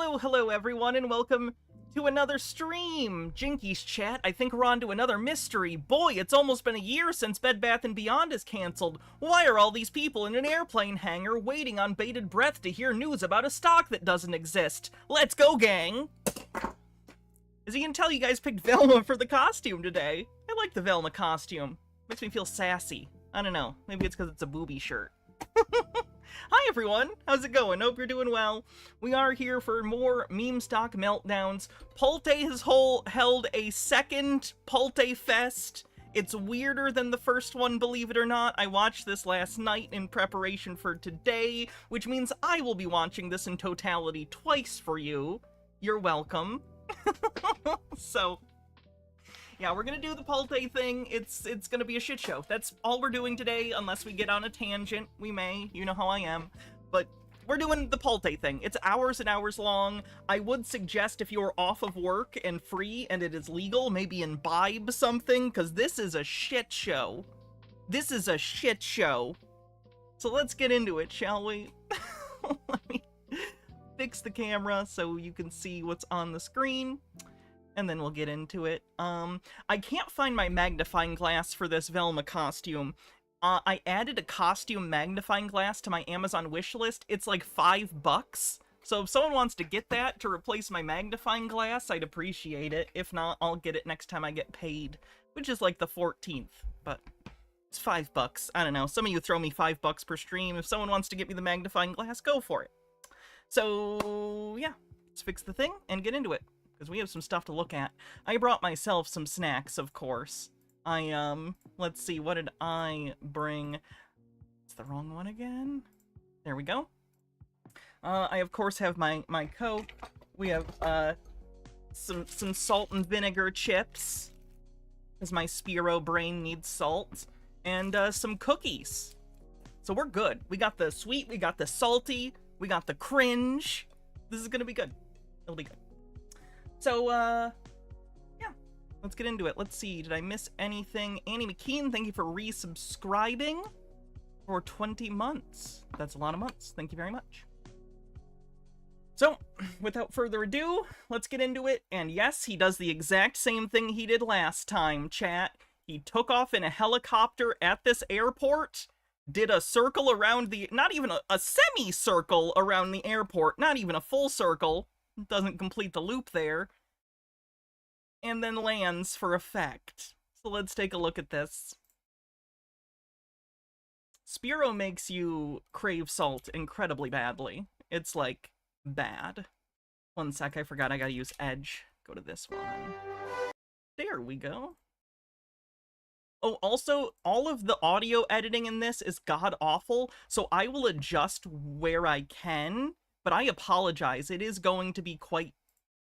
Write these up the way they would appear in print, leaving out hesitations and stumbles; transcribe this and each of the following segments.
Hello everyone, and welcome to another stream! Jinkies chat, I think we're on to another mystery. Boy, it's almost been a year since Bed Bath & Beyond is cancelled. Why are all these people in an airplane hangar waiting on bated breath to hear news about a stock that doesn't exist? Let's go, gang! As you can tell, you guys picked Velma for the costume today. I like the Velma costume. Makes me feel sassy. I don't know, maybe it's because it's a booby shirt. Hi everyone, how's it going? Hope you're doing well. We are here for more meme stock meltdowns. Pulte has held a second Pulte-Fest. It's weirder than the first one, believe it or not. I watched this last night in preparation for today, which means I will be watching this in totality twice for you. You're welcome. So, yeah, we're gonna do the Pulte thing. It's gonna be a shit show. That's all we're doing today, unless we get on a tangent. We may, you know how I am. But we're doing the Pulte thing. It's hours and hours long. I would suggest if you're off of work and free and it is legal, maybe imbibe something, because this is a shit show. This is a shit show. So let's get into it, shall we? Let me fix the camera so you can see what's on the screen. And then we'll get into it. I can't find my magnifying glass for this Velma costume. I added a costume magnifying glass to my Amazon wishlist. It's like $5. So if someone wants to get that to replace my magnifying glass, I'd appreciate it. If not, I'll get it next time I get paid, which is like the 14th. But it's $5. I don't know. Some of you throw me $5 per stream. If someone wants to get me the magnifying glass, go for it. So yeah, let's fix the thing and get into it, because we have some stuff to look at. I brought myself some snacks, of course. Let's see, what did I bring? It's the wrong one again. There we go. I, of course, have my Coke. We have, some salt and vinegar chips, because my Spiro brain needs salt, and, some cookies. So we're good. We got the sweet, we got the salty, we got the cringe. This is gonna be good. It'll be good. So, yeah, let's get into it. Let's see, did I miss anything? Annie McKean, thank you for resubscribing for 20 months. That's a lot of months. Thank you very much. So, without further ado, let's get into it. And yes, he does the exact same thing he did last time, chat. He took off in a helicopter at this airport, did a circle around the, not even a semicircle around the airport, not even a full circle. Doesn't complete the loop there, and then lands for effect. So let's take a look at this. Spiro makes you crave salt incredibly badly. It's like bad. One sec, I forgot I gotta use Edge. Go to this one. There we go. Oh, also, all of the audio editing in this is god-awful, so I will adjust where I can. But I apologize, it is going to be quite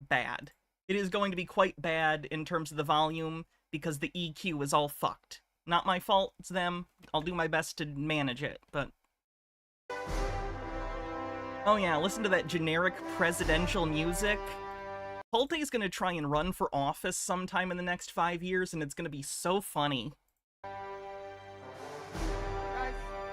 bad. It is going to be quite bad in terms of the volume, because the EQ is all fucked. Not my fault, it's them. I'll do my best to manage it, but... Oh yeah, listen to that generic presidential music. Pulte is gonna try and run for office sometime in the next 5 years, and it's gonna be so funny.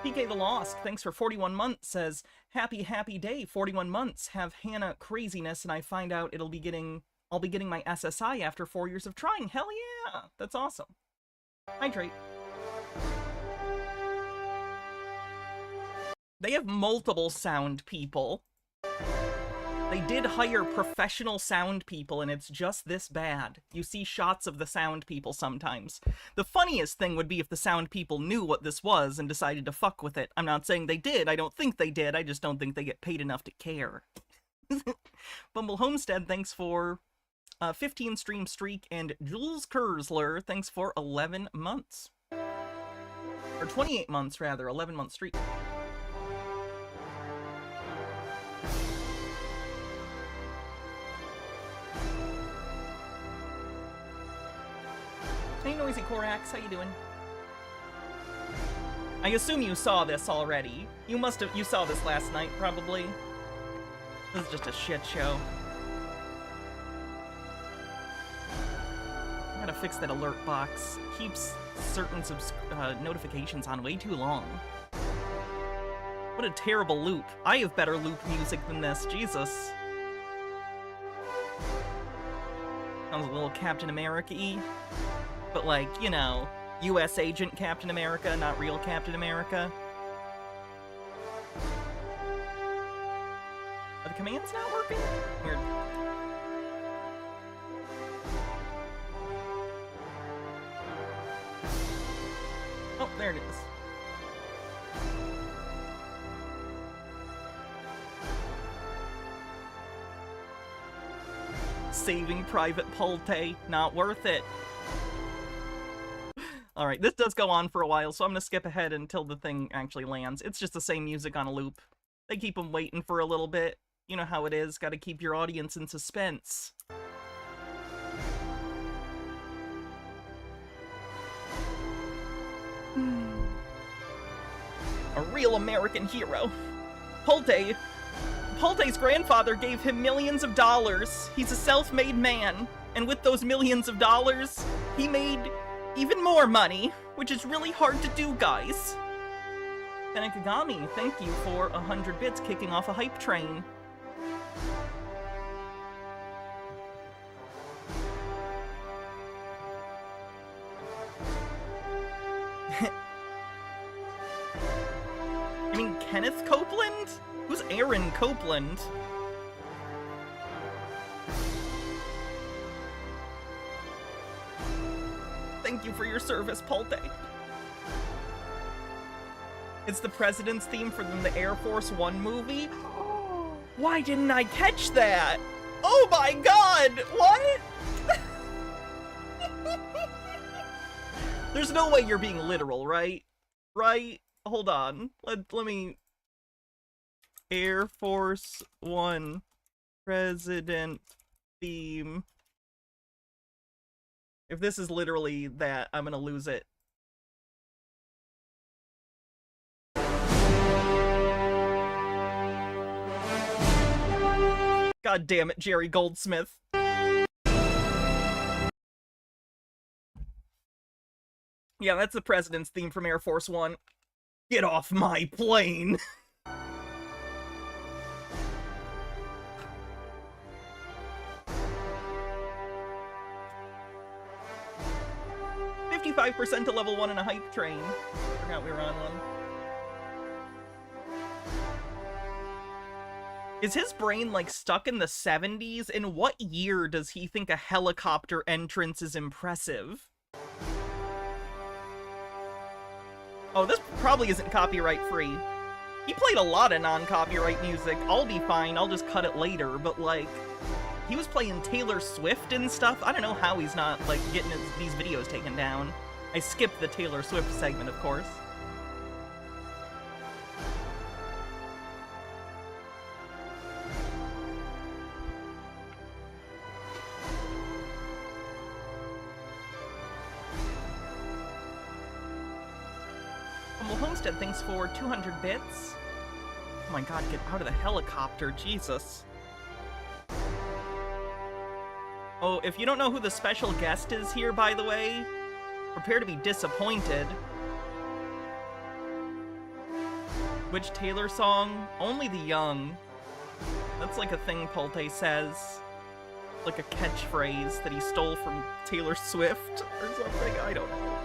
PK the Lost, thanks for 41 months, says, happy day, 41 months, have Hannah craziness, and I find out I'll be getting my SSI after 4 years of trying. Hell yeah! That's awesome. Hydrate. They have multiple sound people. They did hire professional sound people, and it's just this bad. You see shots of the sound people sometimes. The funniest thing would be if the sound people knew what this was and decided to fuck with it. I'm not saying they did. I don't think they did. I just don't think they get paid enough to care. Bumble Homestead, thanks for 15 stream streak, and Jules Kurzler, thanks for 11 months. Or 28 months, rather. 11-month streak. Hey, Noisy Corax, how you doing? I assume you saw this already. You saw this last night, probably. This is just a shit show. I gotta fix that alert box. It keeps certain notifications on way too long. What a terrible loop. I have better loop music than this, Jesus. Sounds a little Captain America-y. But like, you know, U.S. Agent Captain America, not real Captain America. Are the commands not working? Weird. Oh, there it is. Saving Private Pulte, not worth it. Alright, this does go on for a while, so I'm gonna skip ahead until the thing actually lands. It's just the same music on a loop. They keep them waiting for a little bit. You know how it is, gotta keep your audience in suspense. A real American hero. Pulte's grandfather gave him millions of dollars. He's a self-made man. And with those millions of dollars, he made even more money, which is really hard to do, guys. Kanekagami, thank you for 100 bits kicking off a hype train. You mean Kenneth Copeland? Who's Aaron Copeland? Thank you for your service, Pulte. It's the President's theme from the Air Force One movie? Why didn't I catch that? Oh my god! What? There's no way you're being literal, right? Right? Hold on. Let me... Air Force One President theme. If this is literally that, I'm gonna lose it. God damn it, Jerry Goldsmith. Yeah, that's the President's theme from Air Force One. Get off my plane! 55% to level 1 in a hype train. Forgot we were on one. Is his brain, like, stuck in the 70s? In what year does he think a helicopter entrance is impressive? Oh, this probably isn't copyright-free. He played a lot of non-copyright music. I'll be fine, I'll just cut it later, but, like... He was playing Taylor Swift and stuff. I don't know how he's not, like, getting these videos taken down. I skipped the Taylor Swift segment, of course. Humble Homestead, thanks for 200 bits. Oh my god, get out of the helicopter, Jesus. Oh, if you don't know who the special guest is here, by the way, prepare to be disappointed. Which Taylor song? Only the Young. That's like a thing Pulte says. Like a catchphrase that he stole from Taylor Swift or something, I don't know.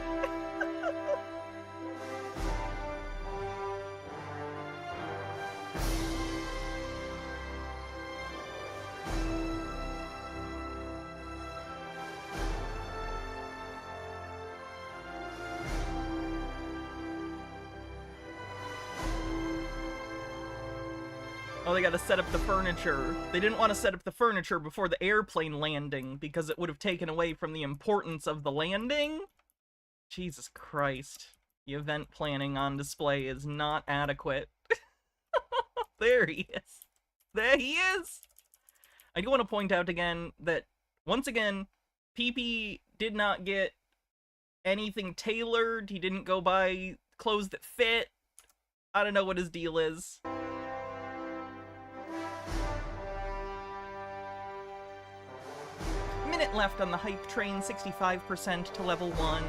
Oh, they gotta set up the furniture. They didn't want to set up the furniture before the airplane landing because it would have taken away from the importance of the landing. Jesus Christ. The event planning on display is not adequate. There he is. There he is! I do want to point out again that, once again, PP did not get anything tailored. He didn't go buy clothes that fit. I don't know what his deal is. Minute left on the hype train, 65% to level 1.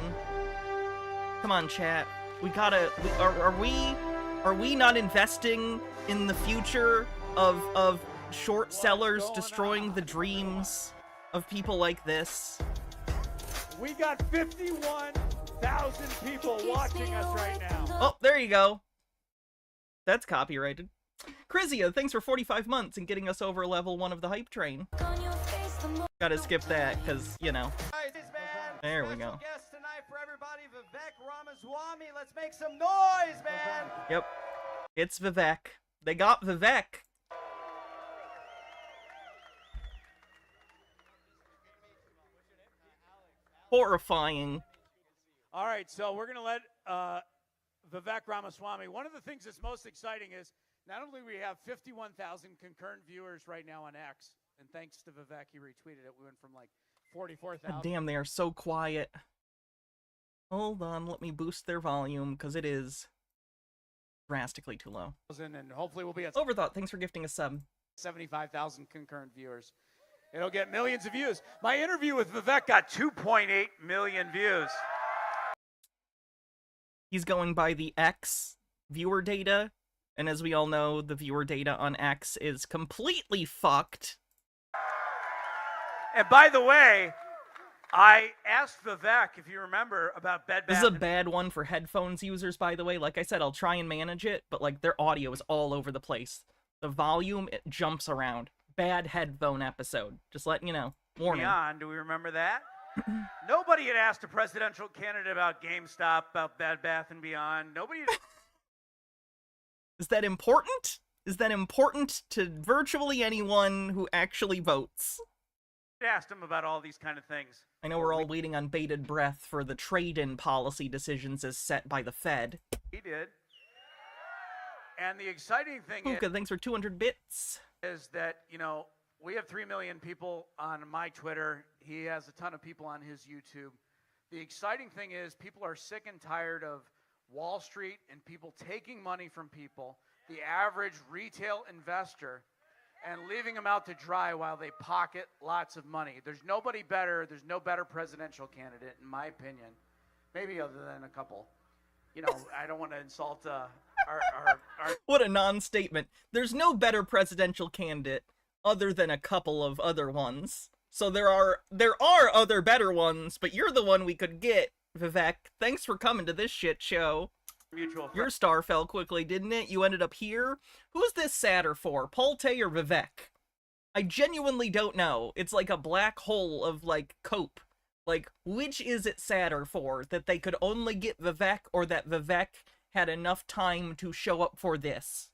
Come on, chat. We gotta... Are we not investing in the future of short sellers destroying the dreams of people like this. We got 51,000 people watching us right now. Oh, there you go. That's copyrighted. Crizia, thanks for 45 months and getting us over level 1 of the hype train. Gotta skip that, because, you know. There we go. Guest tonight for everybody, Vivek Ramaswamy. Let's make some noise, man. Yep. It's Vivek. They got Vivek. Horrifying. All right, so we're going to let Vivek Ramaswamy. One of the things that's most exciting is not only we have 51,000 concurrent viewers right now on X, and thanks to Vivek, he retweeted it. We went from like 44,000. Damn, they are so quiet. Hold on, let me boost their volume, because it is drastically too low. And hopefully we'll be at Overthought, thanks for gifting a sub. 75,000 concurrent viewers. It'll get millions of views. My interview with Vivek got 2.8 million views. He's going by the X viewer data, and as we all know, the viewer data on X is completely fucked. And by the way, I asked Vivek, if you remember, about Bed Bath. This is a bad one for headphones users, by the way. Like I said, I'll try and manage it, but like their audio is all over the place. The volume, it jumps around. Bad headphone episode. Just letting you know. Warning. Beyond, do we remember that? Nobody had asked a presidential candidate about GameStop, about Bed Bath & Beyond. Nobody had... Is that important? Is that important to virtually anyone who actually votes? asked him about all these kind of things. I know we're all waiting on bated breath for the trade-in policy decisions as set by the Fed. He did. And the exciting thing Puka, thanks for 200 bits. Is that, you know, we have 3 million people on my Twitter. He has a ton of people on his YouTube. The exciting thing is people are sick and tired of Wall Street and people taking money from people, the average retail investor, and leaving them out to dry while they pocket lots of money. There's nobody better. There's no better presidential candidate, in my opinion. Maybe other than a couple. You know, I don't want to insult our... What a non-statement. There's no better presidential candidate other than a couple of other ones. So there are other better ones, but you're the one we could get, Vivek. Thanks for coming to this shit show. Mutual Your star fell quickly, didn't it? You ended up here? Who's this sadder for, Pulte or Vivek? I genuinely don't know. It's like a black hole of, like, cope. Like, which is it sadder for? That they could only get Vivek, or that Vivek had enough time to show up for this?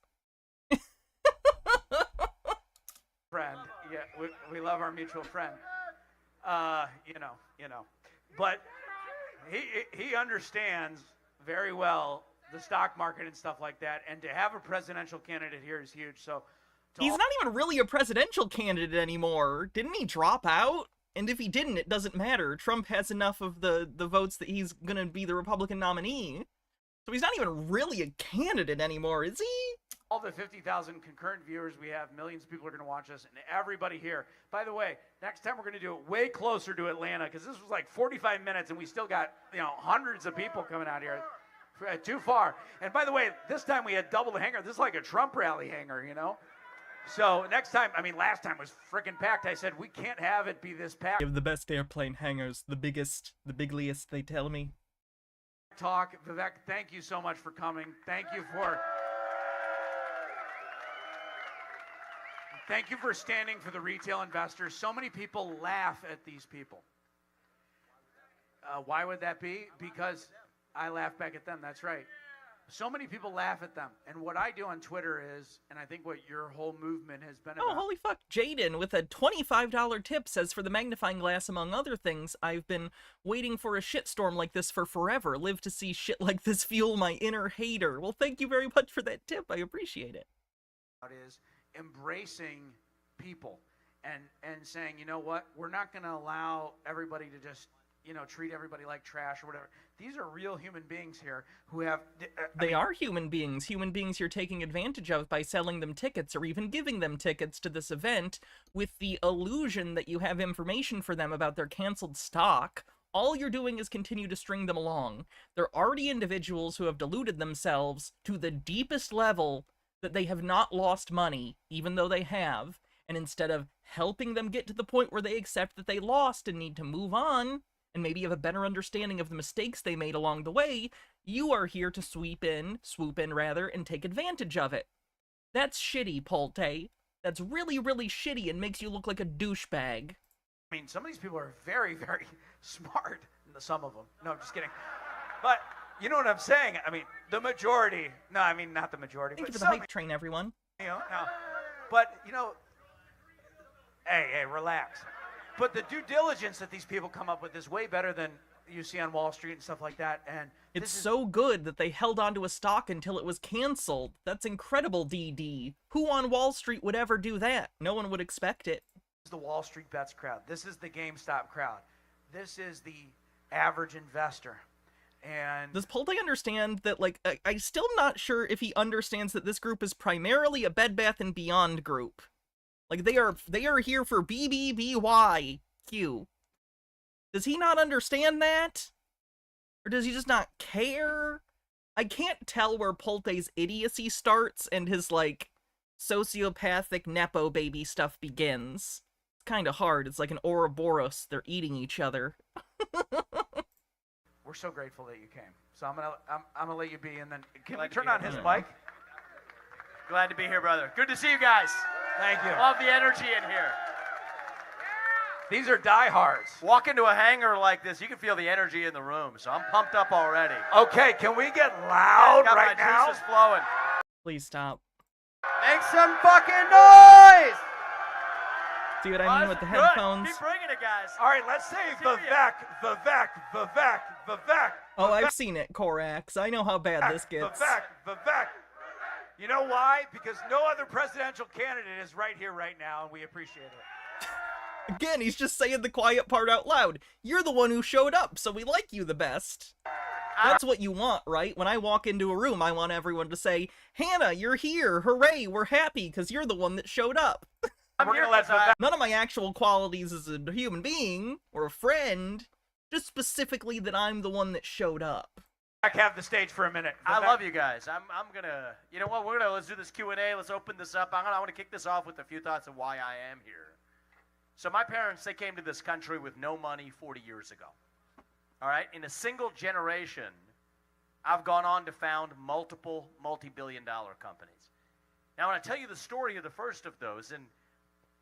Friend. Yeah, we love our mutual friend. You know. But he understands very well the stock market and stuff like that, and to have a presidential candidate here is huge. So he's not even really a presidential candidate anymore. Didn't he drop out? And if he didn't, it doesn't matter. Trump has enough of the votes that he's gonna be the Republican nominee. So he's not even really a candidate anymore, is he? All the 50,000 concurrent viewers we have, millions of people are going to watch us, and everybody here. By the way, next time we're going to do it way closer to Atlanta, because this was like 45 minutes, and we still got, you know, hundreds of people coming out here. Too far. And by the way, this time we had double the hangar. This is like a Trump rally hangar, you know? So next time, I mean, last time was freaking packed. I said, we can't have it be this packed. You have the best airplane hangars, the biggest, the bigliest, they tell me. Talk. Vivek, thank you so much for coming. Thank you for standing for the retail investors. So many people laugh at these people. Why would that be? Because I laugh back at them. That's right. So many people laugh at them. And what I do on Twitter is, and I think what your whole movement has been about. Oh, holy fuck. Jaden with a $25 tip says, for the magnifying glass, among other things, I've been waiting for a shitstorm like this for forever. Live to see shit like this fuel my inner hater. Well, thank you very much for that tip. I appreciate it. Is embracing people and saying, you know what, we're not going to allow everybody to just, you know, treat everybody like trash or whatever. These are real human beings here who have... They are human beings you're taking advantage of by selling them tickets or even giving them tickets to this event with the illusion that you have information for them about their canceled stock. All you're doing is continue to string them along. They're already individuals who have deluded themselves to the deepest level that they have not lost money, even though they have, And instead of helping them get to the point where they accept that they lost and need to move on, and maybe have a better understanding of the mistakes they made along the way, you are here to swoop in, and take advantage of it. That's shitty, Pulte. That's really, really shitty and makes you look like a douchebag. I mean, some of these people are very, very smart. Some of them. No, I'm just kidding. But you know what I'm saying? I mean, the majority. No, I mean, not the majority. Thank you but for the hype train, everyone. You know, no. But, you know, hey, relax. But the due diligence that these people come up with is way better than you see on Wall Street and stuff like that. And it's so good that they held onto a stock until it was canceled. That's incredible, DD. Who on Wall Street would ever do that? No one would expect it. This is the Wall Street Bets crowd. This is the GameStop crowd. This is the average investor. And does Pulte understand that, like, I'm still not sure if he understands that this group is primarily a Bed Bath & Beyond group. Like, they are here for BBBYQ. Does he not understand that? Or does he just not care? I can't tell where Pulte's idiocy starts and his, like, sociopathic Nepo baby stuff begins. It's kind of hard. It's like an Ouroboros. They're eating each other. We're so grateful that you came. So I'm gonna let you be, and then can we turn on his mic? Glad to be here, brother. Good to see you guys. Thank you. Love the energy in here. These are diehards. Walk into a hangar like this, you can feel the energy in the room, so I'm pumped up already. Okay, can we get loud got right my now? Juices flowing. Please stop. Make some fucking noise! See what I mean with the headphones? Keep bringing it, guys. All right, let's say Vivek. Oh, I've seen it, Korax. I know how bad this gets. Vivek. You know why? Because no other presidential candidate is right here right now, and we appreciate it. Again, he's just saying the quiet part out loud. You're the one who showed up, so we like you the best. That's what you want, right? When I walk into a room, I want everyone to say, Hannah, you're here. Hooray, we're happy because you're the one that showed up. None of my actual qualities as a human being or a friend, just specifically that I'm the one that showed up. I have the stage for a minute. I love you guys. I'm gonna, you know what? Let's do this Q&A. Let's open this up. I want to kick this off with a few thoughts of why I am here. So my parents, they came to this country with no money 40 years ago. All right, in a single generation, I've gone on to found multiple multi-billion-dollar companies. Now, I want to tell you the story of the first of those, and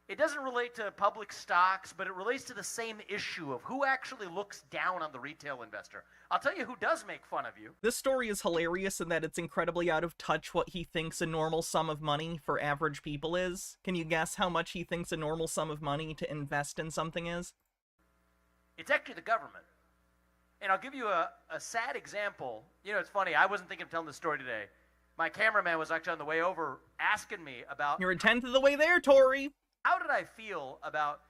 it doesn't relate to public stocks, but it relates to the same issue of who actually looks down on the retail investor. I'll tell you who does make fun of you. This story is hilarious in that it's incredibly out of touch what he thinks a normal sum of money for average people is. Can you guess how much he thinks a normal sum of money to invest in something is? It's actually the government. And I'll give you a sad example. You know, it's funny. I wasn't thinking of telling this story today. My cameraman was actually on the way over asking me about... You're a tenth of the way there, Tori. How did I feel about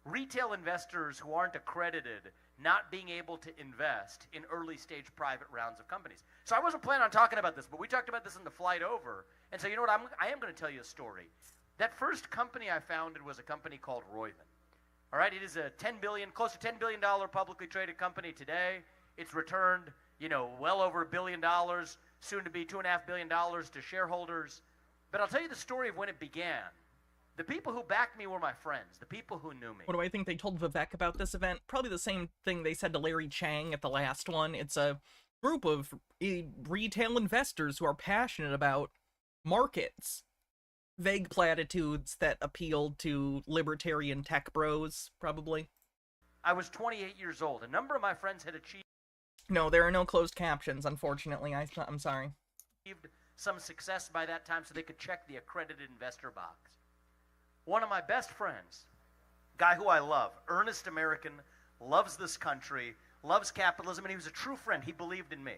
retail investors who aren't accredited not being able to invest in early-stage private rounds of companies? So I wasn't planning on talking about this, but we talked about this in the flight over. And so you know what? I am going to tell you a story. That first company I founded was a company called Roivant. All right, it is a close to $10 billion publicly traded company today. It's returned, you know, well over $1 billion, soon to be $2.5 billion to shareholders. But I'll tell you the story of when it began. The people who backed me were my friends, the people who knew me. What do I think they told Vivek about this event? Probably the same thing they said to Larry Chang at the last one. It's a group of retail investors who are passionate about markets. Vague platitudes that appealed to libertarian tech bros, probably. I was 28 years old. A number of my friends had achieved... No, there are no closed captions, unfortunately. I'm sorry. ...some success by that time so they could check the accredited investor box. One of my best friends, guy who I love, earnest American, loves this country, loves capitalism, and he was a true friend. He believed in me.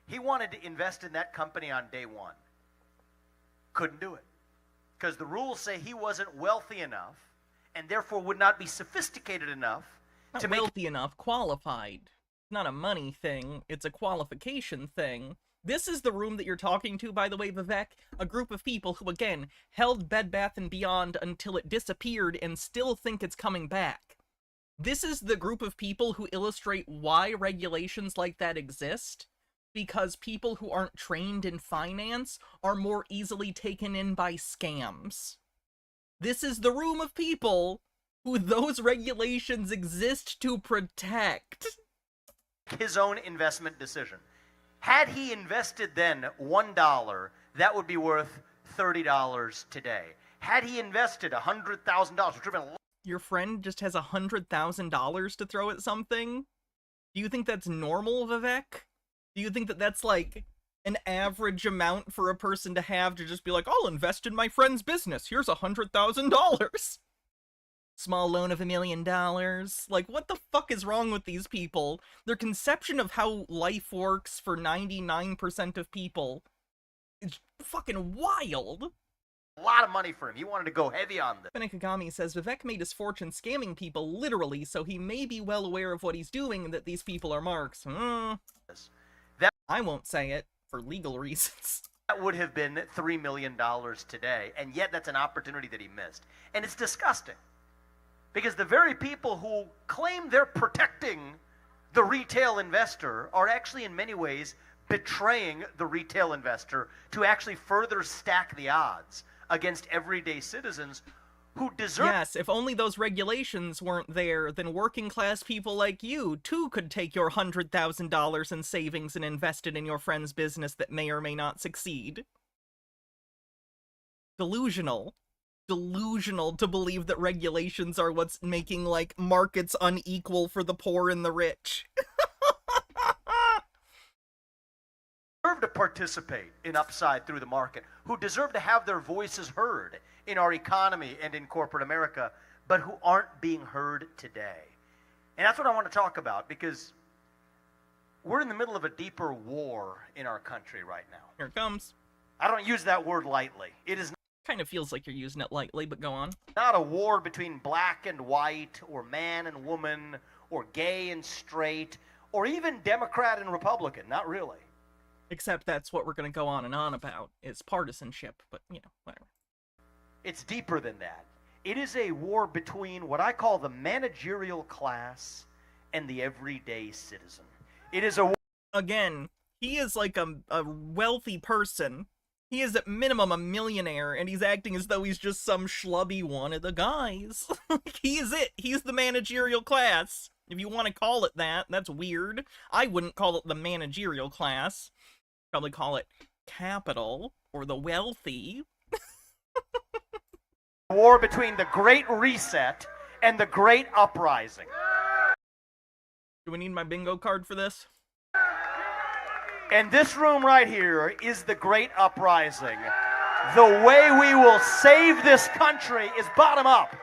He wanted to invest in that company on day one. Couldn't do it. Because the rules say he wasn't wealthy enough and therefore would not be sophisticated enough to make... wealthy enough, qualified. It's not a money thing, it's a qualification thing. This is the room that you're talking to, by the way, Vivek. A group of people who, again, held Bed Bath & Beyond until it disappeared and still think it's coming back. This is the group of people who illustrate why regulations like that exist. Because people who aren't trained in finance are more easily taken in by scams. This is the room of people who those regulations exist to protect. His own investment decision. Had he invested then $1, that would be worth $30 today. Had he invested $100,000, which would have been a lot. Your friend just has $100,000 to throw at something? Do you think that's normal, Vivek? Do you think that that's like an average amount for a person to have to just be like, I'll invest in my friend's business. Here's $100,000. Small loan of $1 million. Like, what the fuck is wrong with these people? Their conception of how life works for 99% of people is fucking wild. A lot of money for him. He wanted to go heavy on this. Benekagami says Vivek made his fortune scamming people literally, so he may be well aware of what he's doing and that these people are marks. I won't say it for legal reasons. That would have been $3 million today, and yet that's an opportunity that he missed. And it's disgusting. Because the very people who claim they're protecting the retail investor are actually in many ways betraying the retail investor to actually further stack the odds against everyday citizens who deserve... Yes, if only those regulations weren't there, then working class people like you, too, could take your $100,000 in savings and invest it in your friend's business that may or may not succeed. Delusional. Delusional to believe that regulations are what's making, like, markets unequal for the poor and the rich. Deserve to participate in upside through the market, who deserve to have their voices heard in our economy and in corporate America, but who aren't being heard today. And that's what I want to talk about, because we're in the middle of a deeper war in our country right now. Here it comes. I don't use that word lightly. It is Kind of feels like you're using it lightly, but go on. not a war between black and white, or man and woman, or gay and straight, or even Democrat and Republican. Not really. Except that's what we're going to go on and on about, is partisanship, but, you know, whatever. It's deeper than that. It is a war between what I call the managerial class and the everyday citizen. It is a war. Again, he is like a wealthy person. He is at minimum a millionaire, and he's acting as though he's just some schlubby one of the guys. He is it. He's the managerial class. If you want to call it that, that's weird. I wouldn't call it the managerial class. Probably call it capital, or the wealthy. War between the Great Reset and the Great Uprising. Do we need my bingo card for this? And this room right here is the Great Uprising. The way we will save this country is bottom up.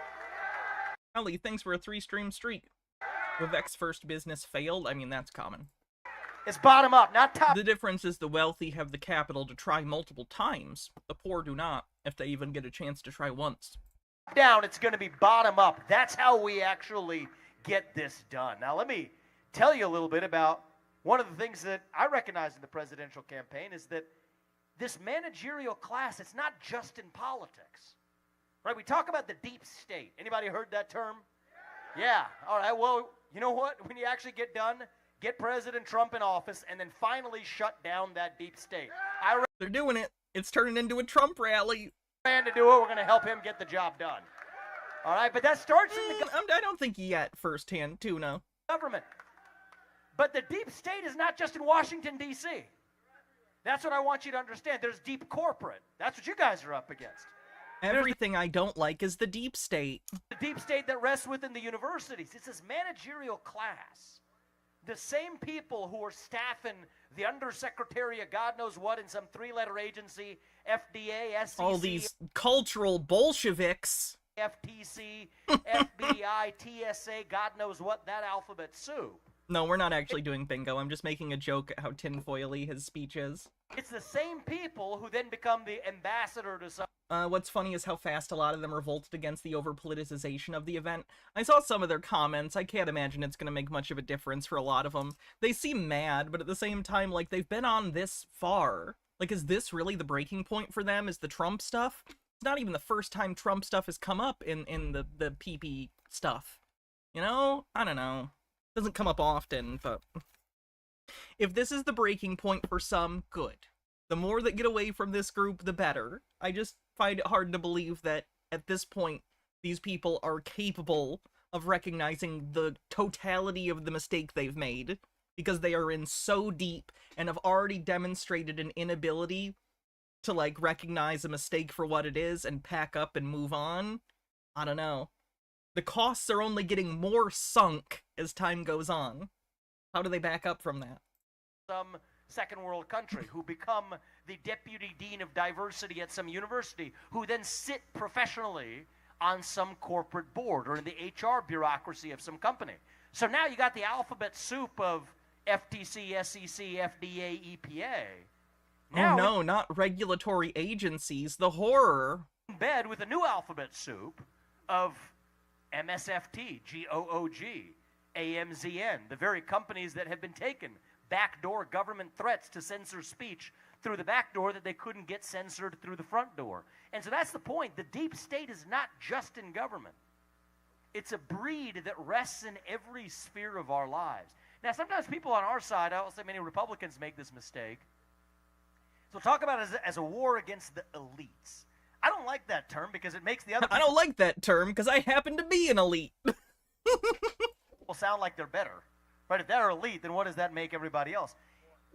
Ali, thanks for a 3-stream streak. Vivek's first business failed. I mean, that's common. It's bottom up, not top. The difference is the wealthy have the capital to try multiple times. The poor do not, if they even get a chance to try once. Down, it's going to be bottom up. That's how we actually get this done. Now, let me tell you a little bit about one of the things that I recognize in the presidential campaign is that this managerial class, it's not just in politics. Right? We talk about the deep state. Anybody heard that term? Yeah. All right. Well, you know what? When you actually get done, get President Trump in office, and then finally shut down that deep state. They're doing it. It's turning into a Trump rally. To do it, we're going to help him get the job done. All right, but that starts in the I don't think yet firsthand, too, no. government. But the deep state is not just in Washington, D.C. That's what I want you to understand. There's deep corporate. That's what you guys are up against. Everything I don't like is the deep state. The deep state that rests within the universities. It's this managerial class. The same people who are staffing the undersecretary of God knows what in some 3-letter agency, FDA, SEC, All these cultural Bolsheviks. FTC, FBI, TSA, God knows what, that alphabet soup. No, we're not actually doing bingo. I'm just making a joke at how tinfoily his speech is. It's the same people who then become the ambassador to some... What's funny is how fast a lot of them revolted against the over-politicization of the event. I saw some of their comments. I can't imagine it's going to make much of a difference for a lot of them. They seem mad, but at the same time, like, they've been on this far. Like, is this really the breaking point for them? Is the Trump stuff? It's not even the first time Trump stuff has come up in the PP stuff. You know? I don't know. Doesn't come up often, but... If this is the breaking point for some, good. The more that get away from this group, the better. I just find it hard to believe that at this point, these people are capable of recognizing the totality of the mistake they've made, because they are in so deep and have already demonstrated an inability to, like, recognize a mistake for what it is and pack up and move on. I don't know. The costs are only getting more sunk as time goes on. How do they back up from that? Some second world country who become the deputy dean of diversity at some university, who then sit professionally on some corporate board or in the HR bureaucracy of some company. So now you got the alphabet soup of FTC, SEC, FDA, EPA. Now oh no, not regulatory agencies, the horror. In bed with a new alphabet soup of MSFT, GOOG, AMZN, the very companies that have been taken backdoor government threats to censor speech through the back door that they couldn't get censored through the front door. And so that's the point. The deep state is not just in government. It's a breed that rests in every sphere of our lives. Now, sometimes people on our side, I will say many Republicans make this mistake. So talk about it as a war against the elites. I don't like that term because it makes the other I don't like that term because I happen to be an elite. people sound like they're better. Right? If they're elite, then what does that make everybody else?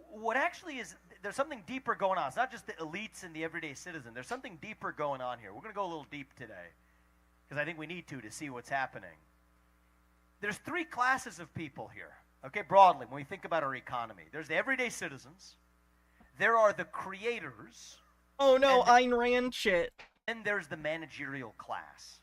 What actually is, there's something deeper going on. It's not just the elites and the everyday citizen. There's something deeper going on here. We're going to go a little deep today because I think we need to see what's happening. There's three classes of people here, okay, broadly, when we think about our economy. There's the everyday citizens. There are the creators. Oh no, Ayn Rand shit. And there's the managerial class.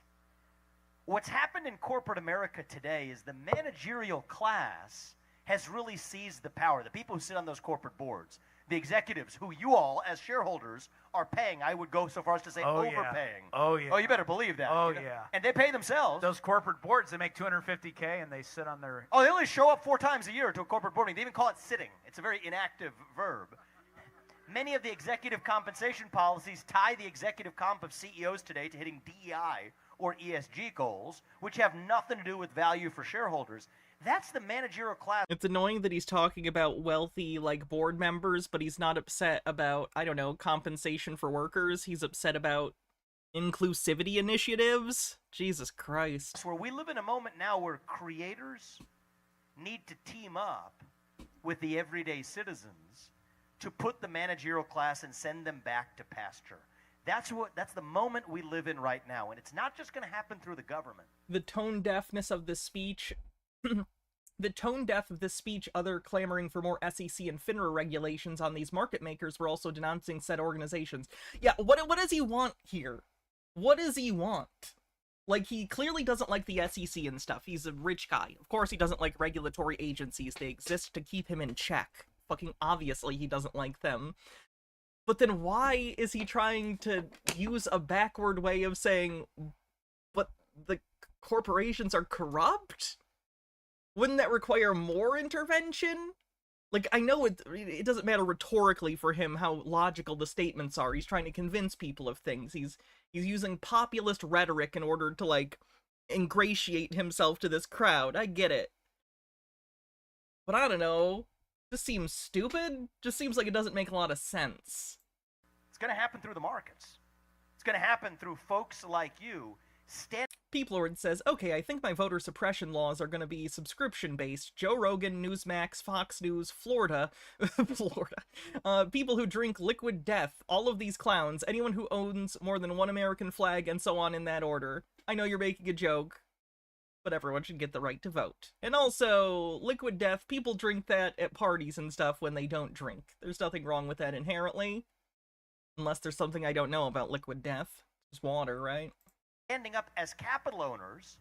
What's happened in corporate America today is the managerial class has really seized the power. The people who sit on those corporate boards, the executives who you all, as shareholders, are paying. I would go so far as to say overpaying. Oh, yeah. Oh, you better believe that. Oh, you know? yeah. And they pay themselves. Those corporate boards, they make $250K and they sit on their... Oh, they only show up 4 times a year to a corporate board meeting. They even call it sitting. It's a very inactive verb. Many of the executive compensation policies tie the executive comp of CEOs today to hitting DEI or ESG goals, which have nothing to do with value for shareholders. That's the managerial class. It's annoying that he's talking about wealthy, like, board members, but he's not upset about, I don't know, compensation for workers. He's upset about inclusivity initiatives. Jesus Christ. Where we live in a moment now where creators need to team up with the everyday citizens to put the managerial class and send them back to pasture. That's the moment we live in right now, and it's not just going to happen through the government. The tone deafness of this speech, the tone deaf of this speech, other clamoring for more SEC and FINRA regulations on these market makers were also denouncing said organizations. Yeah, what does he want here? What does he want? Like, he clearly doesn't like the SEC and stuff. He's a rich guy. Of course he doesn't like regulatory agencies. They exist to keep him in check. Fucking obviously he doesn't like them. But then why is he trying to use a backward way of saying, but the corporations are corrupt? Wouldn't that require more intervention? Like, I know it doesn't matter rhetorically for him how logical the statements are. He's trying to convince people of things. He's using populist rhetoric in order to, like, ingratiate himself to this crowd. I get it. But I don't know. This seems stupid. Just seems like it doesn't make a lot of sense. It's going to happen through the markets. It's going to happen through folks like you. Peoplord says, okay, I think my voter suppression laws are going to be subscription-based. Joe Rogan, Newsmax, Fox News, Florida, people who drink liquid death, all of these clowns, anyone who owns more than one American flag, and so on in that order. I know you're making a joke, but everyone should get the right to vote. And also, liquid death, people drink that at parties and stuff when they don't drink. There's nothing wrong with that inherently. Unless there's something I don't know about liquid death. It's water, right? Ending up as capital owners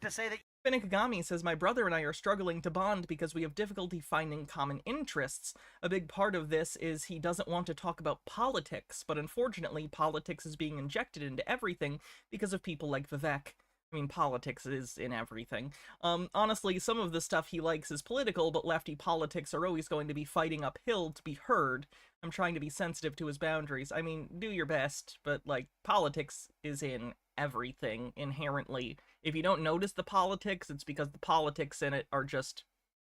to say that... Finikagami says, my brother and I are struggling to bond because we have difficulty finding common interests. A big part of this is he doesn't want to talk about politics, but unfortunately politics is being injected into everything because of people like Vivek. I mean, politics is in everything. Honestly, some of the stuff he likes is political, but lefty politics are always going to be fighting uphill to be heard. I'm trying to be sensitive to his boundaries. I mean, do your best, but, like, politics is in everything, inherently. If you don't notice the politics, it's because the politics in it are just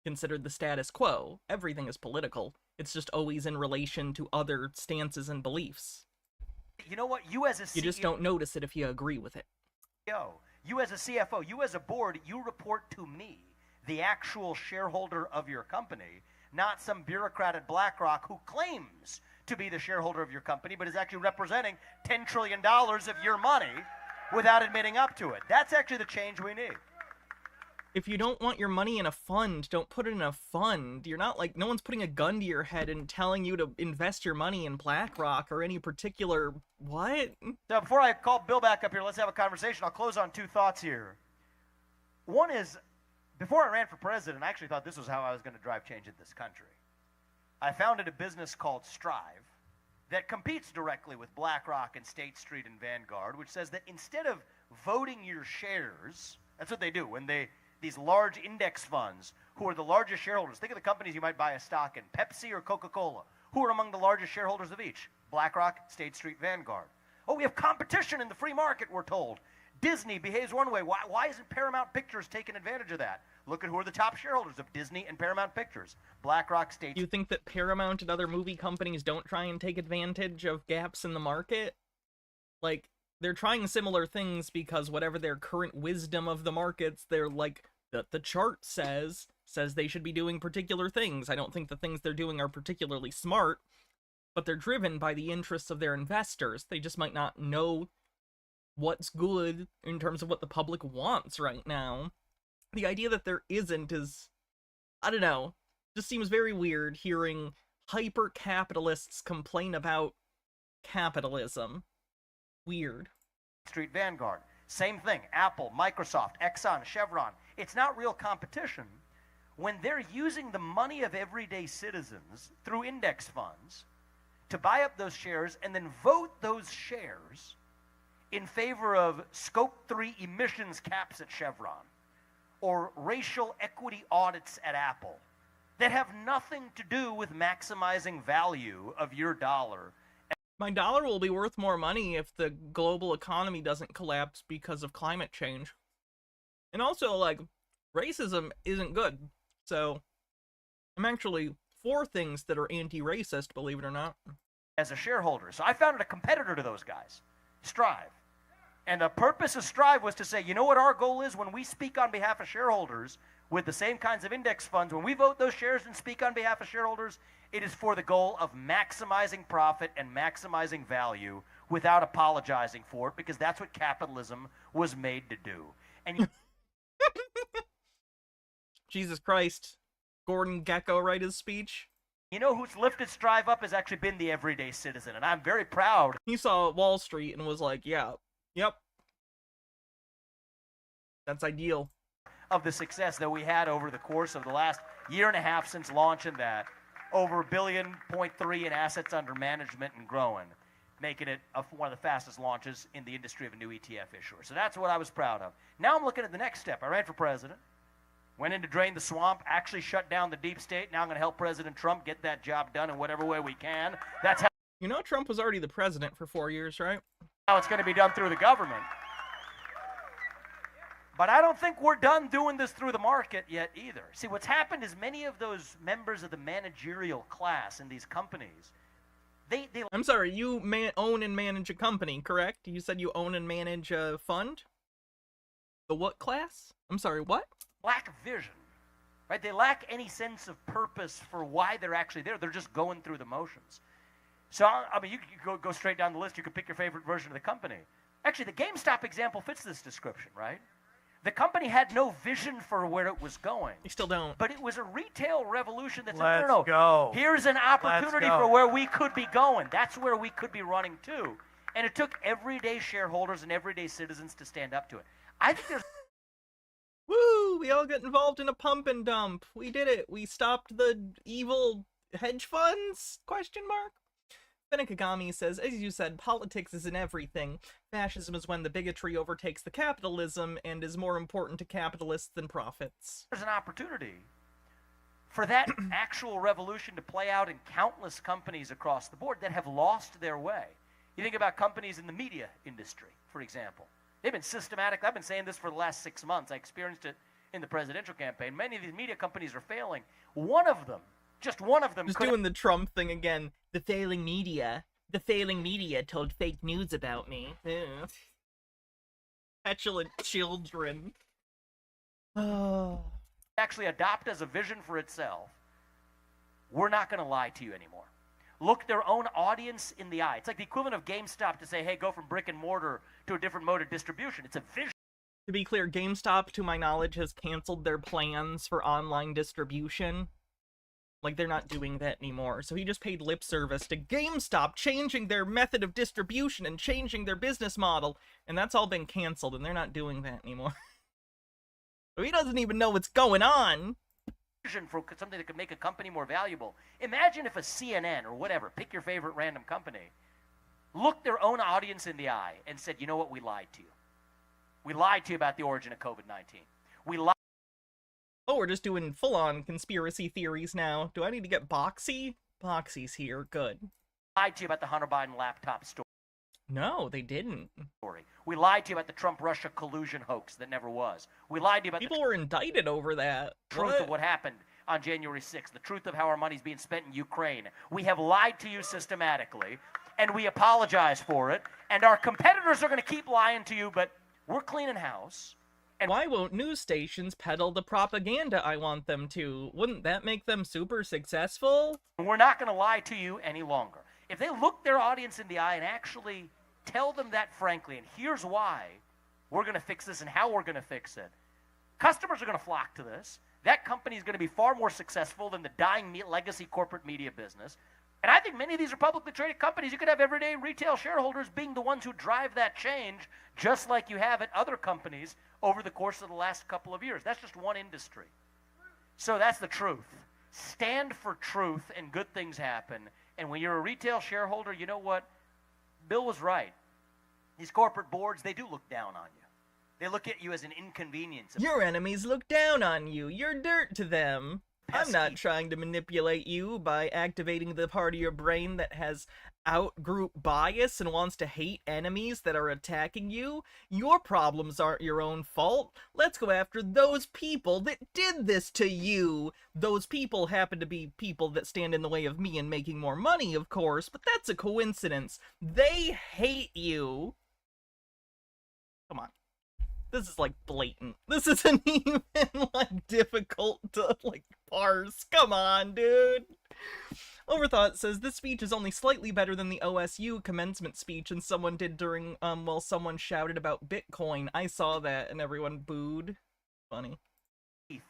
considered the status quo. Everything is political. It's just always in relation to other stances and beliefs. You know what? You as a CEO, You just don't notice it if you agree with it. you as a CFO, you as a board, you report to me, the actual shareholder of your company, not some bureaucrat at BlackRock who claims to be the shareholder of your company, but is actually representing $10 trillion of your money without admitting up to it. That's actually the change we need. If you don't want your money in a fund, don't put it in a fund. You're not like, no one's putting a gun to your head and telling you to invest your money in BlackRock or any particular, what? So before I call Bill back up here, let's have a conversation. I'll close on two thoughts here. One is, before I ran for president, I actually thought this was how I was going to drive change in this country. I founded a business called Strive that competes directly with BlackRock and State Street and Vanguard, which says that instead of voting your shares, that's what they do when these large index funds, who are the largest shareholders. Think of the companies you might buy a stock in, Pepsi or Coca-Cola. Who are among the largest shareholders of each? BlackRock, State Street, Vanguard. Oh, we have competition in the free market, we're told. Disney behaves one way. Why isn't Paramount Pictures taking advantage of that? Look at who are the top shareholders of Disney and Paramount Pictures. BlackRock, State Street. You think that Paramount and other movie companies don't try and take advantage of gaps in the market? Like, they're trying similar things because whatever their current wisdom of the markets, they're like, that the chart says they should be doing particular things. I don't think the things they're doing are particularly smart, but they're driven by the interests of their investors. They just might not know what's good in terms of what the public wants right now. The idea that there isn't is, I don't know, just seems very weird hearing hyper-capitalists complain about capitalism. Weird. Street, Vanguard. Same thing, Apple, Microsoft, Exxon, Chevron. It's not real competition when they're using the money of everyday citizens through index funds to buy up those shares and then vote those shares in favor of Scope 3 emissions caps at Chevron or racial equity audits at Apple that have nothing to do with maximizing value of your dollar. My dollar will be worth more money if the global economy doesn't collapse because of climate change. And also, like, racism isn't good. So, I'm actually for things that are anti-racist, believe it or not. As a shareholder. So I founded a competitor to those guys, Strive. And the purpose of Strive was to say, you know what our goal is when we speak on behalf of shareholders with the same kinds of index funds, when we vote those shares and speak on behalf of shareholders, it is for the goal of maximizing profit and maximizing value without apologizing for it, because that's what capitalism was made to do. And Jesus Christ. Gordon Gekko write his speech? You know who's lifted Strive up has actually been the everyday citizen, and I'm very proud. He saw Wall Street and was like, yeah, yep. That's ideal. Of the success that we had over the course of the last year and a half since launching that. Over $1.3 billion in assets under management and growing, making it one of the fastest launches in the industry of a new ETF issuer. So that's what I was proud of. Now I'm looking at the next step. I ran for president, went in to drain the swamp, actually shut down the deep state. Now I'm going to help President Trump get that job done in whatever way we can. That's how. You know, Trump was already the president for 4 years, right? How it's going to be done through the government. But I don't think we're done doing this through the market yet either. See, what's happened is many of those members of the managerial class in these companies, they I'm sorry, you own and manage a company, correct? You said you own and manage a fund? The what class? I'm sorry, what? lack vision, right? They lack any sense of purpose for why they're actually there. They're just going through the motions. So, I mean, you could go straight down the list. You could pick your favorite version of the company. Actually, the GameStop example fits this description, right? The company had no vision for where it was going. They still don't. But it was a retail revolution that said, Let's no, go. Here's an opportunity for where we could be going. That's where we could be running to. And it took everyday shareholders and everyday citizens to stand up to it. I think there's... Woo! We all get involved in a pump and dump. We did it. We stopped the evil hedge funds? Question mark. Benekagami says, as you said, politics isn't everything. Fascism is when the bigotry overtakes the capitalism and is more important to capitalists than profits. There's an opportunity for that actual revolution to play out in countless companies across the board that have lost their way. You think about companies in the media industry, for example. They've been systematic. I've been saying this for the last 6 months. I experienced it in the presidential campaign. Many of these media companies are failing. One of them, just one of them, just doing the Trump thing again. The failing media. The failing media told fake news about me. Ugh. Petulant children. Oh. Actually adopt as a vision for itself, we're not going to lie to you anymore. Look their own audience in the eye. It's like the equivalent of GameStop to say, hey, go from brick and mortar to a different mode of distribution. It's a vision. To be clear, GameStop, to my knowledge, has canceled their plans for online distribution. Like, they're not doing that anymore. So he just paid lip service to GameStop changing their method of distribution and changing their business model. And that's all been canceled, and they're not doing that anymore. So he doesn't even know what's going on. For something that could make a company more valuable. Imagine if a CNN or whatever, pick your favorite random company, looked their own audience in the eye and said, you know what, we lied to you. We lied to you about the origin of COVID-19. We lied. Oh, we're just doing full-on conspiracy theories now. Do I need to get Boxy? Boxy's here. Good. Lied to you about the Hunter Biden laptop story. No, they didn't. We lied to you about the Trump-Russia collusion hoax that never was. We lied to you about people were indicted over that. Truth of what happened on January 6th, the truth of how our money's being spent in Ukraine. We have lied to you systematically, and we apologize for it. And our competitors are going to keep lying to you, but we're cleaning house. And why won't news stations peddle the propaganda I want them to? Wouldn't that make them super successful? We're not going to lie to you any longer. If they look their audience in the eye and actually tell them that frankly, and here's why we're going to fix this and how we're going to fix it, customers are going to flock to this. That company is going to be far more successful than the dying legacy corporate media business. And I think many of these are publicly traded companies. You could have everyday retail shareholders being the ones who drive that change, just like you have at other companies over the course of the last couple of years. That's just one industry. So that's the truth. Stand for truth and good things happen. And when you're a retail shareholder, you know what? Bill was right. These corporate boards, they do look down on you. They look at you as an inconvenience. Your enemies look down on you. You're dirt to them. I'm not trying to manipulate you by activating the part of your brain that has out-group bias and wants to hate enemies that are attacking you. Your problems aren't your own fault. Let's go after those people that did this to you. Those people happen to be people that stand in the way of me and making more money, of course, but that's a coincidence. They hate you. Come on. This is, like, blatant. This isn't even, like, difficult to, like, parse. Come on, dude. Overthought says, this speech is only slightly better than the OSU commencement speech and someone did during, while someone shouted about Bitcoin. I saw that and everyone booed. Funny.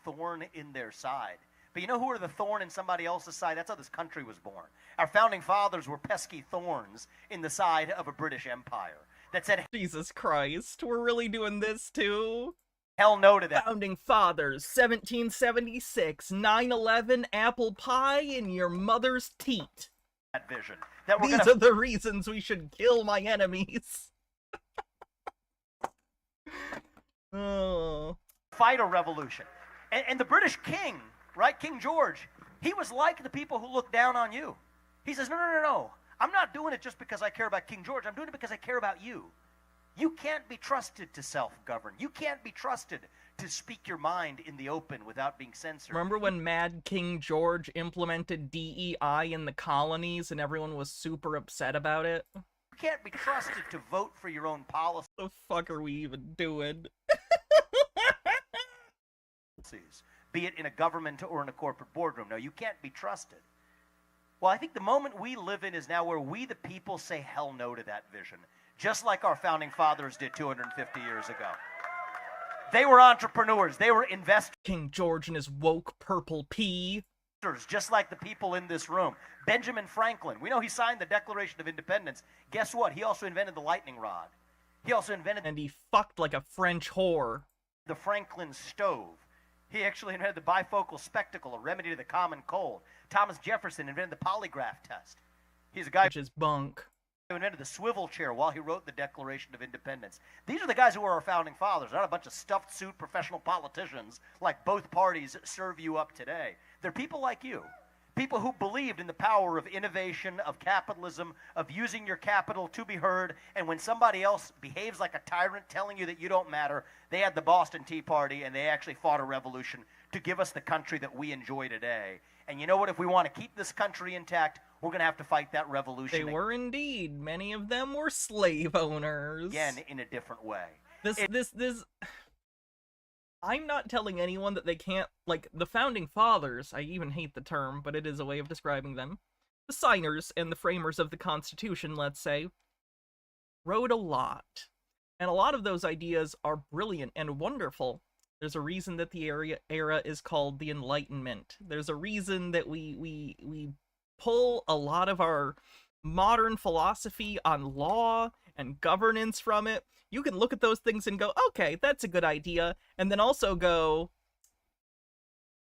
Thorn in their side. But you know who are the thorn in somebody else's side? That's how this country was born. Our founding fathers were pesky thorns in the side of a British empire. That said, Jesus Christ, we're really doing this too? Hell no to that. Founding Fathers, 1776, 9/11, apple pie in your mother's teat. That vision. These are the reasons we should kill my enemies. Oh. Fight a revolution. And the British king, right, King George, he was like the people who look down on you. He says, no. I'm not doing it just because I care about King George. I'm doing it because I care about you. You can't be trusted to self-govern. You can't be trusted to speak your mind in the open without being censored. Remember when Mad King George implemented DEI in the colonies and everyone was super upset about it? You can't be trusted to vote for your own policy. What the fuck are we even doing? Be it in a government or in a corporate boardroom. No, you can't be trusted. Well, I think the moment we live in is now where we, the people, say hell no to that vision, just like our founding fathers did 250 years ago. They were entrepreneurs. They were investors. King George and his woke purple pea. Just like the people in this room. Benjamin Franklin, we know he signed the Declaration of Independence. Guess what? He also invented the lightning rod. He also invented... And he fucked like a French whore. The Franklin stove. He actually invented the bifocal spectacle, a remedy to the common cold. Thomas Jefferson invented the polygraph test. He's a guy which is bunk. Who invented the swivel chair while he wrote the Declaration of Independence. These are the guys who were our founding fathers, not a bunch of stuffed suit professional politicians like both parties serve you up today. They're people like you. People who believed in the power of innovation, of capitalism, of using your capital to be heard, and when somebody else behaves like a tyrant telling you that you don't matter, they had the Boston Tea Party and they actually fought a revolution to give us the country that we enjoy today. And you know what? If we want to keep this country intact, we're going to have to fight that revolution. They were indeed. Many of them were slave owners. Again, in a different way. This. I'm not telling anyone that they can't, like, the Founding Fathers, I even hate the term, but it is a way of describing them, the signers and the framers of the Constitution, let's say, wrote a lot. And a lot of those ideas are brilliant and wonderful. There's a reason that the era is called the Enlightenment. There's a reason that we pull a lot of our modern philosophy on law and governance from it. You can look at those things and go, okay, that's a good idea. And then also go,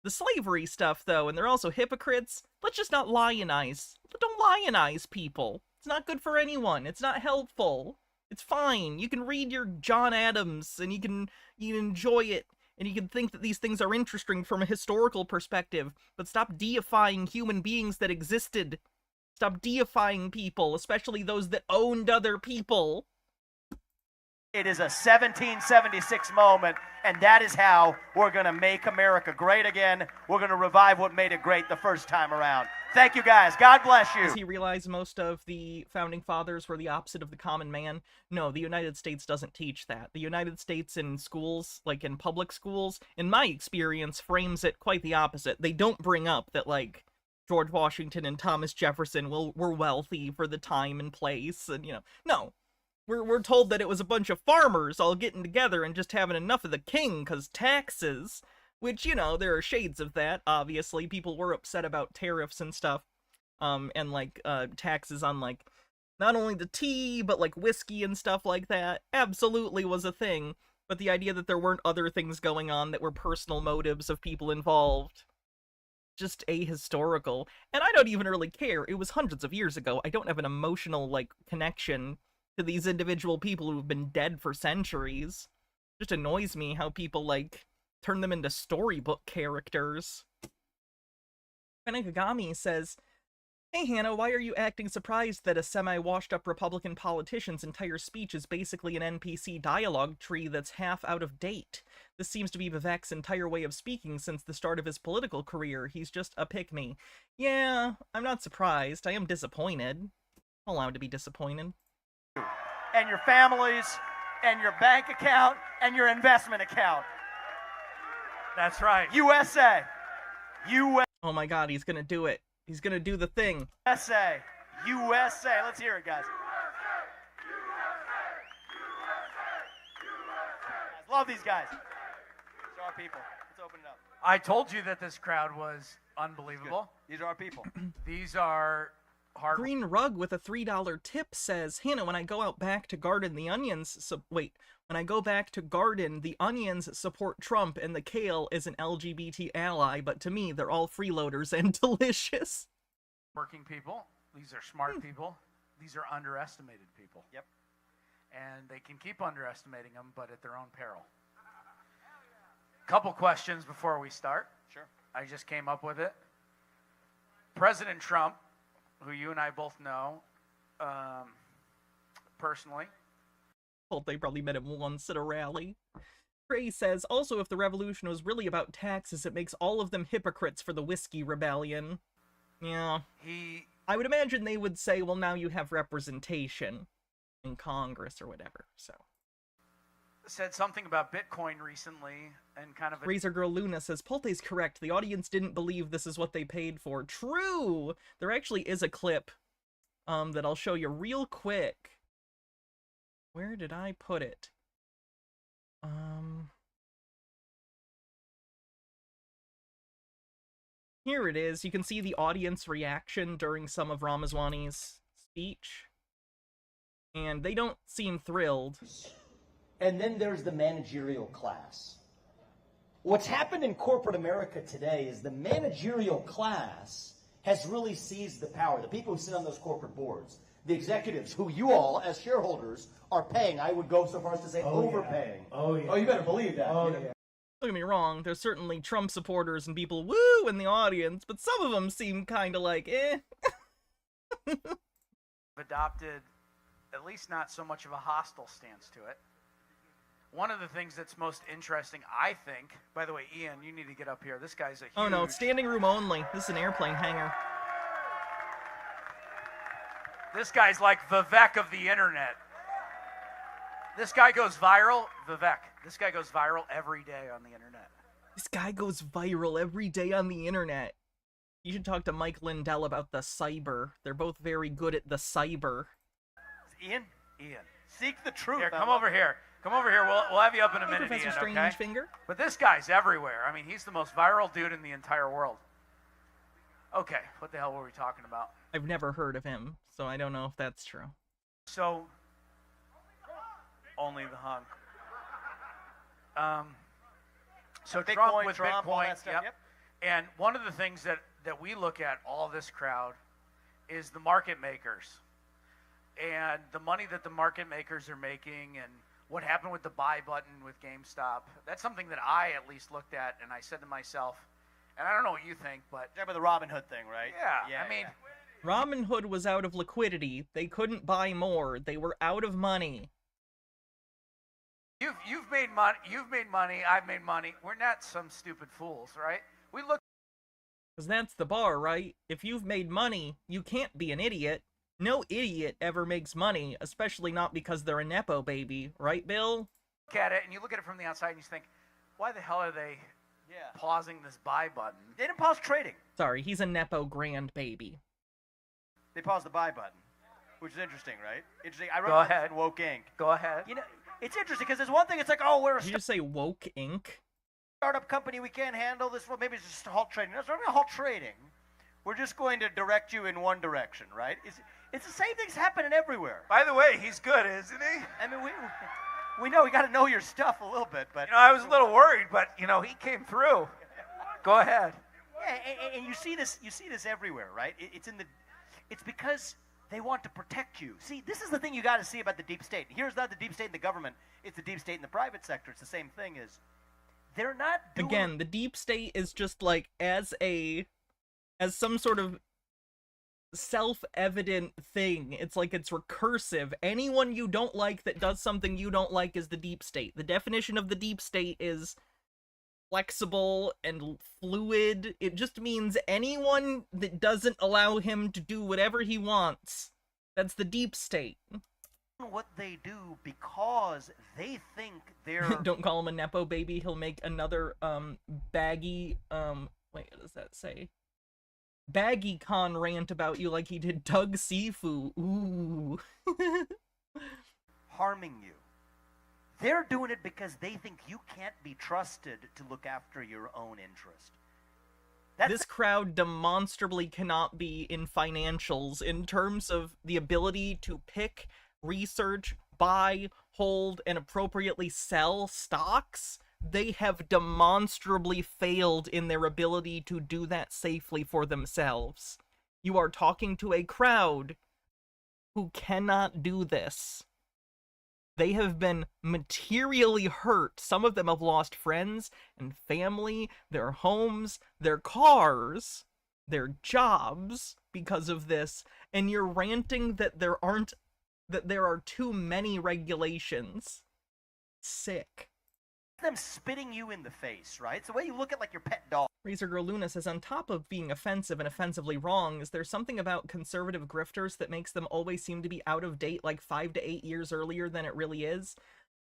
the slavery stuff, though, and they're also hypocrites. Let's just not lionize. Don't lionize people. It's not good for anyone. It's not helpful. It's fine. You can read your John Adams, and you can enjoy it, and you can think that these things are interesting from a historical perspective, but stop deifying human beings that existed. Stop deifying people, especially those that owned other people. It is a 1776 moment, and that is how we're going to make America great again. We're going to revive what made it great the first time around. Thank you, guys. God bless you. Does he realize most of the Founding Fathers were the opposite of the common man? No, the United States doesn't teach that. The United States in schools, like in public schools, in my experience, frames it quite the opposite. They don't bring up that, like, George Washington and Thomas Jefferson were wealthy for the time and place, and, no. We're told that it was a bunch of farmers all getting together and just having enough of the king, 'cause taxes, which, there are shades of that, obviously. People were upset about tariffs and stuff, and, like, taxes on, like, not only the tea, but, like, whiskey and stuff like that, absolutely was a thing. But the idea that there weren't other things going on that were personal motives of people involved, just ahistorical. And I don't even really care. It was hundreds of years ago. I don't have an emotional, like, connection to these individual people who've been dead for centuries. It just annoys me how people, like, turn them into storybook characters. Benekagami says, "Hey Hannah, why are you acting surprised that a semi-washed-up Republican politician's entire speech is basically an NPC dialogue tree that's half out of date? This seems to be Vivek's entire way of speaking since the start of his political career. He's just a pick-me." Yeah, I'm not surprised. I am disappointed. I'm allowed to be disappointed. And your families, and your bank account, and your investment account. That's right. USA. Oh my god, he's gonna do it. He's gonna do the thing. USA. USA. Let's hear it, guys. Love these guys. These are our people. Let's open it up. I told you that this crowd was unbelievable. These are our people. These are hard. Green Rug with a $3 tip says, "Hannah, when I go out back to garden the onions, when I go back to garden, the onions support Trump and the kale is an LGBT ally, but to me, they're all freeloaders and delicious." Working people. These are smart people. These are underestimated people. Yep. And they can keep underestimating them, but at their own peril. Couple questions before we start. Sure. I just came up with it. President Trump, who you and I both know personally. Well, they probably met him once at a rally. Trey says, "Also, if the revolution was really about taxes, it makes all of them hypocrites for the whiskey rebellion." Yeah. I would imagine they would say, well, now you have representation in Congress or whatever, so. Said something about Bitcoin recently and kind of Razor Girl Luna says, "Pulte's correct. The audience didn't believe this is what they paid for." True! There actually is a clip that I'll show you real quick. Where did I put it? Here it is. You can see the audience reaction during some of Ramaswamy's speech. And they don't seem thrilled. And then there's the managerial class. What's happened in corporate America today is the managerial class has really seized the power. The people who sit on those corporate boards, the executives who you all, as shareholders, are paying. I would go so far as to say overpaying. Yeah. Oh, yeah. Oh, you better believe that. Oh, yeah. Don't get me wrong, there's certainly Trump supporters and people woo in the audience, but some of them seem kind of like, eh. adopted at least not so much of a hostile stance to it. one of the things that's most interesting, I think, by the way, Ian, you need to get up here. This guy's a huge... Oh no, standing room only. This is an airplane hangar. This guy's like Vivek of the internet. This guy goes viral. Vivek, this guy goes viral every day on the internet. This guy goes viral every day on the internet. You should talk to Mike Lindell about the cyber. They're both very good at the cyber. Ian? Ian. Seek the truth. Here, come over here. Come over here. We'll have you up in a Hey, minute, Professor Ian, okay? Strangefinger. But this guy's everywhere. I mean, he's the most viral dude in the entire world. Okay, what the hell were we talking about? I've never heard of him, so I don't know if that's true. So, only the hunk. So Bitcoin, Trump with Trump, all Bitcoin, that stuff, yep. And one of the things that we look at, all this crowd, is the market makers. And the money that the market makers are making and what happened with the buy button with GameStop. That's something that I at least looked at, and I said to myself, and I don't know what you think, but... Talking about the Robin Hood thing, right? Yeah, I mean... Robin Hood was out of liquidity. They couldn't buy more. They were out of money. You've made money. You've made money. I've made money. We're not some stupid fools, right? We look. Because that's the bar, right? If you've made money, you can't be an idiot. No idiot ever makes money, especially not because they're a Nepo baby, right, Bill? Look at it, and you look at it from the outside, and you think, why the hell are they pausing this buy button? They didn't pause trading. Sorry, he's a Nepo grand baby. They paused the buy button, which is interesting, right? Interesting. I wrote Go about this ahead. in Woke Inc. Go ahead. You know, it's interesting because there's one thing. It's like, oh, we're a Did you just say woke Inc.? startup company. We can't handle this. Well, maybe it's just halt trading. No, so we're going to halt trading. We're just going to direct you in one direction, right? It's the same things happening everywhere. By the way, he's good, isn't he? I mean, we know we got to know your stuff a little bit, but I was a little worried, but he came through. Go ahead. Yeah, and you see this everywhere, right? It's because they want to protect you. See, this is the thing you got to see about the deep state. Here's not the deep state in the government; it's the deep state in the private sector. It's the same thing. They're not doing... Again, the deep state is just like as some sort of self-evident thing. It's like it's recursive. Anyone you don't like that does something you don't like is the deep state. The definition of the deep state is flexible and fluid. It just means anyone that doesn't allow him to do whatever he wants. That's the deep state. What they do because they think they're... Don't call him a Nepo baby. He'll make another baggy wait, what does that say? Baggy con rant about you like he did Doug Sifu. Ooh. harming you. They're doing it because they think you can't be trusted to look after your own interest. This crowd demonstrably cannot be in financials in terms of the ability to pick, research, buy, hold, and appropriately sell stocks. They have demonstrably failed in their ability to do that safely for themselves. You are talking to a crowd who cannot do this. They have been materially hurt. Some of them have lost friends and family, their homes, their cars, their jobs because of this, and you're ranting that there are too many regulations. Sick. Them spitting you in the face, right? It's the way you look at like your pet dog. Razor Girl Luna says, on top of being offensive and offensively wrong, is there something about conservative grifters that makes them always seem to be out of date like 5 to 8 years earlier than it really is?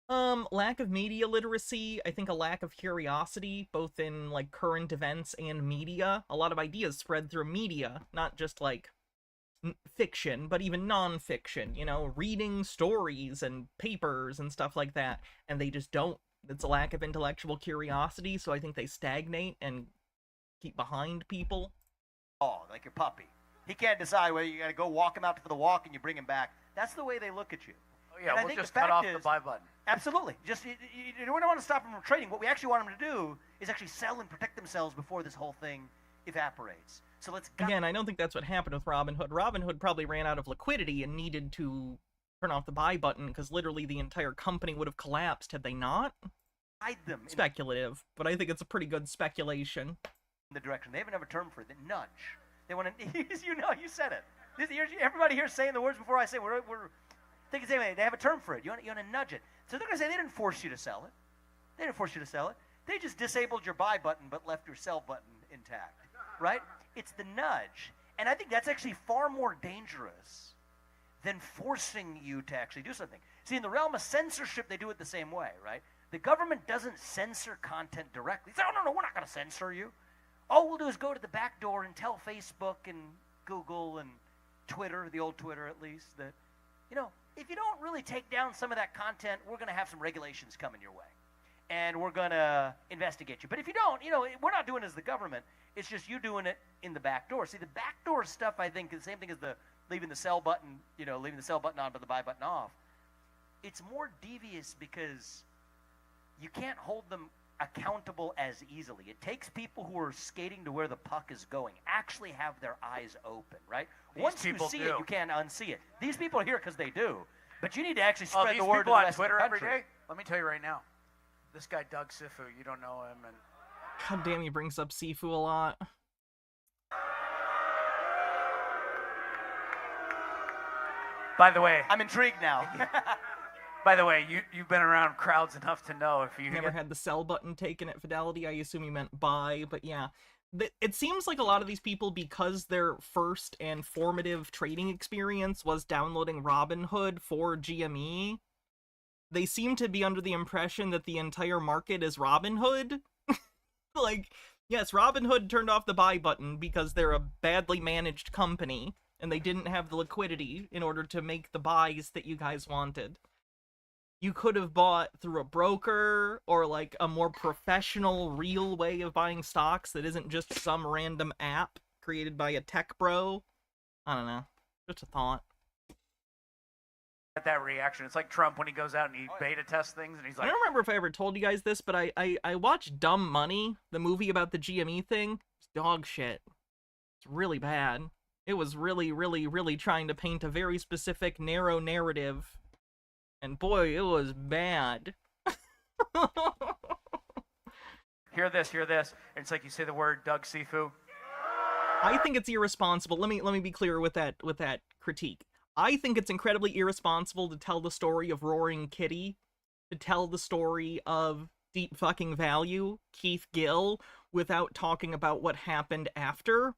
Lack of media literacy, I think a lack of curiosity, both in like current events and media. A lot of ideas spread through media, not just like fiction, but even non-fiction, you know, reading stories and papers and stuff like that, and they just don't. It's a lack of intellectual curiosity, so I think they stagnate and keep behind people. Dog, like your puppy. He can't decide whether you got to go walk him out for the walk and you bring him back. That's the way they look at you. Oh, yeah, we'll just cut off the buy button. Absolutely. Just you don't want to stop them from trading. What we actually want them to do is actually sell and protect themselves before this whole thing evaporates. So let's... Again, I don't think that's what happened with Robinhood. Robinhood probably ran out of liquidity and needed to turn off the buy button because literally the entire company would have collapsed had they not. Hide them. Speculative, but I think it's a pretty good speculation. In the direction. They even have a term for it. They nudge. They want to... you said it. Everybody here is saying the words before I say it. We're thinking the same way. They have a term for it. You want to nudge it. So they're going to say they didn't force you to sell it. They didn't force you to sell it. They just disabled your buy button but left your sell button intact, right? It's the nudge. And I think that's actually far more dangerous than forcing you to actually do something. See, in the realm of censorship, they do it the same way, right? The government doesn't censor content directly. They say, oh, no, we're not going to censor you. All we'll do is go to the back door and tell Facebook and Google and Twitter, the old Twitter at least, that, if you don't really take down some of that content, we're going to have some regulations coming your way. And we're going to investigate you. But if you don't, we're not doing it as the government. It's just you doing it in the back door. See, the back door stuff, I think, is the same thing as the leaving the sell button, leaving the sell button on but the buy button off. It's more devious because you can't hold them accountable as easily. It takes people who are skating to where the puck is going, actually have their eyes open, right? Once you see it, you can't unsee it. These people are here because they do. But you need to actually spread the word to the rest of the country. These people on Twitter every day, let me tell you right now, this guy Doug Sifu, you don't know him, and God damn, he brings up Sifu a lot. By the way, I'm intrigued now. By the way, you've been around crowds enough to know if you never had the sell button taken at Fidelity. I assume you meant buy, but yeah. It seems like a lot of these people, because their first and formative trading experience was downloading Robinhood for GME, they seem to be under the impression that the entire market is Robinhood. Like, yes, Robinhood turned off the buy button because they're a badly managed company, and they didn't have the liquidity in order to make the buys that you guys wanted. You could have bought through a broker or like a more professional, real way of buying stocks that isn't just some random app created by a tech bro. I don't know. Just a thought. At that reaction, it's like Trump when he goes out and he beta tests things, and he's like, I don't remember if I ever told you guys this, but I watched Dumb Money, the movie about the GME thing. It's dog shit. It's really bad. It was really, really, really trying to paint a very specific, narrow narrative. And boy, it was bad. Hear this. And it's like you say the word Doug Sifu. I think it's irresponsible. Let me be clear with that critique. I think it's incredibly irresponsible to tell the story of Roaring Kitty, to tell the story of Deep Fucking Value, Keith Gill, without talking about what happened after.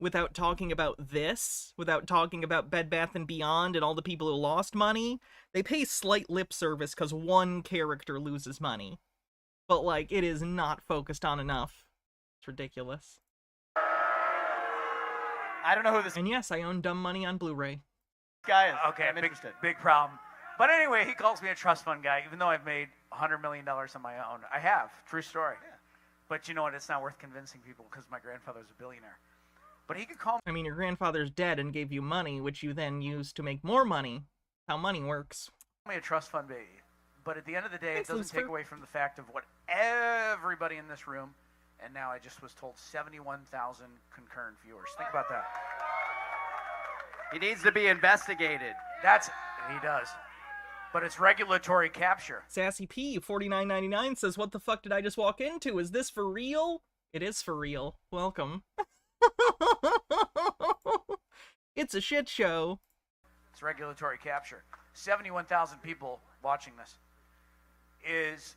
Without talking about this, without talking about Bed Bath & Beyond and all the people who lost money. They pay slight lip service because one character loses money. But, like, it is not focused on enough. It's ridiculous. I don't know who this And yes, I own Dumb Money on Blu-ray. guy is. Okay, I'm interested. big problem. But anyway, he calls me a trust fund guy, even though I've made $100 million on my own. I have. True story. Yeah. But you know what? It's not worth convincing people because my grandfather's a billionaire. But he could call me. I mean, your grandfather's dead and gave you money, which you then use to make more money. How money works. A trust fund baby. But at the end of the day, Thanks, it doesn't take away from the fact of what everybody in this room, and now I just was told 71,000 concurrent viewers. Think about that. He needs to be investigated. He does. But it's regulatory capture. Sassy P, $49.99 says, what the fuck did I just walk into? Is this for real? It is for real. Welcome. It's a shit show. It's regulatory capture. 71,000 people watching this. Is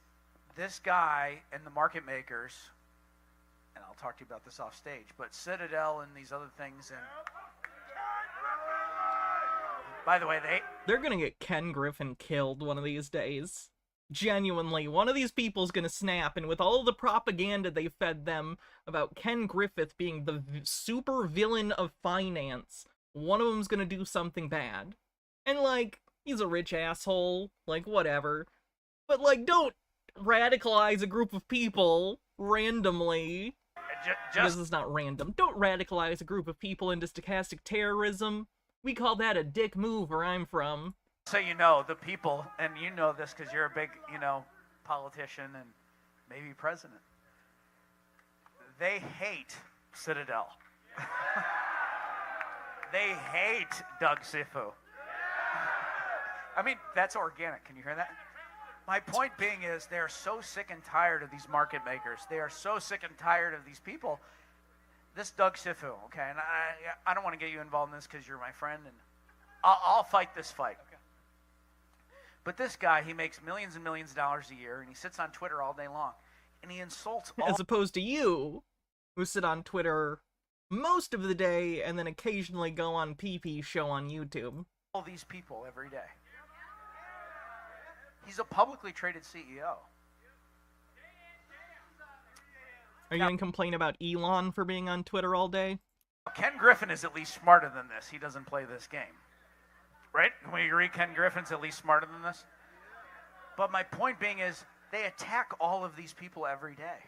this guy and the market makers, and I'll talk to you about this off stage, but Citadel and these other things, and by the way, they're gonna get Ken Griffin killed one of these days. Genuinely, one of these people's gonna snap, and with all the propaganda they fed them about Ken Griffith being the super villain of finance, one of them's gonna do something bad. And, like, he's a rich asshole, like, whatever. But, like, don't radicalize a group of people randomly. Because it's not random. Don't radicalize a group of people into stochastic terrorism. We call that a dick move where I'm from. So you know, the people, and you know this because you're a big, politician and maybe president, they hate Citadel. They hate Doug Sifu. I mean, that's organic. Can you hear that? My point being is they're so sick and tired of these market makers. They are so sick and tired of these people. This Doug Sifu, okay, and I don't want to get you involved in this because you're my friend, and I'll fight this fight. Okay. But this guy, he makes millions and millions of dollars a year, and he sits on Twitter all day long, and he insults all As opposed to you, who sit on Twitter most of the day and then occasionally go on PP show on YouTube. these people every day. He's a publicly traded CEO. Are you going to complain about Elon for being on Twitter all day? Ken Griffin is at least smarter than this. He doesn't play this game. Right? Can we agree Ken Griffin's at least smarter than this? But my point being is they attack all of these people every day.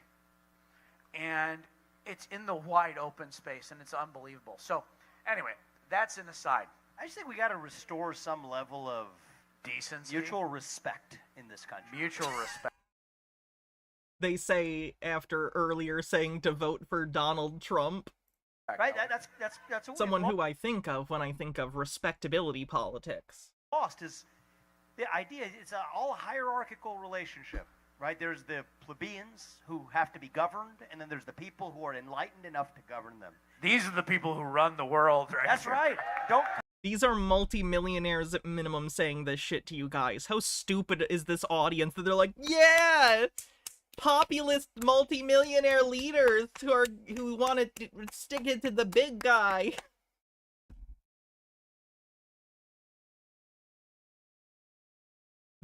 And it's in the wide open space, and it's unbelievable. So, anyway, that's an aside. I just think we got to restore some level of Decency. mutual respect in this country. Mutual respect. They say after earlier saying to vote for Donald Trump. Right? That's what Someone we've who I think of when I think of respectability politics. lost is the idea. It's all a hierarchical relationship, right? There's the plebeians who have to be governed, and then there's the people who are enlightened enough to govern them. These are the people who run the world, right? That's right. Don't These are multi-millionaires at minimum saying this shit to you guys. How stupid is this audience that they're like, yeah, populist multi-millionaire leaders who want to stick it to the big guy.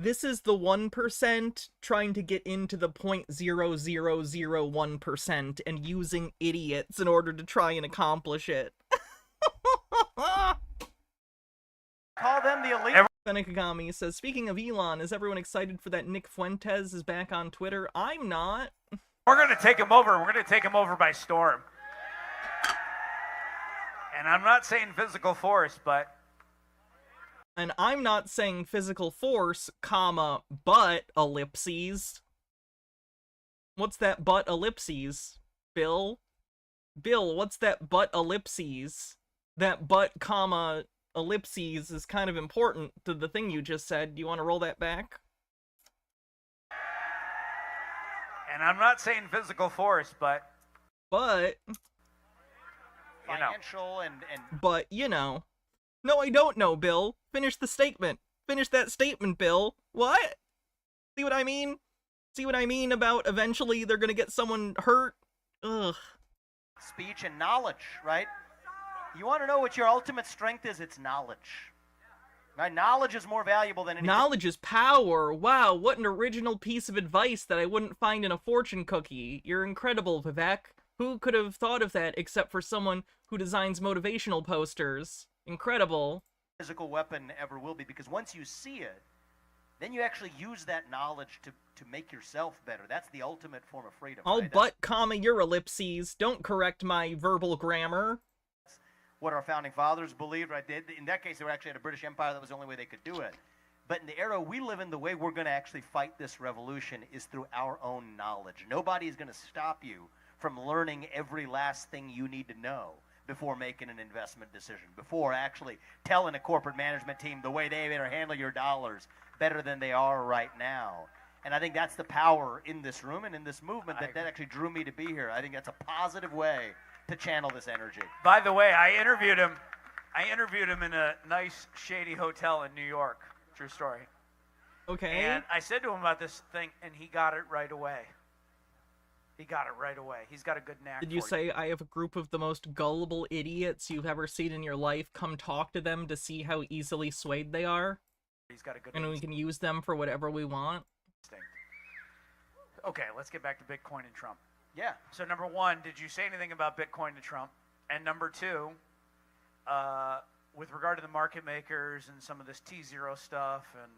This is the 1% trying to get into the 0.0001% and using idiots in order to try and accomplish it. call them the elite. Fenekagami says, speaking of Elon, is everyone excited for that Nick Fuentes is back on Twitter? I'm not. We're going to take him over. We're going to take him over by storm. And I'm not saying physical force, but... And I'm not saying physical force, comma, but ellipses. What's that but ellipses, Bill? Bill, what's that but ellipses? That but, comma, ellipses is kind of important to the thing you just said. Do you want to roll that back? And I'm not saying physical force, but... But, Financial and but, you know. No, I don't know, Bill. Finish the statement. Finish that statement, Bill. What? See what I mean? See what I mean about eventually they're gonna get someone hurt? Ugh. speech and knowledge, right? You want to know what your ultimate strength is? It's knowledge. Right? Knowledge is more valuable than anything. Knowledge is power. Wow, what an original piece of advice that I wouldn't find in a fortune cookie. You're incredible, Vivek. Who could have thought of that except for someone who designs motivational posters? Incredible. Physical weapon ever will be, because once you see it, then you actually use that knowledge to make yourself better. That's the ultimate form of freedom. I'll right? butt comma your ellipses. Don't correct my verbal grammar. That's what our founding fathers believed, right? In that case, they were actually at a British Empire. That was the only way they could do it. But in the era we live in, the way we're going to actually fight this revolution is through our own knowledge. Nobody is going to stop you from learning every last thing you need to know before making an investment decision, before actually telling a corporate management team the way they better handle your dollars better than they are right now. And I think that's the power in this room and in this movement that actually drew me to be here. I think that's a positive way to channel this energy. By the way, I interviewed him in a nice, shady hotel in New York. True story. Okay. And I said to him about this thing, and he got it right away. He got it right away. He's got a good knack. Did you say I have a group of the most gullible idiots you've ever seen in your life? Come talk to them to see how easily swayed they are? He's got a good And we can use them for whatever we want? instinct. Okay, let's get back to Bitcoin and Trump. Yeah. So number one, did you say anything about Bitcoin to Trump? And number two, with regard to the market makers and some of this T0 stuff and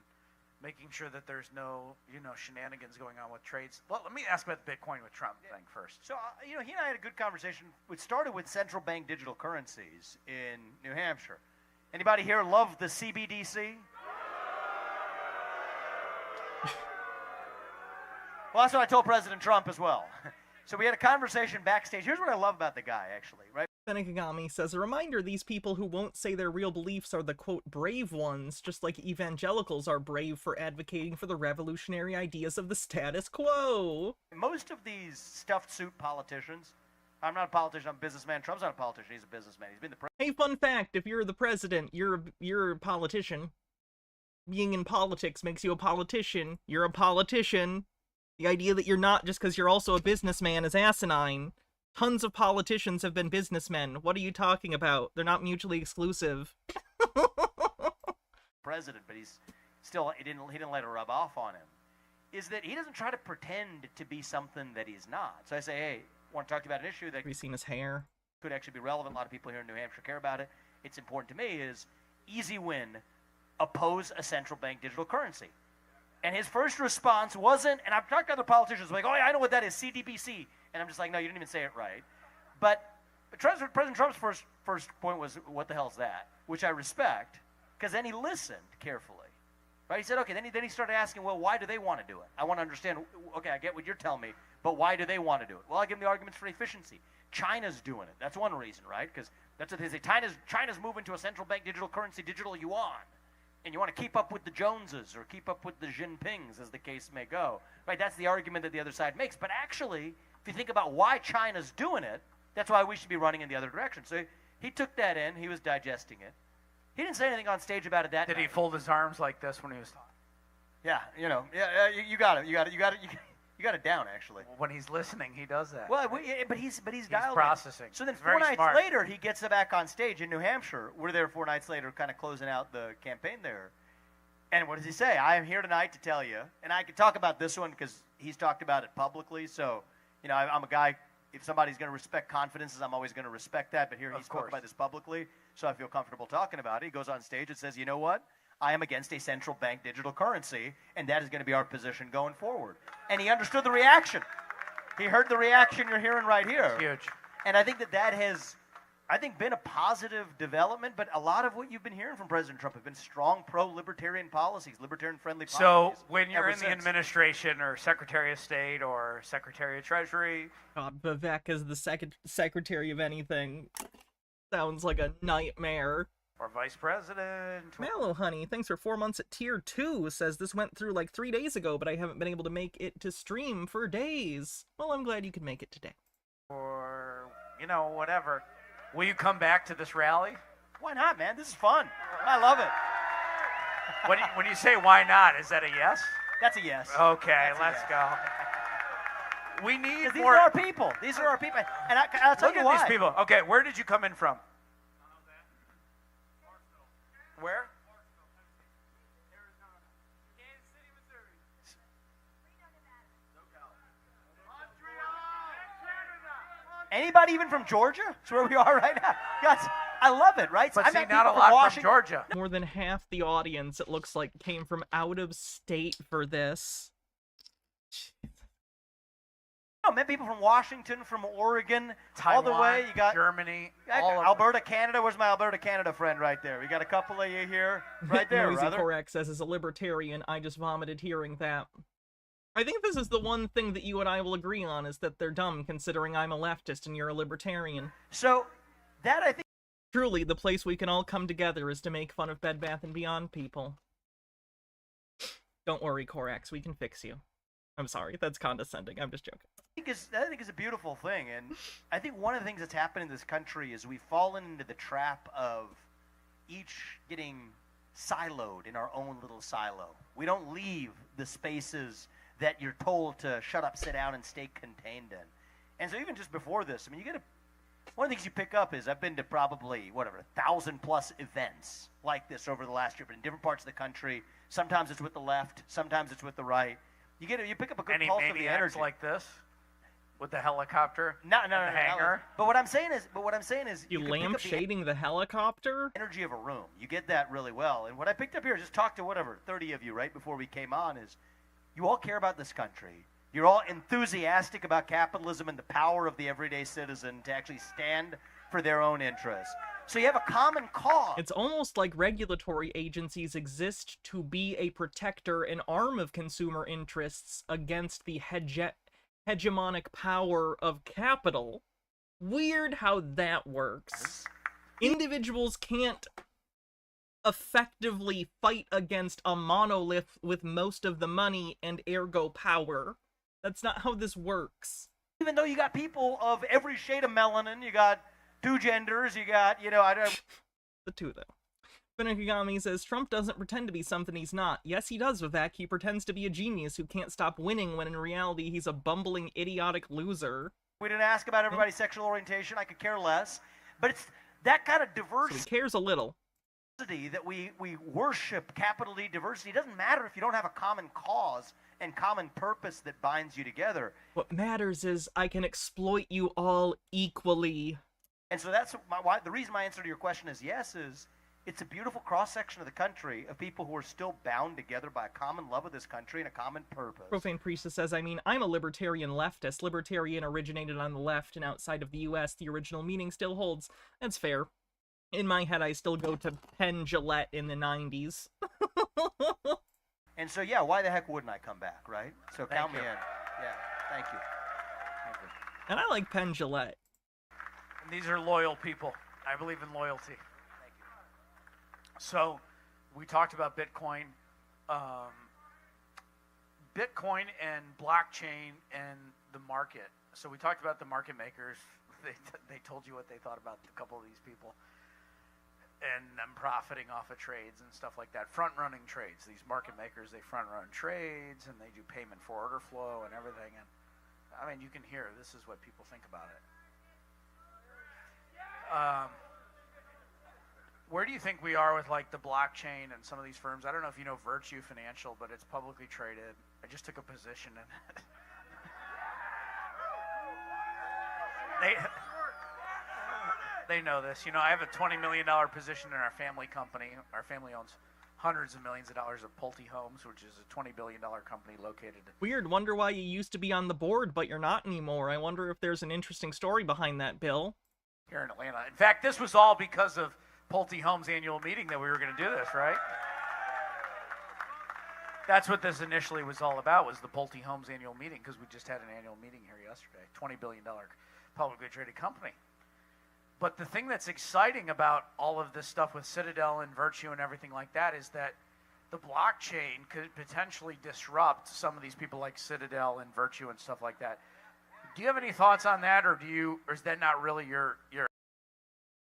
making sure that there's no, shenanigans going on with trades. Well, let me ask about the Bitcoin with Trump thing first. So, he and I had a good conversation. It started with central bank digital currencies in New Hampshire. Anybody here love the CBDC? Well, that's what I told President Trump as well. So we had a conversation backstage. Here's what I love about the guy, actually, right? Fenekagami says, a reminder, these people who won't say their real beliefs are the, quote, brave ones, just like evangelicals are brave for advocating for the revolutionary ideas of the status quo. Most of these stuffed suit politicians, I'm not a politician, I'm a businessman. Trump's not a politician, he's a businessman. He's been the president. Hey, fun fact, if you're the president, you're a politician. being in politics makes you a politician. You're a politician. The idea that you're not just because you're also a businessman is asinine. Tons of politicians have been businessmen. What are you talking about? They're not mutually exclusive. President, but he's still, he didn't let it rub off on him, is that he doesn't try to pretend to be something that he's not. So I say, hey, I want to talk to you about an issue that Have you seen his hair? could actually be relevant. A lot of people here in New Hampshire care about it. It's important to me is easy win, oppose a central bank digital currency. And his first response wasn't, and I've talked to other politicians like, oh yeah, I know what that is, CDBC. And I'm just like, no, you didn't even say it right. But President Trump's first point was, what the hell is that? Which I respect, because then he listened carefully. Right? He said, okay, then he started asking, well, why do they want to do it? I want to understand, okay, I get what you're telling me, but why do they want to do it? Well, I give them the arguments for efficiency. China's doing it. That's one reason, right? Because that's what they say. China's moving to a central bank digital currency, digital yuan. And you want to keep up with the Joneses or keep up with the Jinpings, as the case may go. Right? That's the argument that the other side makes. But actually, if you think about why China's doing it, that's why we should be running in the other direction. So he took that in. He was digesting it. He didn't say anything on stage about it that Did night. he fold his arms like this when he was talking? Yeah, you got it. You got it down, actually. When he's listening, he does that. Well, but he's dialed processing. In. So then He's 4 very nights smart. later, he gets back on stage in New Hampshire. We're there 4 nights later, kind of closing out the campaign there. And what does he say? I am here tonight to tell you, and I can talk about this one because he's talked about it publicly. So, I'm a guy. If somebody's going to respect confidences, I'm always going to respect that. But here he spoke about this publicly, so I feel comfortable talking about it. He goes on stage and says, you know what? I am against a central bank digital currency, and that is going to be our position going forward. And he understood the reaction. He heard the reaction you're hearing right here. It's huge. And I think that has, been a positive development, but a lot of what you've been hearing from President Trump have been strong pro-libertarian policies, libertarian-friendly policies. So when you're ever in the since. administration or Secretary of State or Secretary of Treasury, God, Vivek is the secretary of anything. Sounds like a nightmare. or Vice President, Mallow Honey, thanks for 4 months at tier 2, says this went through like 3 days ago, but I haven't been able to make it to stream for days. Well, I'm glad you could make it today. or, whatever. Will you come back to this rally? Why not, man? This is fun. I love it. When you say why not, is that a yes? That's a yes. Okay, That's a let's yes. go. We need These more. are our people. These are our people. And I'll tell Look you at why. these people. Okay, where did you come in from? Where? Anybody even from Georgia? That's where we are right now. Guys, I love it, right? But I see, met not a people lot from Washington. Georgia. More than half the audience, it looks like, came from out of state for this. I met people from Washington, from Oregon, all the Taiwan, way. You got Germany, all of Alberta, Canada. Where's my Alberta, Canada friend right there? We got a couple of you here, right there, Noisy brother. Korak says, as a libertarian, I just vomited hearing that. I think this is the one thing that you and I will agree on, is that they're dumb, considering I'm a leftist and you're a libertarian. So, that I think. Truly, the place we can all come together is to make fun of Bed Bath & Beyond people. Don't worry, Korax, we can fix you. I'm sorry, that's condescending. I'm just joking. I think it's a beautiful thing, and I think one of the things that's happened in this country is we've fallen into the trap of each getting siloed in our own little silo. We don't leave the spaces that you're told to shut up, sit down, and stay contained in. And so even just before this, one of the things you pick up is I've been to probably, 1,000+ events like this over the last year, but in different parts of the country. Sometimes it's with the left, sometimes it's with the right. You pick up a good Any pulse of the maniacs energy. like this with the helicopter? No, the hangar? But what I'm saying is, You can pick up the lampshading the helicopter? energy of a room. You get that really well. And what I picked up here, just talked to 30 of you right before we came on, is you all care about this country. You're all enthusiastic about capitalism and the power of the everyday citizen to actually stand for their own interests. So you have a common cause. It's almost like regulatory agencies exist to be a protector and arm of consumer interests against the hegemonic power of capital. Weird how that works. Individuals can't effectively fight against a monolith with most of the money and ergo power. That's not how this works. Even though you got people of every shade of melanin, you got two genders, you got, The two, though. Finnikagami says, Trump doesn't pretend to be something he's not. Yes, he does, Vivek. He pretends to be a genius who can't stop winning when in reality he's a bumbling, idiotic loser. We didn't ask about everybody's sexual orientation. I could care less. But it's that kind of So diversity he cares a little. that we worship, capital D diversity. It doesn't matter if you don't have a common cause and common purpose that binds you together. What matters is I can exploit you all equally. And so that's the reason my answer to your question is yes is it's a beautiful cross-section of the country of people who are still bound together by a common love of this country and a common purpose. Profane Priestess says, I mean, I'm a libertarian leftist. Libertarian originated on the left, and outside of the US, the original meaning still holds. That's fair. In my head, I still go to Penn Jillette in the 90s. And so, yeah, why the heck wouldn't I come back, right? So count me in. Yeah, thank you. Thank you. And I like Penn Jillette. And these are loyal people. I believe in loyalty. So, we talked about Bitcoin. Bitcoin and blockchain and the market. So we talked about the market makers. They told you what they thought about a couple of these people. And them profiting off of trades and stuff like that. Front-running trades. These market makers, they front-run trades, and they do payment for order flow and everything. And I mean, you can hear this is what people think about it. Where do you think we are with like the blockchain and some of these firms? I don't know if you know Virtue Financial, but it's publicly traded. I just took a position in it. They know this. You know, I have a $20 million position in our family company. Our family owns hundreds of millions of dollars of Pulte Homes, which is a $20 billion company located. Weird. Wonder why you used to be on the board, but you're not anymore. I wonder if there's an interesting story behind that, Bill. Here in Atlanta. In fact, this was all because of Pulte Homes annual meeting that we were going to do this, right? That's what this initially was all about, was the Pulte Homes annual meeting, because we just had an annual meeting here yesterday. $20 billion publicly traded company. But the thing that's exciting about all of this stuff with Citadel and Virtue and everything like that is that the blockchain could potentially disrupt some of these people like Citadel and Virtue and stuff like that. Do you have any thoughts on that, or is that not really your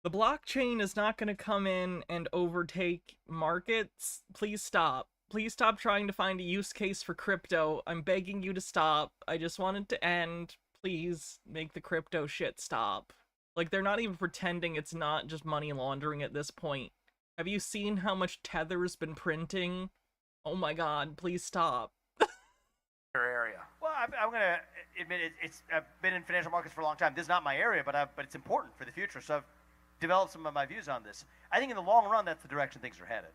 The blockchain is not going to come in and overtake markets. Please stop. Please stop trying to find a use case for crypto. I'm begging you to stop. I just want it to end. Please make the crypto shit stop. Like, they're not even pretending it's not just money laundering at this point. Have you seen how much Tether's been printing? Oh my god, please stop. area? Well, I'm going to admit I've been in financial markets for a long time. This is not my area, but it's important for the future. So I've developed some of my views on this. I think in the long run, that's the direction things are headed.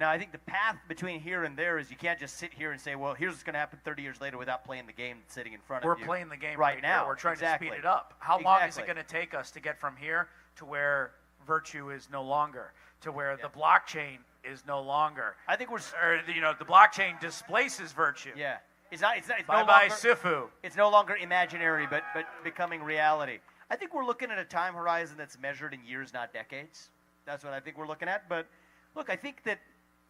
Now, I think the path between here and there is you can't just sit here and say, well, here's what's going to happen 30 years later without playing the game that's sitting in front of you. We're playing the game right now. Here. We're trying Exactly. to speed it up. How long is it Exactly. going to take us to get from here to where Virtue is no longer, to where the blockchain is no longer? I think the blockchain displaces Virtue. Yeah. It's no Bye-bye, longer, Sifu. It's no longer imaginary, but becoming reality. I think we're looking at a time horizon that's measured in years, not decades. That's what I think we're looking at. But look, I think that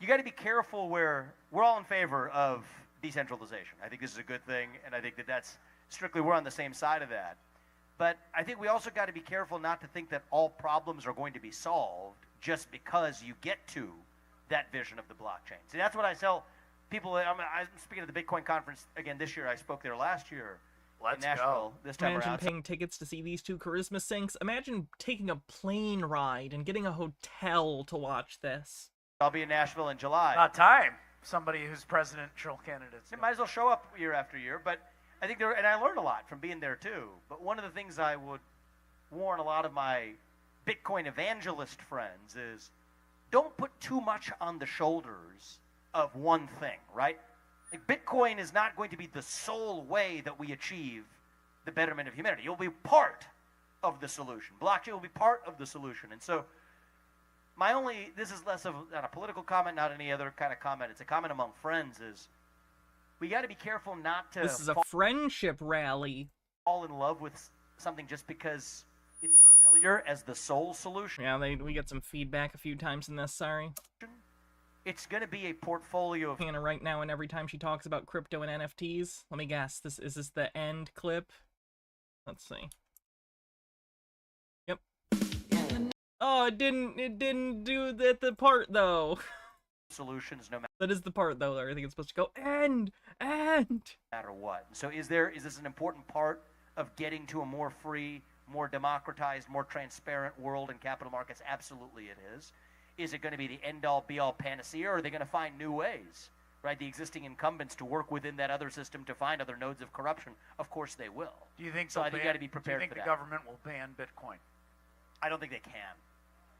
you got to be careful where we're all in favor of decentralization. I think this is a good thing, and I think that's strictly we're on the same side of that. But I think we also got to be careful not to think that all problems are going to be solved just because you get to that vision of the blockchain. See, that's what I tell people. I'm speaking at the Bitcoin conference again this year. I spoke there last year in Nashville. This time Imagine around. paying tickets to see these two charisma sinks. Imagine taking a plane ride and getting a hotel to watch this. I'll be in Nashville in July. About time. Somebody who's presidential candidates. It might as well show up year after year. But I think and I learned a lot from being there too. But one of the things I would warn a lot of my Bitcoin evangelist friends is don't put too much on the shoulders of one thing, right? Like Bitcoin is not going to be the sole way that we achieve the betterment of humanity. You'll be part of the solution. Blockchain will be part of the solution. And so this is less of not a political comment, not any other kind of comment. It's a comment among friends is we got to be careful not to This is a friendship rally. fall in love with something just because it's familiar as the sole solution. Yeah, we get some feedback a few times in this, sorry. It's going to be a portfolio of Hannah right now, and every time she talks about crypto and NFTs, let me guess, is this the end clip? Let's see. Yep. Oh, it didn't do the part though. Solutions, no That is the part though. I think it's supposed to go end. matter what. So is this an important part of getting to a more free, more democratized, more transparent world in capital markets? Absolutely it is. Is it going to be the end-all, be-all panacea, or are they going to find new ways, right? The existing incumbents to work within that other system to find other nodes of corruption? Of course they will. Do you think so? I think you got to be prepared do you for think that. the government will ban Bitcoin? I don't think they can.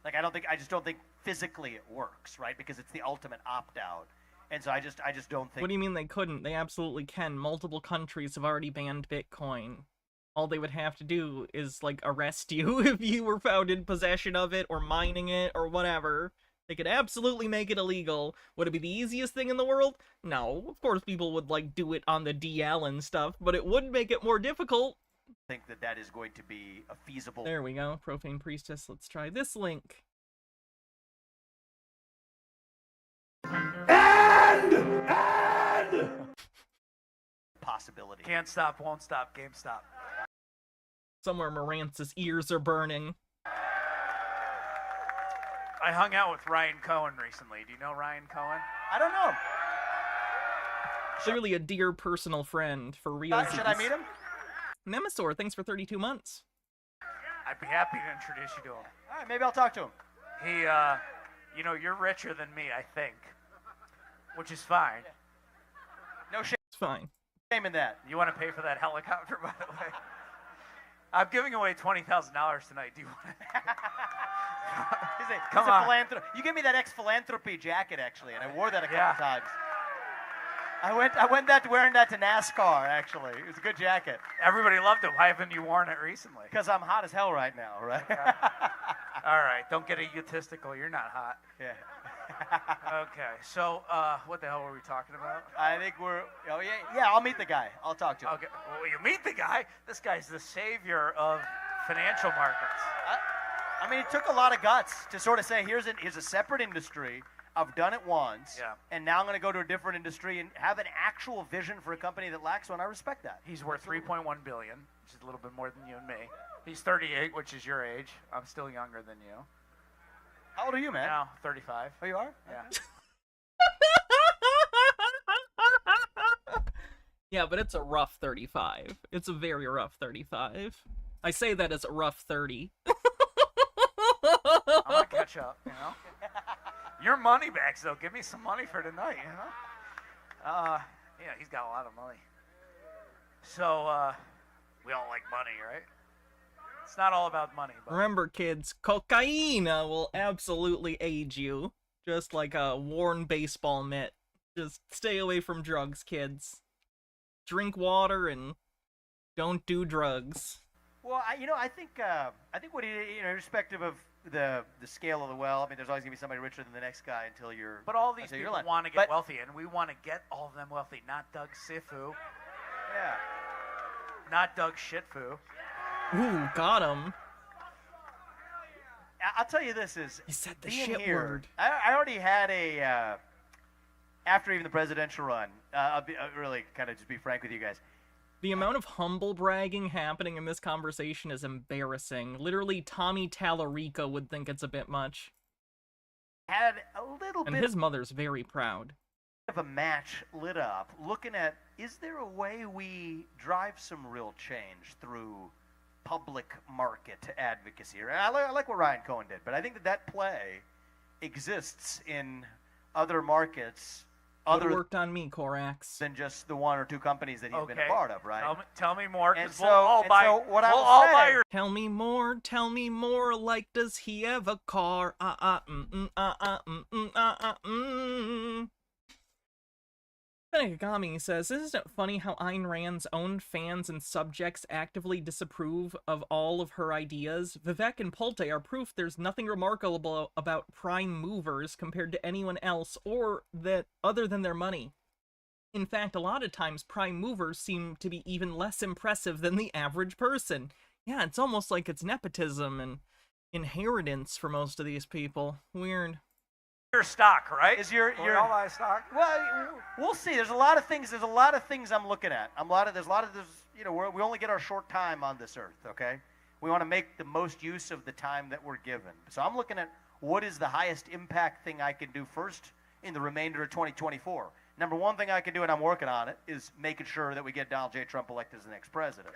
Like, I just don't think physically it works, right? Because it's the ultimate opt-out. And so I just don't think... What do you mean they couldn't? They absolutely can. Multiple countries have already banned Bitcoin. All they would have to do is, like, arrest you if you were found in possession of it, or mining it, or whatever. They could absolutely make it illegal. Would it be the easiest thing in the world? No. Of course people would, like, do it on the DL and stuff, but it would make it more difficult. I think that is going to be a feasible... There we go. Profane Priestess. Let's try this link. Possibility. Can't stop, won't stop, GameStop. Somewhere Morantz's ears are burning. I hung out with Ryan Cohen recently. Do you know Ryan Cohen? I don't know. Clearly a dear personal friend, for real. Should I meet him? Nemesaur, thanks for 32 months. I'd be happy to introduce you to him. All right, maybe I'll talk to him. He, you know, you're richer than me, I think, which is fine. No shame It's fine. in that. You want to pay for that helicopter, by the way? I'm giving away $20,000 tonight. Do you want to? He's a philanthropist. You gave me that ex-philanthropy jacket, actually, and I wore that a couple times. I went wearing that to NASCAR, actually. It was a good jacket. Everybody loved it. Why haven't you worn it recently? Because I'm hot as hell right now, right? All right, don't get egotistical. You're not hot. Yeah. Okay, so what the hell were we talking about? I think we're... Oh, yeah, I'll meet the guy. I'll talk to him. Okay, well, you meet the guy. This guy's the savior of financial markets. I mean, it took a lot of guts to sort of say, here's a separate industry. I've done it once, and now I'm going to go to a different industry and have an actual vision for a company that lacks one. I respect that. He's worth $3.1 billion, which is a little bit more than you and me. He's 38, which is your age. I'm still younger than you. How old are you, man? Now, 35. Oh, you are? Yeah. Yeah, but it's a rough 35. It's a very rough 35. I say that as a rough 30. I'm going to catch up, you know? Your money backs, though. Give me some money for tonight, you know? Yeah, he's got a lot of money. So, we all like money, right? It's not all about money. But Remember, kids, cocaine will absolutely age you. Just like a worn baseball mitt. Just stay away from drugs, kids. Drink water and don't do drugs. Well, I think what irrespective of the scale of the wealth, I mean, there's always gonna be somebody richer than the next guy until you're. But all these people want to get wealthy, and we want to get all of them wealthy. Not Doug Sifu. Yeah. Not Doug Shitfu. Ooh, got him. I'll tell you this is. He said the being shit here, word. I already had a. After even the presidential run, I'll really kind of just be frank with you guys. The amount of humble bragging happening in this conversation is embarrassing. Literally, Tommy Tallarico would think it's a bit much. Had a little and bit his mother's very proud. Of a match lit up, looking at, is there a way we drive some real change through public market advocacy? I like what Ryan Cohen did, but I think that play exists in other markets. Other worked on me, Korax. Than just the one or two companies that he's been a part of, right? Tell me more. And so what I will say, tell me more. Like, does he have a car? Benegami says, isn't it funny how Ayn Rand's own fans and subjects actively disapprove of all of her ideas? Vivek and Pulte are proof there's nothing remarkable about prime movers compared to anyone else, or that other than their money. In fact, a lot of times prime movers seem to be even less impressive than the average person. Yeah, it's almost like it's nepotism and inheritance for most of these people. Weird. Your stock, right? Is your all my stock? Well, we'll see. There's a lot of things I'm looking at. We only get our short time on this earth, okay? We want to make the most use of the time that we're given. So I'm looking at what is the highest impact thing I can do first in the remainder of 2024. Number one thing I can do, and I'm working on it, is making sure that we get Donald J. Trump elected as the next president.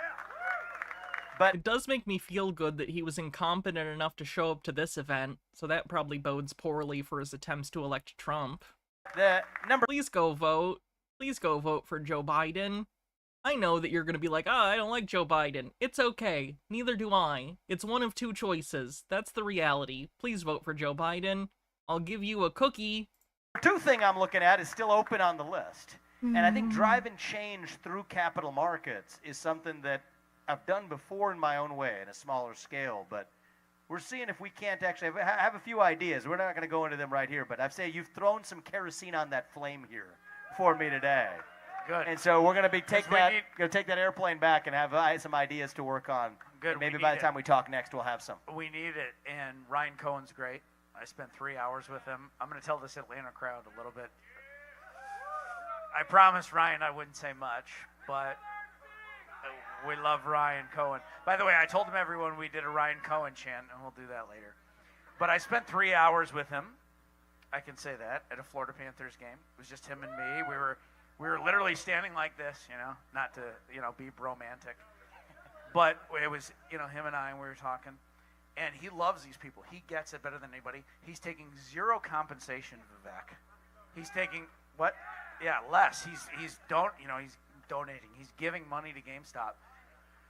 But it does make me feel good that he was incompetent enough to show up to this event, so that probably bodes poorly for his attempts to elect Trump. Please go vote. Please go vote for Joe Biden. I know that you're going to be like, I don't like Joe Biden. It's okay. Neither do I. It's one of two choices. That's the reality. Please vote for Joe Biden. I'll give you a cookie. Two thing I'm looking at is still open on the list. And I think driving change through capital markets is something that I've done before in my own way, in a smaller scale, but we're seeing if we can't actually have a few ideas. We're not going to go into them right here, but I'd say you've thrown some kerosene on that flame here for me today. Good. And so we're going to take that airplane back and have some ideas to work on. Good. And maybe by the time we talk next, we'll have some. We need it, and Ryan Cohen's great. I spent 3 hours with him. I'm going to tell this Atlanta crowd a little bit. I promised Ryan I wouldn't say much, but we love Ryan Cohen. By the way, I told him everyone we did a Ryan Cohen chant, and we'll do that later. But I spent 3 hours with him. I can say that at a Florida Panthers game. It was just him and me. We were literally standing like this, not to be bromantic, but it was him and I, and we were talking. And he loves these people. He gets it better than anybody. He's taking zero compensation, Vivek. He's taking what? Yeah, less. He's donating. He's giving money to GameStop.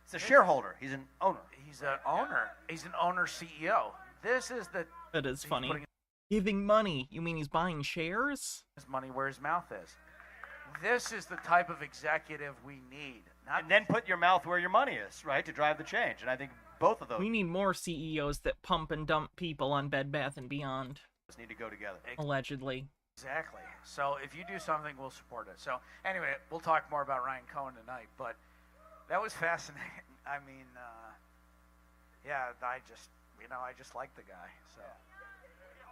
He's a shareholder. He's an owner. He's an owner. He's an owner CEO. This is the. That is funny. Giving money. You mean he's buying shares? His money where his mouth is. This is the type of executive we need. And then put your mouth where your money is, right, to drive the change. And I think both of those. We need more CEOs that pump and dump people on Bed Bath & Beyond. Need to go together. Allegedly. Exactly. So if you do something, we'll support it. So anyway, we'll talk more about Ryan Cohen tonight. But that was fascinating. I mean, I just like the guy. So.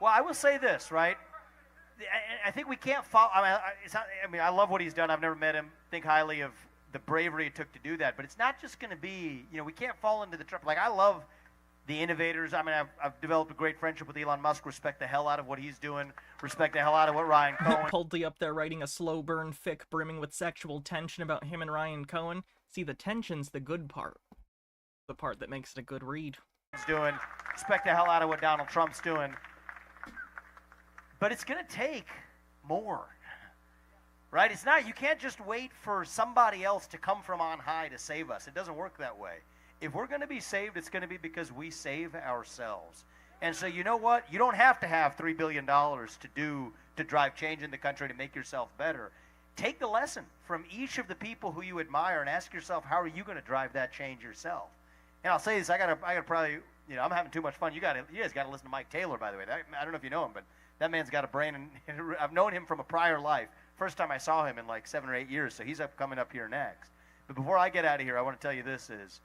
Well, I will say this, right? I think we can't follow. I love what he's done. I've never met him. Think highly of the bravery it took to do that. But it's not just going to be, we can't fall into the trap. Like, I love the innovators. I mean, I've developed a great friendship with Elon Musk. Respect the hell out of what he's doing. Respect the hell out of what Ryan Cohen. Pulte up there writing a slow burn fic brimming with sexual tension about him and Ryan Cohen. See, the tension's the good part. The part that makes it a good read. He's doing. Respect the hell out of what Donald Trump's doing. But it's going to take more, right? It's not, you can't just wait for somebody else to come from on high to save us. It doesn't work that way. If we're going to be saved, it's going to be because we save ourselves. And so you know what? You don't have to have $3 billion to drive change in the country to make yourself better. Take the lesson from each of the people who you admire and ask yourself, how are you going to drive that change yourself? And I'll say this, I gotta probably, I'm having too much fun. You guys got to listen to Mike Taylor, by the way. I don't know if you know him, but that man's got a brain, and I've known him from a prior life. First time I saw him in like 7 or 8 years, so he's coming up here next. But before I get out of here, I want to tell you this is,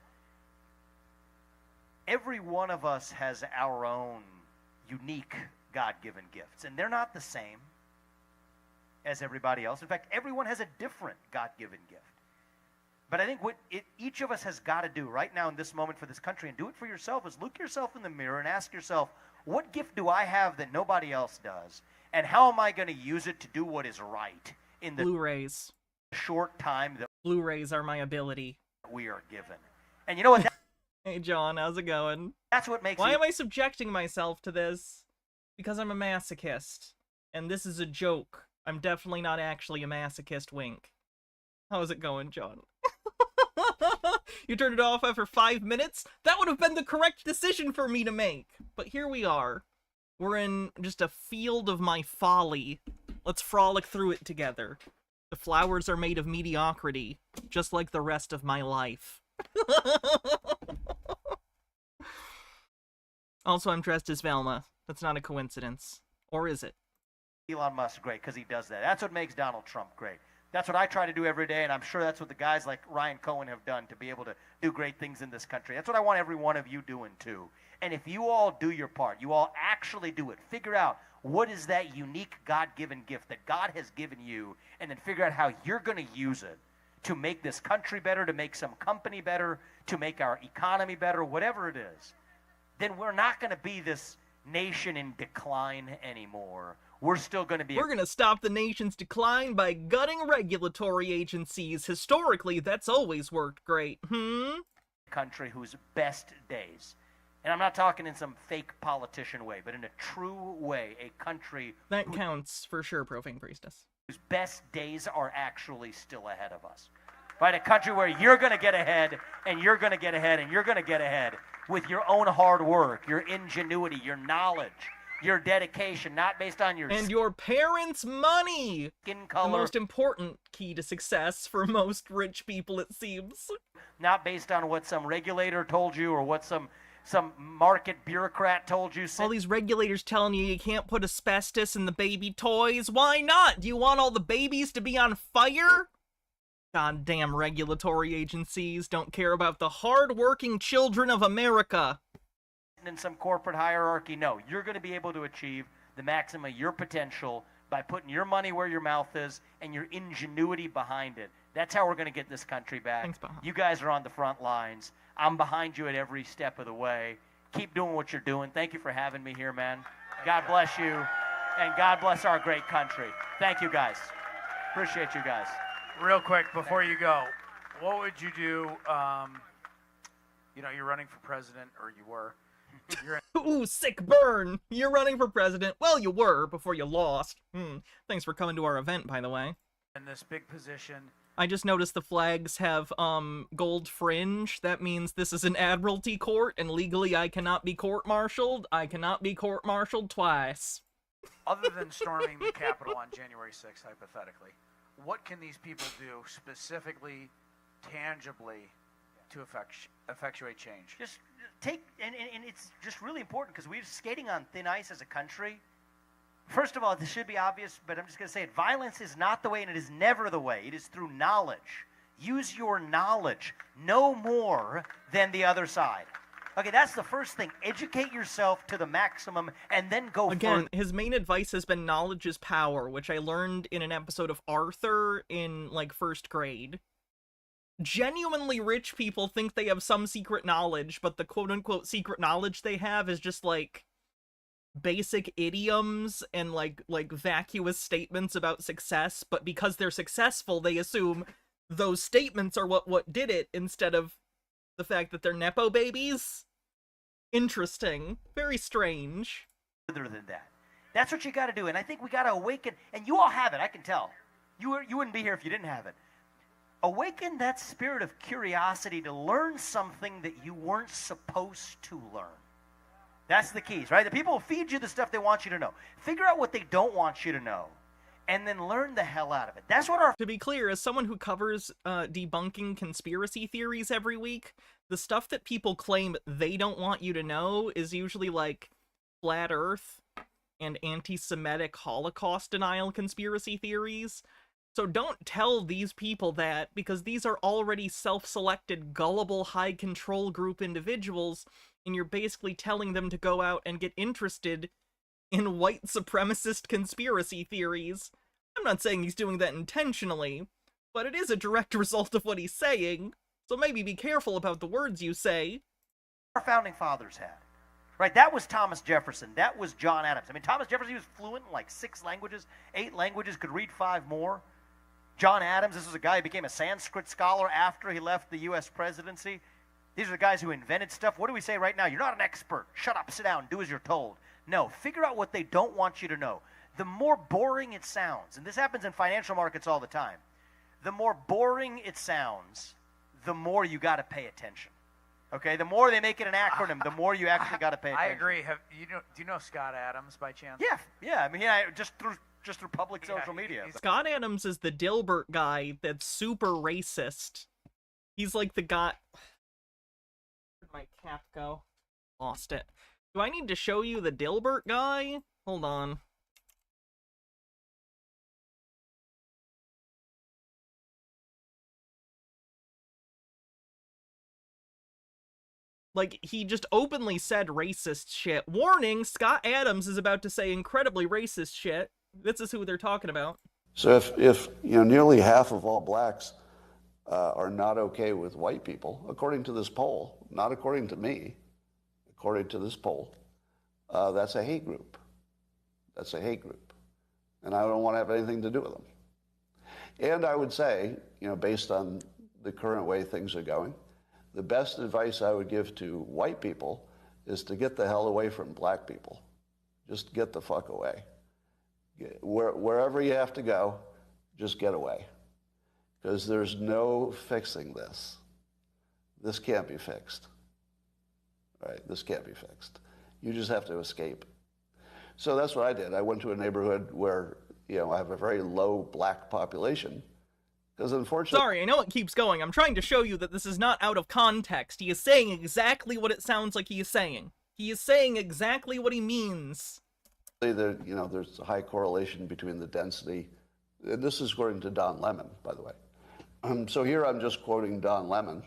every one of us has our own unique God-given gifts, and they're not the same as everybody else. In fact, everyone has a different God-given gift. But I think what each of us has got to do right now in this moment for this country, and do it for yourself, is look yourself in the mirror and ask yourself, what gift do I have that nobody else does? And how am I going to use it to do what is right in the Blu-rays. short time that Blu-rays are my ability. we are given? And you know what? Hey, John, how's it going? That's what makes Why am I subjecting myself to this? Because I'm a masochist. And this is a joke. I'm definitely not actually a masochist, wink. How's it going, John? You turned it off after 5 minutes? That would have been the correct decision for me to make. But here we are. We're in just a field of my folly. Let's frolic through it together. The flowers are made of mediocrity, just like the rest of my life. Also, I'm dressed as Velma. That's not a coincidence. Or is it? Elon Musk great because he does that. That's what makes Donald Trump great. That's what I try to do every day, and I'm sure that's what the guys like Ryan Cohen have done to be able to do great things in this country. That's what I want every one of you doing too. And if you all do your part, you all actually do it, figure out what is that unique God-given gift that God has given you, and then figure out how you're going to use it to make this country better, to make some company better, to make our economy better, whatever it is, then we're not going to be this nation in decline anymore. We're still going to be... We're going to stop the nation's decline by gutting regulatory agencies. Historically, that's always worked great. Country whose best days, and I'm not talking in some fake politician way, but in a true way, a country... That counts for sure, Profane Priestess. Whose best days are actually still ahead of us. Right? A country where you're going to get ahead, and you're going to get ahead, and you're going to get ahead with your own hard work, your ingenuity, your knowledge, your dedication, not based on your... And your parents' money! Skin color. The most important key to success for most rich people, it seems. Not based on what some regulator told you or what some market bureaucrat told you. All these regulators telling you can't put asbestos in the baby toys. Why not? Do you want all the babies to be on fire? Goddamn regulatory agencies don't care about the hard-working children of America. In some corporate hierarchy, no. You're going to be able to achieve the maximum of your potential by putting your money where your mouth is and your ingenuity behind it. That's how we're going to get this country back. Thanks, Bob. You guys are on the front lines. I'm behind you at every step of the way. Keep doing what you're doing. Thank you for having me here, man. God bless you, and God bless our great country. Thank you, guys. Appreciate you guys. Real quick, before you go, what would you do? You're running for president, or you were. Ooh, sick burn! You're running for president. Well, you were, before you lost. Thanks for coming to our event, by the way. In this big position. I just noticed the flags have, gold fringe. That means this is an admiralty court, and legally I cannot be court-martialed. I cannot be court-martialed twice. Other than storming the Capitol on January 6th, hypothetically, what can these people do specifically, tangibly, to effectuate change? Just take, and it's just really important because we're skating on thin ice as a country. First of all, this should be obvious, but I'm just going to say it. Violence is not the way, and it is never the way. It is through knowledge. Use your knowledge. Know more than the other side. Okay, that's the first thing. Educate yourself to the maximum, and then go Again, further. his main advice has been knowledge is power, which I learned in an episode of Arthur in, first grade. Genuinely rich people think they have some secret knowledge, but the quote-unquote secret knowledge they have is just, basic idioms and, vacuous statements about success, but because they're successful, they assume those statements are what did it, instead of the fact that they're Nepo babies. Interesting. Very strange. Further than that. That's what you got to do, and I think we got to awaken, and you all have it, I can tell. You wouldn't be here if you didn't have it. Awaken that spirit of curiosity to learn something that you weren't supposed to learn. That's the keys, right? The people will feed you the stuff they want you to know. Figure out what they don't want you to know, and then learn the hell out of it. That's what our... To be clear, as someone who covers debunking conspiracy theories every week, the stuff that people claim they don't want you to know is usually flat Earth and anti-Semitic Holocaust denial conspiracy theories. So don't tell these people that, because these are already self-selected, gullible, high-control group individuals, and you're basically telling them to go out and get interested in white supremacist conspiracy theories. I'm not saying he's doing that intentionally, but it is a direct result of what he's saying, so maybe be careful about the words you say. Our founding fathers had. Right, that was Thomas Jefferson. That was John Adams. I mean, Thomas Jefferson, he was fluent in 6 languages, 8 languages, could read 5 more. John Adams, this was a guy who became a Sanskrit scholar after he left the U.S. presidency. These are the guys who invented stuff. What do we say right now? You're not an expert. Shut up, sit down, do as you're told. No, figure out what they don't want you to know. The more boring it sounds, and this happens in financial markets all the time, the more boring it sounds, the more you got to pay attention. Okay, the more they make it an acronym, the more you actually got to pay attention. I agree. Do you know Scott Adams by chance? Yeah. I mean, just through public social media. Scott Adams is the Dilbert guy that's super racist. He's the guy... Where'd my cap go? Lost it. Do I need to show you the Dilbert guy? Hold on. He just openly said racist shit. Warning, Scott Adams is about to say incredibly racist shit. This is who they're talking about. So if nearly half of all blacks are not okay with white people, according to this poll, not according to me, according to this poll, that's a hate group. That's a hate group. And I don't want to have anything to do with them. And I would say, based on the current way things are going, the best advice I would give to white people is to get the hell away from black people. Just get the fuck away. Wherever you have to go, just get away. Because there's no fixing this. This can't be fixed. Right? This can't be fixed. You just have to escape. So that's what I did. I went to a neighborhood where, I have a very low black population. Because unfortunately... Sorry, I know it keeps going. I'm trying to show you that this is not out of context. He is saying exactly what it sounds like he is saying. He is saying exactly what he means. There's a high correlation between the density. And this is according to Don Lemon, by the way. So here I'm just quoting Don Lemon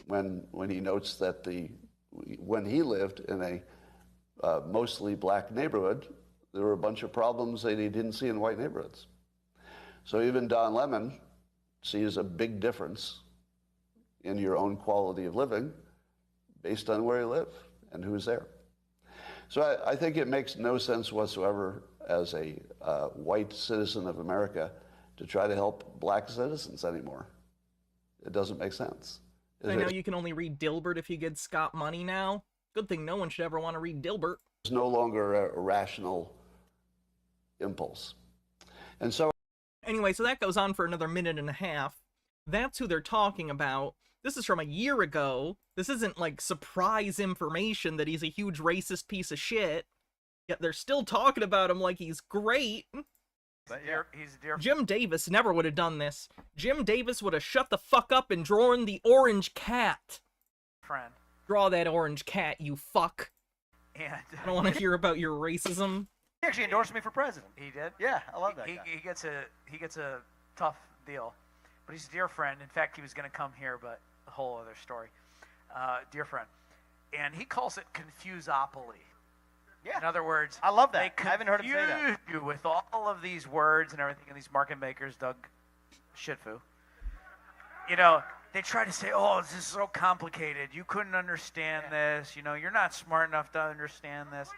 when he notes that when he lived in a mostly black neighborhood, there were a bunch of problems that he didn't see in white neighborhoods. So even Don Lemon sees a big difference in your own quality of living based on where you live and who's there. So I think it makes no sense whatsoever as a white citizen of America to try to help black citizens anymore. It doesn't make sense. I know you can only read Dilbert if you get Scott money now. Good thing no one should ever want to read Dilbert. It's no longer a rational impulse. And so... Anyway, so that goes on for another minute and a half. That's who they're talking about. This is from a year ago. This isn't like surprise information that he's a huge racist piece of shit. Yet they're still talking about him like he's great. But he's a dear Jim Davis never would have done this. Jim Davis would have shut the fuck up and drawn the orange cat. friend. Draw that orange cat, you fuck. And I don't want to hear about your racism. He actually endorsed me for president. he did. Yeah, I love that guy. He gets a tough deal, but he's a dear friend. In fact, he was going to come here, but a whole other story. Dear friend, and he calls it confusopoly. Yeah. In other words, I love that. They I haven't heard him say that. confuse you with all of these words and everything, and these market makers, Doug Shitfu. They try to say, "Oh, this is so complicated. You couldn't understand this. You're not smart enough to understand this.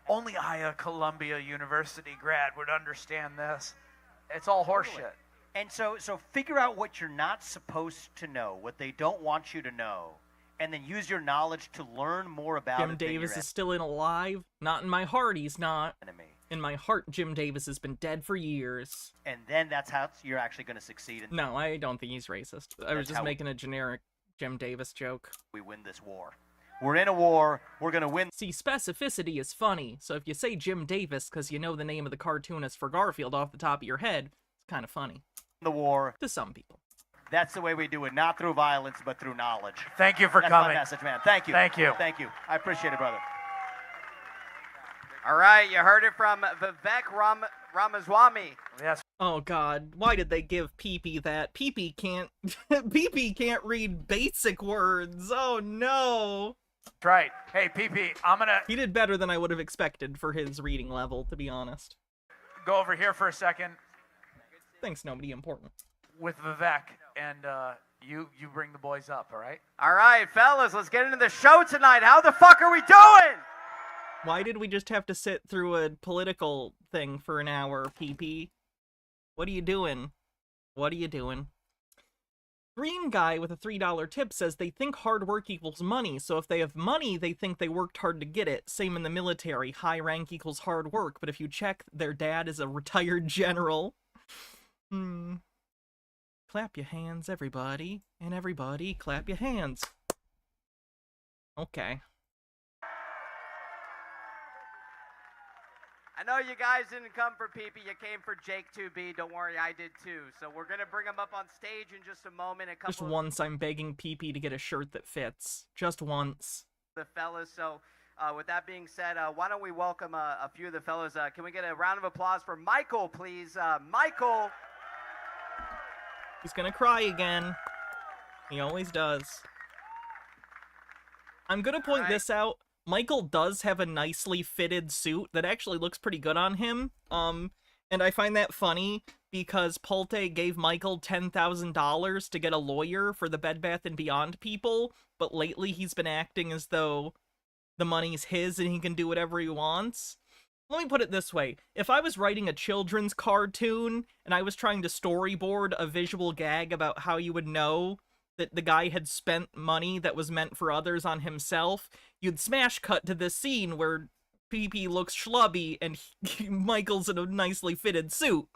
Only I, a Columbia University grad, would understand this." It's all horseshit. And so figure out what you're not supposed to know, what they don't want you to know, and then use your knowledge to learn more about Jim it. Davis is still alive? Not in my heart, he's not. Enemy. In my heart, Jim Davis has been dead for years. And then that's how you're actually going to succeed. And No, I don't think he's racist. I was That's just how- making a generic Jim Davis joke. we win this war. We're in a war. We're going to win See, specificity is funny, so if you say Jim Davis because you know the name of the cartoonist for Garfield off the top of your head, it's kind of funny. the war. To some people. That's the way we do it, not through violence, but through knowledge. Thank you for That's coming. my message, man. Thank you. Thank you. Thank you. I appreciate it, brother. All right, you heard it from Vivek Ramaswamy. Yes. Oh god, why did they give Pee-Pee that? Pee-Pee can't... Pee-Pee can't read basic words! Oh no! That's right. Hey, PP, I'm going to He did better than I would have expected for his reading level, to be honest. go over here for a second Thanks, nobody important. with Vivek, and you bring the boys up, all right? All right, fellas, let's get into the show tonight. How the fuck are we doing? Why did we just have to sit through a political thing for an hour, PP? What are you doing? What are you doing? Green guy with a $3 tip says they think hard work equals money, so if they have money, they think they worked hard to get it. Same in the military, high rank equals hard work, but if you check, their dad is a retired general. Clap your hands, everybody, and everybody clap your hands. Okay. I know you guys didn't come for PP, you came for Jake 2B. Don't worry, I did too. So we're going to bring him up on stage in just a moment. Just once I'm begging PP to get a shirt that fits. Just once. The fellas. So with that being said, why don't we welcome a few of the fellas. Can we get a round of applause for Michael, please? Michael. He's gonna cry again. He always does. I'm gonna point this out. Michael does have a nicely fitted suit that actually looks pretty good on him. And I find that funny because Pulte gave Michael $10,000 to get a lawyer for the Bed Bath & Beyond people, but lately he's been acting as though the money's his and he can do whatever he wants. Let me put it this way. If I was writing a children's cartoon and I was trying to storyboard a visual gag about how you would know that the guy had spent money that was meant for others on himself, you'd smash cut to this scene where PP looks schlubby and Michael's in a nicely fitted suit.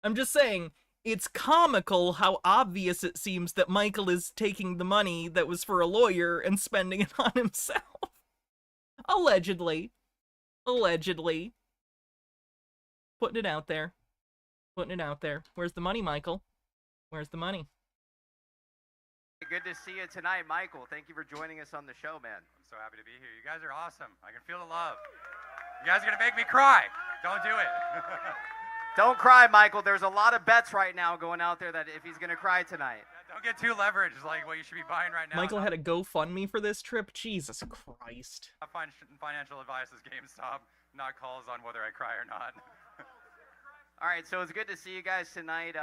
I'm just saying, it's comical how obvious it seems that Michael is taking the money that was for a lawyer and spending it on himself. Allegedly. Allegedly. Putting it out there. Putting it out there. Where's the money, Michael? Where's the money? Good to see you tonight, Michael. Thank you for joining us on the show, man. I'm so happy to be here. You guys are awesome. I can feel the love. You guys are going to make me cry. Don't do it. Don't cry, Michael. There's a lot of bets right now going out there that if he's going to cry tonight. Don't get too leveraged like what you should be buying right now. Michael had a GoFundMe for this trip? Jesus Christ. Financial advice is GameStop, not calls on whether I cry or not. All right, so it's good to see you guys tonight.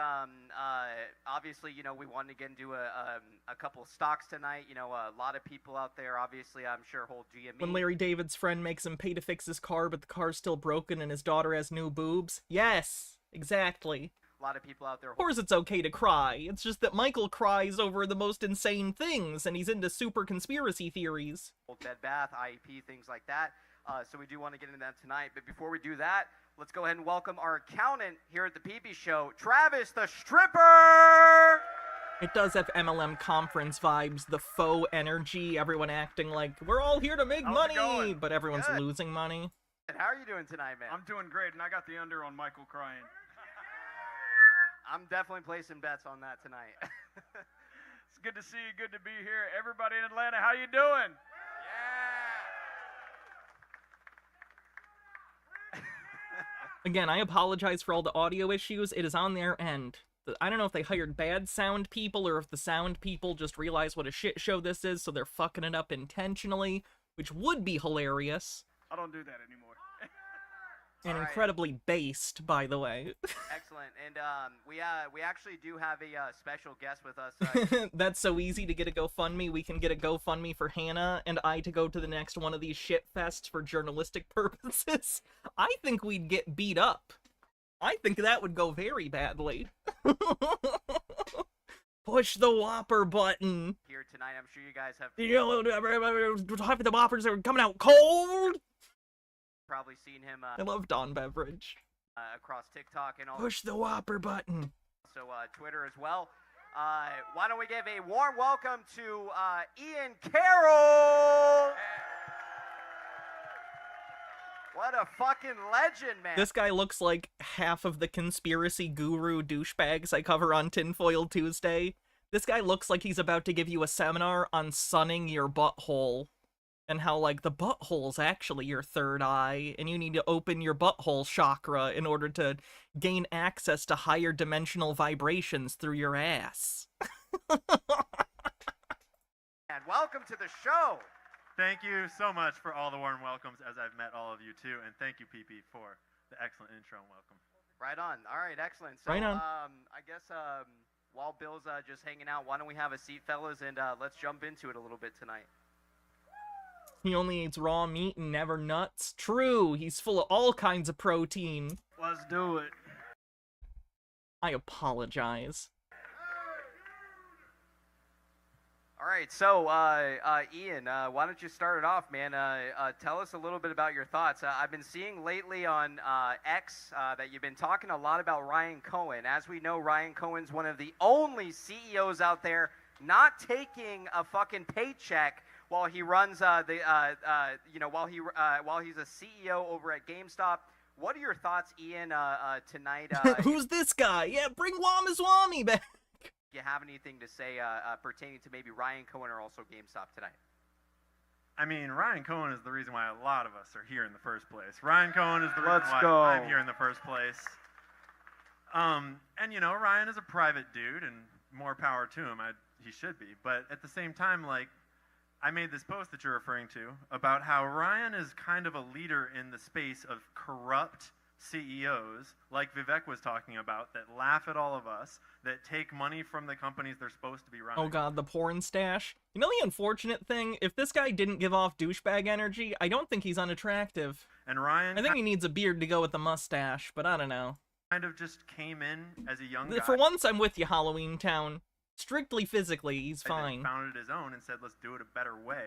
Obviously, you know, we wanted to get into a couple of stocks tonight. You know, a lot of people out there, obviously, I'm sure, hold GME. When Larry David's friend makes him pay to fix his car, but the car's still broken and his daughter has new boobs. Yes, exactly. A lot of people out there. Of course it's okay to cry. It's just that Michael cries over the most insane things, and he's into super conspiracy theories. Bed Bath, IEP, things like that. So we do want to get into that tonight. But before we do that, let's go ahead and welcome our accountant here at the PP Show, Travis the Stripper! It does have MLM conference vibes, the faux energy, everyone acting like, we're all here to make money, but everyone's losing money. And how are you doing tonight, man? I'm doing great, and I got the under on Michael crying. I'm definitely placing bets on that tonight. It's good to see you. Good to be here. Everybody in Atlanta, how you doing? Again, I apologize for all the audio issues. It is on their end. I don't know if they hired bad sound people or if the sound people just realized what a shit show this is, so they're fucking it up intentionally, which would be hilarious. I don't do that anymore. And incredibly based, by the way. Excellent. And we actually do have a special guest with us. That's so easy to get a GoFundMe. We can get a GoFundMe for Hannah and I to go to the next one of these shit fests for journalistic purposes. I think we'd get beat up. I think that would go very badly. Push the Whopper button. Here tonight, I'm sure you guys have. You know, the Whoppers are coming out cold. Probably seen him. I love Dawn Beverage. Across TikTok and all. Push the Whopper button. So Twitter as well. Why don't we give a warm welcome to Ian Carroll? What a fucking legend, man. This guy looks like half of the conspiracy guru douchebags I cover on Tinfoil Tuesday. This guy looks like he's about to give you a seminar on sunning your butthole. And how, like, the butthole's actually your third eye, and you need to open your butthole chakra in order to gain access to higher dimensional vibrations through your ass. And welcome to the show. Thank you so much for all the warm welcomes, as I've met all of you, too. And thank you, PP, for the excellent intro and welcome. Right on. All right, excellent. So, right on. I guess while Bill's just hanging out, why don't we have a seat, fellas, and let's jump into it a little bit tonight. He only eats raw meat and never nuts. True, he's full of all kinds of protein. Let's do it. I apologize. All right, so Ian, why don't you start it off, man? Tell us a little bit about your thoughts. I've been seeing lately on X that you've been talking a lot about Ryan Cohen. As we know, Ryan Cohen's one of the only CEOs out there not taking a fucking paycheck while he runs while he's a CEO over at GameStop. What are your thoughts, Ian, tonight? Who's this guy? Yeah, bring Ramaswamy back. Do you have anything to say pertaining to maybe Ryan Cohen or also GameStop tonight? I mean, Ryan Cohen is the reason why a lot of us are here in the first place. Ryan Cohen is the reason why I'm here in the first place. And, you know, Ryan is a private dude, and more power to him. He should be. But at the same time, like, I made this post that you're referring to about how Ryan is kind of a leader in the space of corrupt CEOs, like Vivek was talking about, that laugh at all of us, that take money from the companies they're supposed to be running. Oh god, the porn stash. You know the unfortunate thing? If this guy didn't give off douchebag energy, I don't think he's unattractive. And Ryan... I think he needs a beard to go with the mustache, but I don't know. Kind of just came in as a young guy. For once, I'm with you, Halloween Town. Strictly physically, he's fine. Founded his own and said, let's do it a better way.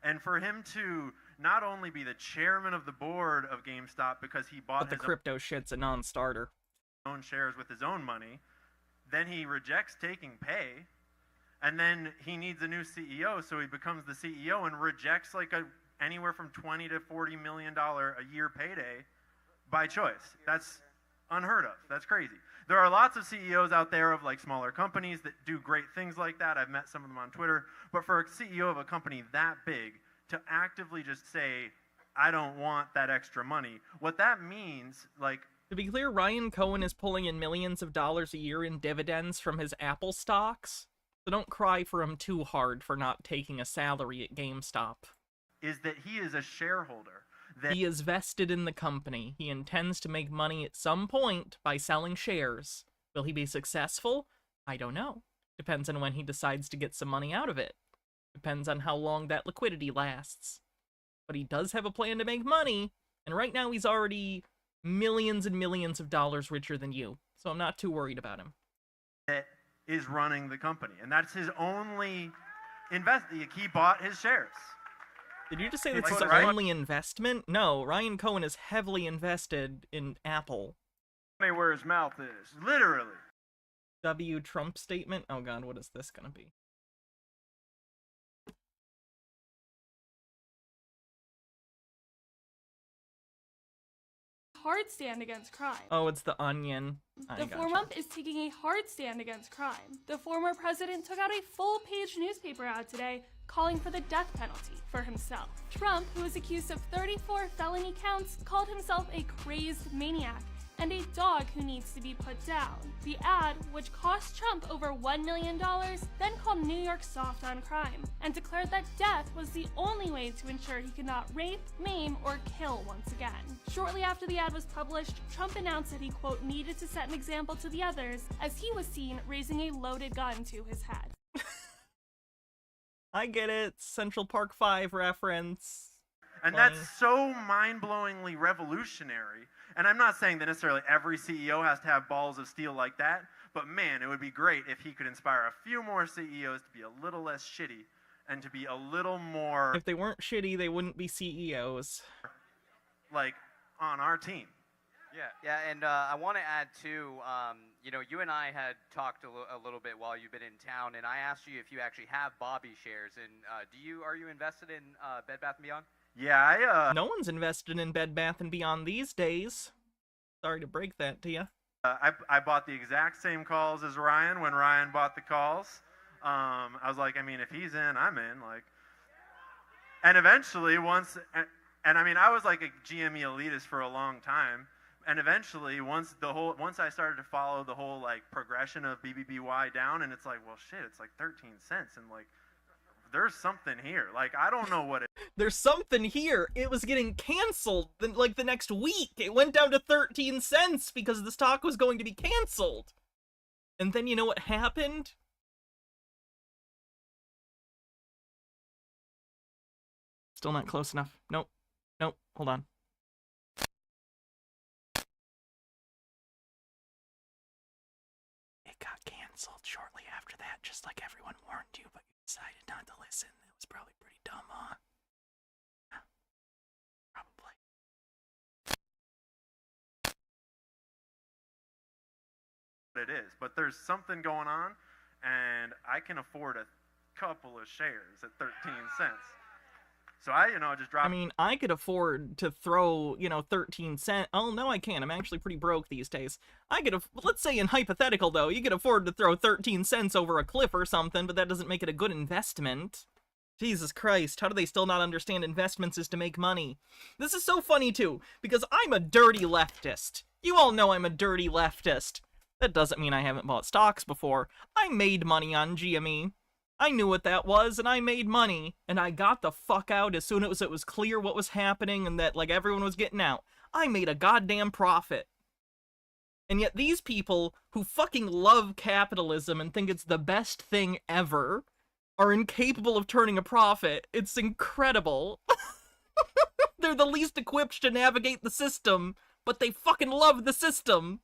And for him to not only be the chairman of the board of GameStop because he bought but the crypto shit's a non-starter. Own shares with his own money, then he rejects taking pay, and then he needs a new CEO, so he becomes the CEO and rejects like anywhere from $20 to $40 million a year payday by choice. That's unheard of. That's crazy. There are lots of CEOs out there of like smaller companies that do great things like that. I've met some of them on Twitter. But for a CEO of a company that big to actively just say, I don't want that extra money, what that means, like... To be clear, Ryan Cohen is pulling in millions of dollars a year in dividends from his Apple stocks. So don't cry for him too hard for not taking a salary at GameStop. Is that he is a shareholder. He is vested in the company. He intends to make money at some point by selling shares. Will he be successful? I don't know. Depends on when he decides to get some money out of it. Depends on how long that liquidity lasts. But he does have a plan to make money, and right now he's already millions and millions of dollars richer than you, so I'm not too worried about him. That is running the company, and that's his only investment. He bought his shares. Did you just say that's his only investment? No, Ryan Cohen is heavily invested in Apple. Money where his mouth is. Literally. W. Trump statement? Oh god, what is this gonna be? Hard stand against crime. Oh, it's the Onion. The former is taking a hard stand against crime. The former president took out a full-page newspaper ad today calling for the death penalty for himself. Trump, who is accused of 34 felony counts, called himself a crazed maniac and a dog who needs to be put down. The ad, which cost Trump over $1 million, then called New York soft on crime and declared that death was the only way to ensure he could not rape, maim, or kill once again. Shortly after the ad was published, Trump announced that he, quote, needed to set an example to the others as he was seen raising a loaded gun to his head. I get it. Central Park 5 reference. And Funny. That's so mind-blowingly revolutionary. And I'm not saying that necessarily every CEO has to have balls of steel like that, but man, it would be great if he could inspire a few more CEOs to be a little less shitty and to be a little more... If they weren't shitty, they wouldn't be CEOs. Like, on our team. Yeah, and I want to add too, you know, you and I had talked a little bit while you've been in town, and I asked you if you actually have Bobby shares, and are you invested in Bed Bath & Beyond? Yeah, No one's invested in Bed Bath & Beyond these days. Sorry to break that to you. I bought the exact same calls as Ryan when Ryan bought the calls. I was like, I mean, if he's in, I'm in. Like, and eventually, once I was like a GME elitist for a long time. And eventually, once I started to follow the whole like progression of BBBY down, and it's like, well, shit, it's like 13 cents, and like, there's something here. Like, I don't know what it. There's something here. It was getting canceled like the next week. It went down to 13 cents because the stock was going to be canceled. And then you know what happened? Still not close enough. Nope. Hold on. Got canceled shortly after that, just like everyone warned you, but you decided not to listen. It was probably pretty dumb, huh? Yeah, probably. It is, but there's something going on, and I can afford a couple of shares at 13 cents. So I, just dropped... I mean, I could afford to throw, 13 cents. Oh, no, I can't. I'm actually pretty broke these days. Let's say in hypothetical, though, you could afford to throw 13 cents over a cliff or something, but that doesn't make it a good investment. Jesus Christ, how do they still not understand investments is to make money? This is so funny, too, because I'm a dirty leftist. You all know I'm a dirty leftist. That doesn't mean I haven't bought stocks before. I made money on GME. I knew what that was, and I made money, and I got the fuck out as soon as it was clear what was happening and that, like, everyone was getting out. I made a goddamn profit. And yet these people who fucking love capitalism and think it's the best thing ever are incapable of turning a profit. It's incredible. They're the least equipped to navigate the system, but they fucking love the system.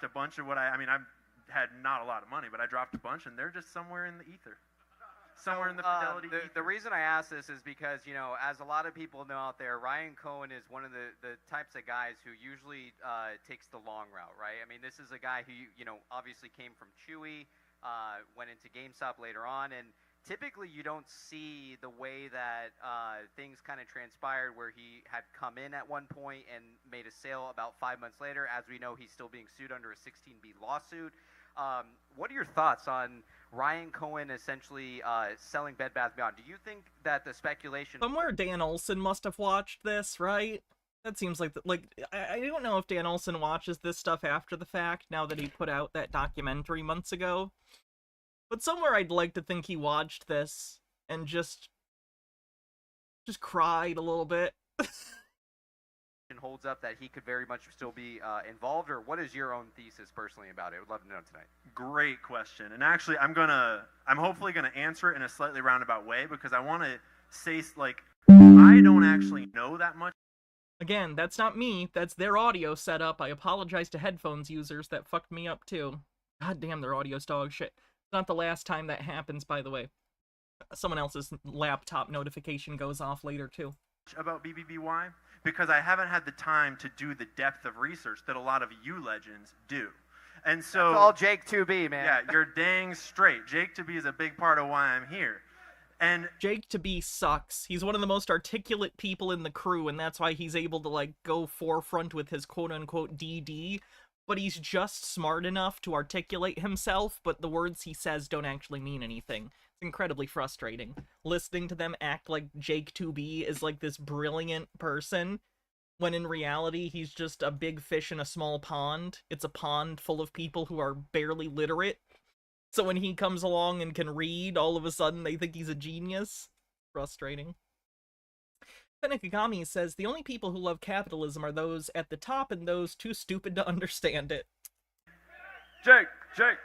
A bunch of what I mean, I've had not a lot of money, but I dropped a bunch, and they're just somewhere in the ether. Somewhere in the fidelity. The reason I ask this is because, you know, as a lot of people know out there, Ryan Cohen is one of the types of guys who usually takes the long route, right? I mean, this is a guy who, you know, obviously came from Chewy, went into GameStop later on, and typically you don't see the way that things kind of transpired where he had come in at one point and made a sale about 5 months later. As we know, he's still being sued under a 16B lawsuit. What are your thoughts on Ryan Cohen essentially selling Bed Bath & Beyond? Do you think that the speculation... Somewhere Dan Olson must have watched this, right? That seems like... I don't know if Dan Olson watches this stuff after the fact, now that he put out that documentary months ago. But somewhere I'd like to think he watched this and just cried a little bit. holds up that he could very much still be involved, or what is your own thesis personally about it? Would love to know tonight. Great question. And actually, I'm hopefully gonna answer it in a slightly roundabout way, because I want to say, like, I don't actually know that much. Again, that's not me. That's their audio setup. I apologize to headphones users. That fucked me up too. God damn, their audio's dog shit. It's not the last time that happens, by the way. Someone else's laptop notification goes off later too. About BBBY, because I haven't had the time to do the depth of research that a lot of you legends do. And so... That's all Jake 2B, man. Yeah, you're dang straight. Jake 2B is a big part of why I'm here. And Jake 2B sucks. He's one of the most articulate people in the crew, and that's why he's able to, like, go forefront with his quote-unquote DD, but he's just smart enough to articulate himself, but the words he says don't actually mean anything. It's incredibly frustrating. Listening to them act like Jake 2B is, like, this brilliant person, when in reality he's just a big fish in a small pond. It's a pond full of people who are barely literate. So when he comes along and can read, all of a sudden they think he's a genius. Frustrating. Fenekagami says, the only people who love capitalism are those at the top and those too stupid to understand it. Jake,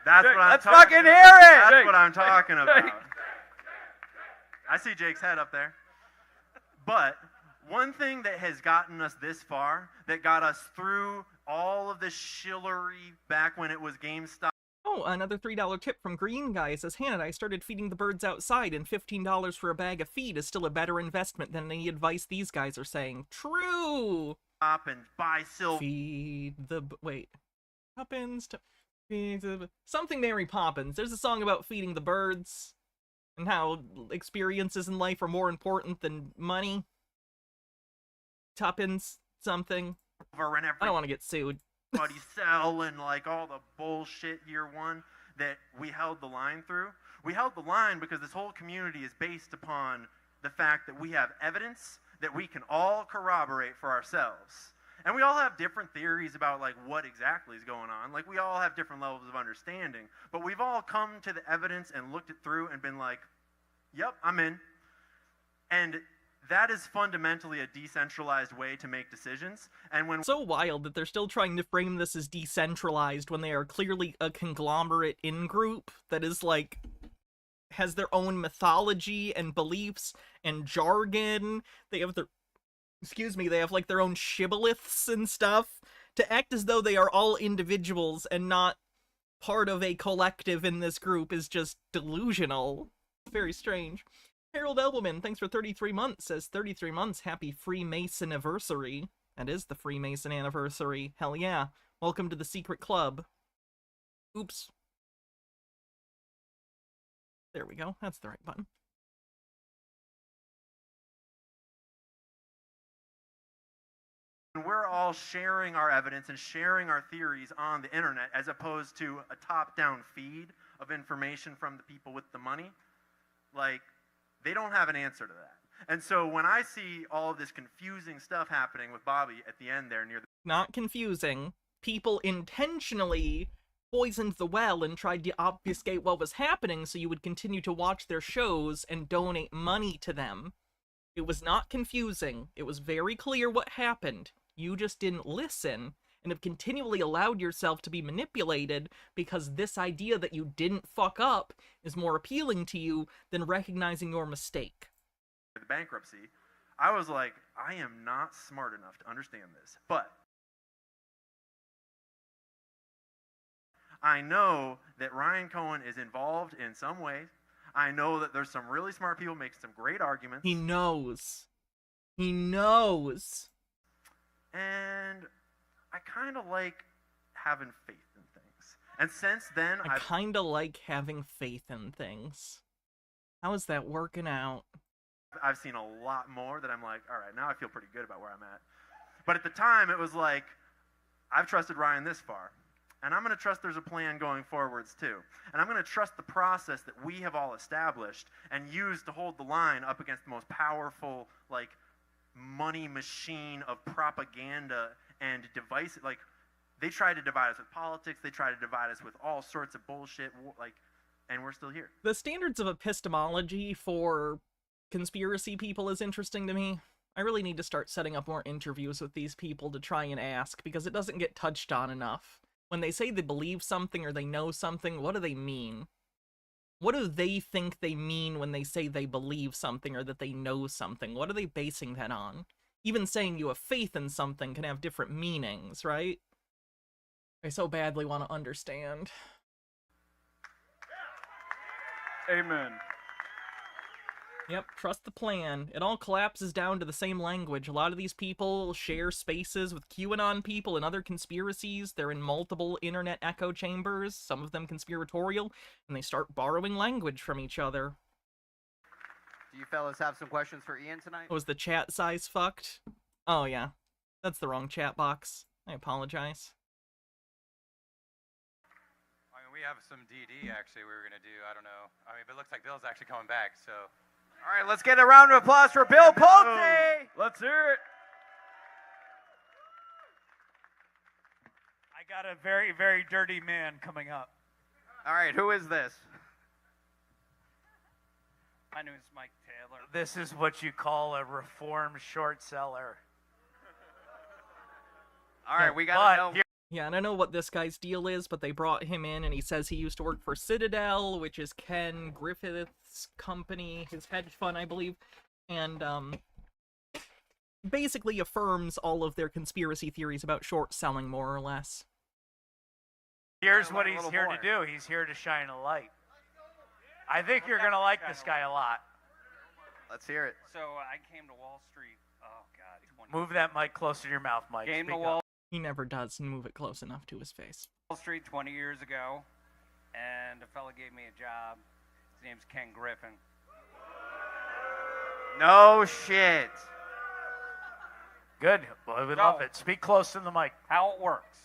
that's Jake, what I'm let's talking fucking hear it! That's Jake, what I'm talking Jake. about. I see Jake's head up there. But one thing that has gotten us this far, that got us through all of the shillery back when it was GameStop. Oh, another $3 tip from Green Guy says, Hannah, I started feeding the birds outside, and $15 for a bag of feed is still a better investment than any advice these guys are saying. True! Up and buy silver. Feed the... Wait. Poppins... Feed the... Something Mary Poppins. There's a song about feeding the birds, and how experiences in life are more important than money. Tuppence something. I don't want to get sued. Sell and like all the bullshit year one that we held the line through. We held the line because this whole community is based upon the fact that we have evidence that we can all corroborate for ourselves. And we all have different theories about like what exactly is going on. Like we all have different levels of understanding, but we've all come to the evidence and looked it through and been like, yep, I'm in. And that is fundamentally a decentralized way to make decisions. And when so wild that they're still trying to frame this as decentralized when they are clearly a conglomerate in-group that is like has their own mythology and beliefs and jargon. They have their they have like their own shibboleths and stuff to act as though they are all individuals and not part of a collective in this group is just delusional. Very strange. Harold Elbelman, thanks for 33 months, says 33 months, happy Freemason anniversary. That is the Freemason anniversary. Hell yeah. Welcome to the secret club. Oops. There we go. That's the right button. we're all sharing our evidence and sharing our theories on the internet as opposed to a top-down feed of information from the people with the money, like, they don't have an answer to that. And so when I see all of this confusing stuff happening with Bobby at the end there near the... Not confusing. People intentionally poisoned the well and tried to obfuscate what was happening so you would continue to watch their shows and donate money to them. It was not confusing. It was very clear what happened. You just didn't listen and have continually allowed yourself to be manipulated because this idea that you didn't fuck up is more appealing to you than recognizing your mistake. The bankruptcy, I was like, I am not smart enough to understand this, but I know that Ryan Cohen is involved in some way. I know that there's some really smart people making some great arguments. He knows. He knows. And I kind of like having faith in things. And since then, I kind of like having faith in things. How is that working out? I've seen a lot more that I'm like, all right, now I feel pretty good about where I'm at. But at the time, it was like, I've trusted Ryan this far. And I'm going to trust there's a plan going forwards too. And I'm going to trust the process that we have all established and used to hold the line up against the most powerful, like, money machine of propaganda and device. Like, they tried to divide us with politics. They tried to divide us with all sorts of bullshit, like, and we're still here. The standards of epistemology for conspiracy people is interesting to me. I really need to start setting up more interviews with these people to try and ask, because it doesn't get touched on enough. When they say they believe something or they know something, what do they mean? What do they think they mean when they say they believe something or that they know something? What are they basing that on? Even saying you have faith in something can have different meanings, right? I so badly want to understand. Amen. Yep, trust the plan. It all collapses down to the same language. A lot of these people share spaces with QAnon people and other conspiracies. They're in multiple internet echo chambers, some of them conspiratorial, and they start borrowing language from each other. Do you fellas have some questions for Ian tonight? Was the chat size fucked? Oh yeah, that's the wrong chat box. I apologize. I mean, we have some DD actually we were going to do. I don't know. I mean, but it looks like Bill's actually coming back, so... All right, let's get a round of applause for Bill Pulte. Let's hear it. I got a very, very dirty man coming up. All right, who is this? My name is Mike Taylor. This is what you call a reformed short seller. All right, we got to know. Yeah, and I know what this guy's deal is, but they brought him in, and he says he used to work for Citadel, which is Ken Griffith's company, his hedge fund, I believe, and, basically affirms all of their conspiracy theories about short selling, more or less. Here's what he's here to do. He's here to shine a light. I think you're going to like this guy a lot. Let's hear it. So I came to Wall Street, oh God. Move that mic closer to your mouth, Mike. Came to Wall He never does move it close enough to his face. Street 20 years ago, and a fella gave me a job. His name's Ken Griffin. No shit. Good. Well, we love it. Speak close to the mic. How it works.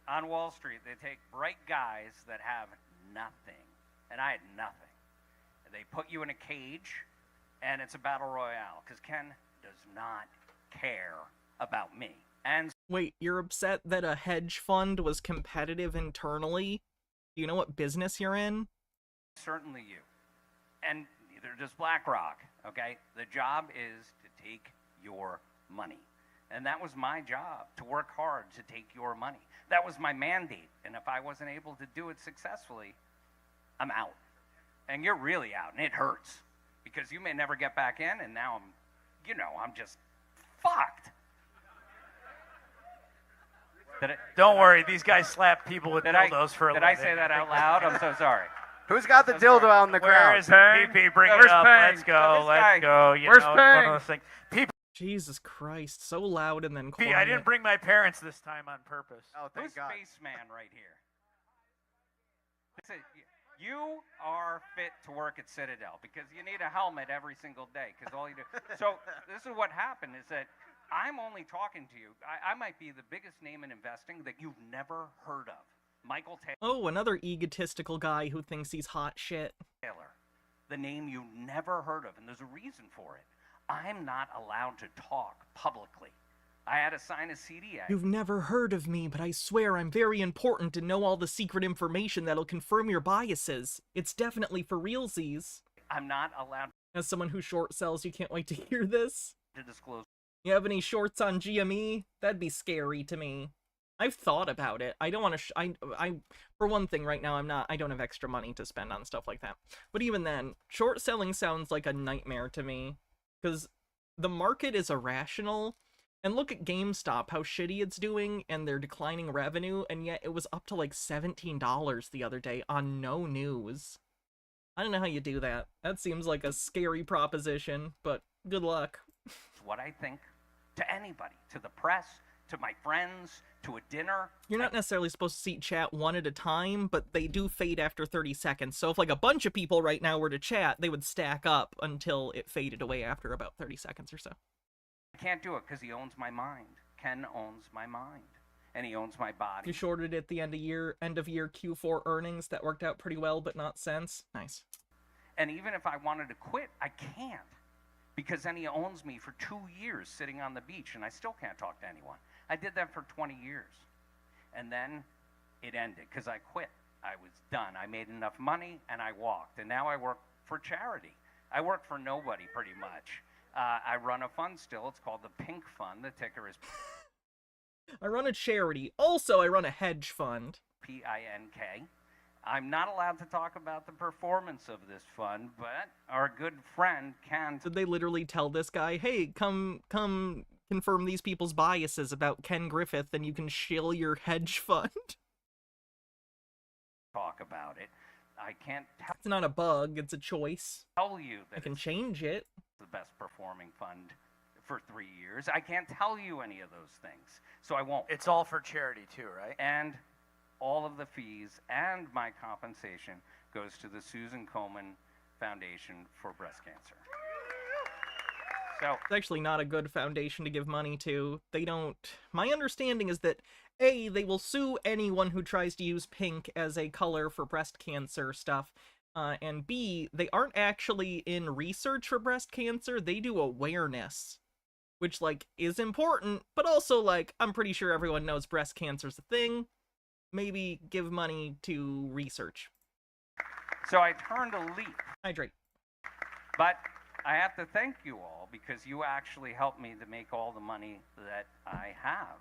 On Wall Street, they take bright guys that have nothing, and I had nothing. And they put you in a cage, and it's a battle royale, because Ken does not care about me. And wait, you're upset that a hedge fund was competitive internally? Do you know what business you're in? Certainly you. And neither does BlackRock, okay? The job is to take your money. And that was my job, to work hard to take your money. That was my mandate. And if I wasn't able to do it successfully, I'm out. And you're really out, and it hurts. Because you may never get back in, and now I'm just fucked. Don't worry, these guys slap people with dildos for a living. Did I say that out loud? I'm so sorry. Who's got the dildo on the ground? Where is PP? Bring it up. Let's go. Let's go. Where's Pang? One of those things. People. Jesus Christ, so loud and then quiet. I didn't bring my parents this time on purpose. Oh, thank Who's God. Spaceman right here? Listen, you are fit to work at Citadel because you need a helmet every single day because all you do. So this is what happened is that I'm only talking to you. I might be the biggest name in investing that you've never heard of. Michael Taylor. Oh, another egotistical guy who thinks he's hot shit. The name you never heard of, and there's a reason for it. I'm not allowed to talk publicly. I had to sign a CDA. You've never heard of me, but I swear I'm very important to know all the secret information that'll confirm your biases. It's definitely for realsies. I'm not allowed. As someone who short sells, you can't wait to hear this. To disclose You have any shorts on GME? That'd be scary to me. I've thought about it. I don't want to. I for one thing, right now I don't have extra money to spend on stuff like that. But even then, short selling sounds like a nightmare to me, because the market is irrational. And look at GameStop, how shitty it's doing, and their declining revenue, and yet it was up to like $17 the other day on no news. I don't know how you do that. That seems like a scary proposition, but good luck. What I think to anybody, to the press, to my friends, to a dinner. You're not necessarily supposed to see chat one at a time, but they do fade after 30 seconds. So if like a bunch of people right now were to chat, they would stack up until it faded away after about 30 seconds or so. I can't do it because he owns my mind. Ken owns my mind. And he owns my body. You shorted at the end of year Q4 earnings. That worked out pretty well, but not since. Nice. And even if I wanted to quit, I can't. Because then he owns me for 2 years sitting on the beach, and I still can't talk to anyone. I did that for 20 years. And then it ended because I quit. I was done. I made enough money, and I walked. And now I work for charity. I work for nobody, pretty much. I run a fund still. It's called the Pink Fund. The ticker is... I run a charity. Also, I run a hedge fund. PINK. I'm not allowed to talk about the performance of this fund, but our good friend can. Did they literally tell this guy, hey, come confirm these people's biases about Ken Griffith and you can shill your hedge fund? Talk about it. I can't It's not a bug, it's a choice. Tell you that I can change it. The best performing fund for 3 years. I can't tell you any of those things, so I won't. It's all for charity too, right? And all of the fees and my compensation goes to the Susan Komen Foundation for Breast Cancer. So it's actually not a good foundation to give money to. They don't... My understanding is that, A, they will sue anyone who tries to use pink as a color for breast cancer stuff, and B, they aren't actually in research for breast cancer, they do awareness. Which, like, is important, but also, like, I'm pretty sure everyone knows breast cancer's a thing. Maybe give money to research. So I turned a leaf. Hydrate. But I have to thank you all because you actually helped me to make all the money that I have.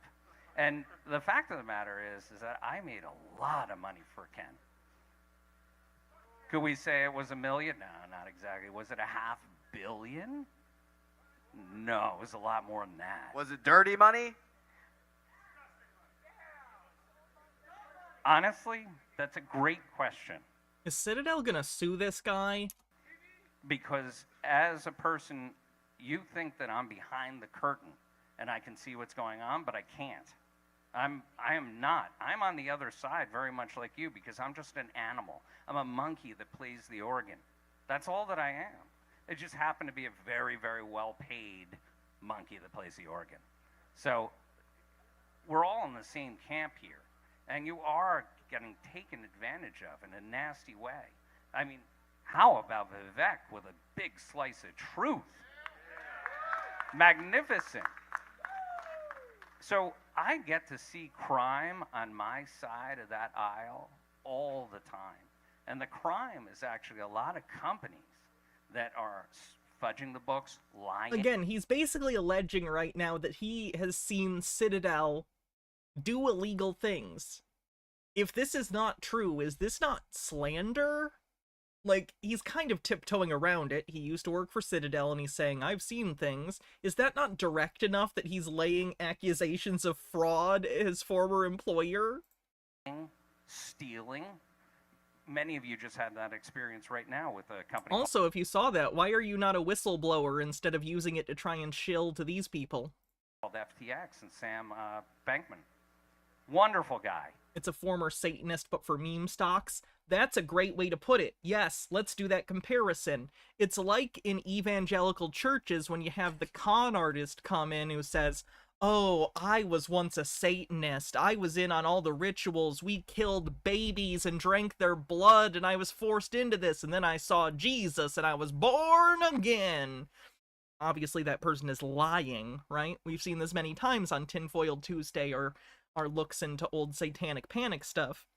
And the fact of the matter is that I made a lot of money for Ken. Could we say it was $1 million? No, not exactly. Was it $500 million? No, it was a lot more than that. Was it dirty money? Honestly, that's a great question. Is Citadel gonna sue this guy? Because as a person, you think that I'm behind the curtain and I can see what's going on, but I can't. I am not. I'm on the other side very much like you because I'm just an animal. I'm a monkey that plays the organ. That's all that I am. It just happened to be a very, very well-paid monkey that plays the organ. So we're all in the same camp here. And you are getting taken advantage of in a nasty way. I mean, how about Vivek with a big slice of truth? Magnificent. So I get to see crime on my side of that aisle all the time. And the crime is actually a lot of companies that are fudging the books, lying. Again, he's basically alleging right now that he has seen Citadel do illegal things. If this is not true, is this not slander? Like, he's kind of tiptoeing around it. He used to work for Citadel, and he's saying, I've seen things. Is that not direct enough that he's laying accusations of fraud at his former employer? Stealing. Many of you just had that experience right now with a company. Also, if you saw that, why are you not a whistleblower instead of using it to try and shill to these people? Called FTX and Sam Bankman. Wonderful guy. It's a former Satanist, but for meme stocks. That's a great way to put it. Yes, let's do that comparison. It's like in evangelical churches when you have the con artist come in who says, oh, I was once a Satanist. I was in on all the rituals. We killed babies and drank their blood, and I was forced into this, and then I saw Jesus, and I was born again. Obviously, that person is lying, right? We've seen this many times on Tinfoil Tuesday or our looks into old satanic panic stuff.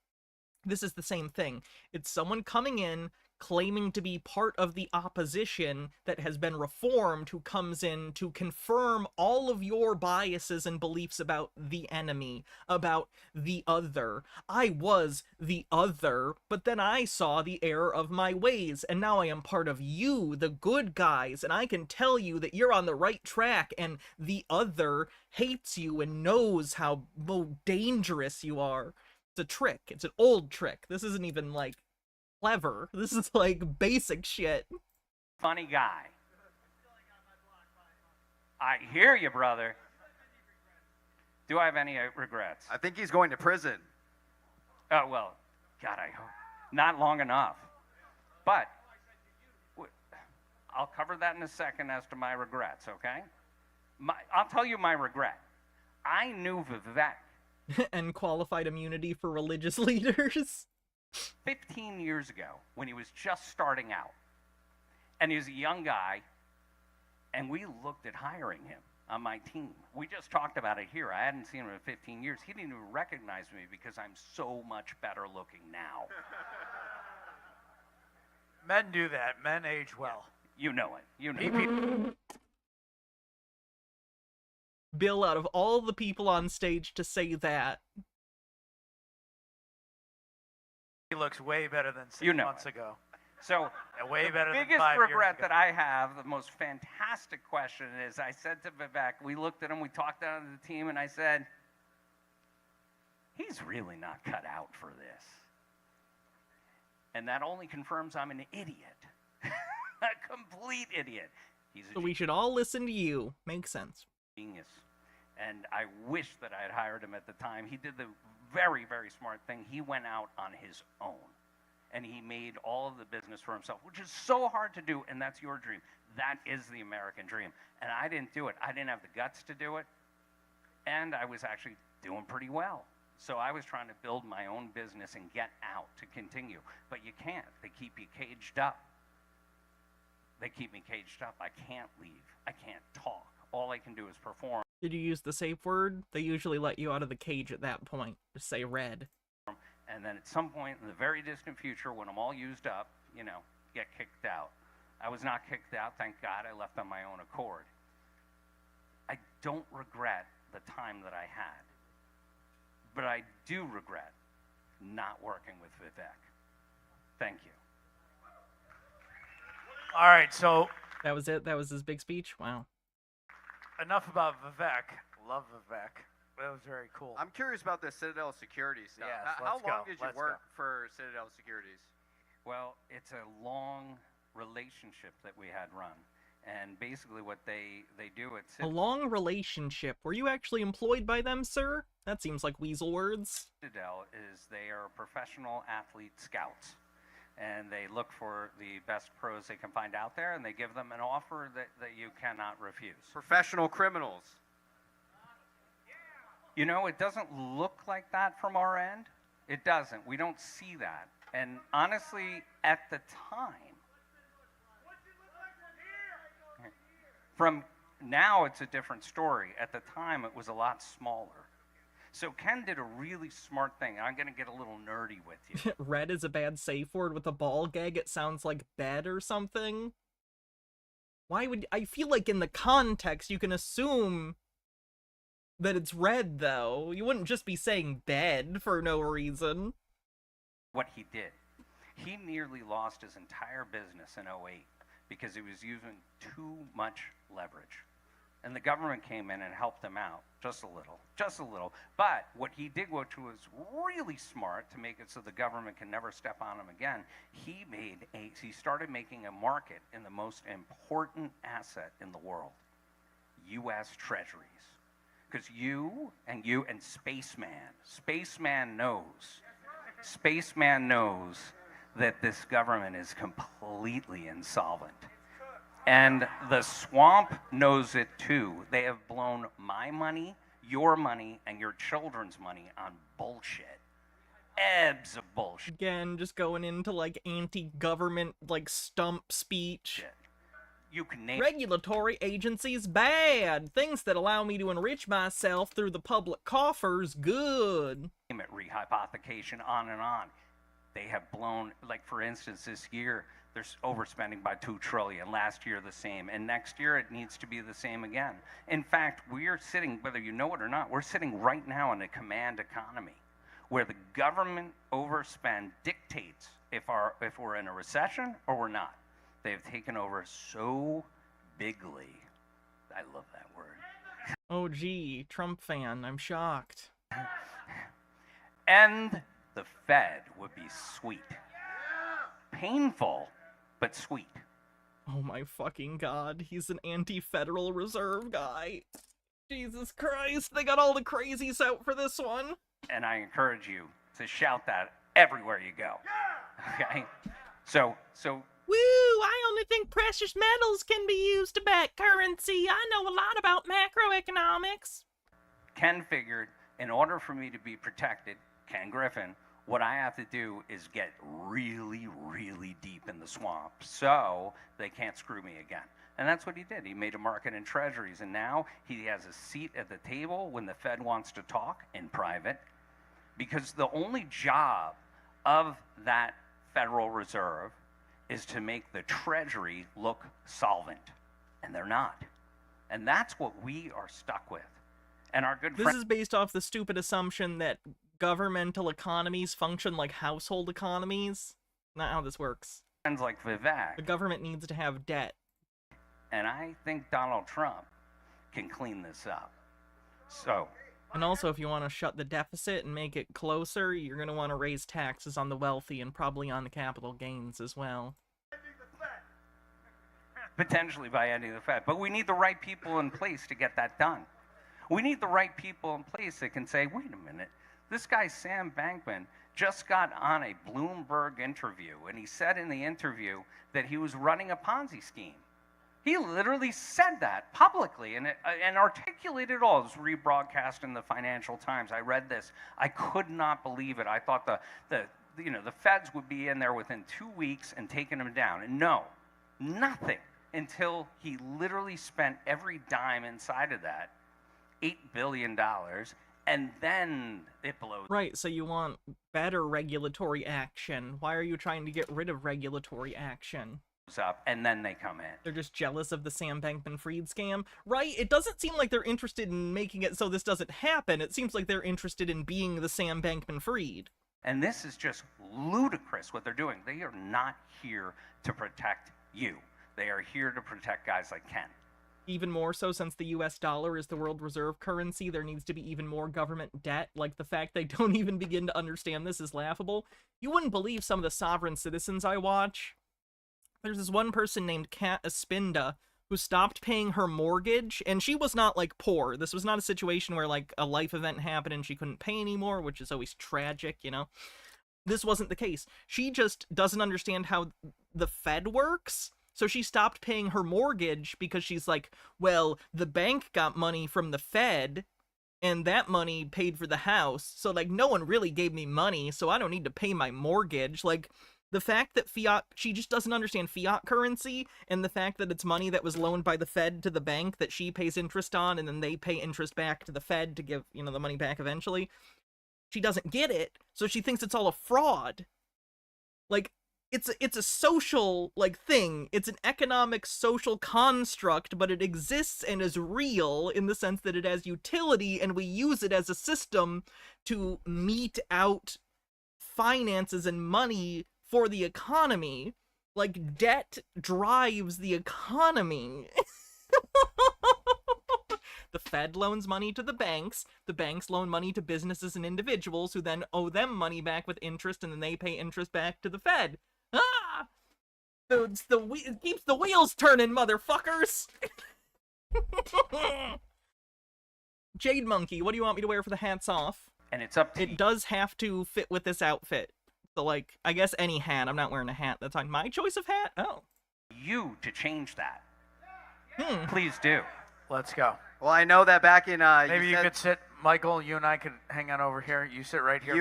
This is the same thing. It's someone coming in, claiming to be part of the opposition that has been reformed, who comes in to confirm all of your biases and beliefs about the enemy, about the other. I was the other, but then I saw the error of my ways, and now I am part of you, the good guys, and I can tell you that you're on the right track, and the other hates you and knows how dangerous you are. It's a trick. It's an old trick. This isn't even, like, clever. This is, like, basic shit. Funny guy. I hear you, brother. Do I have any regrets? I think he's going to prison. Oh, well, God, I hope. Not long enough. But I'll cover that in a second as to my regrets, okay? I'll tell you my regret. I knew Vivek. And qualified immunity for religious leaders. 15 years ago, when he was just starting out, and he was a young guy, and we looked at hiring him on my team. We just talked about it here. I hadn't seen him in 15 years. He didn't even recognize me because I'm so much better looking now. Men do that. Men age well. You know it. You know it. Bill, out of all the people on stage to say that, he looks way better than 6 months ago. So, way better than 5 years ago. The biggest regret that I have, the most fantastic question is, I said to Vivek, we looked at him, we talked out of the team, and I said, he's really not cut out for this. And that only confirms I'm an idiot. A complete idiot. So we should all listen to you. Makes sense. Genius. And I wish that I had hired him at the time. He did the very, very smart thing. He went out on his own. And he made all of the business for himself, which is so hard to do, and that's your dream. That is the American dream. And I didn't do it. I didn't have the guts to do it. And I was actually doing pretty well. So I was trying to build my own business and get out to continue. But you can't. They keep you caged up. They keep me caged up. I can't leave. I can't talk. All I can do is perform. Did you use the safe word? They usually let you out of the cage at that point. Just say red. And then at some point in the very distant future, when I'm all used up, you know, get kicked out. I was not kicked out, thank God. I left on my own accord. I don't regret the time that I had. But I do regret not working with Vivek. Thank you. All right, so... That was it? That was his big speech? Wow. Enough about Vivek. Love Vivek. That was very cool. I'm curious about the Citadel Securities stuff. Yes, How let's long go. did you work for Citadel Securities? Well, it's a long relationship that we had run. And basically what they do at A long relationship. Were you actually employed by them, sir? That seems like weasel words. Citadel is they are professional athlete scouts. And they look for the best pros they can find out there, and they give them an offer that you cannot refuse. Professional criminals. You know, it doesn't look like that from our end. It doesn't. We don't see that. And honestly, at the time, from now it's a different story. At the time, it was a lot smaller. So Ken did a really smart thing. I'm going to get a little nerdy with you. Red is a bad safe word with a ball gag. It sounds like bed or something. Why would... I feel like in the context, you can assume that it's red, though. You wouldn't just be saying bed for no reason. What he did. He nearly lost his entire business in 2008 because he was using too much leverage. And the government came in and helped him out, just a little. But what he did, which was really smart to make it so the government can never step on him again, he started making a market in the most important asset in the world, U.S. Treasuries. Because you and Spaceman knows that this government is completely insolvent. And the swamp knows it too. They have blown my money, your money, and your children's money on bullshit. Ebbs of bullshit. Again, just going into like anti-government like stump speech. You can name regulatory agencies bad. Things that allow me to enrich myself through the public coffers good. Name it, rehypothecation, on and on. They have blown, like for instance, this year, they're overspending by $2 trillion. Last year, the same. And next year, it needs to be the same again. In fact, we are sitting, whether you know it or not, we're sitting right now in a command economy where the government overspend dictates if we're in a recession or we're not. They have taken over so bigly. I love that word. Oh, gee, Trump fan, I'm shocked. And the Fed would be sweet. Painful, but sweet. Oh my fucking god, he's an anti-Federal Reserve guy. Jesus Christ, they got all the crazies out for this one. And I encourage you to shout that everywhere you go. Okay? So woo, I only think precious metals can be used to back currency. I know a lot about macroeconomics. Ken figured in order for me to be protected, Ken Griffin, what I have to do is get really, really deep in the swamp so they can't screw me again. And that's what he did. He made a market in treasuries, and now he has a seat at the table when the Fed wants to talk in private, because the only job of that Federal Reserve is to make the Treasury look solvent, and they're not. And that's what we are stuck with. And our good This is based off the stupid assumption that governmental economies function like household economies. Not how this works. Friends like Vivek. The government needs to have debt. And I think Donald Trump can clean this up. So. And also, if you want to shut the deficit and make it closer, you're going to want to raise taxes on the wealthy and probably on the capital gains as well. Potentially by ending the Fed. But we need the right people in place to get that done. We need the right people in place that can say, wait a minute, this guy Sam Bankman just got on a Bloomberg interview, and he said in the interview that he was running a Ponzi scheme. He literally said that publicly and articulated it all. It was rebroadcast in the Financial Times. I read this. I could not believe it. I thought the feds would be in there within 2 weeks and taking him down. And no, nothing until he literally spent every dime inside of that, $8 billion, and then it blows. Right, so you want better regulatory action. Why are you trying to get rid of regulatory action? Up, and then they come in. They're just jealous of the Sam Bankman-Fried scam, right? It doesn't seem like they're interested in making it so this doesn't happen. It seems like they're interested in being the Sam Bankman-Fried. And this is just ludicrous what they're doing. They are not here to protect you. They are here to protect guys like Ken. Even more so since the US dollar is the world reserve currency, there needs to be even more government debt. Like, the fact they don't even begin to understand this is laughable. You wouldn't believe some of the sovereign citizens I watch. There's this one person named Kat Espinda who stopped paying her mortgage, and she was not, like, poor. This was not a situation where, like, a life event happened and she couldn't pay anymore, which is always tragic, you know? This wasn't the case. She just doesn't understand how the Fed works, so she stopped paying her mortgage because she's like, well, the bank got money from the Fed, and that money paid for the house, so, like, no one really gave me money, so I don't need to pay my mortgage. Like, the fact that fiat, she just doesn't understand fiat currency, and the fact that it's money that was loaned by the Fed to the bank that she pays interest on, and then they pay interest back to the Fed to give, you know, the money back eventually. She doesn't get it, so she thinks it's all a fraud. Like, it's a social, like, thing. It's an economic social construct, but it exists and is real in the sense that it has utility, and we use it as a system to mete out finances and money for the economy. Like, debt drives the economy. The Fed loans money to the banks loan money to businesses and individuals who then owe them money back with interest, and then they pay interest back to the Fed. Ah! It keeps the wheels turning, motherfuckers! Jade Monkey, what do you want me to wear for the hats off? And it's up to It does have to fit with this outfit. So, like, I guess any hat. I'm not wearing a hat. That's my choice of hat? Oh. You to change that. Please do. Let's go. Well, I know that back in maybe you could sit, Michael. You and I could hang on over here. You sit right here.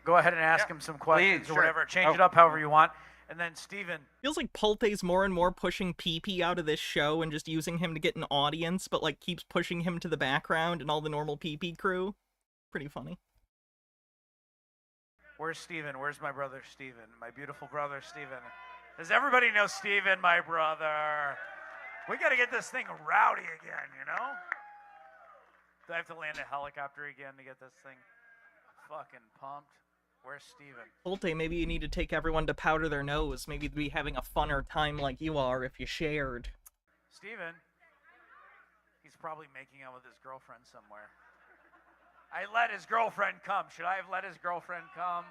Go ahead and ask him some questions please, or whatever. Change it up however you want. And then Steven. Feels like Pulte's more and more pushing PP out of this show and just using him to get an audience, but, like, keeps pushing him to the background and all the normal PP crew. Pretty funny. Where's Steven? Where's my brother Steven? My beautiful brother Steven. Does everybody know Steven, my brother? We got to get this thing rowdy again, you know? Do I have to land a helicopter again to get this thing fucking pumped? Where's Steven? Pulte, maybe you need to take everyone to powder their nose. Maybe they'd be having a funner time like you are if you shared. Steven? He's probably making out with his girlfriend somewhere. I let his girlfriend come. Should I have let his girlfriend come?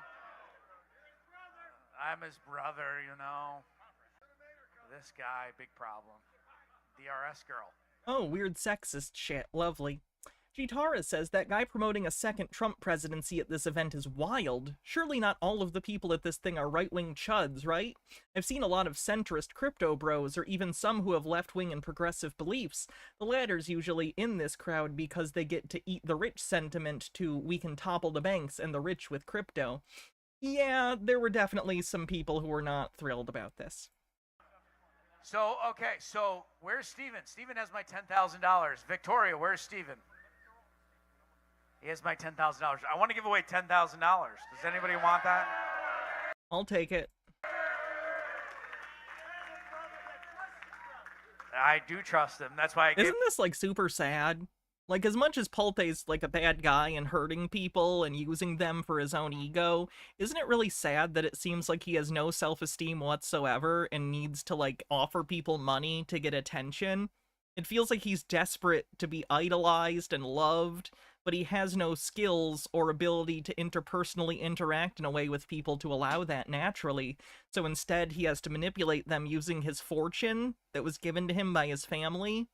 I'm his brother, you know. This guy, big problem. DRS girl. Oh, weird sexist shit. Lovely. Gitara says that guy promoting a second Trump presidency at this event is wild. Surely not all of the people at this thing are right-wing chuds, right? I've seen a lot of centrist crypto bros, or even some who have left-wing and progressive beliefs. The latter's usually in this crowd because they get to eat the rich sentiment to we can topple the banks and the rich with crypto. Yeah, there were definitely some people who were not thrilled about this. So, okay, so where's Steven? Steven has my $10,000. Victoria, where's Steven? He has my $10,000. I want to give away $10,000. Does anybody want that? I'll take it. I do trust him. That's why I Isn't this, like, super sad? Like, as much as Pulte's, like, a bad guy and hurting people and using them for his own ego, isn't it really sad that it seems like he has no self-esteem whatsoever and needs to, like, offer people money to get attention? It feels like he's desperate to be idolized and loved, but he has no skills or ability to interpersonally interact in a way with people to allow that naturally. So instead, he has to manipulate them using his fortune that was given to him by his family.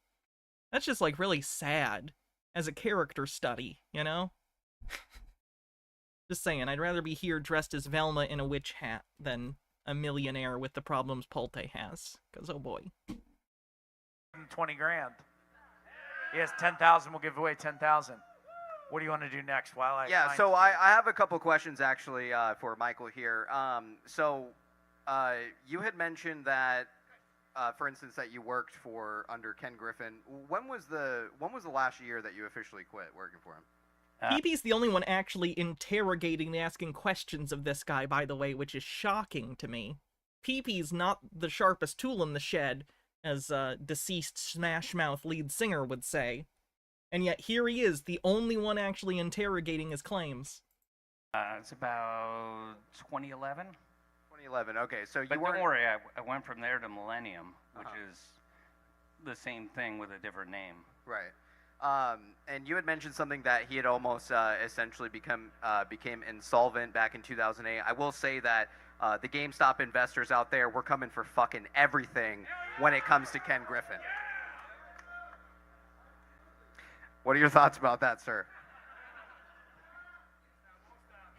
That's just, like, really sad as a character study, you know? Just saying, I'd rather be here dressed as Velma in a witch hat than a millionaire with the problems Pulte has. Because, oh boy. 20 grand. He has 10,000. We'll give away 10,000. What do you want to do next? While I Yeah, so I have a couple questions actually for Michael here. You had mentioned that, for instance, that you worked for under Ken Griffin. When was the last year that you officially quit working for him? PP's the only one actually interrogating and asking questions of this guy, by the way, which is shocking to me. PP's not the sharpest tool in the shed, as deceased Smash Mouth lead singer would say. And yet here he is, the only one actually interrogating his claims. It's about 2011. 2011, okay. So But don't worry, I went from there to Millennium, which is the same thing with a different name. Right. And you had mentioned something that he had almost essentially became insolvent back in 2008. I will say that the GameStop investors out there, we're coming for fucking everything when it comes to Ken Griffin. What are your thoughts about that, sir?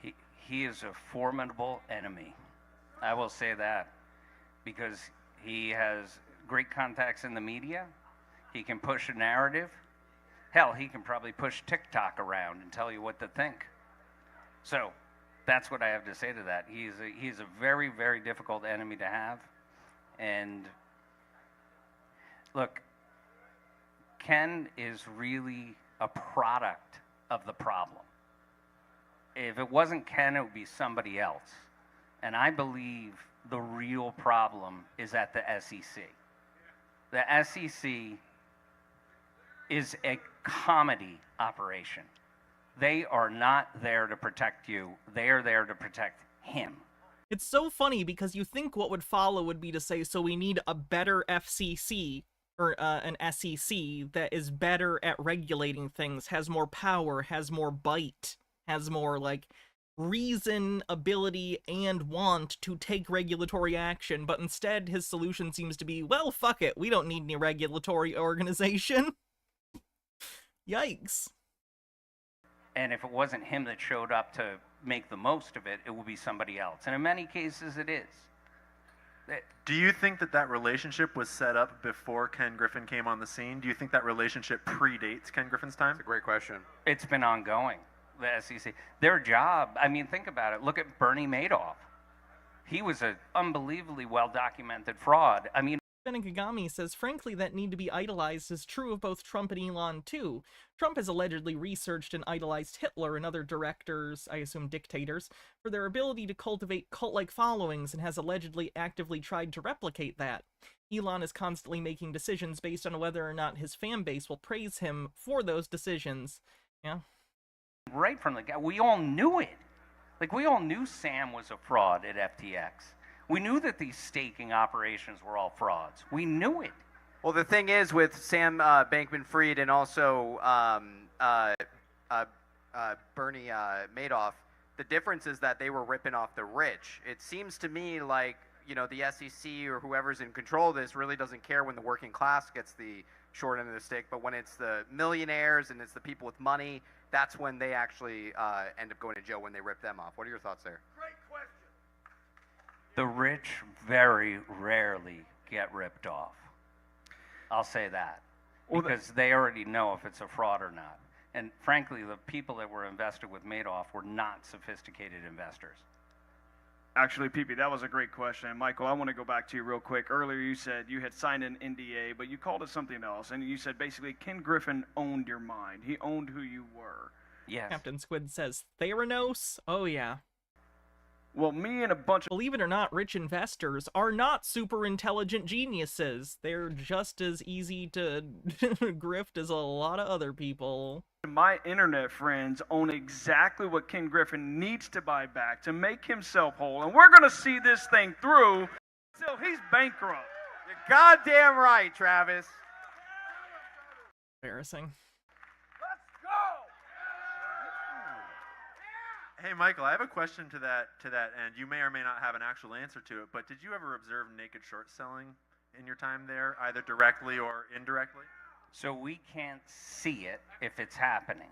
He is a formidable enemy. I will say that, because he has great contacts in the media. He can push a narrative. Hell, he can probably push TikTok around and tell you what to think. So that's what I have to say to that. He's a very, very difficult enemy to have. And look, Ken is really a product of the problem. If it wasn't Ken, it would be somebody else. And I believe the real problem is at the SEC. The SEC is a comedy operation. They are not there to protect you. They are there to protect him. It's so funny because you think what would follow would be to say, so we need a better FCC, or an SEC that is better at regulating things, has more power, has more bite, has more, like, reason, ability, and want to take regulatory action, but instead his solution seems to be, well, fuck it, we don't need any regulatory organization. Yikes. And if it wasn't him that showed up to make the most of it, it will be somebody else. And in many cases, it is. Do you think that relationship was set up before Ken Griffin came on the scene? Do you think that relationship predates Ken Griffin's time? That's a great question. It's been ongoing, the SEC. Their job, I mean, think about it. Look at Bernie Madoff. He was an unbelievably well-documented fraud. I mean, Benigami says, frankly, that need to be idolized is true of both Trump and Elon, too. Trump has allegedly researched and idolized Hitler and other directors, I assume dictators, for their ability to cultivate cult-like followings and has allegedly actively tried to replicate that. Elon is constantly making decisions based on whether or not his fan base will praise him for those decisions. Yeah. Right from the get, we all knew it. Like, we all knew Sam was a fraud at FTX. We knew that these staking operations were all frauds. We knew it. Well, the thing is with Sam Bankman-Fried and also Bernie Madoff, the difference is that they were ripping off the rich. It seems to me like, you know, the SEC or whoever's in control of this really doesn't care when the working class gets the short end of the stick, but when it's the millionaires and it's the people with money, that's when they actually end up going to jail, when they rip them off. What are your thoughts there? The rich very rarely get ripped off. I'll say that. Because they already know if it's a fraud or not. And frankly, the people that were invested with Madoff were not sophisticated investors. Actually, PP, that was a great question. And Michael, I want to go back to you real quick. Earlier you said you had signed an NDA, but you called it something else. And you said basically Ken Griffin owned your mind. He owned who you were. Yes. Captain Squid says, Theranos? Oh, yeah. Well, me and a bunch of... Believe it or not, rich investors are not super intelligent geniuses. They're just as easy to grift as a lot of other people. My internet friends own exactly what Ken Griffin needs to buy back to make himself whole. And we're going to see this thing through until he's bankrupt. You're goddamn right, Travis. Embarrassing. Hey, Michael, I have a question to that end. You may or may not have an actual answer to it, but did you ever observe naked short selling in your time there, either directly or indirectly? So we can't see it if it's happening.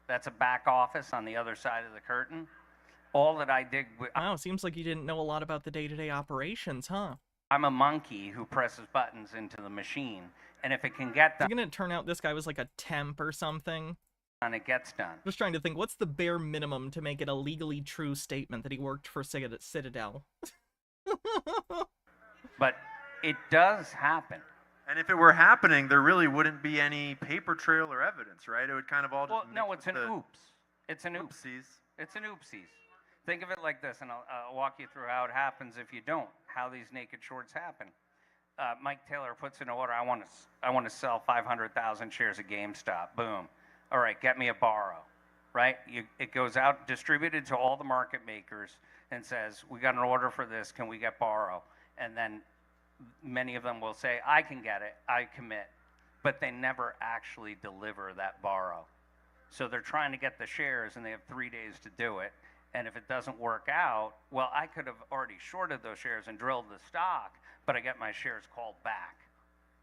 That's a back office on the other side of the curtain. All that I did... Wow, seems like you didn't know a lot about the day-to-day operations, huh? I'm a monkey who presses buttons into the machine, and if it can get done... Is it going to turn out this guy was like a temp or something? And it gets done. Just trying to think, what's the bare minimum to make it a legally true statement that he worked for Citadel? But it does happen. And if it were happening, there really wouldn't be any paper trail or evidence, right? It would kind of all just... Well, no, it's an oops. It's an oops. Oopsies. It's an oopsies. Think of it like this, and I'll walk you through how it happens if you don't, how these naked shorts happen. Mike Taylor puts in an order, I want to sell 500,000 shares of GameStop. Boom. All right, get me a borrow, right? It goes out, distributed to all the market makers, and says, we got an order for this, can we get borrow? And then many of them will say, I can get it, I commit. But they never actually deliver that borrow. So they're trying to get the shares, and they have 3 days to do it. And if it doesn't work out, well, I could have already shorted those shares and drilled the stock, but I get my shares called back.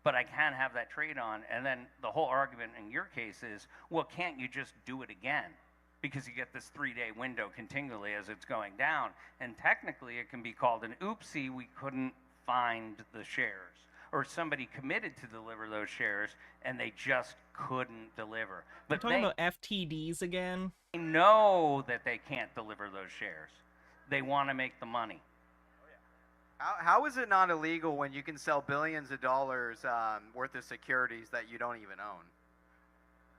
But I can't have that trade on. And then the whole argument in your case is, well, can't you just do it again? Because you get this 3-day window continually as it's going down. And technically, it can be called an oopsie, we couldn't find the shares. Or somebody committed to deliver those shares, and they just couldn't deliver. But you're talking about FTDs again? They know that they can't deliver those shares. They want to make the money. How is it not illegal when you can sell billions of dollars worth of securities that you don't even own?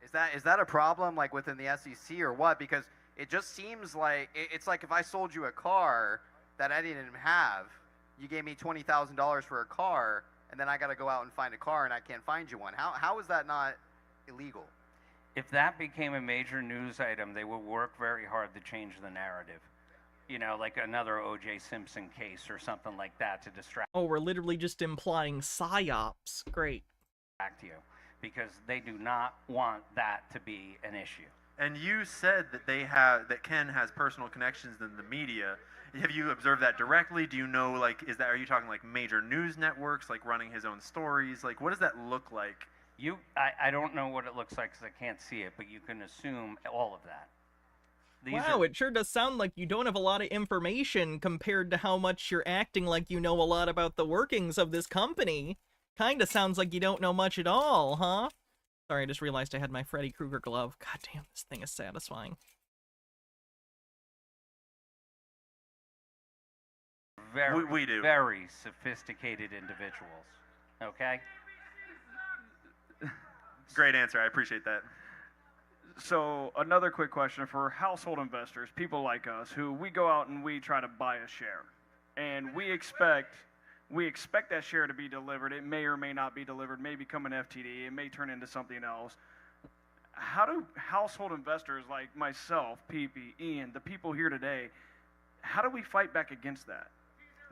Is that a problem, like within the SEC or what? Because it just seems like it's like if I sold you a car that I didn't have, you gave me $20,000 for a car, and then I got to go out and find a car and I can't find you one. How is that not illegal? If that became a major news item, they would work very hard to change the narrative. You know, like another O.J. Simpson case or something like that to distract. Oh, we're literally just implying psyops. Great. You, because they do not want that to be an issue. And you said that Ken has personal connections in the media. Have you observed that directly? Do you know, like, are you talking like major news networks, like running his own stories? Like, what does that look like? I don't know what it looks like because I can't see it, but you can assume all of that. Wow, it sure does sound like you don't have a lot of information compared to how much you're acting like you know a lot about the workings of this company. Kinda sounds like you don't know much at all, huh? Sorry, I just realized I had my Freddy Krueger glove. God damn, this thing is satisfying. very, We do. very sophisticated individuals. Okay? Great answer. I appreciate that. So another quick question for household investors, people like us, who we go out and we try to buy a share, and we expect that share to be delivered. It may or may not be delivered, may become an FTD, it may turn into something else. How do household investors like myself, PP, Ian, the people here today, how do we fight back against that?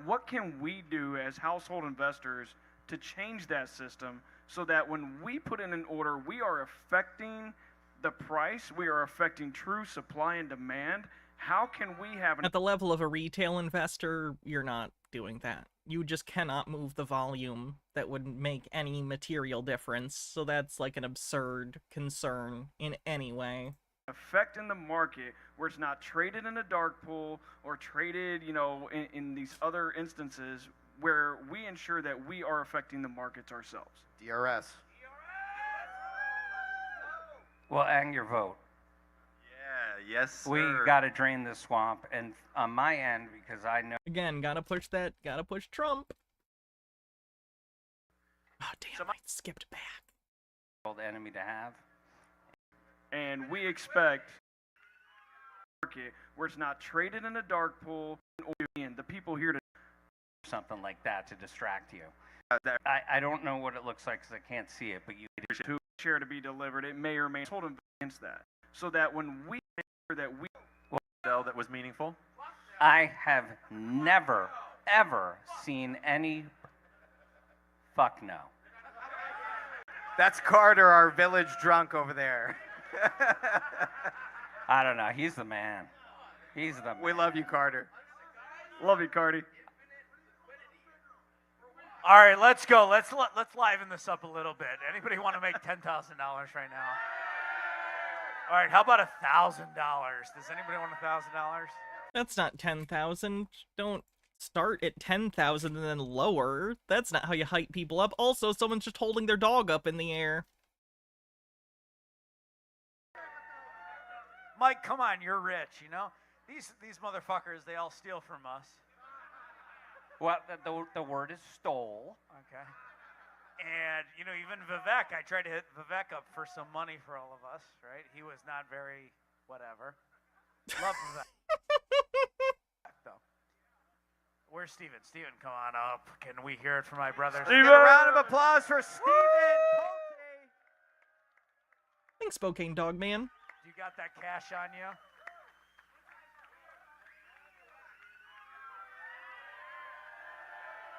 What can we do as household investors to change that system so that when we put in an order, we are affecting the price, we are affecting true supply and demand? How can we have... At the level of a retail investor, you're not doing that. You just cannot move the volume that would make any material difference, so that's like an absurd concern in any way. Effect in the market where it's not traded in a dark pool or traded, in these other instances where we ensure that we are affecting the markets ourselves. DRS. Well, and your vote. Yeah, yes, sir. We got to drain the swamp, and on my end, because I know... Again, gotta push Trump. Oh, damn, I skipped back. ...the enemy to have. And we expect market where it's not traded in a dark pool or the people here to... Something like that to distract you. I don't know what it looks like because I can't see it, but you... ...to share to be delivered, it may or may not hold against that. So that when we... that was meaningful? I have never, ever seen any... Fuck no. That's Carter, our village drunk over there. I don't know. He's the man. He's the man. We love you, Carter. Love you, Cardi. All right, let's go. Let's liven this up a little bit. Anybody want to make $10,000 right now? All right, how about $1,000? Does anybody want $1,000? That's not 10,000. Don't start at 10,000 and then lower. That's not how you hype people up. Also, someone's just holding their dog up in the air. Mike, come on, you're rich, you know? These motherfuckers, they all steal from us. Well, the word is stole. Okay. And, even Vivek, I tried to hit Vivek up for some money for all of us, right? He was not very whatever. Love Vivek. Though. Where's Steven? Steven, come on up. Can we hear it from my brother? Steven! A round of applause for Steven Pulte. Thanks, Spokane Dog Man. You got that cash on you?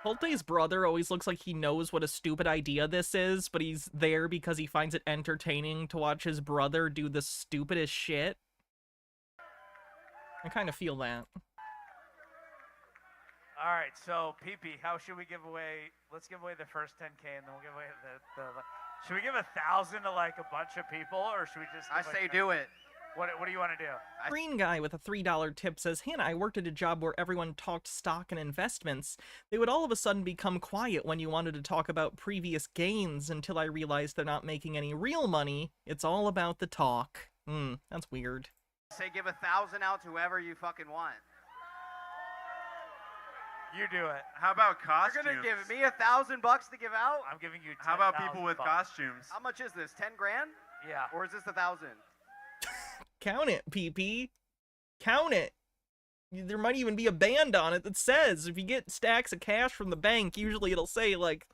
Pulte's brother always looks like he knows what a stupid idea this is, but he's there because he finds it entertaining to watch his brother do the stupidest shit. I kind of feel that. All right, so PP, how should we give away? Let's give away the first 10K, and then we'll give away the should we give 1,000 to like a bunch of people, or should we just? I say do it. What do you want to do? Green guy with a $3 tip says, Hannah, I worked at a job where everyone talked stock and investments. They would all of a sudden become quiet when you wanted to talk about previous gains until I realized they're not making any real money. It's all about the talk. That's weird. Say give 1,000 out to whoever you fucking want. You do it. How about costumes? You're gonna give me $1,000 to give out? I'm giving you. How about people with costumes? How much is this? 10 grand? Yeah. Or is this 1,000? Count it, PP. Count it. There might even be a band on it that says if you get stacks of cash from the bank, usually it'll say like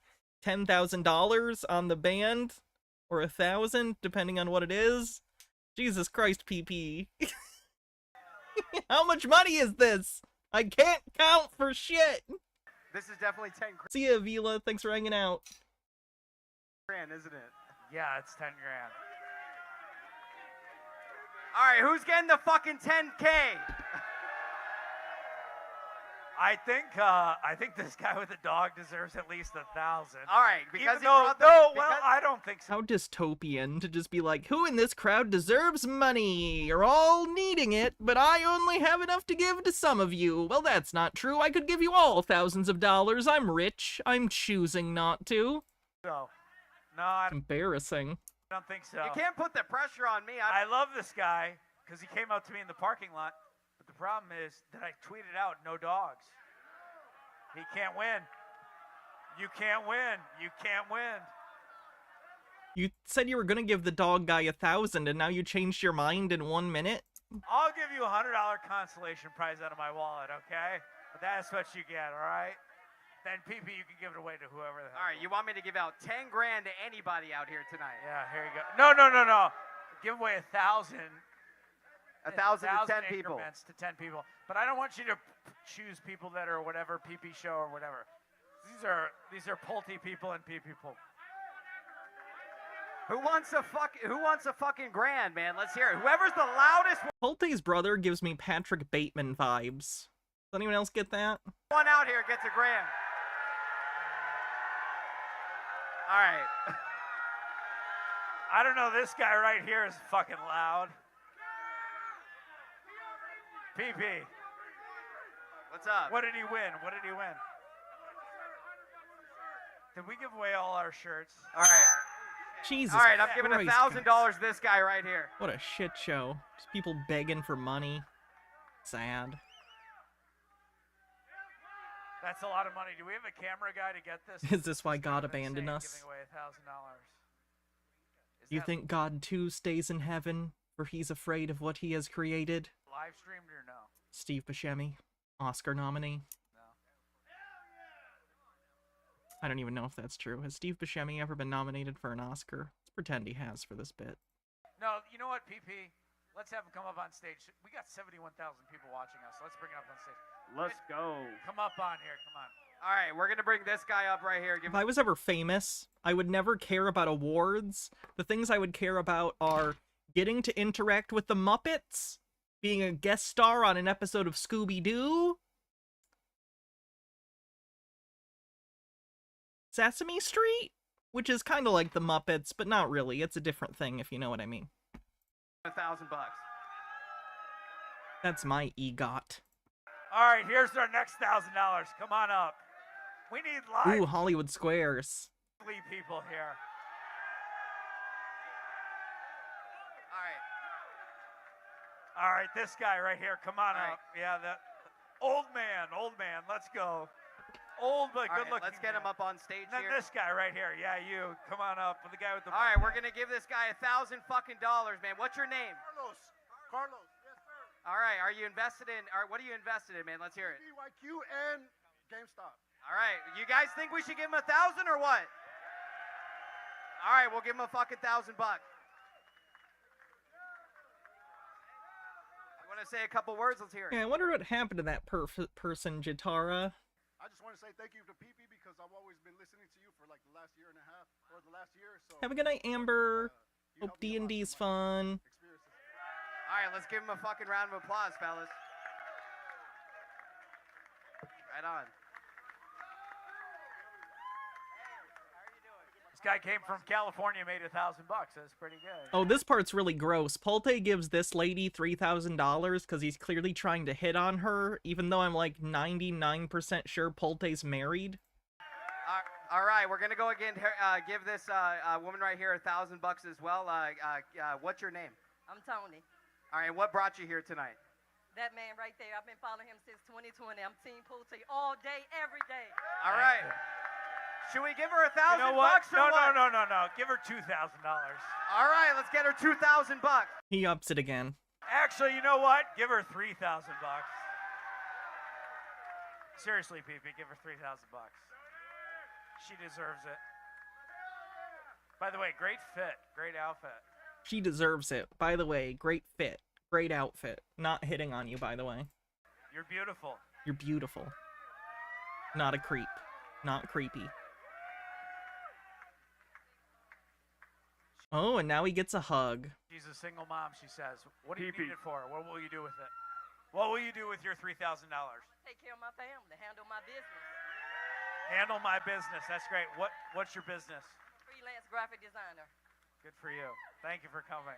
$10,000 on the band or 1,000, depending on what it is. Jesus Christ, PP. How much money is this? I can't count for shit. This is definitely 10 grand. See ya, Vila. Thanks for hanging out. Isn't it? Yeah, it's 10 grand. All right, who's getting the fucking 10K? I think this guy with the dog deserves at least 1,000. All right, because I don't think so. How dystopian to just be like, who in this crowd deserves money? You're all needing it, but I only have enough to give to some of you. Well, that's not true. I could give you all thousands of dollars. I'm rich. I'm choosing not to. So, no, embarrassing. I don't think so. You can't put the pressure on me. I love this guy because he came up to me in the parking lot. But the problem is that I tweeted out no dogs. He can't win. You can't win. You can't win. You said you were gonna give the dog guy 1,000, and now you changed your mind in 1 minute? I'll give you a $100 consolation prize out of my wallet, okay? But that's what you get, all right? Then PP, you can give it away to whoever the hell. All right, you want me to give out 10 grand to anybody out here tonight? Yeah, here you go. No. Give away 1,000. 1,000 to 10 people. To 10 people. But I don't want you to choose people that are whatever PP show or whatever. These are Pulte people and PP people. Who wants a fucking grand, man? Let's hear it. Whoever's the loudest Pulte's brother gives me Patrick Bateman vibes. Does anyone else get that? one out here gets a grand. All right. I don't know. This guy right here is fucking loud. PP. What's up? What did he win? Did we give away all our shirts? All right. Jesus All right, I'm giving Christ, $1,000 to this guy right here. What a shit show. Just people begging for money. Sad. That's a lot of money. Do we have a camera guy to get this? Is this why God abandoned us? Giving away $1,000. You think God too stays in heaven, for he's afraid of what he has created? Live streamed or no? Steve Buscemi, Oscar nominee. No. I don't even know if that's true. Has Steve Buscemi ever been nominated for an Oscar? Let's pretend he has for this bit. No, you know what, PP? Let's have him come up on stage. We got 71,000 people watching us. Let's bring him up on stage. Let's go. Come up on here. Come on. All right, we're going to bring this guy up right here. If I was ever famous, I would never care about awards. The things I would care about are getting to interact with the Muppets, being a guest star on an episode of Scooby-Doo, Sesame Street, which is kind of like the Muppets, but not really. It's a different thing, if you know what I mean. $1,000. That's my EGOT. All right, here's our next $1,000. Come on up. We need live Ooh, Hollywood Squares. people here. All right, this guy right here. Come on up. Yeah, that old man. Let's go. Old but good looking. Let's get him up on stage and then here. this guy right here. Yeah, you. Come on up. The guy with the. All right, we're gonna give this guy $1,000 fucking dollars, man. What's your name? Carlos. Yes, sir. All right, are you invested in? What are you invested in, man? Let's hear it. BYQ and GameStop. All right, you guys think we should give him 1,000 or what? All right, we'll give him a fucking $1,000 bucks. You want to say a couple words? Let's hear it. Yeah, I wonder what happened to that person, Jitara. I just want to say thank you to PP because I've always been listening to you for like the last year and a half or the last year. So Have a good night, Amber. Hope D&D's fun. All right, let's give him a fucking round of applause, fellas. Right on. This guy came from California, made $1,000 bucks. That's pretty good. Oh, this part's really gross. Pulte gives this lady $3,000 because he's clearly trying to hit on her, even though I'm like 99% sure Pulte's married. All right, we're gonna go again. Give this woman right here $1,000 bucks as well. What's your name? I'm Tony. All right, what brought you here tonight? That man right there, I've been following him since 2020. I'm Team Pulte all day, every day. All right. Should we give her $1,000 You know what? bucks or what? No. Give her $2,000. All right, let's get her $2,000 bucks. He ups it again. Actually, you know what? Give her $3,000 bucks. Seriously, PP, give her $3,000 bucks. She deserves it. By the way, great fit, great outfit. She deserves it. By the way, great fit. Great outfit. Not hitting on you, by the way. You're beautiful. You're beautiful. Not a creep. Not creepy. Oh, and now he gets a hug. She's a single mom, she says. What do you need it for? What will you do with it? What will you do with your $3,000? Take care of my family, handle my business. Handle my business. That's great. What's your business? Freelance graphic designer. Good for you. Thank you for coming.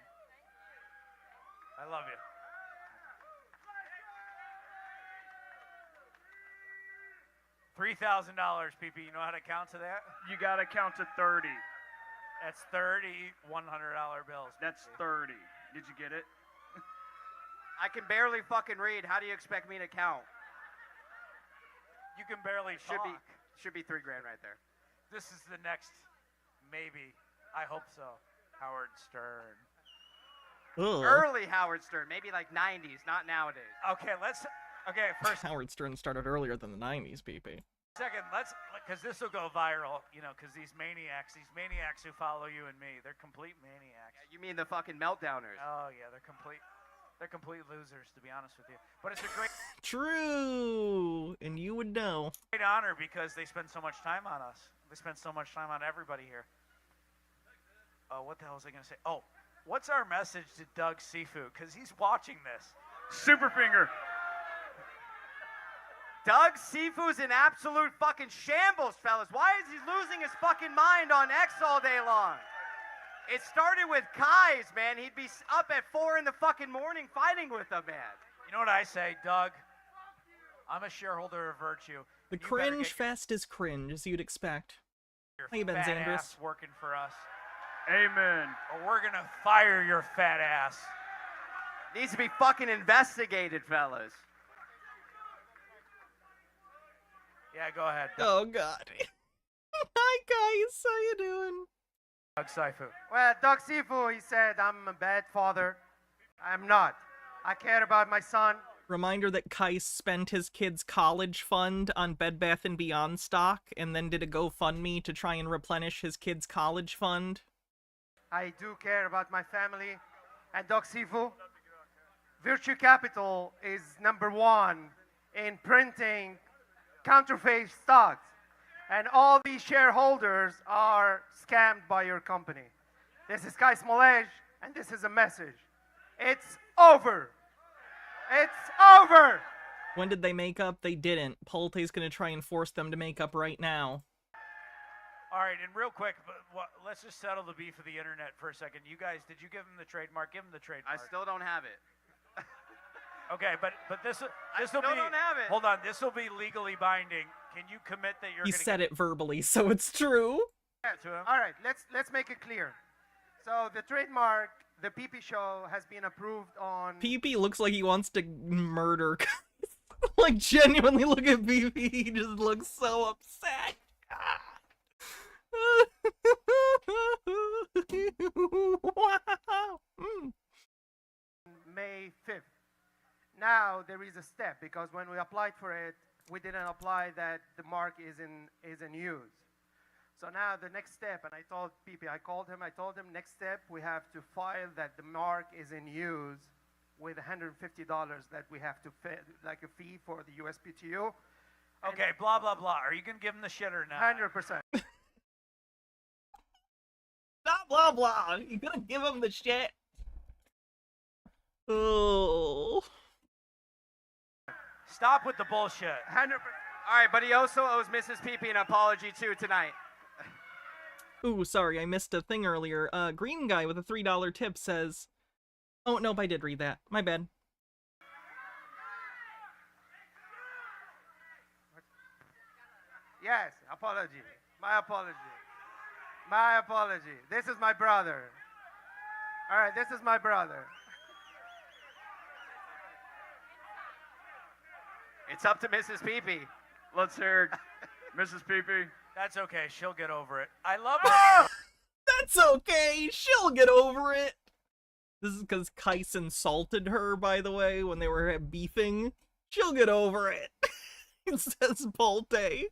I love you. $3,000, PP. You know how to count to that? You gotta count to 30. That's 30 $100 bills. That's 30. Did you get it? I can barely fucking read. How do you expect me to count? You can barely talk. Should be $3,000 right there. This is the next, maybe. I hope so. Howard Stern. Ugh. Early Howard Stern, maybe like 90s, not nowadays. Okay, first. Howard Stern started earlier than the 90s, PP. Second, because this will go viral, because these maniacs who follow you and me, they're complete maniacs. Yeah, you mean the fucking Meltdowners? Oh yeah, they're complete losers, to be honest with you. But it's a great True, and you would know. great honor because they spend so much time on us. They spend so much time on everybody here. What the hell was I gonna say? Oh, what's our message to Doug Sifu? Because he's watching this. Super finger. Doug Sifu's in absolute fucking shambles, fellas. Why is he losing his fucking mind on X all day long? It started with Kai's, man. He'd be up at 4 in the fucking morning fighting with them, man. You know what I say, Doug? I'm a shareholder of Virtue. The cringe fest is cringe, as you'd expect. How you been, fat Xandris? ass working for us. Amen. Or we're gonna fire your fat ass. Needs to be fucking investigated, fellas. Yeah, go ahead. Oh, God. Hi, guys. How you doing? Doug Sifu. Well, Doug Sifu, he said, I'm a bad father. I'm not. I care about my son. Reminder that Kais spent his kid's college fund on Bed Bath & Beyond stock and then did a GoFundMe to try and replenish his kid's college fund. I do care about my family. And Doug Sifu, Virtue Capital is #1 in printing counterfeit stocks. And all these shareholders are scammed by your company. This is Kai Smolej, and this is a message. It's over. It's over. When did they make up? They didn't. Pulte's gonna try and force them to make up right now. All right, and real quick, let's just settle the beef of the internet for a second. You guys, did you give him the trademark? Give him the trademark. I still don't have it. Okay, but this will still be. don't have it. Hold on, this will be legally binding. Can you commit that you're? He gonna said get it verbally, so it's true. to him? All right, let's make it clear. So the trademark, the PP show, has been approved on. PP looks like he wants to murder. Like, genuinely, look at PP. He just looks so upset. Wow. May 5th. Now there is a step because when we applied for it, we didn't apply that the mark is in use. So now the next step, and I told PP, I called him, I told him next step we have to file that the mark is in use with $150 that we have to pay, like a fee for the USPTO. Okay, blah blah blah. Are you gonna give him the shit or not? 100%. Blah, blah, blah. You gonna give him the shit? Oh. Stop with the bullshit. 100%. All right, but he also owes Mrs. PP an apology too tonight. Ooh, sorry, I missed a thing earlier. Green guy with a $3 tip says... Oh, nope, I did read that. My bad. Yes, apology. My apology. My apology. This is my brother. All right, this is my brother. It's up to Mrs. PP. Let's hear it. Mrs. PP. That's okay. She'll get over it. I love Ah! her. That's okay. She'll get over it. This is because Kais insulted her, by the way, when they were beefing. She'll get over it. It says Pulte.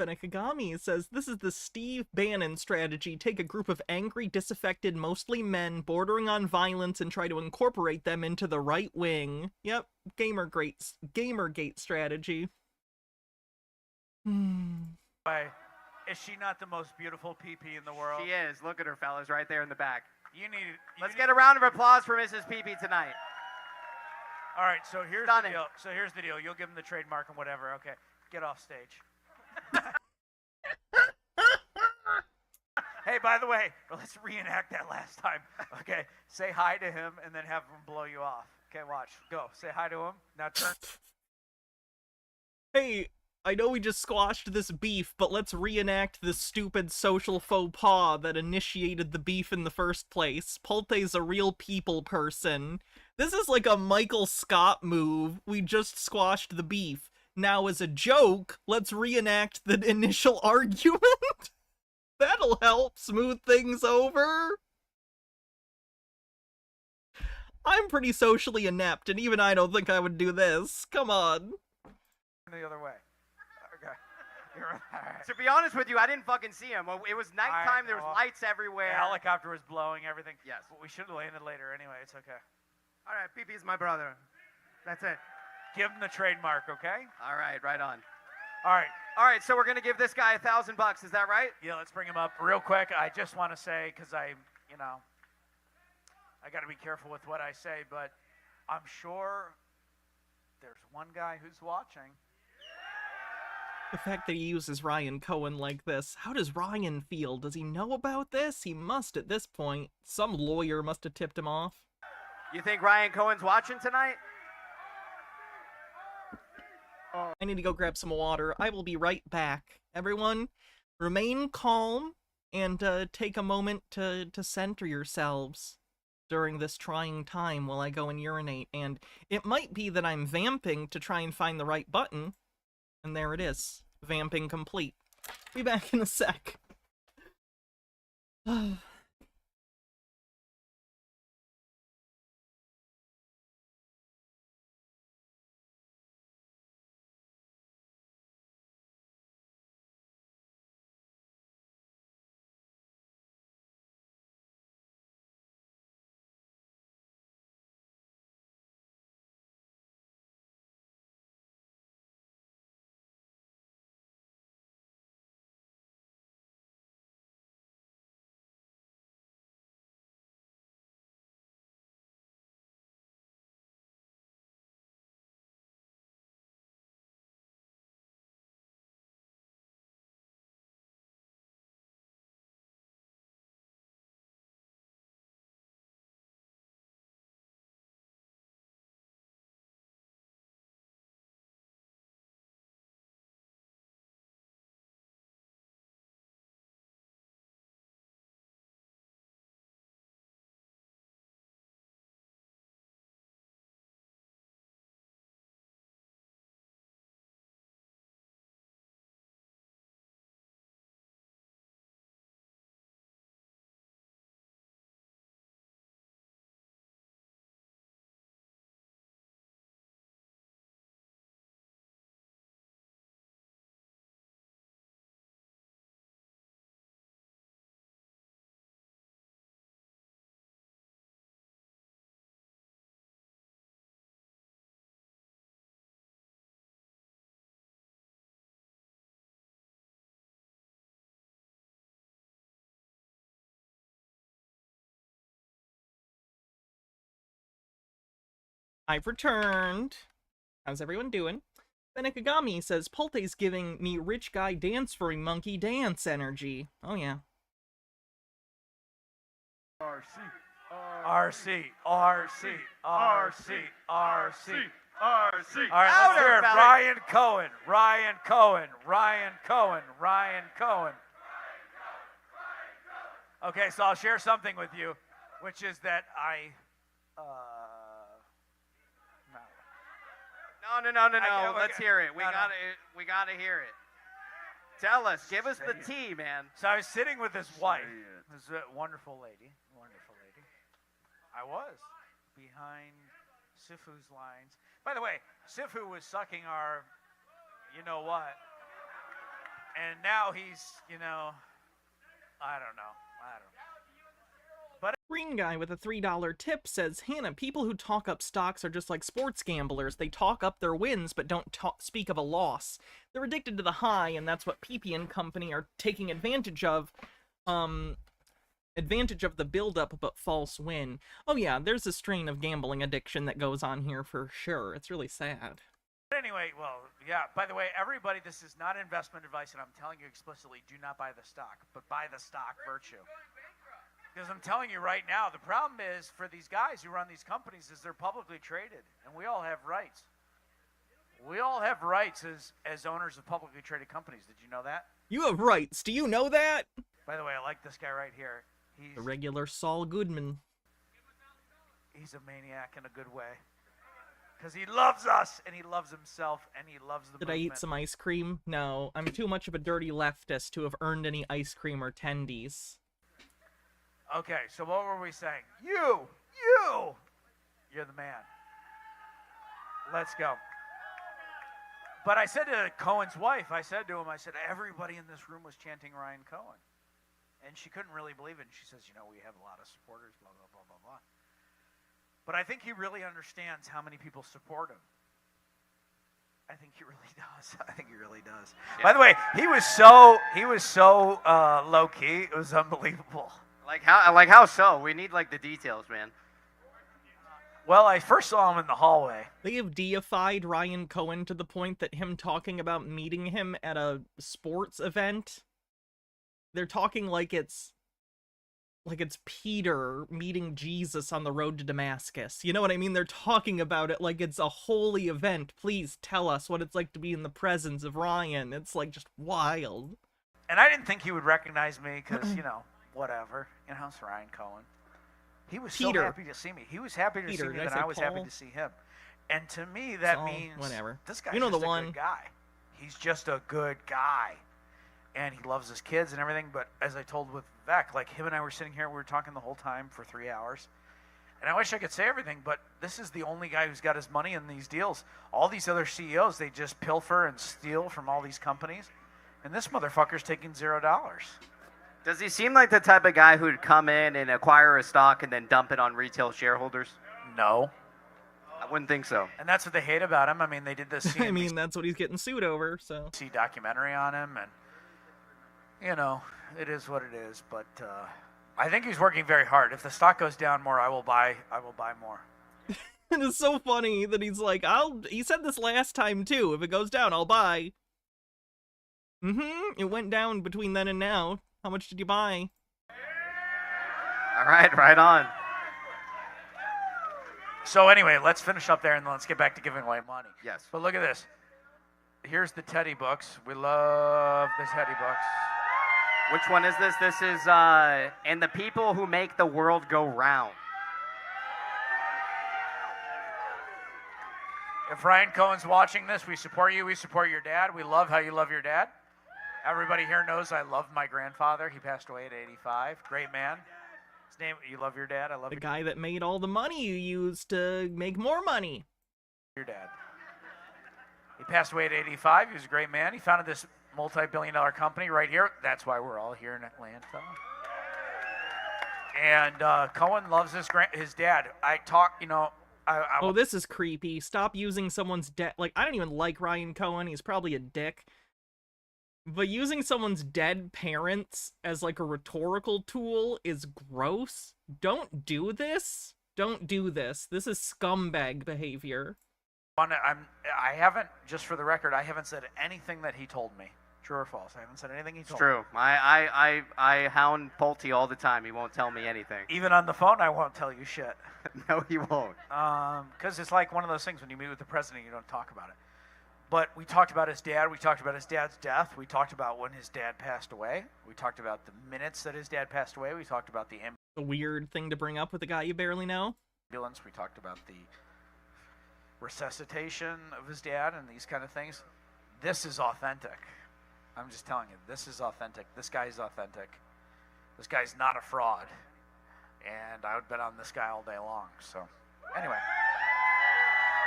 Benekagami says, this is the Steve Bannon strategy. Take a group of angry, disaffected, mostly men, bordering on violence, and try to incorporate them into the right wing. Yep, Gamergate strategy. Is she not the most beautiful PP in the world? She is. Look at her, fellas, right there in the back. Let's get a round of applause for Mrs. PP tonight. All right, so here's the deal. So here's the deal. You'll give him the trademark and whatever. Okay, get off stage. Hey, by the way, let's reenact that last time. Okay, say hi to him and then have him blow you off. Okay, watch. Go. Say hi to him. Now turn. Hey, I know we just squashed this beef, but let's reenact the stupid social faux pas that initiated the beef in the first place. Pulte's a real people person. This is like a Michael Scott move. We just squashed the beef. Now, as a joke, let's reenact the initial argument. That'll help smooth things over. I'm pretty socially inept, and even I don't think I would do this. Come on. The other way. Okay. Right. To be honest with you, I didn't fucking see him. It was nighttime. There was lights everywhere. The helicopter was blowing, everything. Yes. We should have landed later anyway. It's okay. All right, PP is my brother. That's it. Give him the trademark, okay? All right, right on. All right. All right, so we're going to give this guy $1,000. Is that right? Yeah, let's bring him up real quick. I just want to say, because I got to be careful with what I say, but I'm sure there's one guy who's watching. The fact that he uses Ryan Cohen like this, how does Ryan feel? Does he know about this? He must at this point. Some lawyer must have tipped him off. You think Ryan Cohen's watching tonight? I need to go grab some water. I will be right back. Everyone, remain calm and take a moment to center yourselves during this trying time while I go and urinate. And it might be that I'm vamping to try and find the right button. And there it is. Vamping complete. Be back in a sec. I've returned. How's everyone doing? Benekagami says, Pulte's giving me rich guy dance for a monkey dance energy. Oh yeah. RC, RC, RC, RC, RC. All right, let's hear it. Ryan Cohen, Ryan Cohen, Ryan Cohen, Ryan Cohen. Okay, so I'll share something with you, which is that No. Let's hear it. We gotta hear it. Tell us. Give us the tea, man. So I was sitting with his wife, this wonderful lady. I was behind Sifu's lines. By the way, Sifu was sucking our, you know what, and now he's, I don't know. But Green guy with a $3 tip says, Hannah, people who talk up stocks are just like sports gamblers. They talk up their wins, but don't speak of a loss. They're addicted to the high, and that's what PP and company are taking advantage of. Advantage of the build-up but false win. Oh yeah, there's a strain of gambling addiction that goes on here for sure. It's really sad. But anyway, well, yeah, by the way, everybody, this is not investment advice, and I'm telling you explicitly, do not buy the stock, but buy the stock virtue. Because I'm telling you right now, the problem is for these guys who run these companies is they're publicly traded, and we all have rights. We all have rights as owners of publicly traded companies. Did you know that? You have rights. Do you know that? By the way, I like this guy right here. He's The regular Saul Goodman. He's a maniac in a good way. Because he loves us, and he loves himself, and he loves the Did movement. I eat some ice cream? No, I'm too much of a dirty leftist to have earned any ice cream or tendies. Okay, so what were we saying? You're the man. Let's go. But I said to Cohen's wife, I said, everybody in this room was chanting Ryan Cohen. And she couldn't really believe it. And she says, we have a lot of supporters, blah, blah, blah, blah, blah. But I think he really understands how many people support him. I think he really does. Yeah. By the way, he was so low key. It was unbelievable. Like how so? We need the details, man. Well, I first saw him in the hallway. They have deified Ryan Cohen to the point that him talking about meeting him at a sports event, they're talking like it's Peter meeting Jesus on the road to Damascus. You know what I mean? They're talking about it like it's a holy event. Please tell us what it's like to be in the presence of Ryan. It's just wild. And I didn't think he would recognize me because, whatever. It's Ryan Cohen. He was so happy to see me. He was happy to see me that I was happy to see him. And to me, that means this guy's just a good guy. He's just a good guy. And he loves his kids and everything. But as I told with Vivek, him and I were sitting here, we were talking the whole time for 3 hours. And I wish I could say everything, but this is the only guy who's got his money in these deals. All these other CEOs, they just pilfer and steal from all these companies. And this motherfucker's taking $0. Does he seem like the type of guy who'd come in and acquire a stock and then dump it on retail shareholders? No. I wouldn't think so. And that's what they hate about him. I mean, they did this CNBC that's what he's getting sued over, so. documentary on him, and, it is what it is. But I think he's working very hard. If the stock goes down more, I will buy more. And it's so funny that he's like, he said this last time, too. If it goes down, I'll buy. It went down between then and now. How much did you buy? All right, right on. So anyway, let's finish up there and let's get back to giving away money. Yes. But look at this. Here's the Teddy books. We love the Teddy books. Which one is this? This is, and the people who make the world go round. If Ryan Cohen's watching this, we support you. We support your dad. We love how you love your dad. Everybody here knows I love my grandfather. He passed away at 85. Great man. His name, you love your dad? I love the guy that made all the money you used to make more money. Your dad. He passed away at 85. He was a great man. He founded this multi-billion-dollar company right here. That's why we're all here in Atlanta. And Cohen loves his dad. Oh, this is creepy. Stop using someone's dead. I don't even like Ryan Cohen. He's probably a dick. But using someone's dead parents as a rhetorical tool is gross. Don't do this. Don't do this. This is scumbag behavior. I haven't, just for the record, I haven't said anything that he told me. True or false? I haven't said anything he told me. It's true. I hound Pulte all the time. He won't tell me anything. Even on the phone, I won't tell you shit. No, he won't. Because it's like one of those things when you meet with the president, you don't talk about it. But we talked about his dad. We talked about his dad's death. We talked about when his dad passed away. We talked about the minutes that his dad passed away. We talked about the a weird thing to bring up with a guy you barely know. Ambulance. We talked about the resuscitation of his dad and these kind of things. This is authentic. I'm just telling you, this is authentic. This guy is authentic. This guy's not a fraud. And I would bet on this guy all day long. So, anyway.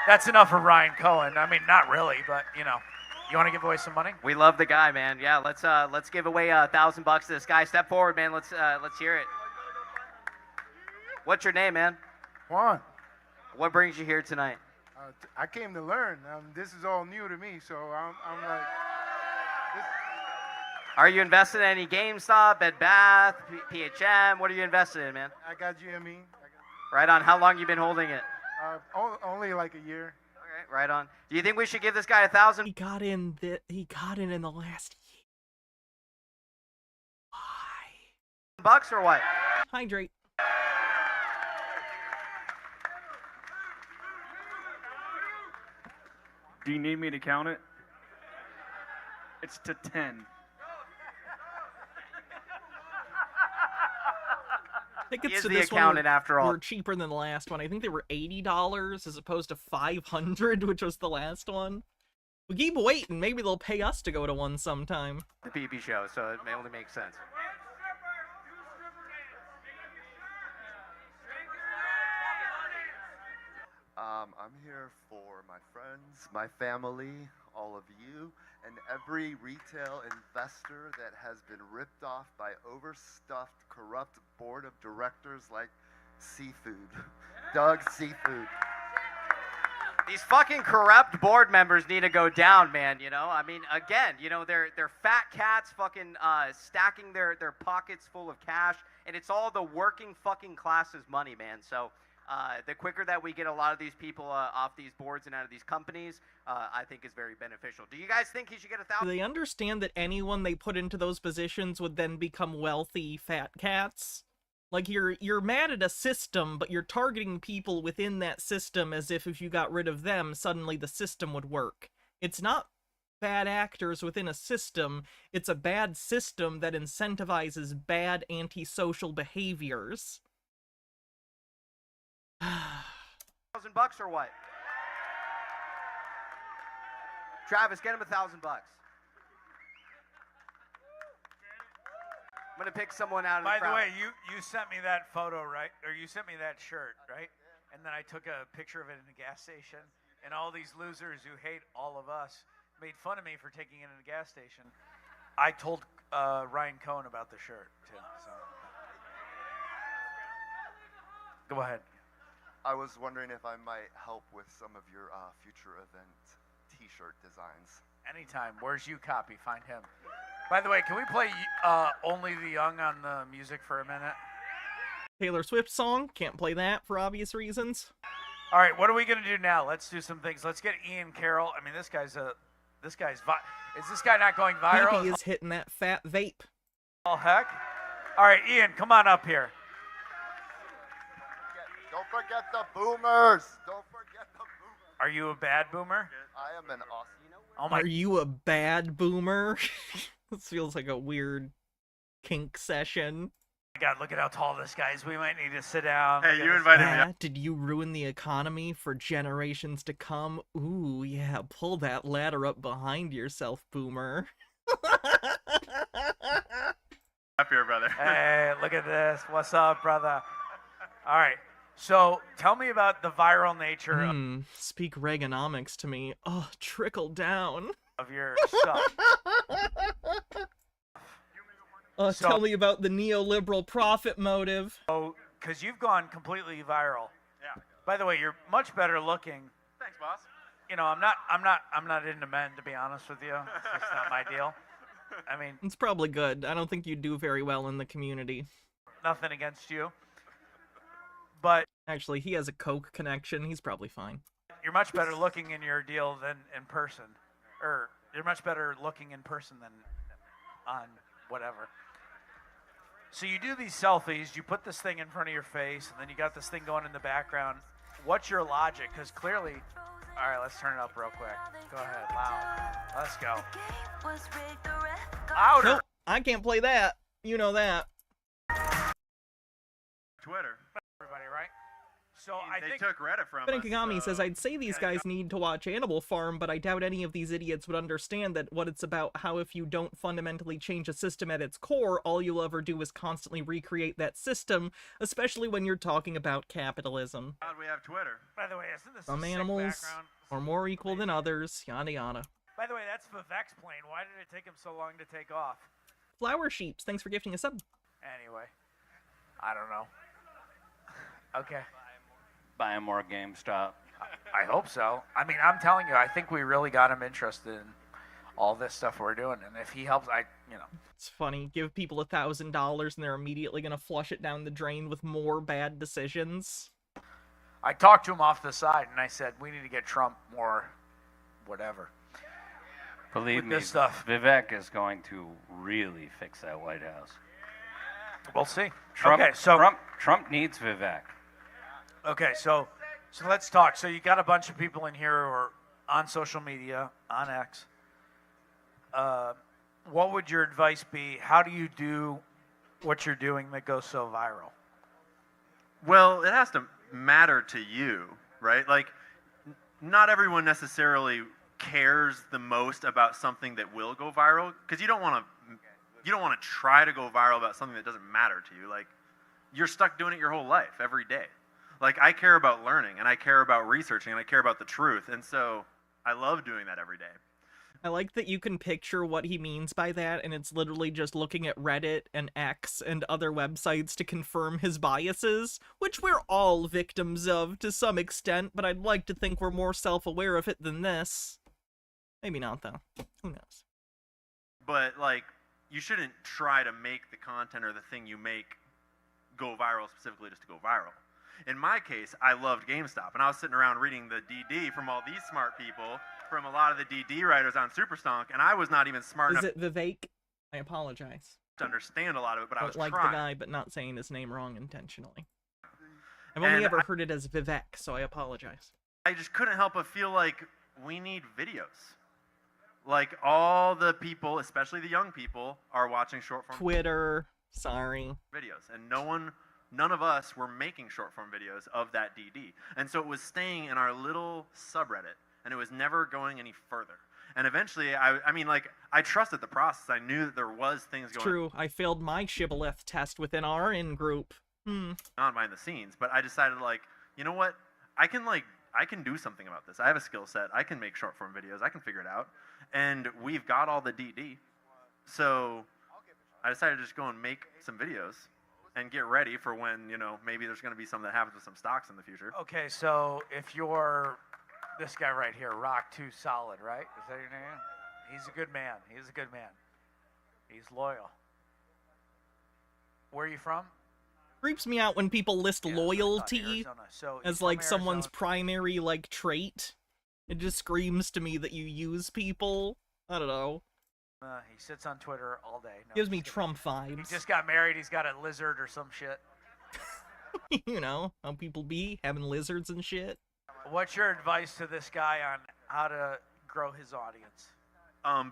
That's enough of Ryan Cohen. I mean, not really, but, you want to give away some money? We love the guy, man. Yeah, let's give away $1,000 to this guy. Step forward, man. Let's hear it. What's your name, man? Juan. What brings you here tonight? I came to learn. This is all new to me, so I'm like... Are you invested in any GameStop, Bed Bath, PHM? What are you invested in, man? I got GME. Right on. How long you been holding it? Only like a year. Okay, right on. Do you think we should give this guy $1,000? He got in in the last year. Why? Bucks or what? Hydrate. Do you need me to count it? It's to 10. Tickets to the this one accountant after all. were cheaper than the last one. I think they were $80 as opposed to $500, which was the last one. We keep waiting. Maybe they'll pay us to go to one sometime. The PP show, so it only makes sense. I'm here for my friends, my family, all of you, and every retail investor that has been ripped off by overstuffed, corrupt board of directors like Seafood. Doug Seafood. These fucking corrupt board members need to go down, man, you know? I mean, again, you know, they're fat cats fucking stacking their pockets full of cash, and it's all the working fucking class's money, man. So the quicker that we get a lot of these people off these boards and out of these companies, I think is very beneficial. Do you guys think he should get Do they understand that anyone they put into those positions would then become wealthy fat cats? Like, you're mad at a system, but you're targeting people within that system as if you got rid of them, suddenly the system would work. It's not bad actors within a system, it's a bad system that incentivizes bad antisocial behaviors. $1,000 or what? Travis, get him $1,000. I'm gonna pick someone out of the crowd. By the way, you sent me that photo, right? Or you sent me that shirt, right? And then I took a picture of it in the gas station, and all these losers who hate all of us made fun of me for taking it in a gas station. I told Ryan Cohen about the shirt too. So go ahead. I was wondering if I might help with some of your future event T-shirt designs. Anytime. Where's you copy? Find him. By the way, can we play Only the Young on the music for a minute? Taylor Swift song, can't play that for obvious reasons. All right, what are we gonna do now? Let's do some things. Let's get Ian Carroll. I mean, is this guy not going viral? He is hitting that fat vape. Oh heck! All right, Ian, come on up here. Don't forget the boomers. Don't forget the boomers. Are you a bad boomer? I am an awesome. Oh my! Are you a bad boomer? This feels like a weird kink session. God, look at how tall this guy is. We might need to sit down. Hey, you invited me up. Did you ruin the economy for generations to come? Ooh, yeah, pull that ladder up behind yourself, boomer. Up here, brother. Hey, look at this. What's up, brother? All right. So, tell me about the viral nature Speak Reaganomics to me. Oh, trickle down. Of your stuff. Tell me about the neoliberal profit motive. Oh, because you've gone completely viral. Yeah. By the way, you're much better looking. Thanks, boss. You know, I'm not into men, to be honest with you. It's just not my deal. I mean, It's probably good. I don't think you do very well in the community. nothing against you. But Actually, he has a Coke connection. He's probably fine. you're much better looking in your deal than in person. Or you're much better looking in person than on whatever. So you do these selfies, you put this thing in front of your face, and then you got this thing going in the background. What's your logic? Because clearly, all right, let's turn it up real quick. Go ahead, loud. Let's go. Louder. Nope, I can't play that. You know that. Twitter. Everybody, right? So They took Reddit from Ben us. Kagami says, I'd say these guys need to watch Animal Farm, but I doubt any of these idiots would understand that what it's about, how if you don't fundamentally change a system at its core, all you'll ever do is constantly recreate that system, especially when you're talking about capitalism. God, we have Twitter. By the way, isn't this Some a sick animals background? are more equal than others, yada yada. By the way, that's Vivek's plane. Why did it take him so long to take off? Flower Sheeps, thanks for gifting a sub. Anyway, I don't know. Okay. Buy more GameStop. I hope so. I mean, I'm telling you, I think we really got him interested in all this stuff we're doing, and if he helps, It's funny, give people $1,000 and they're immediately gonna flush it down the drain with more bad decisions. I talked to him off the side, and I said, we need to get Trump more whatever. Believe With me, this stuff. Vivek is going to really fix that White House. We'll see. Trump, Okay, so Trump needs Vivek. Okay, so let's talk. So you got a bunch of people in here who are on social media, on X. What would your advice be? How do you do what you're doing that goes so viral? Well, it has to matter to you, right? Like, not everyone necessarily cares the most about something that will go viral, because you don't want to try to go viral about something that doesn't matter to you. Like, you're stuck doing it your whole life, every day. Like, I care about learning, and I care about researching, and I care about the truth, and so I love doing that every day. I like that you can picture what he means by that, and it's literally just looking at Reddit and X and other websites to confirm his biases, which we're all victims of to some extent, but I'd like to think we're more self-aware of it than this. Maybe not, though. Who knows? But, like, you shouldn't try to make the content or the thing you make go viral specifically just to go viral. In my case, I loved GameStop, and I was sitting around reading the DD from all these smart people, from a lot of the DD writers on Superstonk, and I was not even smart enough. Is it Vivek? I apologize. To understand a lot of it, but I was like trying. The guy, but not saying his name wrong intentionally. I've only ever heard it as Vivek, so I apologize. I just couldn't help but feel like we need videos. Like, all the people, especially the young people, are watching short form Twitter, sorry. videos, and none of us were making short form videos of that DD. And so it was staying in our little subreddit, and it was never going any further. And eventually, I trusted the process. I knew that there was things going on. True, I failed my shibboleth test within our in-group. On behind the scenes, but I decided, like, you know what? I can do something about this. I have a skill set. I can make short form videos. I can figure it out. And we've got all the DD. So I decided to just go and make some videos and get ready for when, maybe there's going to be something that happens with some stocks in the future. Okay, so if you're this guy right here, Rock 2 Solid, right? Is that your name? He's a good man. He's a good man. He's loyal. Where are you from? Creeps me out when people list loyalty so as like someone's primary like trait. It just screams to me that you use people. I don't know. He sits on Twitter all day. No, gives me Trump vibes. He just got married. He's got a lizard or some shit. You know how people be having lizards and shit. What's your advice to this guy on how to grow his audience?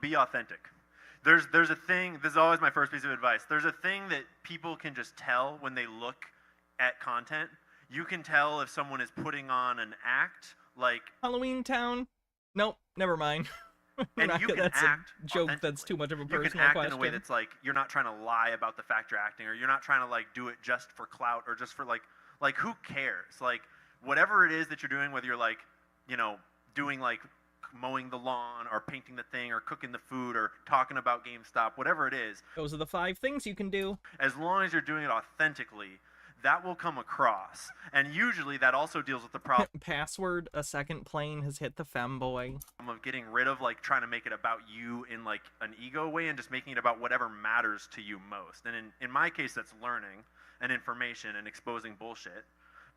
Be authentic. There's a thing, this is always my first piece of advice. There's a thing that people can just tell when they look at content. You can tell if someone is putting on an act, like Halloween Town. Nope, never mind. And you can that's act a joke that's too much of a personal question. You can act in a way that's like, you're not trying to lie about the fact you're acting, or you're not trying to like do it just for clout, or just for like who cares? Like, whatever it is that you're doing, whether you're like, doing like mowing the lawn or painting the thing or cooking the food or talking about GameStop, whatever it is. Those are the 5 things you can do. As long as you're doing it authentically, that will come across. And usually that also deals with the problem. Password, a second plane has hit the femboy. Of getting rid of like trying to make it about you in like an ego way and just making it about whatever matters to you most. And in my case, that's learning and information and exposing bullshit.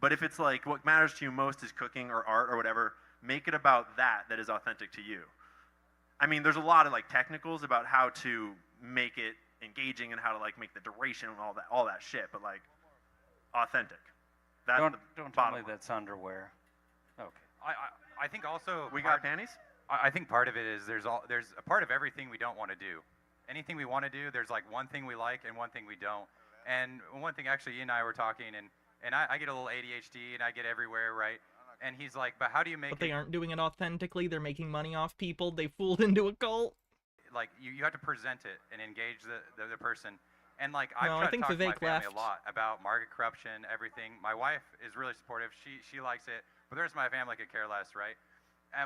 But if it's like what matters to you most is cooking or art or whatever, make it about that is authentic to you. I mean, there's a lot of like technicals about how to make it engaging and how to like make the duration and all that shit, but like authentic. That's don't tell me that's underwear. Okay. I think also we got panties. I think part of it is there's a part of everything we don't want to do. Anything we want to do, there's like one thing we like and one thing we don't. And one thing actually, Ian and I were talking, and I get a little ADHD and I get everywhere, right? And he's like, but how do you make But they aren't doing it authentically. They're making money off people. They fooled into a cult. Like, you have to present it and engage the person. And, like, I've No, tried I think to talk Vivek to my family left. a lot about market corruption, everything. My wife is really supportive. She likes it. But the rest of my family could care less, right?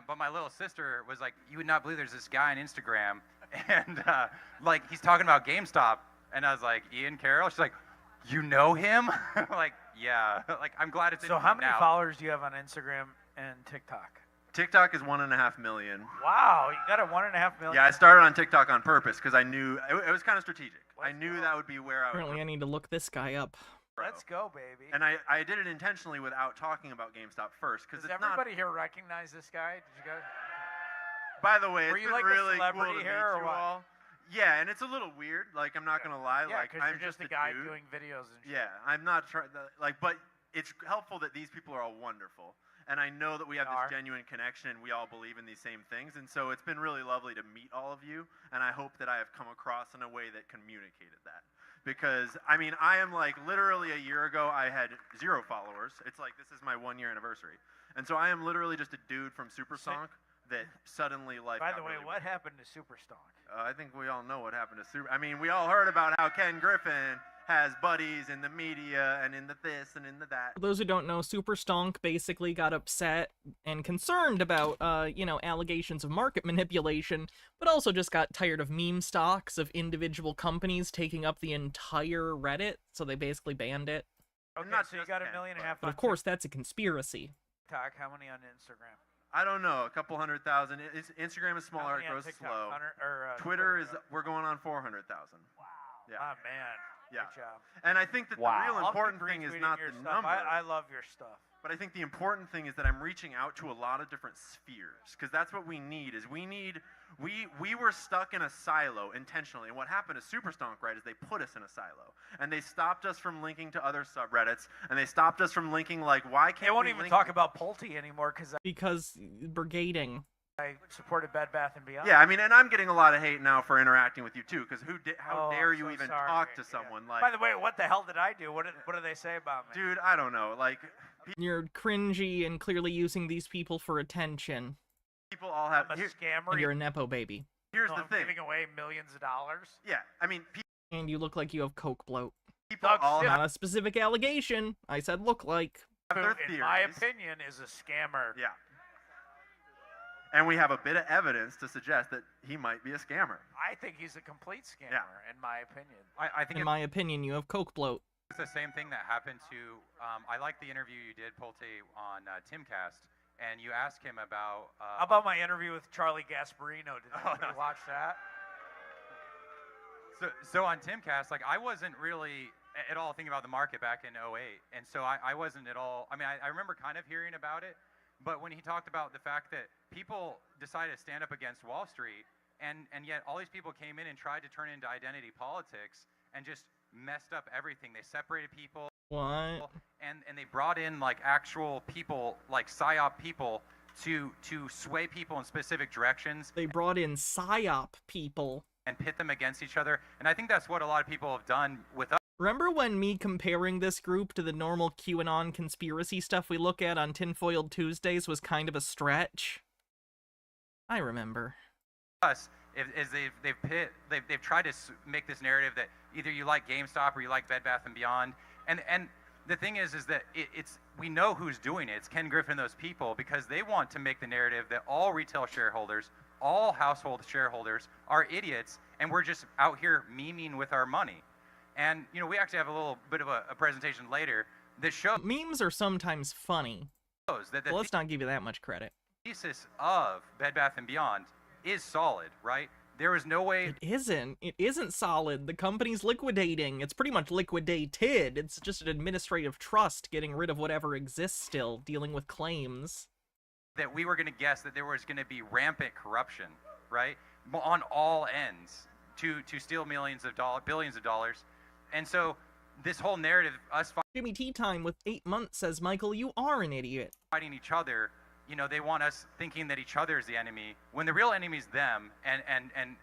But my little sister was like, you would not believe there's this guy on Instagram. And, like, he's talking about GameStop. And I was like, Ian Carroll? She's like, you know him? Like, yeah. Like, I'm glad it's in So how many now. followers do you have on Instagram and TikTok? TikTok is 1.5 million. Wow, you got a 1.5 million. Yeah, I started on TikTok on purpose because I knew it was kind of strategic. I knew that would be where I would. Apparently, I need to look this guy up. Let's go, baby. And I did it intentionally without talking about GameStop first because Does everybody here recognize this guy? Did you guys? By the way, Were it's you been like a really cool celebrity to here, meet or you what? all. Yeah, and it's a little weird. Like, I'm not gonna lie. Yeah, like, because I'm you're just a a guy dude. doing videos and shit. Yeah, I'm not trying. Like, but it's helpful that these people are all wonderful. And I know that we have this genuine connection. We all believe in these same things. And so it's been really lovely to meet all of you. And I hope that I have come across in a way that communicated that. Because, I mean, I am like literally a year ago, I had 0 followers. It's like this is my 1-year anniversary. And so I am literally just a dude from Supersonk that suddenly life By the got way, really what happened to Superstonk? I think we all know what happened to I mean, we all heard about how Ken Griffin has buddies in the media and in the this and in the that. For those who don't know, Super Stonk basically got upset and concerned about, allegations of market manipulation, but also just got tired of meme stocks of individual companies taking up the entire Reddit, so they basically banned it. Okay, so you got 1.5 million But of course, that's a conspiracy. TikTok. How many on Instagram? I don't know, a couple 100,000. Instagram is smaller, it grows slow. Twitter we're going on 400,000. Wow. Yeah. Oh, man. Yeah. Good job. And I think that the real I'll important keep thing is retweeting not your the stuff. number. I love your stuff. But I think the important thing is that I'm reaching out to a lot of different spheres, because that's what we need. We were stuck in a silo intentionally, and what happened to Superstonk, right, is they put us in a silo, and they stopped us from linking to other subreddits, and they stopped us from linking, like, why can't They won't we even link talk about Pulte anymore Because brigading. I supported Bed Bath & Beyond. Yeah, I mean, and I'm getting a lot of hate now for interacting with you too, because how dare you so even sorry. talk to someone like? By the way, what the hell did I do? What do they say about me? Dude, I don't know. Like, You're cringy and clearly using these people for attention. people all have. I'm a scammer. And you're a Nepo baby. Here's No, the I'm thing. giving away millions of dollars. Yeah, I mean, And you look like you have coke bloat. people all have Not a specific allegation. I said look like. their In theories. my opinion, is a scammer. Yeah. And we have a bit of evidence to suggest that he might be a scammer. I think he's a complete scammer, in my opinion. I think In my opinion, you have coke bloat. it's the same thing that happened to. I like the interview you did, Pulte, on Timcast, and you asked him about. How about my interview with Charlie Gasparino? Did you watch that? So on Timcast, like I wasn't really at all thinking about the market back in 08, and so I wasn't at all. I mean, I remember kind of hearing about it, but when he talked about the fact that people decided to stand up against Wall Street, and yet all these people came in and tried to turn into identity politics and just messed up everything. They separated people. What? And they brought in like actual people, like PSYOP people, to sway people in specific directions. They brought in PSYOP people. And pit them against each other. And I think that's what a lot of people have done with us. Remember when me comparing this group to the normal QAnon conspiracy stuff we look at on Tinfoiled Tuesdays was kind of a stretch? I remember. Us is they've tried to make this narrative that either you like GameStop or you like Bed Bath & Beyond. And the thing is that we know who's doing it. It's Ken Griffin and those people, because they want to make the narrative that all retail shareholders, all household shareholders are idiots, and we're just out here memeing with our money. And, we actually have a little bit of a presentation later that shows... Memes are sometimes funny. That Well, let's not give you that much credit. The thesis of Bed Bath & Beyond is solid, right? There is no way... It isn't. It isn't solid. The company's liquidating. It's pretty much liquidated. It's just an administrative trust getting rid of whatever exists still, dealing with claims. That we were going to guess that there was going to be rampant corruption, right? On all ends to steal billions of dollars. And so this whole narrative, us Jimmy Tea Time with 8 months says, Michael, you are an idiot. Fighting each other, they want us thinking that each other is the enemy, when the real enemy is them, and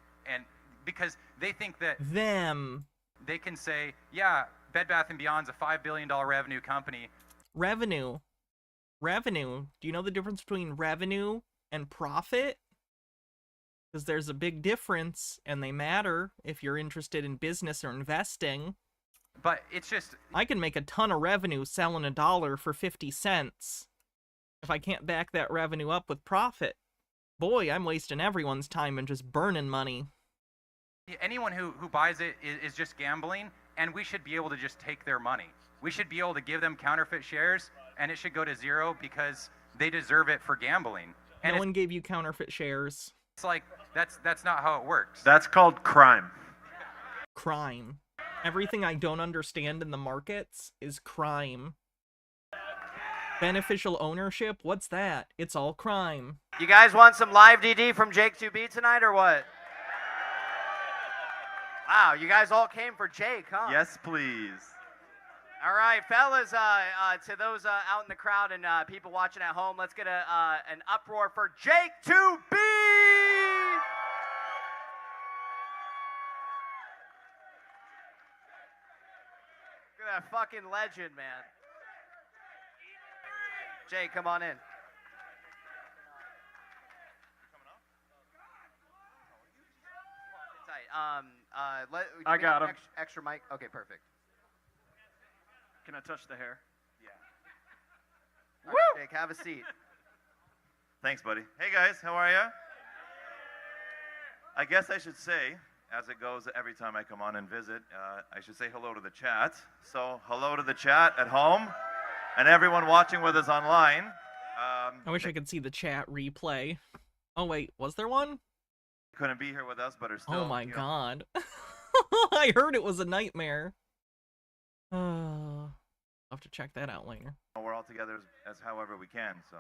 because they think that them. They can say, yeah, Bed Bath & Beyond's a $5 billion revenue company. Revenue. Do you know the difference between revenue and profit? Because there's a big difference, and they matter if you're interested in business or investing. But it's just... I can make a ton of revenue selling $1 for 50 cents. If I can't back that revenue up with profit, boy, I'm wasting everyone's time and just burning money. Anyone who buys it is just gambling, and we should be able to just take their money. We should be able to give them counterfeit shares, and it should go to zero because they deserve it for gambling. And no one gave you counterfeit shares. It's like, that's not how it works. That's called crime. Crime. Everything I don't understand in the markets is crime. Beneficial ownership? What's that? It's all crime. You guys want some live DD from Jake 2B tonight or what? Wow, you guys all came for Jake, huh? Yes, please. All right, fellas, to those out in the crowd and people watching at home, let's get an uproar for Jake 2B! Look at that fucking legend, man. Jake, come on in. I got him. Extra mic? Okay, perfect. Can I touch the hair? All right, Jake, have a seat. Thanks, buddy. Hey, guys, how are ya? I guess I should say, as it goes every time I come on and visit, I should say hello to the chat. So, hello to the chat at home and everyone watching with us online. I wish I could see the chat replay. Oh, wait, was there one? Couldn't be here with us, but are still. Oh my god. I heard it was a nightmare. I'll have to check that out later. We're all together as however we can, so.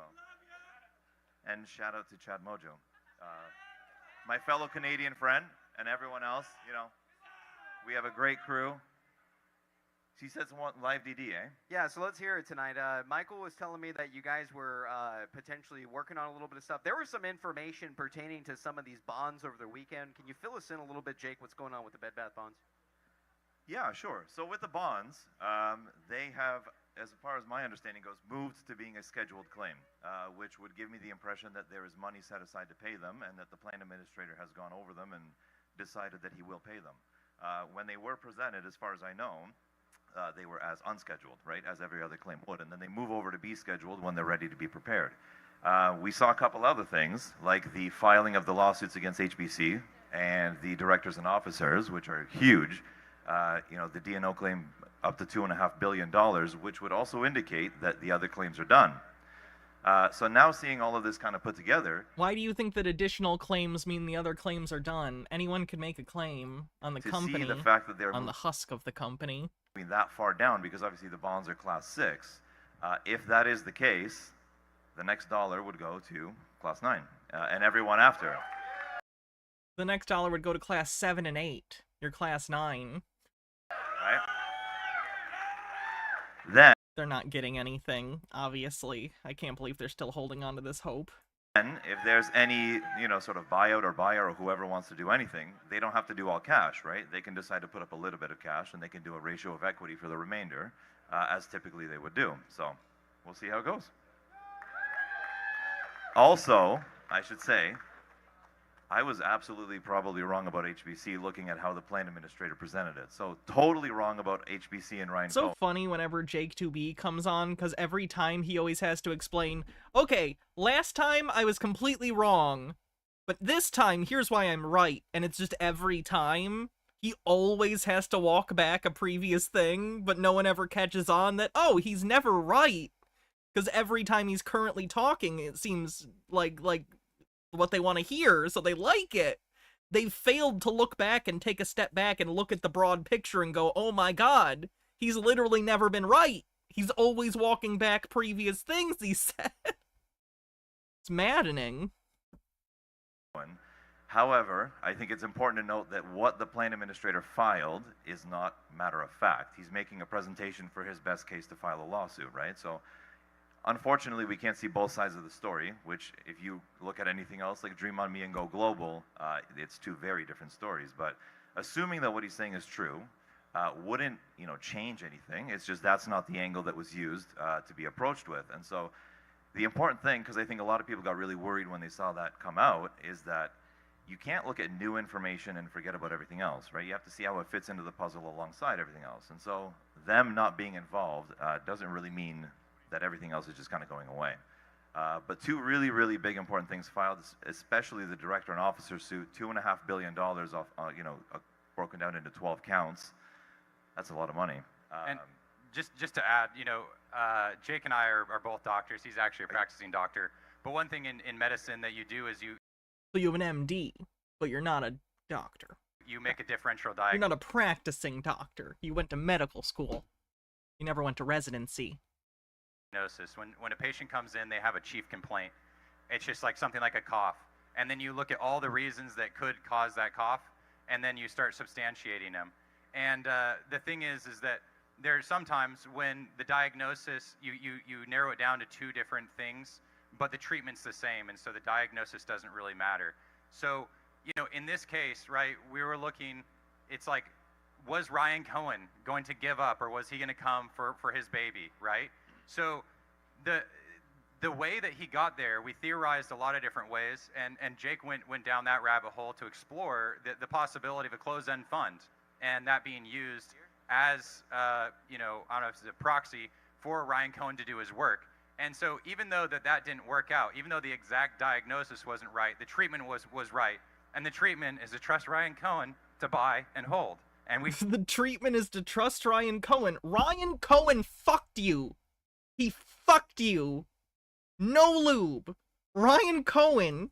And shout out to Chad Mojo. My fellow Canadian friend and everyone else, we have a great crew. She said some live DD, eh? Yeah, so let's hear it tonight. Michael was telling me that you guys were potentially working on a little bit of stuff. There was some information pertaining to some of these bonds over the weekend. Can you fill us in a little bit, Jake, what's going on with the Bed Bath bonds? Yeah, sure. So with the bonds, they have, as far as my understanding goes, moved to being a scheduled claim, which would give me the impression that there is money set aside to pay them and that the plan administrator has gone over them and decided that he will pay them. When they were presented, as far as I know, they were as unscheduled, right, as every other claim would, and then they move over to be scheduled when they're ready to be prepared. We saw a couple other things, like the filing of the lawsuits against HBC and the directors and officers, which are huge. The D&O claim up to $2.5 billion, which would also indicate that the other claims are done. So now seeing all of this kind of put together. Why do you think that additional claims mean the other claims are done? Anyone can make a claim on the company, see the fact that they're on the husk of the company. That far down, because obviously the bonds are class 6. If that is the case, the next dollar would go to class 9 and everyone after. The next dollar would go to class 7 and 8. You're class 9. Right. Then they're not getting anything, obviously. I can't believe they're still holding on to this hope. Then, if there's any, sort of buyout or buyer or whoever wants to do anything, they don't have to do all cash, right? They can decide to put up a little bit of cash and they can do a ratio of equity for the remainder, as typically they would do. So, we'll see how it goes. Also, I should say, I was absolutely probably wrong about HBC looking at how the plan administrator presented it. So totally wrong about HBC and Ryan Cohen. So funny whenever Jake 2B comes on, because every time he always has to explain, okay, last time I was completely wrong, but this time here's why I'm right. And it's just every time he always has to walk back a previous thing, but no one ever catches on that, oh, he's never right. Because every time he's currently talking, it seems like what they want to hear, so they like it. They've failed to look back and take a step back and look at the broad picture and go, oh my god, he's literally never been right. He's always walking back previous things he said. It's maddening. However, I think it's important to note that what the plan administrator filed is not matter of fact. He's making a presentation for his best case to file a lawsuit, right? So unfortunately, we can't see both sides of the story, which if you look at anything else like Dream on Me and Go Global, it's two very different stories. But assuming that what he's saying is true, wouldn't change anything. It's just that's not the angle that was used to be approached with. And so the important thing, because I think a lot of people got really worried when they saw that come out, is that you can't look at new information and forget about everything else, right? You have to see how it fits into the puzzle alongside everything else. And so them not being involved doesn't really mean that everything else is just kind of going away. But two really, really big important things filed, especially the director and officer suit, $2.5 billion off, broken down into 12 counts. That's a lot of money. And just to add, Jake and I are both doctors. He's actually a practicing doctor. But one thing in medicine that you do is So you have an MD, but you're not a doctor. You make a differential diagnosis. You're not a practicing doctor. You went to medical school. You never went to residency. When a patient comes in, they have a chief complaint. It's just like something like a cough. And then you look at all the reasons that could cause that cough, and then you start substantiating them. And the thing is that there are sometimes when the diagnosis, you narrow it down to two different things, but the treatment's the same, and so the diagnosis doesn't really matter. So, in this case, right, we were looking, it's like, was Ryan Cohen going to give up, or was he going to come for his baby, right? So the way that he got there, we theorized a lot of different ways, and Jake went down that rabbit hole to explore the possibility of a closed-end fund, and that being used as, I don't know if it's a proxy for Ryan Cohen to do his work. And so even though that didn't work out, even though the exact diagnosis wasn't right, the treatment was right. And the treatment is to trust Ryan Cohen to buy and hold. And the treatment is to trust Ryan Cohen. Ryan Cohen fucked you. He fucked you. No lube. Ryan Cohen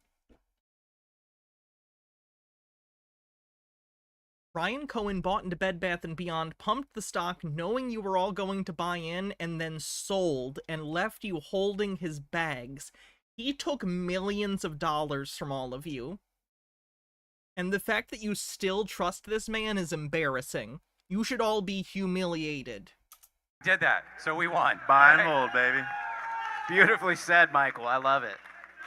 bought into Bed Bath & Beyond, pumped the stock knowing you were all going to buy in, and then sold and left you holding his bags. He took millions of dollars from all of you. And the fact that you still trust this man is embarrassing. You should all be humiliated. Did that, so we won. Buy and hold, baby. Beautifully said, Michael. I love it.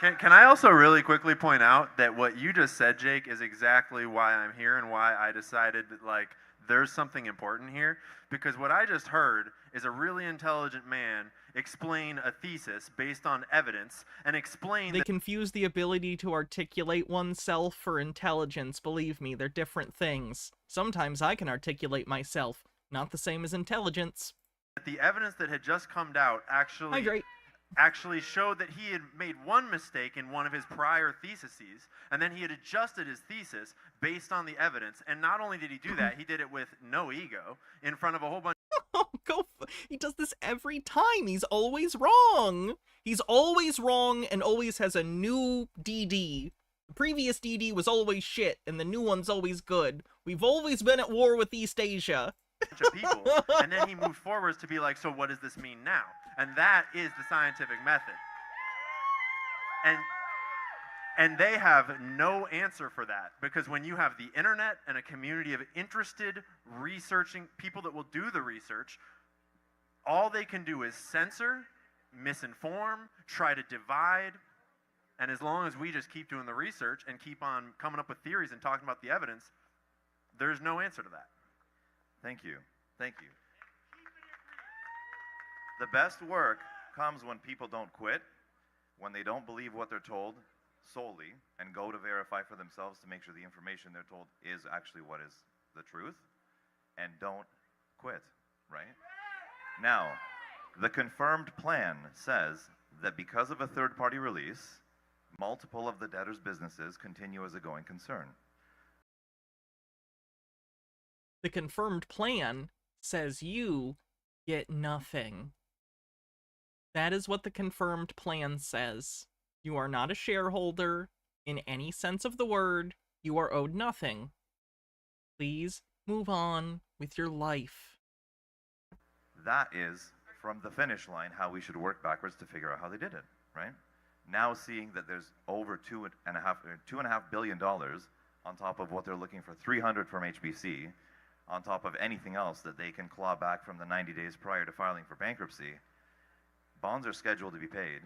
Can I also really quickly point out that what you just said, Jake, is exactly why I'm here and why I decided that, like, there's something important here. Because what I just heard is a really intelligent man explain a thesis based on evidence and explain They confuse the ability to articulate oneself for intelligence. Believe me, they're different things. Sometimes I can articulate myself. Not the same as intelligence. that the evidence that had just come out actually showed that he had made one mistake in one of his prior theses, and then he had adjusted his thesis based on the evidence. And not only did he do that, he did it with no ego in front of a whole bunch. He does this every time. He's always wrong. He's always wrong and always has a new DD. The previous DD was always shit, and the new one's always good. We've always been at war with East Asia. Of people, and then he moved forwards to be like, so what does this mean now? And that is the scientific method. And they have no answer for that, because when you have the internet and a community of interested researching people that will do the research, all they can do is censor, misinform, try to divide. And as long as we just keep doing the research and keep on coming up with theories and talking about the evidence, there's no answer to that. Thank you. Thank you. The best work comes when people don't quit, when they don't believe what they're told solely, and go to verify for themselves to make sure the information they're told is actually what is the truth, and don't quit, right? Now, the confirmed plan says that because of a third-party release, multiple of the debtor's businesses continue as a going concern. The confirmed plan says you get nothing. That is what the confirmed plan says. You are not a shareholder in any sense of the word. You are owed nothing. Please move on with your life. That is, from the finish line, how we should work backwards to figure out how they did it, right? Now seeing that there's over $2.5 billion on top of what they're looking for, 300 from HBC, on top of anything else that they can claw back from the 90 days prior to filing for bankruptcy, bonds are scheduled to be paid,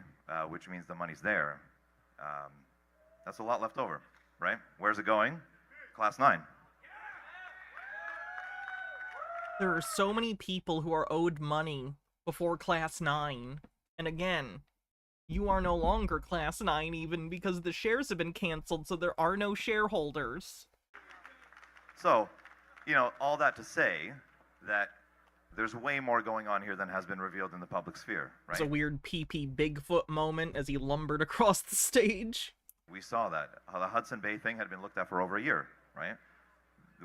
which means the money's there. That's a lot left over, right? Where's it going? Class 9. There are so many people who are owed money before Class 9. And again, you are no longer Class 9 even because the shares have been canceled, so there are no shareholders. So, all that to say that there's way more going on here than has been revealed in the public sphere, right? It's a weird pee-pee Bigfoot moment as he lumbered across the stage. We saw that. How the Hudson Bay thing had been looked at for over a year, right?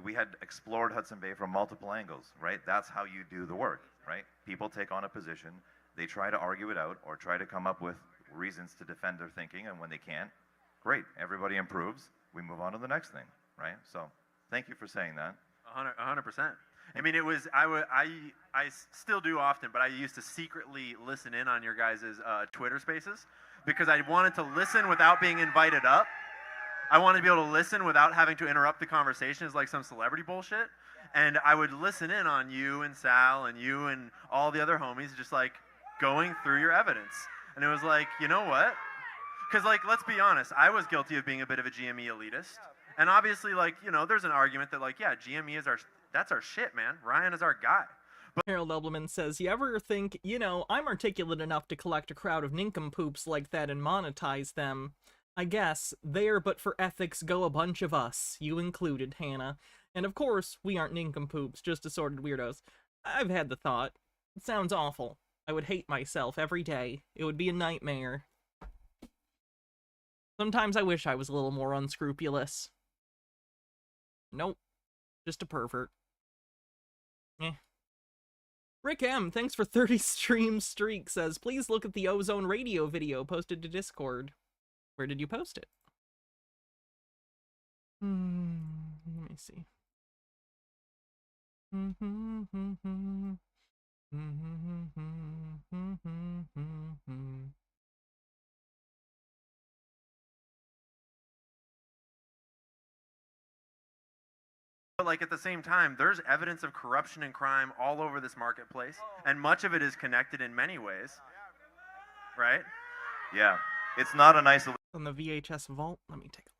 We had explored Hudson Bay from multiple angles, right? That's how you do the work, right? People take on a position, they try to argue it out or try to come up with reasons to defend their thinking, and when they can't, great, everybody improves, we move on to the next thing, right? So, thank you for saying that. 100%. I mean, I still do often, but I used to secretly listen in on your guys' Twitter spaces because I wanted to listen without being invited up. I wanted to be able to listen without having to interrupt the conversation as like some celebrity bullshit. And I would listen in on you and Sal and you and all the other homies just like going through your evidence. And it was like, you know what? Because like, let's be honest, I was guilty of being a bit of a GME elitist. And obviously, like, you know, there's an argument that like, yeah, GME is that's our shit, man. Ryan is our guy. Harold Elbleman says, you ever think, you know, I'm articulate enough to collect a crowd of nincompoops like that and monetize them? I guess, there but for ethics go a bunch of us, you included, Hannah. And of course, we aren't nincompoops, just assorted weirdos. I've had the thought. It sounds awful. I would hate myself every day. It would be a nightmare. Sometimes I wish I was a little more unscrupulous. Nope. Just a pervert. Eh. Rick M, thanks for 30 stream streak, says, please look at the Ozone Radio video posted to Discord. Where did you post it? Let me see. But like at the same time, there's evidence of corruption and crime all over this marketplace, and much of it is connected in many ways, right? Yeah, it's not an isolation. On the VHS vault, let me take a look.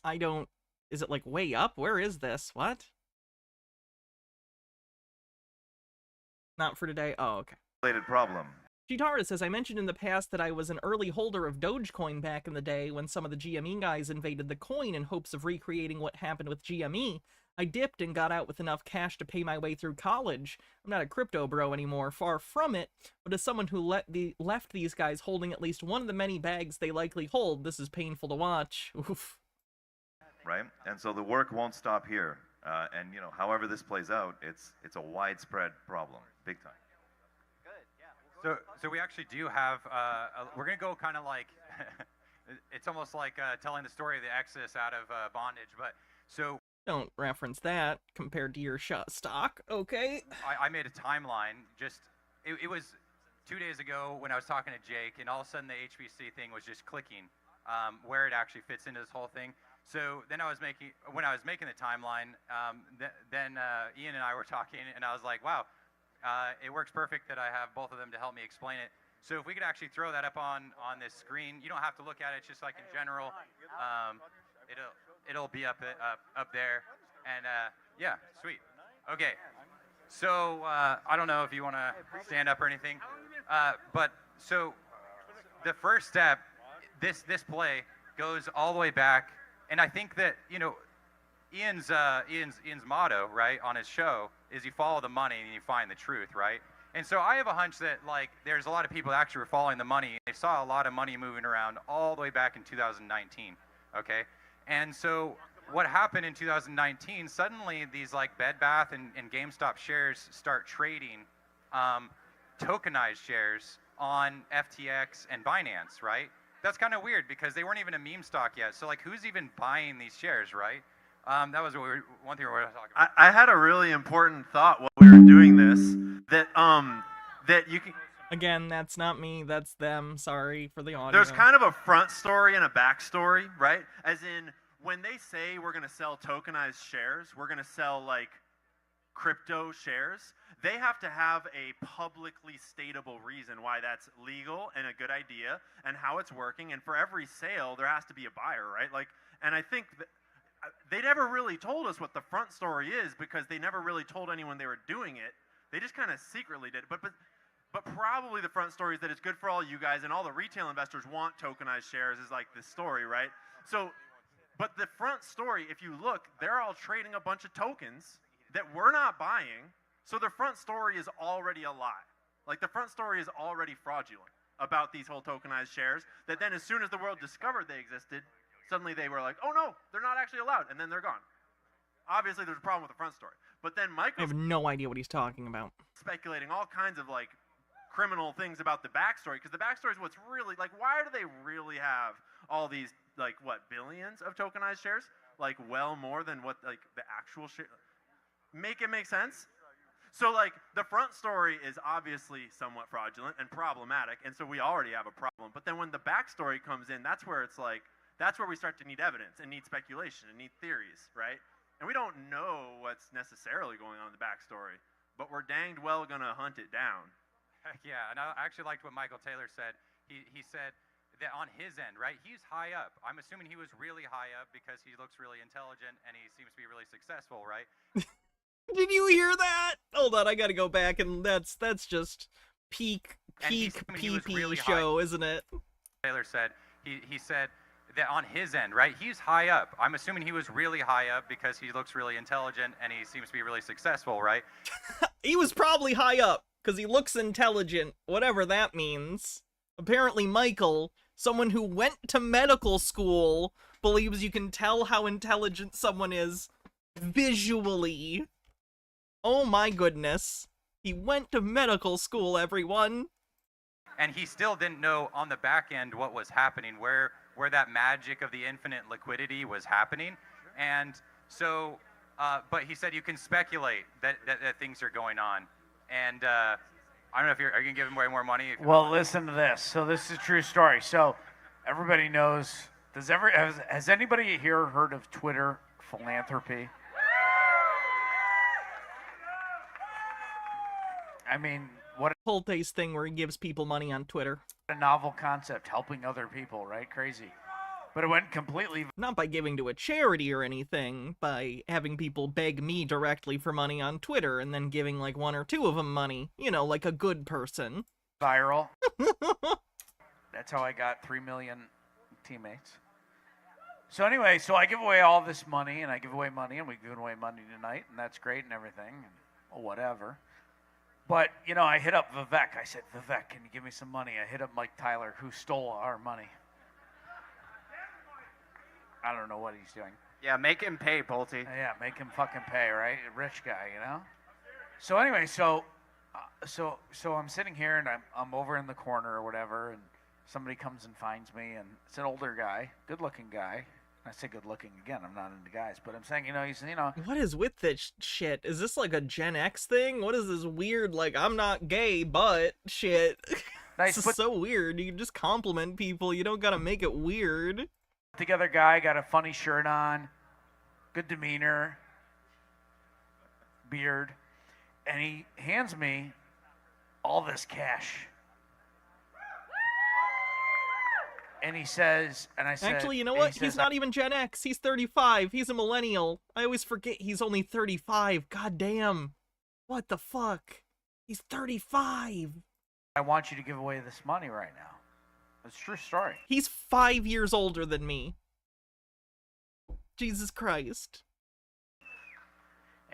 I don't... Is it like way up? Where is this? What? Not for today? Oh, okay. Related problem. Chitara says, I mentioned in the past that I was an early holder of Dogecoin back in the day when some of the GME guys invaded the coin in hopes of recreating what happened with GME. I dipped and got out with enough cash to pay my way through college. I'm not a crypto bro anymore, far from it, but as someone who left these guys holding at least one of the many bags they likely hold, this is painful to watch. Oof. Right? And so the work won't stop here. And, you know, however this plays out, it's a widespread problem, big time. So we actually do have, we're going to go kind of like, it's almost like telling the story of the exodus out of bondage, but so... Don't reference that compared to your stock, okay? I made a timeline, it was 2 days ago when I was talking to Jake, and all of a sudden the HBC thing was just clicking, where it actually fits into this whole thing. So then when I was making the timeline, then Ian and I were talking, and I was like, wow, it works perfect that I have both of them to help me explain it. So if we could actually throw that up on this screen, you don't have to look at it, it's just like in general. It'll be up there, and yeah, sweet. Okay, so I don't know if you want to stand up or anything, but so the first step, this play goes all the way back, and I think that, you know, Ian's motto, right, on his show is you follow the money and you find the truth, right? And so I have a hunch that, like, there's a lot of people that actually were following the money. They saw a lot of money moving around all the way back in 2019, okay? And so what happened in 2019, suddenly these, like, Bed Bath and GameStop shares start trading tokenized shares on FTX and Binance, right? That's kind of weird because they weren't even a meme stock yet. So, like, who's even buying these shares, right? That was one thing we were talking about. I had a really important thought while we were doing this, that you can... Again, that's not me, that's them. Sorry for the audio. There's kind of a front story and a back story, right? As in, when they say we're going to sell tokenized shares, we're going to sell, like, crypto shares, they have to have a publicly statable reason why that's legal and a good idea and how it's working. And for every sale, there has to be a buyer, right? Like, and I think that they never really told us what the front story is because they never really told anyone they were doing it. They just kind of secretly did it. But probably the front story is that it's good for all you guys, and all the retail investors want tokenized shares is like this story, right? So, but the front story, if you look, they're all trading a bunch of tokens that we're not buying. So the front story is already a lie. Like, the front story is already fraudulent about these whole tokenized shares, that then as soon as the world discovered they existed, suddenly they were like, oh no, they're not actually allowed, and then they're gone. Obviously, there's a problem with the front story. But then I have no idea what he's talking about. Speculating all kinds of, like, criminal things about the backstory, because the backstory is what's really, like, why do they really have all these, like, what, billions of tokenized shares? Like, well more than what, like, the actual share... Make it make sense? So, like, the front story is obviously somewhat fraudulent and problematic, and so we already have a problem. But then when the backstory comes in, that's where it's like, that's where we start to need evidence and need speculation and need theories, right? And we don't know what's necessarily going on in the backstory, but we're danged well gonna hunt it down. Heck yeah, and I actually liked what Michael Taylor said. He said that on his end, right, he's high up. I'm assuming he was really high up because he looks really intelligent and he seems to be really successful, right? Did you hear that? Hold on, I gotta go back, and that's just peak PP show, isn't it? Taylor said he said that on his end, right? He's high up. I'm assuming he was really high up because he looks really intelligent and he seems to be really successful, right? He was probably high up because he looks intelligent, whatever that means. Apparently, Michael, someone who went to medical school, believes you can tell how intelligent someone is visually. Oh my goodness. He went to medical school, everyone. And he still didn't know on the back end what was happening, where that magic of the infinite liquidity was happening. And so, but he said you can speculate that things are going on. And I don't know if are you going to give him way more money? Well, listen to this. So this is a true story. So everybody knows, has anybody here heard of Twitter philanthropy? I mean, what a Pulte's thing where he gives people money on Twitter. novel concept, helping other people, right? Crazy. But it went completely... Not by giving to a charity or anything, by having people beg me directly for money on Twitter and then giving like one or two of them money. You know, like a good person. Viral. That's how I got 3 million teammates. So anyway, so I give away all this money, and I give away money, and we give away money tonight, and that's great and everything, and well, whatever. But, you know, I hit up Vivek. I said, Vivek, can you give me some money? I hit up Mike Tyler, who stole our money. I don't know what he's doing. Yeah, make him pay, Pulte. Yeah, make him fucking pay, right? A rich guy, you know? So anyway, so I'm sitting here, and I'm over in the corner or whatever, and somebody comes and finds me, and it's an older guy, good-looking guy. I say good-looking again. I'm not into guys, but I'm saying, What is with this shit? Is this like a Gen X thing? What is this weird, like, I'm not gay, but shit? Nice, This is so weird. You can just compliment people. You don't gotta make it weird. Together guy, got a funny shirt on, good demeanor, beard, and he hands me all this cash. And he says, and I said... Actually, you know what? He's not even Gen X. He's 35. He's a millennial. I always forget he's only 35. God damn. What the fuck? He's 35. I want you to give away this money right now. It's a true story. He's 5 years older than me. Jesus Christ.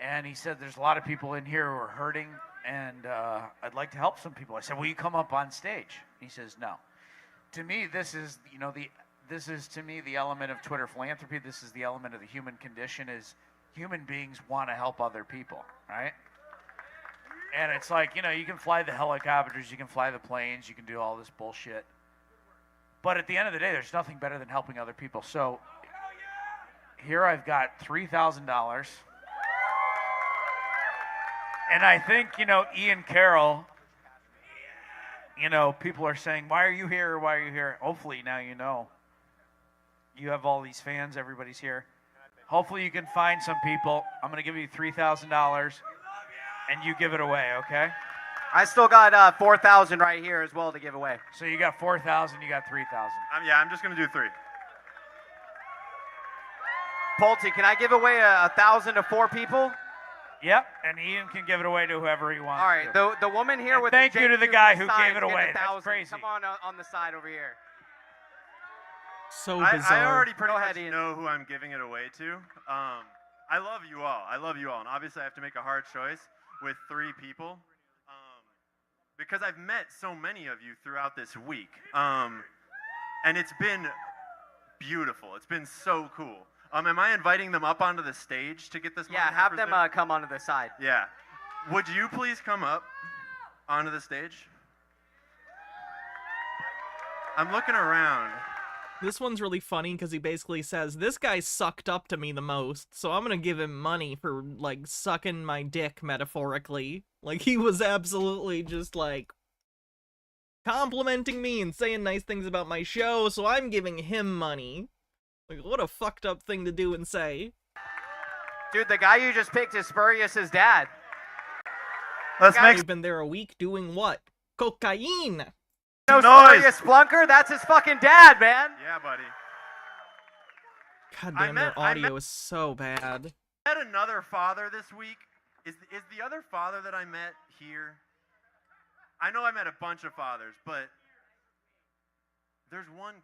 And he said, there's a lot of people in here who are hurting, and I'd like to help some people. I said, will you come up on stage? He says, no. To me, this is, this is to me the element of Twitter philanthropy. This is the element of the human condition, is human beings want to help other people, right? And it's like, you can fly the helicopters, you can fly the planes, you can do all this bullshit. But at the end of the day, there's nothing better than helping other people. So here I've got $3,000. And I think, Ian Carroll, people are saying, why are you here? Why are you here? Hopefully now you know. You have all these fans. Everybody's here. Hopefully you can find some people. I'm going to give you $3,000, and you give it away, okay? I still got 4,000 right here as well to give away. So you got 4,000, you got 3,000. I'm just going to do 3. Pulte, can I give away 1,000 to 4 people? Yep, and Ian can give it away to whoever he wants. All right, the woman here and with thank the you to the guy who gave it away. That's crazy. Come on the side over here. So bizarre. I already pretty much know who I'm giving it away to. I love you all. And obviously I have to make a hard choice with 3 people because I've met so many of you throughout this week. And it's been beautiful. It's been so cool. Am I inviting them up onto the stage to get this money? Yeah, have them come onto the side. Yeah. Would you please come up onto the stage? I'm looking around. This one's really funny because he basically says, this guy sucked up to me the most, so I'm gonna give him money for, like, sucking my dick, metaphorically. Like, he was absolutely just, like, complimenting me and saying nice things about my show, so I'm giving him money. Like, what a fucked up thing to do and say. Dude, the guy you just picked is Spurious's dad. We've been there a week doing what? Cocaine! No Spurious Splunker? That's his fucking dad, man! Yeah, buddy. God damn, their audio is so bad. I met another father this week. Is the other father that I met here? I know I met a bunch of fathers, but there's one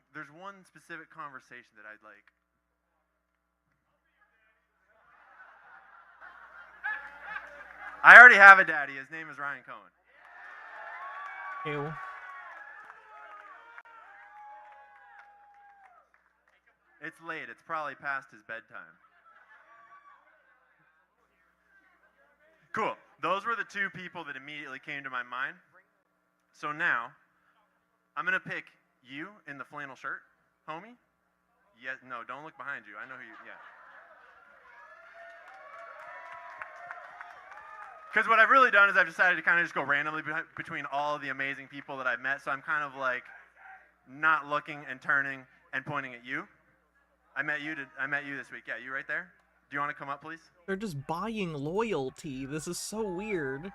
specific conversation that I'd like. I already have a daddy. His name is Ryan Cohen. Ew. It's late. It's probably past his bedtime. Cool. Those were the two people that immediately came to my mind. So now, I'm going to pick you in the flannel shirt, homie. Yeah, no, don't look behind you. I know who you, yeah. Because what I've really done is I've decided to kind of just go randomly between all of the amazing people that I've met. So I'm kind of like not looking and turning and pointing at you. I met you this week. Yeah, you right there. Do you want to come up, please? They're just buying loyalty. This is so weird.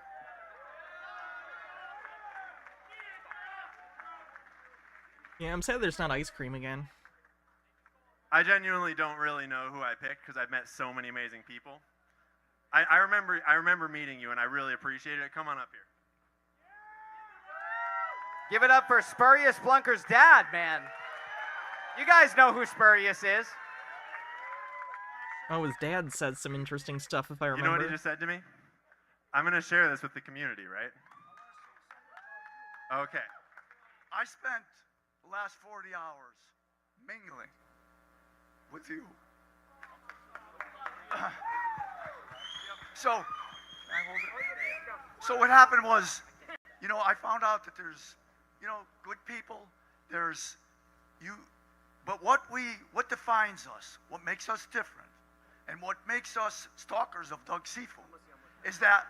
Yeah, I'm sad there's not ice cream again. I genuinely don't really know who I picked because I've met so many amazing people. I remember meeting you and I really appreciated it. Come on up here. Give it up for Spurious Splunker's dad, man. You guys know who Spurious is. Oh, his dad said some interesting stuff, if I remember. You know what he just said to me? I'm going to share this with the community, right? Okay. I spent the last 40 hours mingling with you. So what happened was, I found out that there's, good people. There's you, but what defines us, what makes us different, and what makes us stalkers of Doug Seifel, is that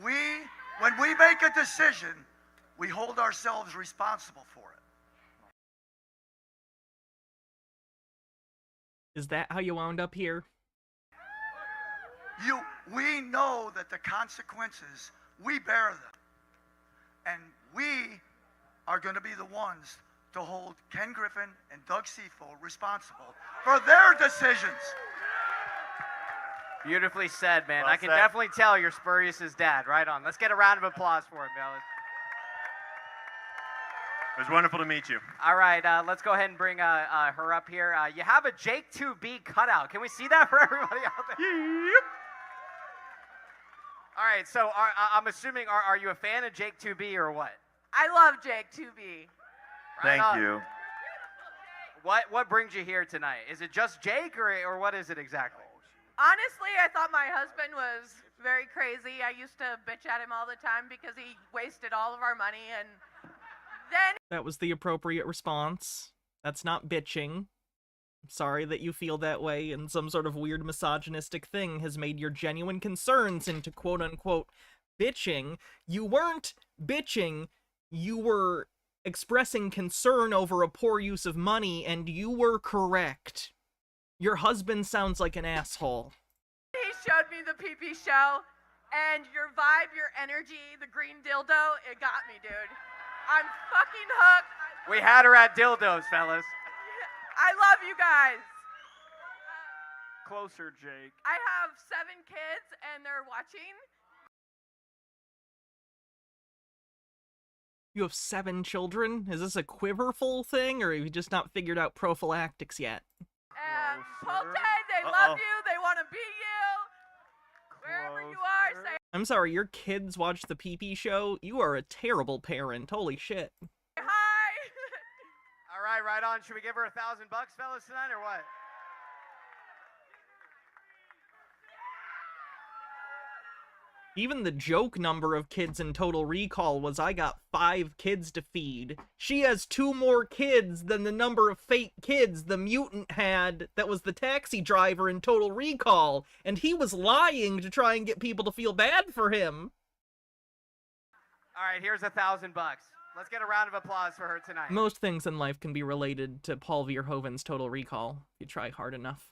when we make a decision, we hold ourselves responsible for it. Is that how you wound up here? We know that the consequences, we bear them. And we are going to be the ones to hold Ken Griffin and Doug Seifel responsible for their decisions. Beautifully said, man. Well I can said. definitely tell you're Spurious's dad. Right on. Let's get a round of applause for him, fellas. It was wonderful to meet you. All right, let's go ahead and bring her up here. You have a Jake 2B cutout. Can we see that for everybody out there? Yep. All right, so I'm assuming, are you a fan of Jake 2B or what? I love Jake 2B. Right Thank on. you. What brings you here tonight? Is it just Jake, or what is it exactly? Honestly, I thought my husband was very crazy. I used to bitch at him all the time because he wasted all of our money, and then... That was the appropriate response. That's not bitching. I'm sorry that you feel that way, and some sort of weird misogynistic thing has made your genuine concerns into quote-unquote bitching. You weren't bitching, you were expressing concern over a poor use of money, and you were correct. Your husband sounds like an asshole. He showed me the PP show, and your vibe, your energy, the green dildo, it got me, dude. I'm fucking hooked. We had her at dildos, fellas. I love you guys. Closer, Jake. I have 7 kids, and they're watching. You have 7 children? Is this a quiverful thing, or have you just not figured out prophylactics yet? And Pulte, they love you. They want to be you. Wherever you are, say I'm sorry, your kids watch the PP show? You are a terrible parent. Holy shit. hi. All right on. Should we give her $1,000, fellas, tonight, or what? Even the joke number of kids in Total Recall was I got 5 kids to feed. She has 2 more kids than the number of fake kids the mutant had that was the taxi driver in Total Recall, and he was lying to try and get people to feel bad for him. All right, here's $1,000. Let's get a round of applause for her tonight. Most things in life can be related to Paul Verhoeven's Total Recall, if you try hard enough.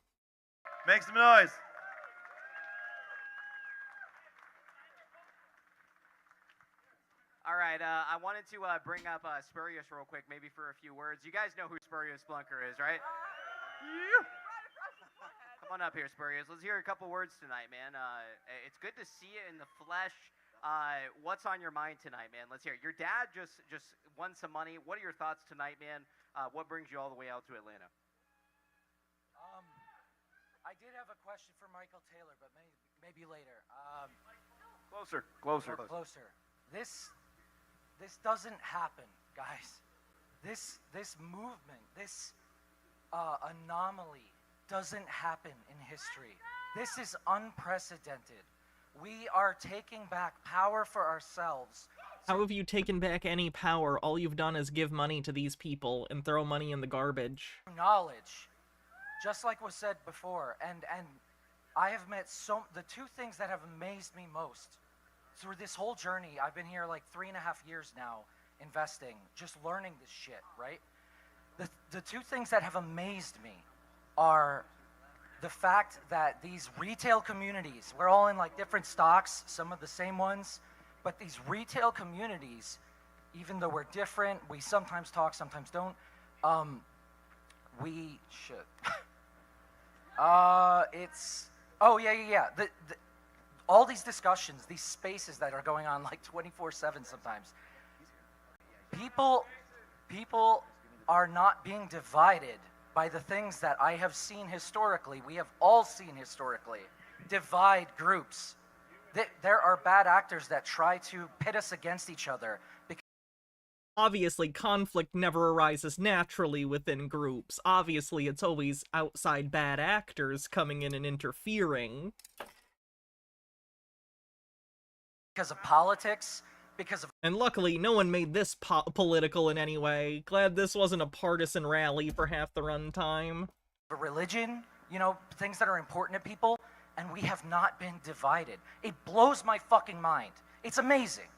Make some noise. All right, I wanted to bring up Spurious real quick, maybe for a few words. You guys know who Spurious Blunker is, right? Come on up here, Spurious. Let's hear a couple words tonight, man. It's good to see you in the flesh. What's on your mind tonight, man? Let's hear it. Your dad just won some money. What are your thoughts tonight, man? What brings you all the way out to Atlanta? I did have a question for Michael Taylor, but maybe later. Closer. This doesn't happen, guys. This movement, this anomaly doesn't happen in history. This is unprecedented. We are taking back power for ourselves. How have you taken back any power? All you've done is give money to these people and throw money in the garbage. Knowledge, just like was said before, and I have met the 2 things that have amazed me most through this whole journey. I've been here like 3.5 years now, investing, just learning this shit, right? The 2 things that have amazed me are the fact that these retail communities, we're all in like different stocks, some of the same ones, but these retail communities, even though we're different, we sometimes talk, sometimes don't, we should. All these discussions, these spaces that are going on like 24/7 sometimes. People are not being divided by the things that I have seen historically, we have all seen historically, divide groups. There are bad actors that try to pit us against each other. Obviously, conflict never arises naturally within groups. Obviously, it's always outside bad actors coming in and interfering. Because of politics, And luckily, no one made this political in any way. Glad this wasn't a partisan rally for half the runtime. Religion, things that are important to people, and we have not been divided. It blows my fucking mind. It's amazing.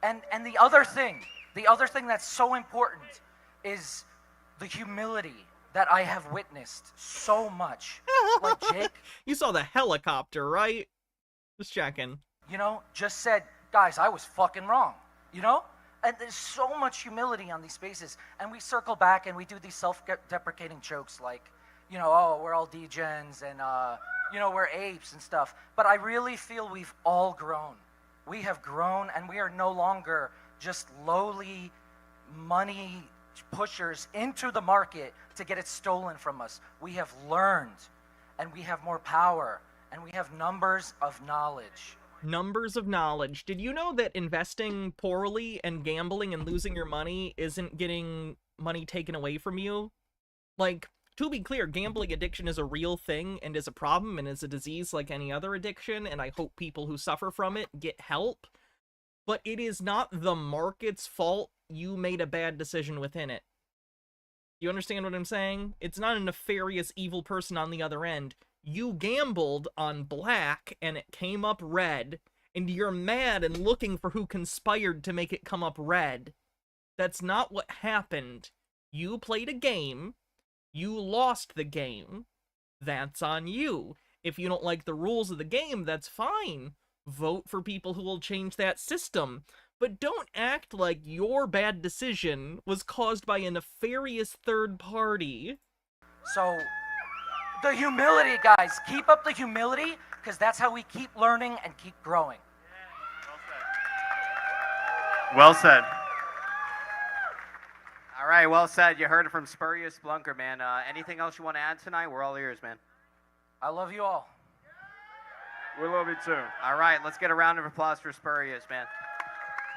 And the other thing that's so important is the humility that I have witnessed so much. Like Jake. You saw the helicopter, right? Just checking. Just said, guys, I was fucking wrong, And there's so much humility on these spaces. And we circle back and we do these self-deprecating jokes like, oh, we're all degens and, we're apes and stuff. But I really feel we've all grown. We have grown and we are no longer just lowly money pushers into the market to get it stolen from us. We have learned and we have more power and we have numbers of knowledge. Numbers of knowledge. Did you know that investing poorly and gambling and losing your money isn't getting money taken away from you? Like, to be clear, gambling addiction is a real thing and is a problem and is a disease like any other addiction, and I hope people who suffer from it get help. But it is not the market's fault you made a bad decision within it. You understand what I'm saying? It's not a nefarious evil person on the other end. You gambled on black and it came up red, and you're mad and looking for who conspired to make it come up red. That's not what happened. You played a game. You lost the game. That's on you. If you don't like the rules of the game, that's fine. Vote for people who will change that system. But don't act like your bad decision was caused by a nefarious third party. So, the humility, guys. Keep up the humility, because that's how we keep learning and keep growing. Well said. All right, well said. You heard it from Spurious Blunker, man. Anything else you want to add tonight? We're all ears, man. I love you all. We love you too. All right, let's get a round of applause for Spurious, man.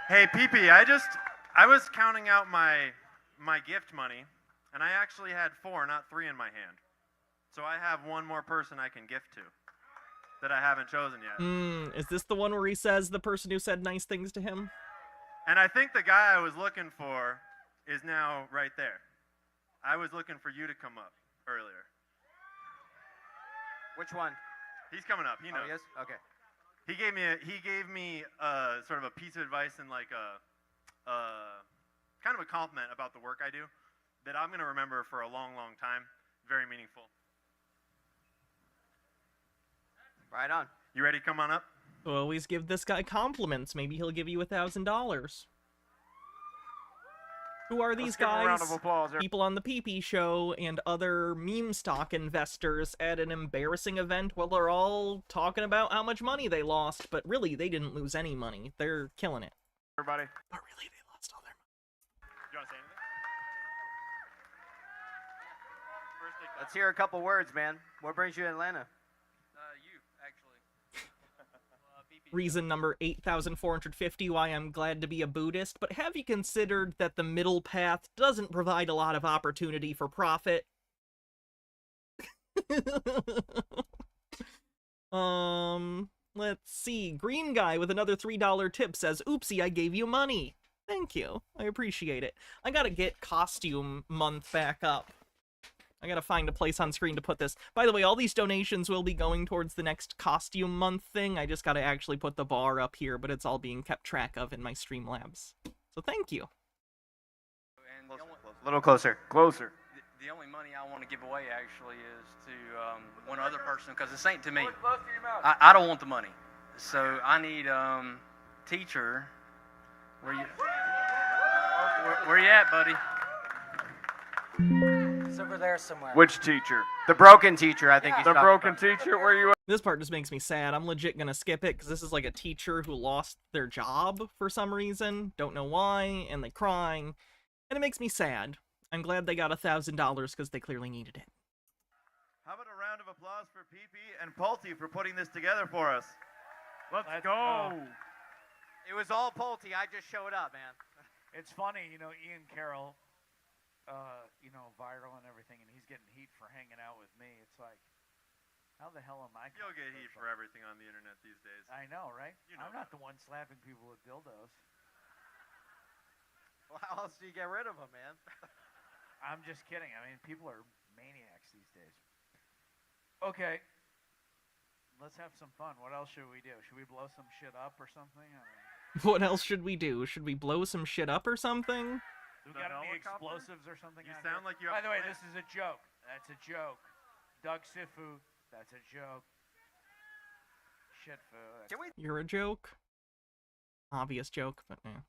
Hey, PP, I was counting out my gift money, and I actually had 4, not 3 in my hand. So I have one more person I can gift to. that I haven't chosen yet. Is this the one where he says the person who said nice things to him? And I think the guy I was looking for is now right there. I was looking for you to come up earlier. Which one? He's coming up. He knows. Oh, yes? Okay. He gave me sort of a piece of advice and like a kind of a compliment about the work I do that I'm going to remember for a long, long time. Very meaningful. Right on. You ready to come on up? Always give this guy compliments. Maybe he'll give you $1,000. Who are these Let's give him a round guys? of applause. People on the PP show and other meme stock investors at an embarrassing event while they're all talking about how much money they lost, but really they didn't lose any money. They're killing it. Everybody. But really they lost all their money. You want to say anything? Let's hear a couple words, man. What brings you to Atlanta? You, actually. Reason number 8,450 why I'm glad to be a Buddhist, but have you considered that the middle path doesn't provide a lot of opportunity for profit? Let's see. Green guy with another $3 tip says, oopsie, I gave you money. Thank you. I appreciate it. I gotta get costume month back up. I gotta find a place on screen to put this. By the way, all these donations will be going towards the next costume month thing. I just gotta actually put the bar up here, but it's all being kept track of in my Streamlabs. So thank you. A little closer. Closer. The only money I want to give away actually is to one other person, because this ain't to me. I don't want the money. So I need teacher. Where you at, buddy? It's over there somewhere. Which teacher? The broken teacher, I think he's The talking broken about. teacher, where you at? This part just makes me sad. I'm legit gonna skip it, because this is like a teacher who lost their job for some reason. Don't know why, and they crying. And it makes me sad. I'm glad they got $1,000, because they clearly needed it. How about a round of applause for PP and Pulte for putting this together for us? Let's go. It was all Pulte. I just showed up, man. It's funny, Ian Carroll, viral and everything, and he's getting heat for hanging out with me. It's like, how the hell am I? You'll get heat for everything on the internet these days. I know, right? I'm not that. the one slapping people with dildos. Well, how else do you get rid of them, man? I'm just kidding. I mean, people are maniacs these days. Okay. Let's have some fun. What else should we do? Should we blow some shit up or something? I mean, What else should we do? Should we blow some shit up or something? we got any explosives or something? You out sound here? like you By have the way, plans. this is a joke. That's a joke. Doug Sifu, that's a joke. Shit food. Can we You're a joke? Obvious joke, but yeah.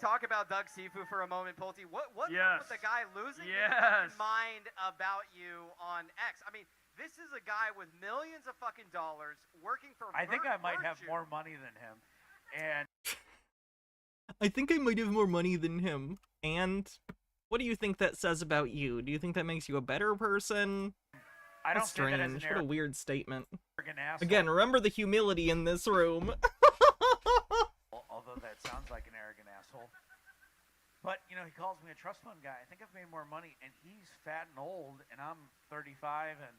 talk about Doug Sifu for a moment, Pulte? What Yes. with the guy losing his Yes. fucking mind about you on X? I mean, this is a guy with millions of fucking dollars working for I think I might have virtue. more money than him. And I think I might have more money than him. And what do you think that says about you? Do you think that makes you a better person? I don't That's say that as strange. an What a weird statement. arrogant asshole. Again, remember the humility in this room. Although that sounds like an arrogant asshole. But, he calls me a trust fund guy. I think I've made more money, and he's fat and old, and I'm 35 and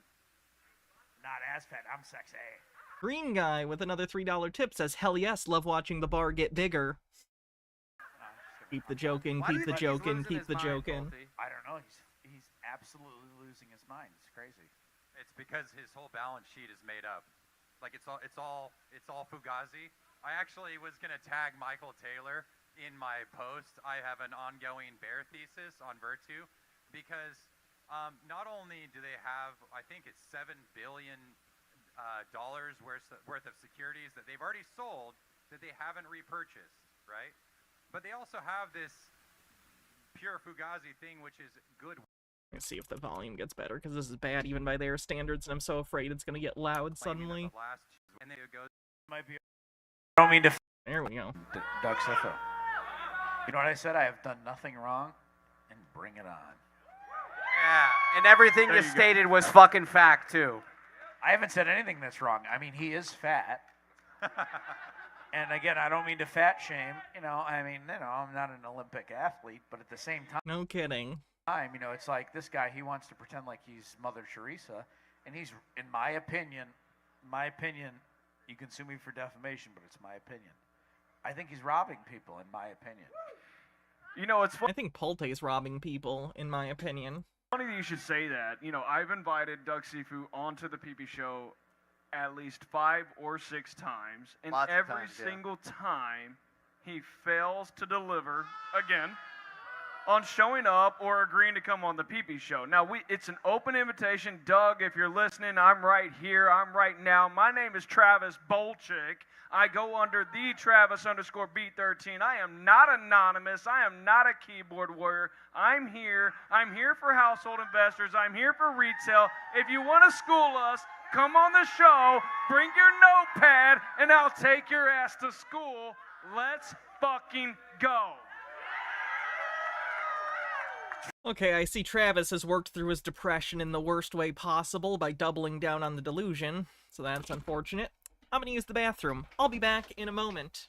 not as fat. I'm sexy. Green guy with another $3 tip says, hell yes, love watching the bar get bigger. Keep the joking, Why do keep you the think he's joking, losing keep his the mind, joking. Pulte? I don't know. He's absolutely losing his mind. It's crazy. It's because his whole balance sheet is made up. Like it's all fugazi. I actually was gonna tag Michael Taylor in my post. I have an ongoing bear thesis on Virtu because not only do they have, I think it's $7 billion worth of securities that they've already sold that they haven't repurchased, right? But they also have this pure fugazi thing, which is good. Let's see if the volume gets better, because this is bad even by their standards, and I'm so afraid it's going to get loud suddenly. And then it goes. Might be. I don't mean to. There we go. Doug Sifu. You know what I said? I have done nothing wrong, and bring it on. Yeah, and everything There you you go. stated was fucking fact, too. I haven't said anything that's wrong. I mean, he is fat. And again, I don't mean to fat shame. I'm not an Olympic athlete, but at the same No kidding. time, it's like this guy, he wants to pretend like he's Mother Teresa, and he's, in my opinion, You can sue me for defamation, but it's my opinion. I think he's robbing people, in my opinion. You know, it's funny. I think Pulte is robbing people, in my opinion. Funny that you should say that. You know, I've invited Doug Sifu onto the PP show at least 5 or 6 times, and Lots of every times, yeah. single time he fails to deliver again on showing up or agreeing to come on the PP show. Now, it's an open invitation. Doug, if you're listening, I'm right here. I'm right now. My name is Travis Bolchik. I go under the Travis_B13. I am not anonymous. I am not a keyboard warrior. I'm here. I'm here for household investors. I'm here for retail. If you want to school us, come on the show, bring your notepad, and I'll take your ass to school. Let's fucking go. Okay, I see Travis has worked through his depression in the worst way possible by doubling down on the delusion, so that's unfortunate. I'm gonna use the bathroom. I'll be back in a moment.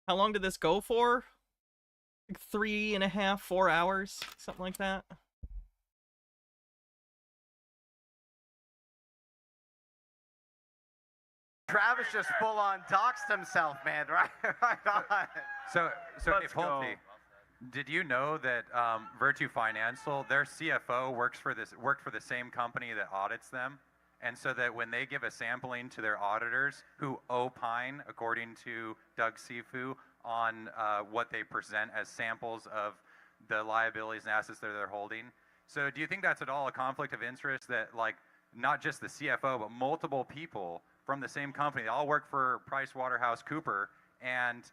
How long did this go for? Like 3.5, 4 hours? Something like that? Travis just full on doxed himself, man. Right on. So Let's hey, Pulte, did you know that Virtue Financial, their CFO worked for the same company that audits them, and so that when they give a sampling to their auditors, who opine according to Doug Sifu on what they present as samples of the liabilities and assets that they're holding. So do you think that's at all a conflict of interest that, like, not just the CFO, but multiple people from the same company, they all work for PricewaterhouseCoopers, and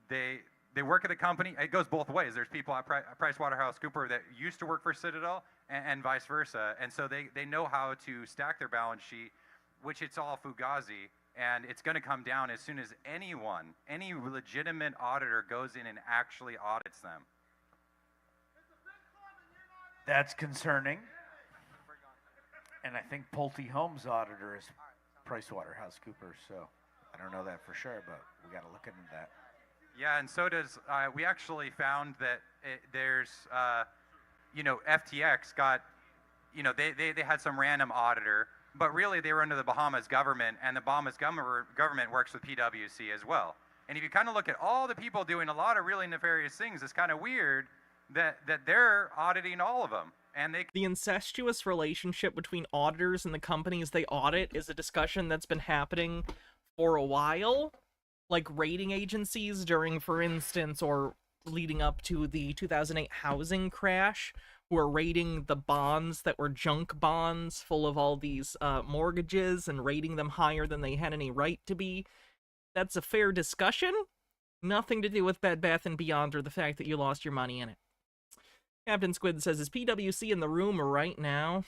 they work at a company, it goes both ways. There's people at PricewaterhouseCoopers that used to work for Citadel and vice versa, and so they know how to stack their balance sheet, which it's all fugazi, and it's going to come down as soon as any legitimate auditor goes in and actually audits them. That's concerning. And I think Pulte Homes' auditor is PricewaterhouseCoopers, so I don't know that for sure, but we got to look into that. Yeah, and so does, we actually found that there's, FTX got, they had some random auditor, but really they were under the Bahamas government, and the Bahamas government works with PwC as well. And if you kind of look at all the people doing a lot of really nefarious things, it's kind of weird that they're auditing all of them. And the incestuous relationship between auditors and the companies they audit is a discussion that's been happening for a while. Like rating agencies during, for instance, or leading up to the 2008 housing crash, who are rating the bonds that were junk bonds full of all these mortgages and rating them higher than they had any right to be. That's a fair discussion. Nothing to do with Bed Bath & Beyond or the fact that you lost your money in it. Captain Squid says, is PwC in the room right now?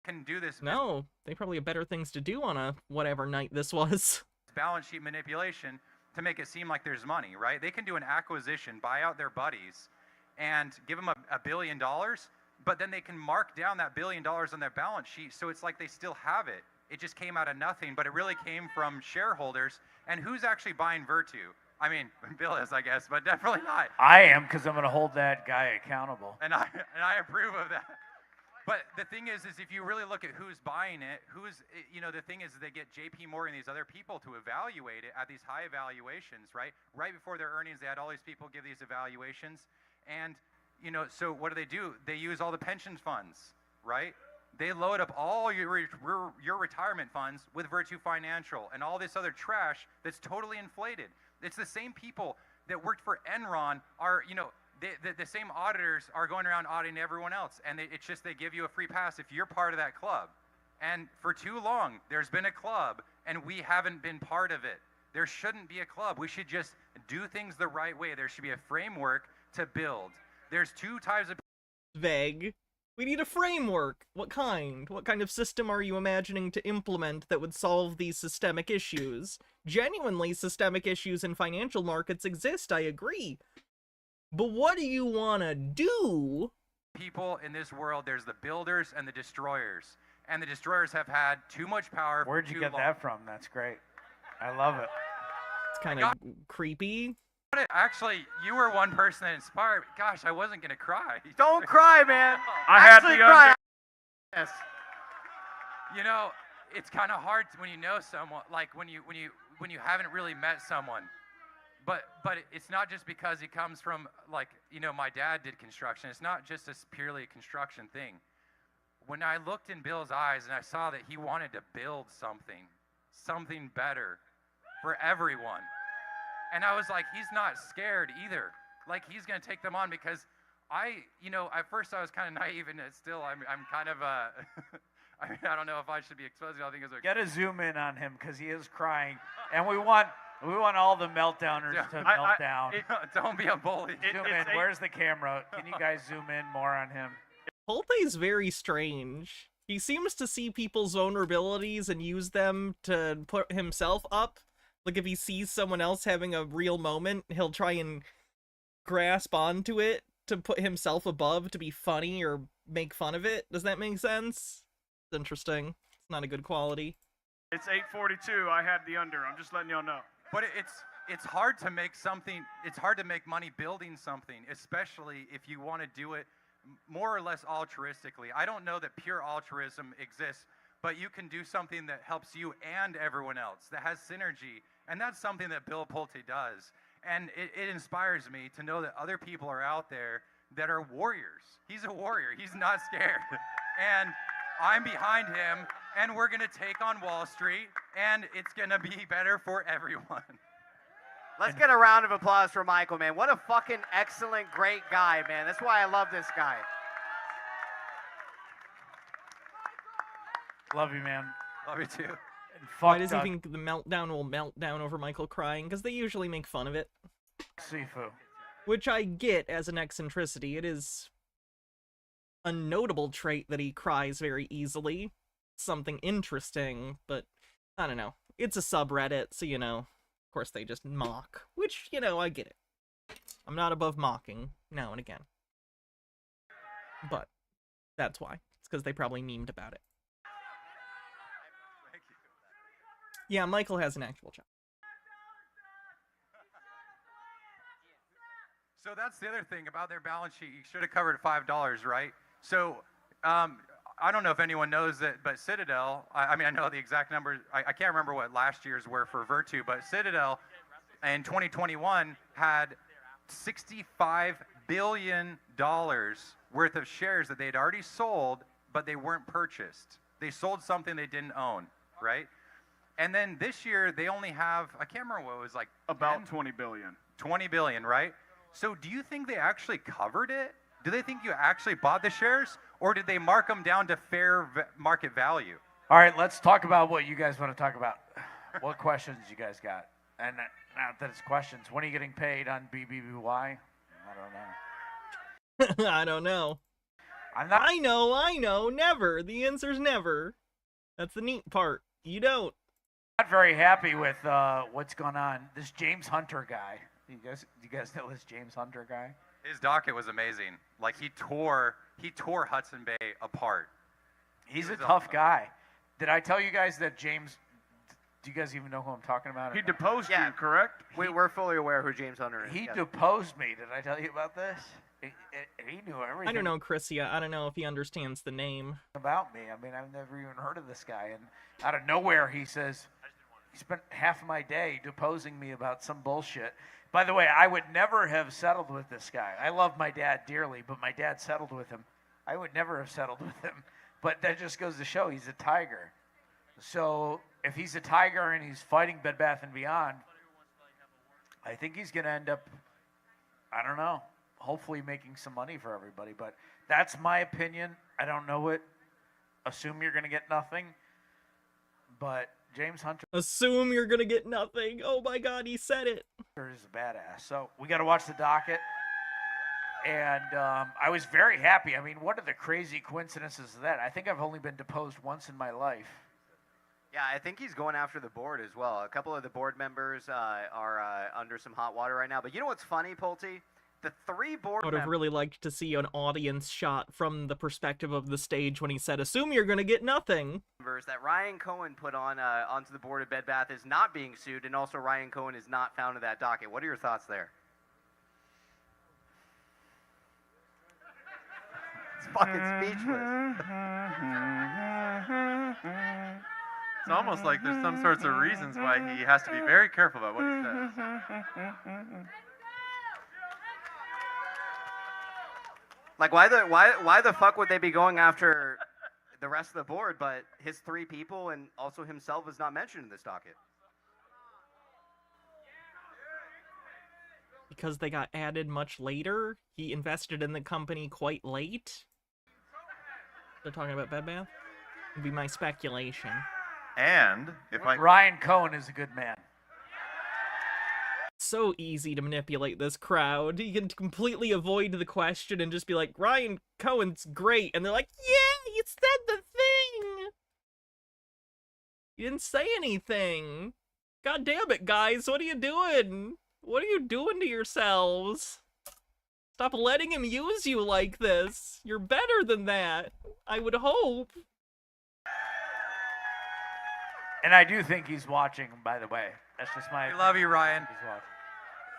Can do this. No, they probably have better things to do on a whatever night this was. Balance sheet manipulation to make it seem like there's money, right? They can do an acquisition, buy out their buddies, and give them $1 billion, but then they can mark down that $1 billion on their balance sheet, so it's like they still have it. It just came out of nothing, but it really came from shareholders. And who's actually buying Virtue? I mean, Bill is, I guess, but definitely not. I am, because I'm going to hold that guy accountable. And I approve of that. But the thing is if you really look at who's buying it, the thing is they get JP Morgan, these other people to evaluate it at these high evaluations, right? Right before their earnings, they had all these people give these evaluations. And, so what do? They use all the pension funds, right? They load up all your retirement funds with Virtu Financial and all this other trash that's totally inflated. It's the same people that worked for Enron are, the same auditors are going around auditing everyone else. And it's just they give you a free pass if you're part of that club. And for too long, there's been a club, and we haven't been part of it. There shouldn't be a club. We should just do things the right way. There should be a framework to build. There's two types of... Vague. We need a framework. What kind? What kind of system are you imagining to implement that would solve these systemic issues? Genuinely, systemic issues in financial markets exist, I agree. But what do you want to do? People in this world, there's the builders and the destroyers. And the destroyers have had too much power. Where'd you get that from? That's great. I love it. It's kind of creepy. Actually, you were one person that inspired. Gosh, I wasn't gonna cry. Don't cry, man. I had the cry. Yes. It's kind of hard when you know someone, like when you haven't really met someone. But it's not just because he comes from, my dad did construction. It's not just a purely construction thing. When I looked in Bill's eyes and I saw that he wanted to build something better for everyone. And I was like, he's not scared either. Like, he's going to take them on because at first I was kind of naive, and still I'm kind of, I don't know if I should be exposing all things. Get a zoom in on him because he is crying. And we want all the meltdowners to melt down. Don't be a bully. Zoom in. Where's the camera? Can you guys zoom in more on him? Pulte-is very strange. He seems to see people's vulnerabilities and use them to put himself up. Like, if he sees someone else having a real moment, he'll try and grasp onto it to put himself above to be funny or make fun of it. Does that make sense? It's interesting. It's not a good quality. It's 8:42. I had the under. I'm just letting y'all know. But it's hard to make something. It's hard to make money building something, especially if you want to do it more or less altruistically. I don't know that pure altruism exists, but you can do something that helps you and everyone else, that has synergy. And that's something that Bill Pulte does. And it inspires me to know that other people are out there that are warriors. He's a warrior. He's not scared. And I'm behind him, and we're going to take on Wall Street, and it's going to be better for everyone. Let's get a round of applause for Michael, man. What a fucking excellent, great guy, man. That's why I love this guy. Love you, man. Love you too. Why does he think the meltdown will melt down over Michael crying? Because they usually make fun of it. Sifu. Which I get as an eccentricity. It is a notable trait that he cries very easily. Something interesting, but I don't know. It's a subreddit, so of course they just mock. Which, I get it. I'm not above mocking now and again. But that's why. It's because they probably memed about it. Yeah, Michael has an actual job. So that's the other thing about their balance sheet. You should have covered $5, right? So I don't know if anyone knows that, but Citadel, I know the exact numbers. I can't remember what last year's were for Virtu, but Citadel in 2021 had $65 billion worth of shares that they'd already sold, but they weren't purchased. They sold something they didn't own, right? And then this year, they only have, I can't remember what it was, like... About 20 billion. 20 billion, right? So do you think they actually covered it? Do they think you actually bought the shares? Or did they mark them down to fair market value? All right, let's talk about what you guys want to talk about. What questions you guys got? And not that it's questions. When are you getting paid on BBBY? I don't know. I don't know. I know, never. The answer's never. That's the neat part. You don't. Not very happy with what's going on. This James Hunter guy. You guys know this James Hunter guy? His docket was amazing. Like he tore Hudson Bay apart. He's a tough guy. Did I tell you guys that James Do you guys even know who I'm talking about? He deposed you, correct? We're fully aware who James Hunter is. He yes. deposed me. Did I tell you about this? He knew everything. I don't know, Chrissy. I don't know if he understands the name. About me. I mean, I've never even heard of this guy. And out of nowhere, he says, he spent half of my day deposing me about some bullshit. By the way, I would never have settled with this guy. I love my dad dearly, but my dad settled with him. I would never have settled with him. But that just goes to show he's a tiger. So if he's a tiger and he's fighting Bed Bath & Beyond, I think he's going to end up, I don't know, hopefully making some money for everybody. But that's my opinion. I don't know it. Assume you're going to get nothing. But James Hunter Assume you're gonna get nothing. Oh my God, he said it. is a badass. So we got to watch the docket. And I was very happy. I mean, what are the crazy coincidences of that? I think I've only been deposed once in my life. Yeah, I think he's going after the board as well. A couple of the board members are under some hot water right now. But you know what's funny, Pulte? The 3 board I would have really liked to see an audience shot from the perspective of the stage when he said, assume you're gonna get nothing. members that Ryan Cohen put on onto the board of Bed Bath is not being sued, and also Ryan Cohen is not found in that docket. What are your thoughts there? It's fucking speechless. It's almost like there's some sorts of reasons why he has to be very careful about what he says. Like, why the fuck would they be going after the rest of the board, but his 3 people and also himself is not mentioned in this docket? Because they got added much later. He invested in the company quite late. They're talking about Bed Bath? Would be my speculation. And if Ryan Cohen is a good man. So easy to manipulate this crowd. You can completely avoid the question and just be like, Ryan Cohen's great. And they're like, yeah, you said the thing. You didn't say anything. God damn it, guys. What are you doing? What are you doing to yourselves? Stop letting him use you like this. You're better than that. I would hope. And I do think he's watching, by the way. That's just my We love you, Ryan. He's watching.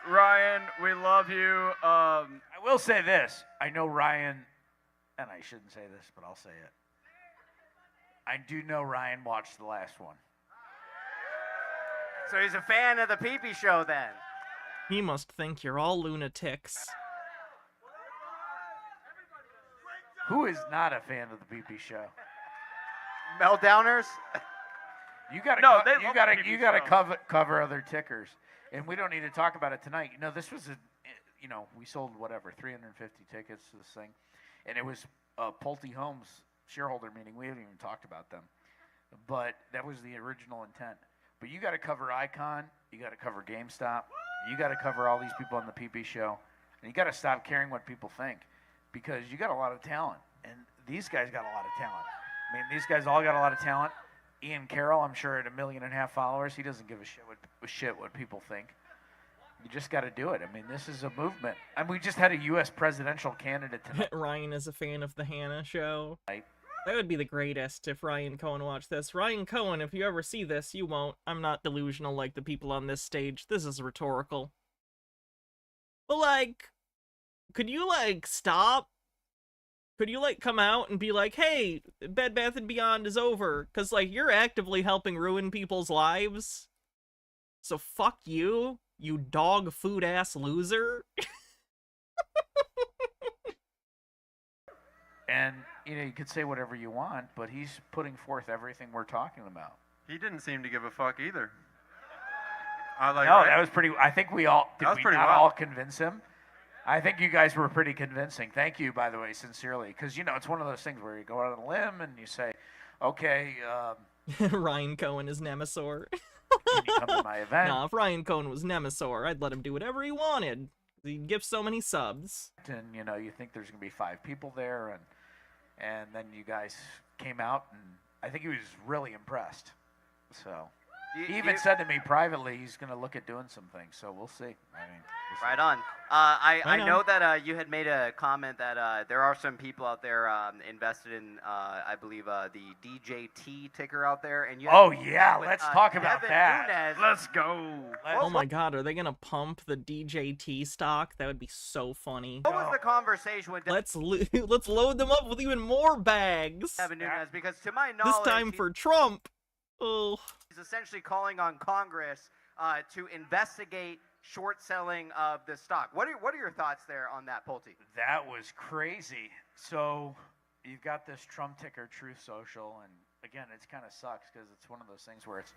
Ryan, we love you. I will say this. I know Ryan, and I shouldn't say this, but I'll say it. I do know Ryan watched the last one. So he's a fan of the Pee-Pee Show then. He must think you're all lunatics. Who is not a fan of the Pee-Pee Show? Meltdowners? You gotta cover other tickers. And we don't need to talk about it tonight. You know, this was we sold whatever, 350 tickets to this thing. And it was Pulte Homes shareholder meeting. We haven't even talked about them. But that was the original intent. But you got to cover Icon. You got to cover GameStop. You got to cover all these people on the PP show. And you got to stop caring what people think. Because you got a lot of talent. And these guys got a lot of talent. I mean, these guys all got a lot of talent. Ian Carroll, I'm sure, at 1.5 million followers, he doesn't give a shit what people think. You just got to do it. I mean, this is a movement. I mean, we just had a U.S. presidential candidate tonight. Ryan is a fan of the Hannah show. Right. That would be the greatest if Ryan Cohen watched this. Ryan Cohen, if you ever see this, you won't. I'm not delusional like the people on this stage. This is rhetorical. But, like, could you, like, stop? Could you, like, come out and be like, hey, Bed Bath & Beyond is over? Because, like, you're actively helping ruin people's lives. So fuck you, you dog food-ass loser. And, you could say whatever you want, but he's putting forth everything we're talking about. He didn't seem to give a fuck either. That was pretty. I think we all did. That was we pretty not well. all convince him? I think you guys were pretty convincing. Thank you, by the way, sincerely, because it's one of those things where you go out on a limb and you say, "Okay." Ryan Cohen is Nemesor. Can you come to my event? Nah, if Ryan Cohen was Nemesor, I'd let him do whatever he wanted. He'd give so many subs. And you think there's gonna be 5 people there, and then you guys came out, and I think he was really impressed. So He even said to me privately he's going to look at doing some things, so we'll see. I mean, we'll see. Right on. I know that you had made a comment that there are some people out there invested in, I believe, the DJT ticker out there. And you let's talk about Devin that. Nunes. Let's go. Oh my God, are they gonna pump the DJT stock? That would be so funny. What was the conversation with Let's load them up with even more bags. Devin Nunes? Because to my knowledge, This time for Trump. Oh. he's essentially calling on Congress to investigate short selling of the stock. What are your thoughts there on that, Pulte? That was crazy. So you've got this Trump ticker, Truth Social, and again, it kind of sucks because it's one of those things where it's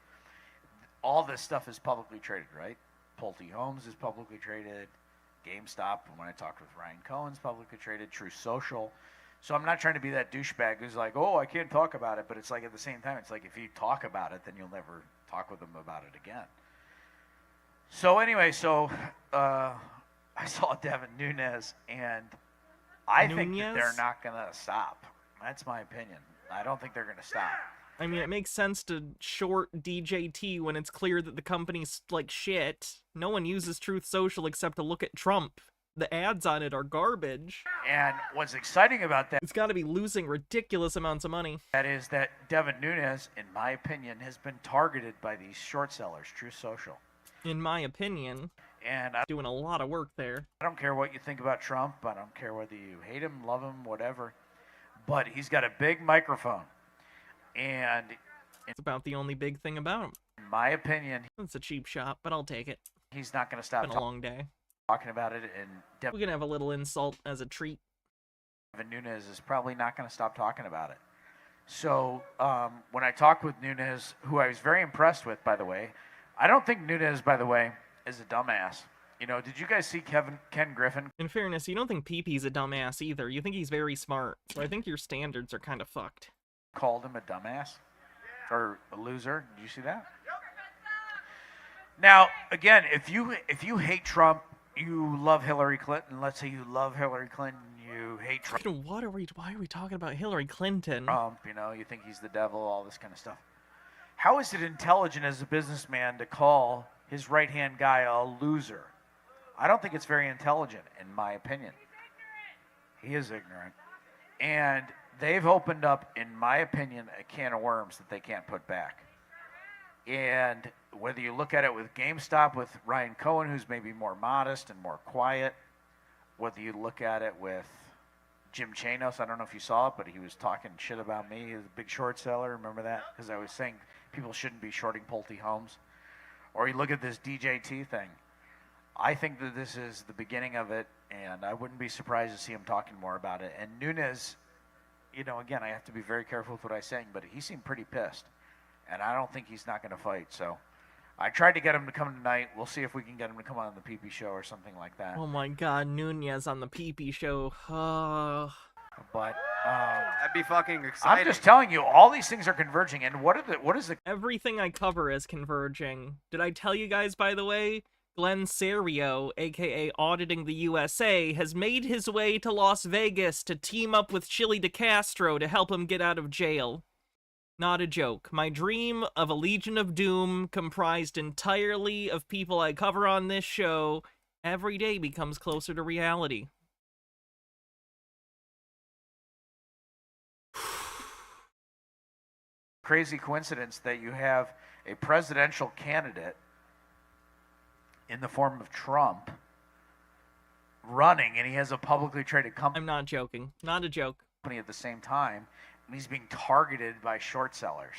all this stuff is publicly traded, right? Pulte Homes is publicly traded. GameStop, when I talked with Ryan Cohen's publicly traded. Truth Social. So I'm not trying to be that douchebag who's like, oh, I can't talk about it. But it's like at the same time, it's like if you talk about it, then you'll never talk with them about it again. So anyway, I saw Devin Nunes, and I think that they're not going to stop. That's my opinion. I don't think they're going to stop. I mean, it makes sense to short DJT when it's clear that the company's like shit. No one uses Truth Social except to look at Trump. The ads on it are garbage. And what's exciting about that, it's got to be losing ridiculous amounts of money. That is that Devin Nunes, in my opinion, has been targeted by these short sellers, Truth Social. In my opinion. And doing a lot of work there. I don't care what you think about Trump. I don't care whether you hate him, love him, whatever. But he's got a big microphone. And it's about the only big thing about him. In my opinion, it's a cheap shot, but I'll take it. He's not going to stop it's been a long day. Talking about it. And we can have a little insult as a treat. Devin Nunes is probably not going to stop talking about it. So when I talked with Nunes, who I was very impressed with, by the way, I don't think Nunes, by the way, is a dumbass. You know, did you guys see Ken Griffin? In fairness, you don't think Pee-Pee's a dumbass either. You think he's very smart. So I think your standards are kind of fucked. Called him a dumbass or a loser. Did you see that? Now, again, if you hate Trump, you love Hillary Clinton. Let's say you love Hillary Clinton, you hate Trump. Why are we talking about Hillary Clinton? Trump, you know, you think he's the devil, all this kind of stuff. How is it intelligent as a businessman to call his right-hand guy a loser? I don't think it's very intelligent, in my opinion. He is ignorant. And they've opened up, in my opinion, a can of worms that they can't put back. And whether you look at it with GameStop, with Ryan Cohen, who's maybe more modest and more quiet, whether you look at it with Jim Chanos, I don't know if you saw it, but he was talking shit about me. He was a big short seller. Remember that? Because I was saying people shouldn't be shorting Pulte Homes. Or you look at this DJT thing. I think that this is the beginning of it, and I wouldn't be surprised to see him talking more about it. And Nunes, you know, again, I have to be very careful with what I'm saying, but he seemed pretty pissed. And I don't think he's not going to fight. So I tried to get him to come tonight. We'll see if we can get him to come on the Pee-Pee show or something like that. Oh my God, Nunes on the Pee-Pee show. But that'd be fucking exciting. I'm just telling you, all these things are converging. And what is the everything I cover is converging. Did I tell you guys, by the way? Glenn Serio, aka Auditing the USA, has made his way to Las Vegas to team up with Chili DeCastro to help him get out of jail. Not a joke. My dream of a Legion of Doom comprised entirely of people I cover on this show every day becomes closer to reality. Crazy coincidence that you have a presidential candidate in the form of Trump running, and he has a publicly traded company. I'm not joking. Not a joke. At the same time, and he's being targeted by short sellers.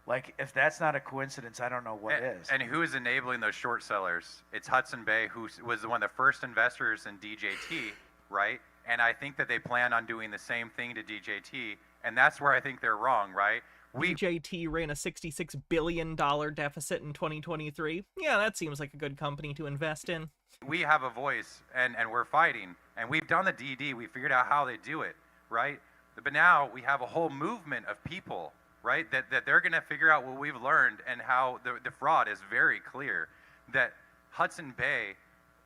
Like, if that's not a coincidence, I don't know what is. And who is enabling those short sellers? It's Hudson Bay, who was one of the first investors in DJT, right? And I think that they plan on doing the same thing to DJT, and that's where I think they're wrong, right? DJT ran a $66 billion deficit in 2023. Yeah, that seems like a good company to invest in. We have a voice, and we're fighting, and we've done the DD. We figured out how they do it, right? But now we have a whole movement of people, right, that they're going to figure out what we've learned and how the fraud is very clear. That Hudson Bay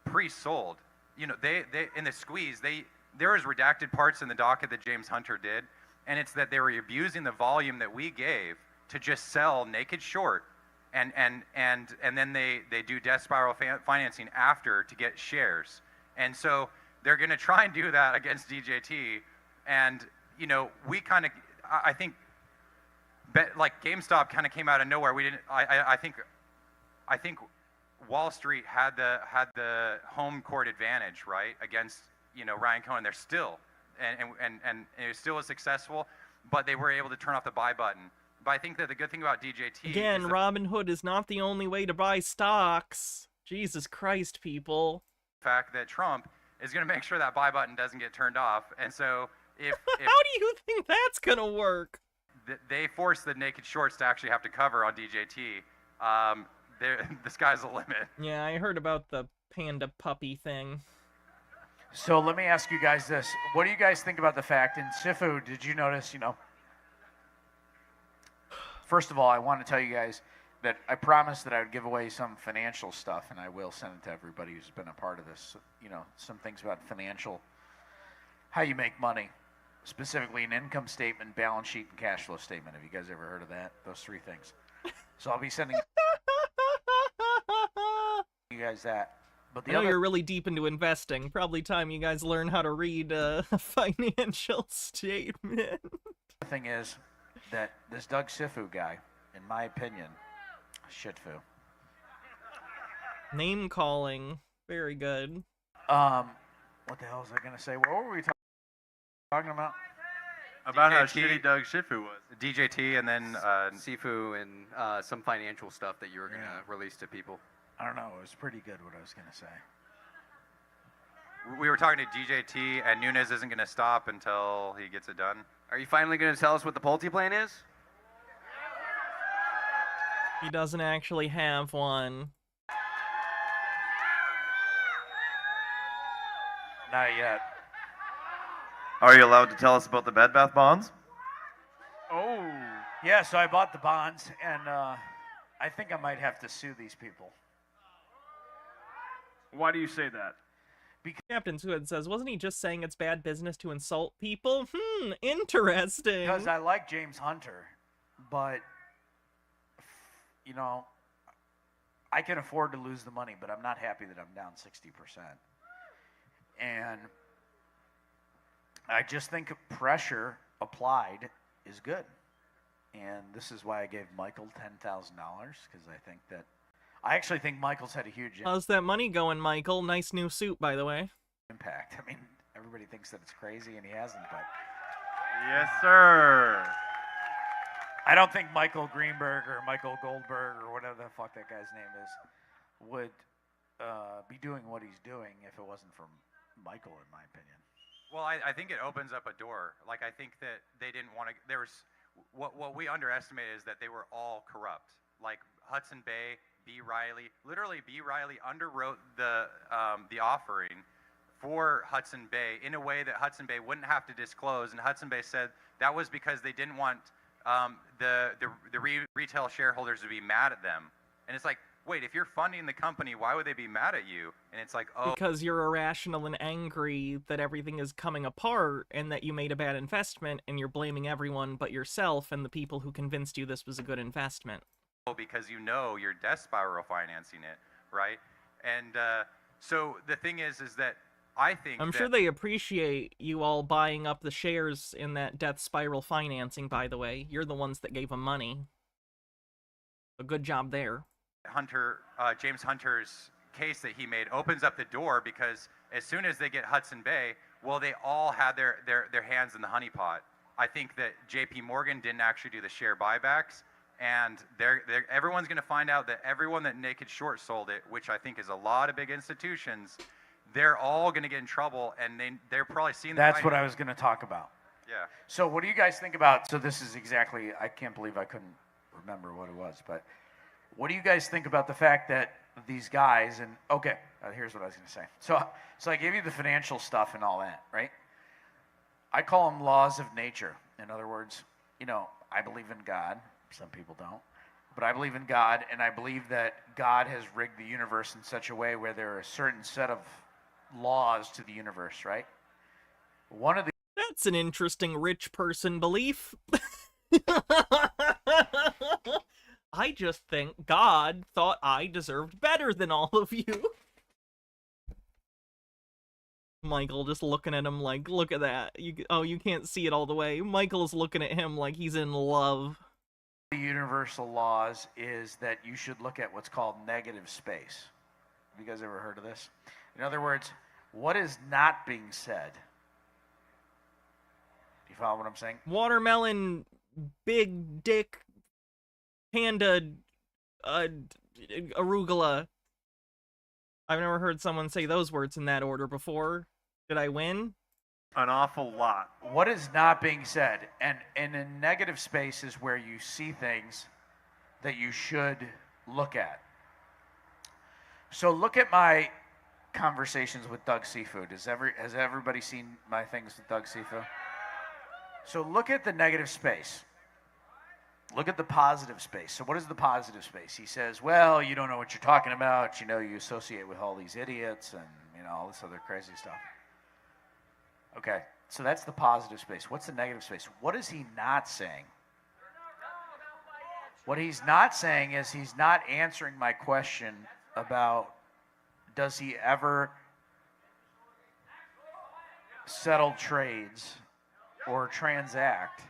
pre-sold, you know, they in the squeeze, there was redacted parts in the docket that James Hunter did, and it's that they were abusing the volume that we gave to just sell naked short and then they do death spiral financing after to get shares. And so they're going to try and do that against DJT. And we kind of, I think, like GameStop kind of came out of nowhere. We didn't. I think Wall Street had the home court advantage, right, against Ryan Cohen. They're still and it still was successful, but they were able to turn off the buy button. But I think that the good thing about DJT again, is Robinhood is not the only way to buy stocks. Jesus Christ, people. the fact that Trump is going to make sure that buy button doesn't get turned off. And so if how do you think that's gonna work? They force the naked shorts to actually have to cover on DJT. The sky's the limit. Yeah, I heard about the panda puppy thing. So let me ask you guys this. What do you guys think about the fact, and Sifu, did you notice, first of all, I want to tell you guys that I promised that I would give away some financial stuff, and I will send it to everybody who's been a part of this. Some things about financial, how you make money, specifically an income statement, balance sheet, and cash flow statement. Have you guys ever heard of that? Those three things. So I'll be sending you guys that. But I know you're really deep into investing. Probably time you guys learn how to read a financial statement. The thing is that this Doug Sifu guy, in my opinion, shitfu. Name calling. Very good. What the hell was I going to say? What were we talking about? About how shitty Doug Sifu was. DJT and then Sifu and some financial stuff that you were going to release to people. I don't know. It was pretty good what I was going to say. We were talking to DJT, and Nunes isn't going to stop until he gets it done. Are you finally going to tell us what the Pulte plan is? He doesn't actually have one. Not yet. Are you allowed to tell us about the Bed Bath bonds? Oh. Yeah, so I bought the bonds, and I think I might have to sue these people. Why do you say that? Captain Sued says, wasn't he just saying it's bad business to insult people? Interesting. Because I like James Hunter, but, I can afford to lose the money, but I'm not happy that I'm down 60%. And I just think pressure applied is good. And this is why I gave Michael $10,000, because I actually think Michael's had a huge How's that money going, Michael? Nice new suit, by the way. impact. I mean, everybody thinks that it's crazy, and he hasn't, but... Yes, sir. I don't think Michael Greenberg or Michael Goldberg or whatever the fuck that guy's name is would be doing what he's doing if it wasn't for Michael, in my opinion. Well, I think it opens up a door. Like, I think that they didn't want to... There was... What we underestimate is that they were all corrupt. Like, Hudson Bay, B. Riley... Literally, B. Riley underwrote the offering for Hudson Bay in a way that Hudson Bay wouldn't have to disclose, and Hudson Bay said that was because they didn't want the retail shareholders to be mad at them. And it's like, wait, if you're funding the company, why would they be mad at you? And it's like, oh, because you're irrational and angry that everything is coming apart and that you made a bad investment, and you're blaming everyone but yourself and the people who convinced you this was a good investment. Because you know you're death spiral financing it, right? And so the thing is that I think I'm sure they appreciate you all buying up the shares in that death spiral financing, by the way. You're the ones that gave them money. A good job there. James Hunter's case that he made opens up the door, because as soon as they get Hudson Bay, well, they all had their hands in the honeypot. I think that J.P. Morgan didn't actually do the share buybacks, and everyone's going to find out that everyone that Naked Short sold it, which I think is a lot of big institutions, they're all going to get in trouble, and they're probably seeing the That's what I was going to talk about. Yeah. So what do you guys think about, so this is exactly, I can't believe I couldn't remember what it was, but what do you guys think about the fact that these guys, and okay, here's what I was going to say. So I gave you the financial stuff and all that, right? I call them laws of nature. In other words, I believe in God. Some people don't. But I believe in God, and I believe that God has rigged the universe in such a way where there are a certain set of laws to the universe, right? That's an interesting rich person belief. I just think God thought I deserved better than all of you. Michael just looking at him like, look at that. You can't see it all the way. Michael's looking at him like he's in love. The universal laws is that you should look at what's called negative space. Have you guys ever heard of this? In other words, what is not being said? Do you follow what I'm saying? Watermelon, big dick, panda, arugula. I've never heard someone say those words in that order before. Did I win? An awful lot. What is not being said? And in negative space is where you see things that you should look at. So look at my conversations with Doug Seafood. Has everybody seen my things with Doug Seafood? So look at the negative space. Look at the positive space. So what is the positive space? He says, well, you don't know what you're talking about. You know, you associate with all these idiots and, you know, all this other crazy stuff. Okay, so that's the positive space. What's the negative space? What is he not saying? What he's not saying is he's not answering my question about does he ever settle trades or transact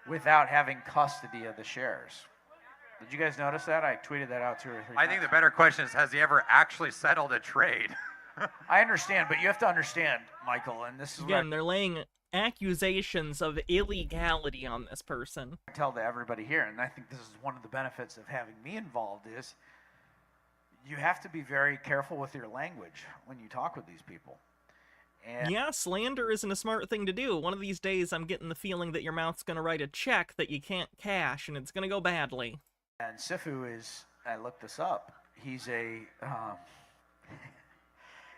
without having custody of the shares. Did you guys notice that? I tweeted that out 2 or 3 times. I think the better question is, has he ever actually settled a trade? I understand, but you have to understand, Michael, and this is again, they're laying accusations of illegality on this person. I tell to everybody here, and I think this is one of the benefits of having me involved, is you have to be very careful with your language when you talk with these people. And yeah, slander isn't a smart thing to do. One of these days, I'm getting the feeling that your mouth's going to write a check that you can't cash, and it's going to go badly. And Sifu is, I looked this up, he's a,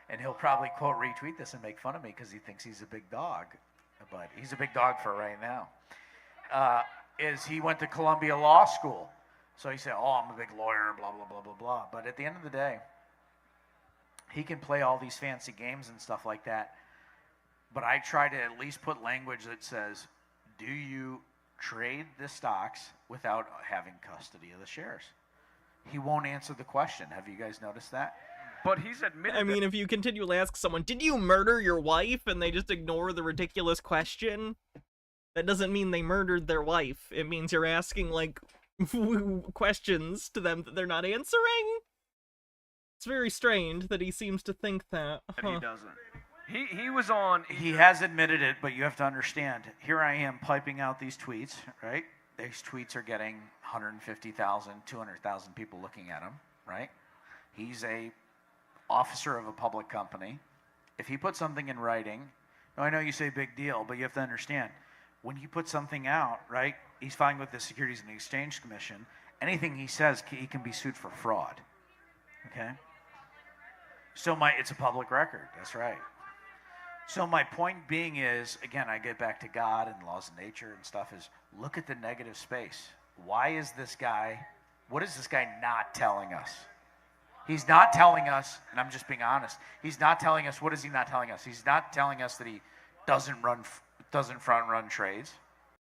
and he'll probably quote retweet this and make fun of me because he thinks he's a big dog, but he's a big dog for right now, is he went to Columbia Law School. So he said, oh, I'm a big lawyer, blah, blah, blah, blah, blah. But at the end of the day, he can play all these fancy games and stuff like that. But I try to at least put language that says, do you trade the stocks without having custody of the shares? He won't answer the question. Have you guys noticed that? But he's admitted. I mean, if you continually ask someone, did you murder your wife? And they just ignore the ridiculous question, that doesn't mean they murdered their wife. It means you're asking, like, questions to them that they're not answering. It's very strange that he seems to think that. He doesn't. He was on. He has admitted it, but you have to understand. Here I am piping out these tweets, right? These tweets are getting 150,000, 200,000 people looking at them, right? He's a officer of a public company. If he puts something in writing, now I know you say big deal, but you have to understand, when he puts something out, right, he's filing with the Securities and Exchange Commission. Anything he says, he can be sued for fraud, okay? So it's a public record, that's right. So my point being is, again, I get back to God and laws of nature and stuff, is look at the negative space. Why is this guy, what is this guy not telling us? He's not telling us, and I'm just being honest, he's not telling us, what is he not telling us? He's not telling us that he doesn't front run trades.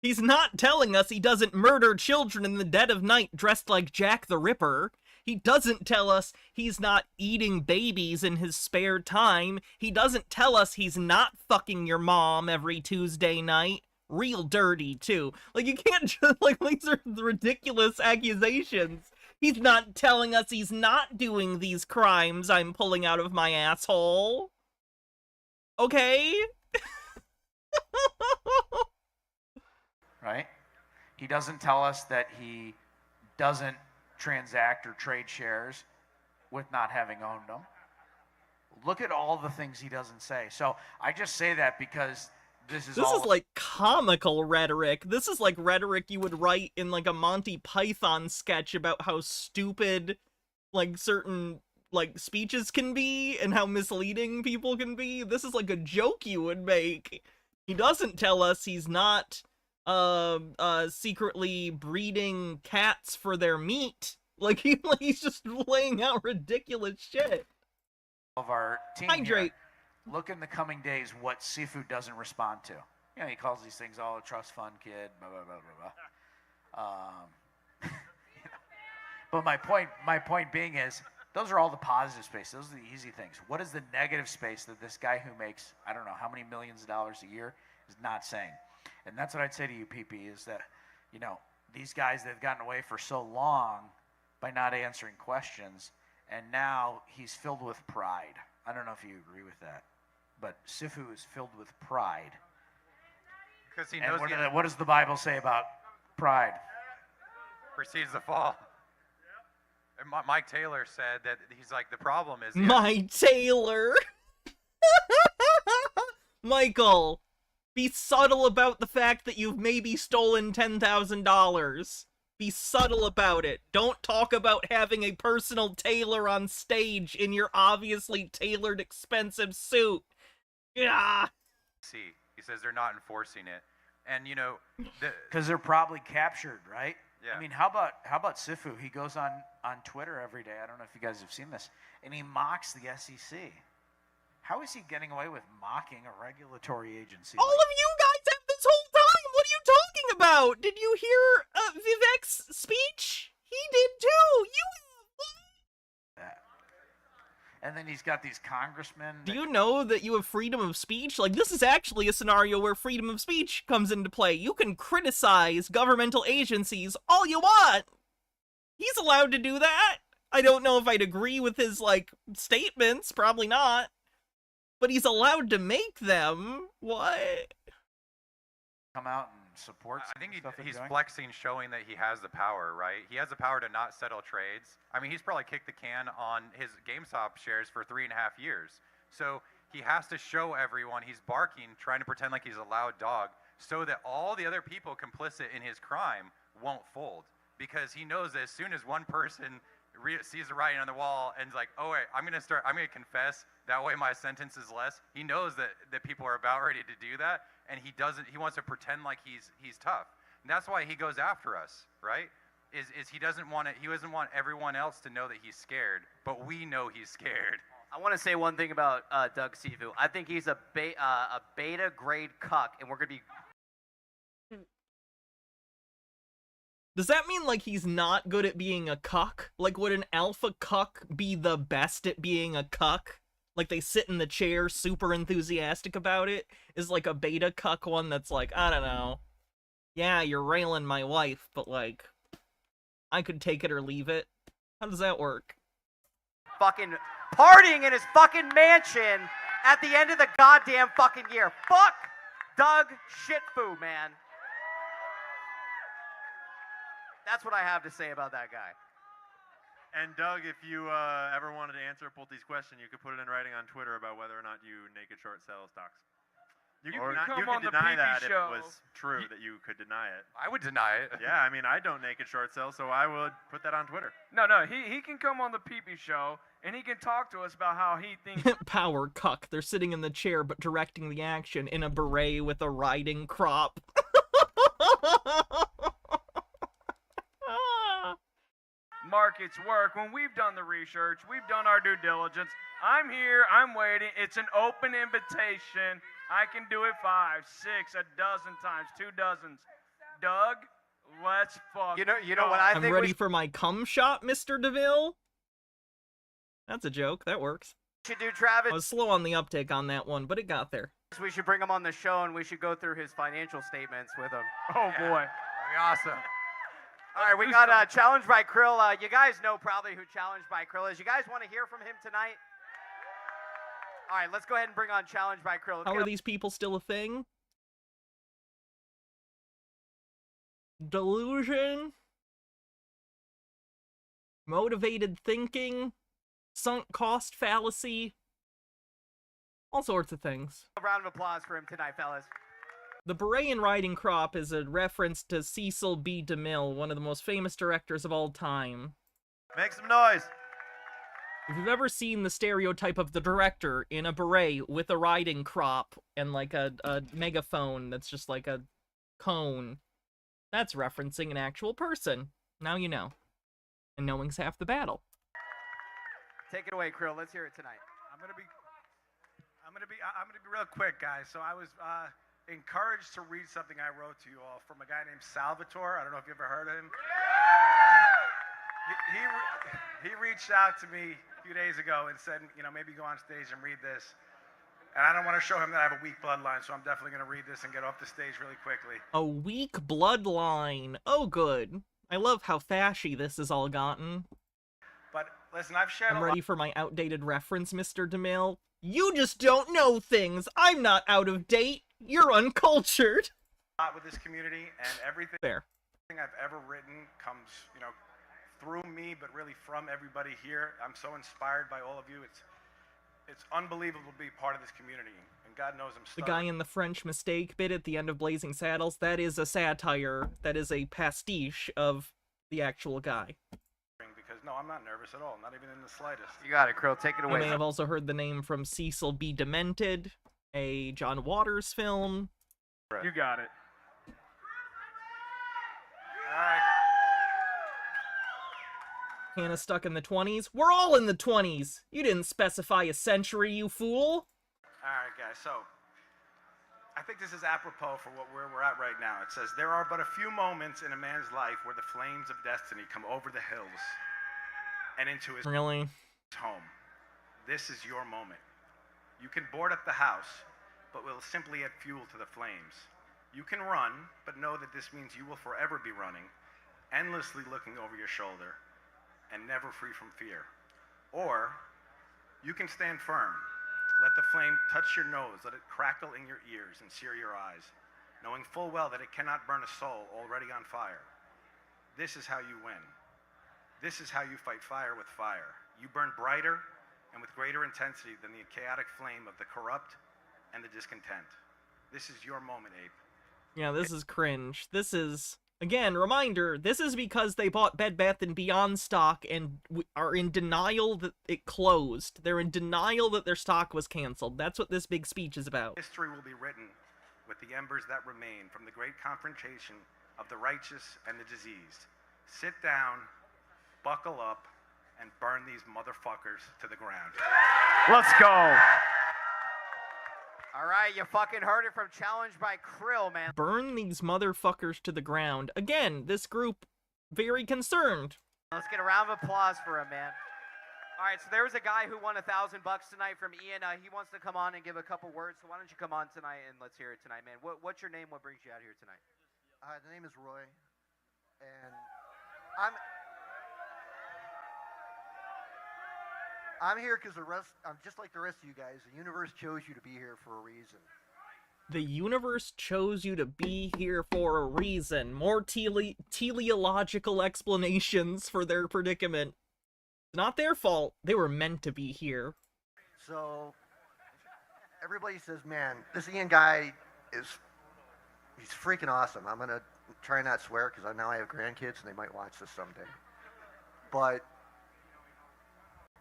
He's not telling us he doesn't murder children in the dead of night dressed like Jack the Ripper. He doesn't tell us he's not eating babies in his spare time. He doesn't tell us he's not fucking your mom every Tuesday night. Real dirty, too. Like, you can't just, like, these are the ridiculous accusations. He's not telling us he's not doing these crimes I'm pulling out of my asshole. Okay? Right? He doesn't tell us that he doesn't transact or trade shares with not having owned them. Look at all the things he doesn't say. So I just say that because this is like comical rhetoric. This is like rhetoric you would write in like a Monty Python sketch about how stupid like certain like speeches can be and how misleading people can be. This is like a joke you would make. He doesn't tell us he's not secretly breeding cats for their meat. Like he's just laying out ridiculous shit. Of our team Hydrate. Here, look in the coming days what Seafood doesn't respond to. You know, he calls these things all a trust fund kid, blah, blah, blah, blah, blah. But my point being is, those are all the positive space. Those are the easy things. What is the negative space that this guy who makes, I don't know how many millions of dollars a year is not saying? And that's what I'd say to you, PP, is that, you know, these guys, they've gotten away for so long by not answering questions, and now he's filled with pride. I don't know if you agree with that, but Sifu is filled with pride. Because he And knows what does the Bible say about pride? precedes the fall. And Mike Taylor said that he's like, the problem is... My Taylor! Michael, be subtle about the fact that you've maybe stolen $10,000. Be subtle about it. Don't talk about having a personal tailor on stage in your obviously tailored expensive suit. Yeah. See, he says they're not enforcing it. And, you know... Because they're probably captured, right? Yeah. I mean, how about Sifu? He goes on Twitter every day. I don't know if you guys have seen this. And he mocks the SEC. How is he getting away with mocking a regulatory agency? All of you guys have this whole time! What are you talking about? Did you hear Vivek's speech? He did too! And then he's got these congressmen. Do you know that you have freedom of speech? Like, this is actually a scenario where freedom of speech comes into play. You can criticize governmental agencies all you want. He's allowed to do that. I don't know if I'd agree with his, like, statements. Probably not. But he's allowed to make them. What? Come out and support. I think he's flexing, showing that he has the power, right? He has the power to not settle trades. I mean, he's probably kicked the can on his GameStop shares for 3.5 years. So he has to show everyone he's barking, trying to pretend like he's a loud dog, so that all the other people complicit in his crime won't fold. Because he knows that as soon as one person sees the writing on the wall and is like, oh wait, I'm gonna confess, that way my sentence is less. He knows that people are about ready to do that, and he wants to pretend like he's tough. And that's why he goes after us, right? Is he doesn't want everyone else to know that he's scared, but we know he's scared. I want to say one thing about Doug Sifu. I think he's a beta grade cuck, and we're gonna be. Does that mean, like, he's not good at being a cuck? Like, would an alpha cuck be the best at being a cuck? Like, they sit in the chair super enthusiastic about it? Is, like, a beta cuck one that's like, I don't know. Yeah, you're railing my wife, but, like, I could take it or leave it. How does that work? Fucking partying in his fucking mansion at the end of the goddamn fucking year. Fuck Doug Shitfu, man. That's what I have to say about that guy. And Doug, if you ever wanted to answer Pulte's question, you could put it in writing on Twitter about whether or not you naked short sell stocks. You can deny that if it was true that you could deny it. I would deny it. Yeah, I mean, I don't naked short sell, so I would put that on Twitter. No, he can come on the PP show, and he can talk to us about how he thinks... Power cuck. They're sitting in the chair, but directing the action in a beret with a riding crop. Markets work. When we've done the research, we've done our due diligence. I'm here, I'm waiting. It's an open invitation. I can do it 5, 6, a dozen times, 2 dozens. Doug, let's fuck. You know what I think? I'm ready for my cum shot, Mr. DeVille. That's a joke. That works. Should do, Travis. I was slow on the uptake on that one, but it got there. We should bring him on the show, and we should go through his financial statements with him. Oh boy, that'd be awesome. All right, we got Challenged by Krill. You guys know probably who Challenged by Krill is. You guys want to hear from him tonight? All right, let's go ahead and bring on Challenged by Krill. How are these people still a thing? Delusion? Motivated thinking? Sunk cost fallacy? All sorts of things. A round of applause for him tonight, fellas. The beret and riding crop is a reference to Cecil B. DeMille, one of the most famous directors of all time. Make some noise. If you've ever seen the stereotype of the director in a beret with a riding crop and like a megaphone that's just like a cone, that's referencing an actual person. Now you know. And knowing's half the battle. Take it away, Krill. Let's hear it tonight. I'm gonna be real quick, guys. So I was encouraged to read something I wrote to you all from a guy named Salvatore. I don't know if you ever heard of him. He reached out to me a few days ago and said, maybe go on stage and read this. And I don't want to show him that I have a weak bloodline, so I'm definitely going to read this and get off the stage really quickly. A weak bloodline. Oh, good. I love how fashy this has all gotten. But listen, I've shared I'm ready for my outdated reference, Mr. DeMille. You just don't know things. I'm not out of date. You're uncultured. a lot with this community, and everything I've ever written comes, through me, but really from everybody here. I'm so inspired by all of you. It's unbelievable to be part of this community, and God knows I'm The stuck. guy in the French Mistake bit at the end of Blazing Saddles, that is a satire. That is a pastiche of the actual guy. Because no, I'm not nervous at all, not even in the slightest. You got it, Krill. Take it away. You may have also heard the name from Cecil B. Demented, a John Waters film. You got it. All right. Hannah stuck in the 20s? We're all in the 20s! You didn't specify a century, you fool! All right, guys, so I think this is apropos for where we're at right now. It says, there are but a few moments in a man's life where the flames of destiny come over the hills and into his Really? home. This is your moment. You can board up the house, but will simply add fuel to the flames. You can run, but know that this means you will forever be running, endlessly looking over your shoulder, and never free from fear. Or, you can stand firm. Let the flame touch your nose, let it crackle in your ears and sear your eyes, knowing full well that it cannot burn a soul already on fire. This is how you win. This is how you fight fire with fire. You burn brighter and with greater intensity than the chaotic flame of the corrupt and the discontent. This is your moment, Ape. Yeah, this is cringe. This is, again, reminder, this is because they bought Bed Bath & Beyond stock and are in denial that it closed. They're in denial that their stock was canceled. That's what this big speech is about. History will be written with the embers that remain from the great confrontation of the righteous and the diseased. Sit down, buckle up, and burn these motherfuckers to the ground. Let's go. All right, you fucking heard it from Challenged by Krill, man. Burn these motherfuckers to the ground. Again, this group, very concerned. Let's get a round of applause for him, man. All right, so there was a guy who won $1,000 tonight from Ian. He wants to come on and give a couple words. So why don't you come on tonight and let's hear it tonight, man. What's your name? What brings you out here tonight? The name is Roy, and I'm here because I'm just like the rest of you guys. The universe chose you to be here for a reason. The universe chose you to be here for a reason. More teleological explanations for their predicament. It's not their fault. They were meant to be here. So, everybody says, man, this Ian guy he's freaking awesome. I'm going to try not to swear because now I have grandkids and they might watch this someday. But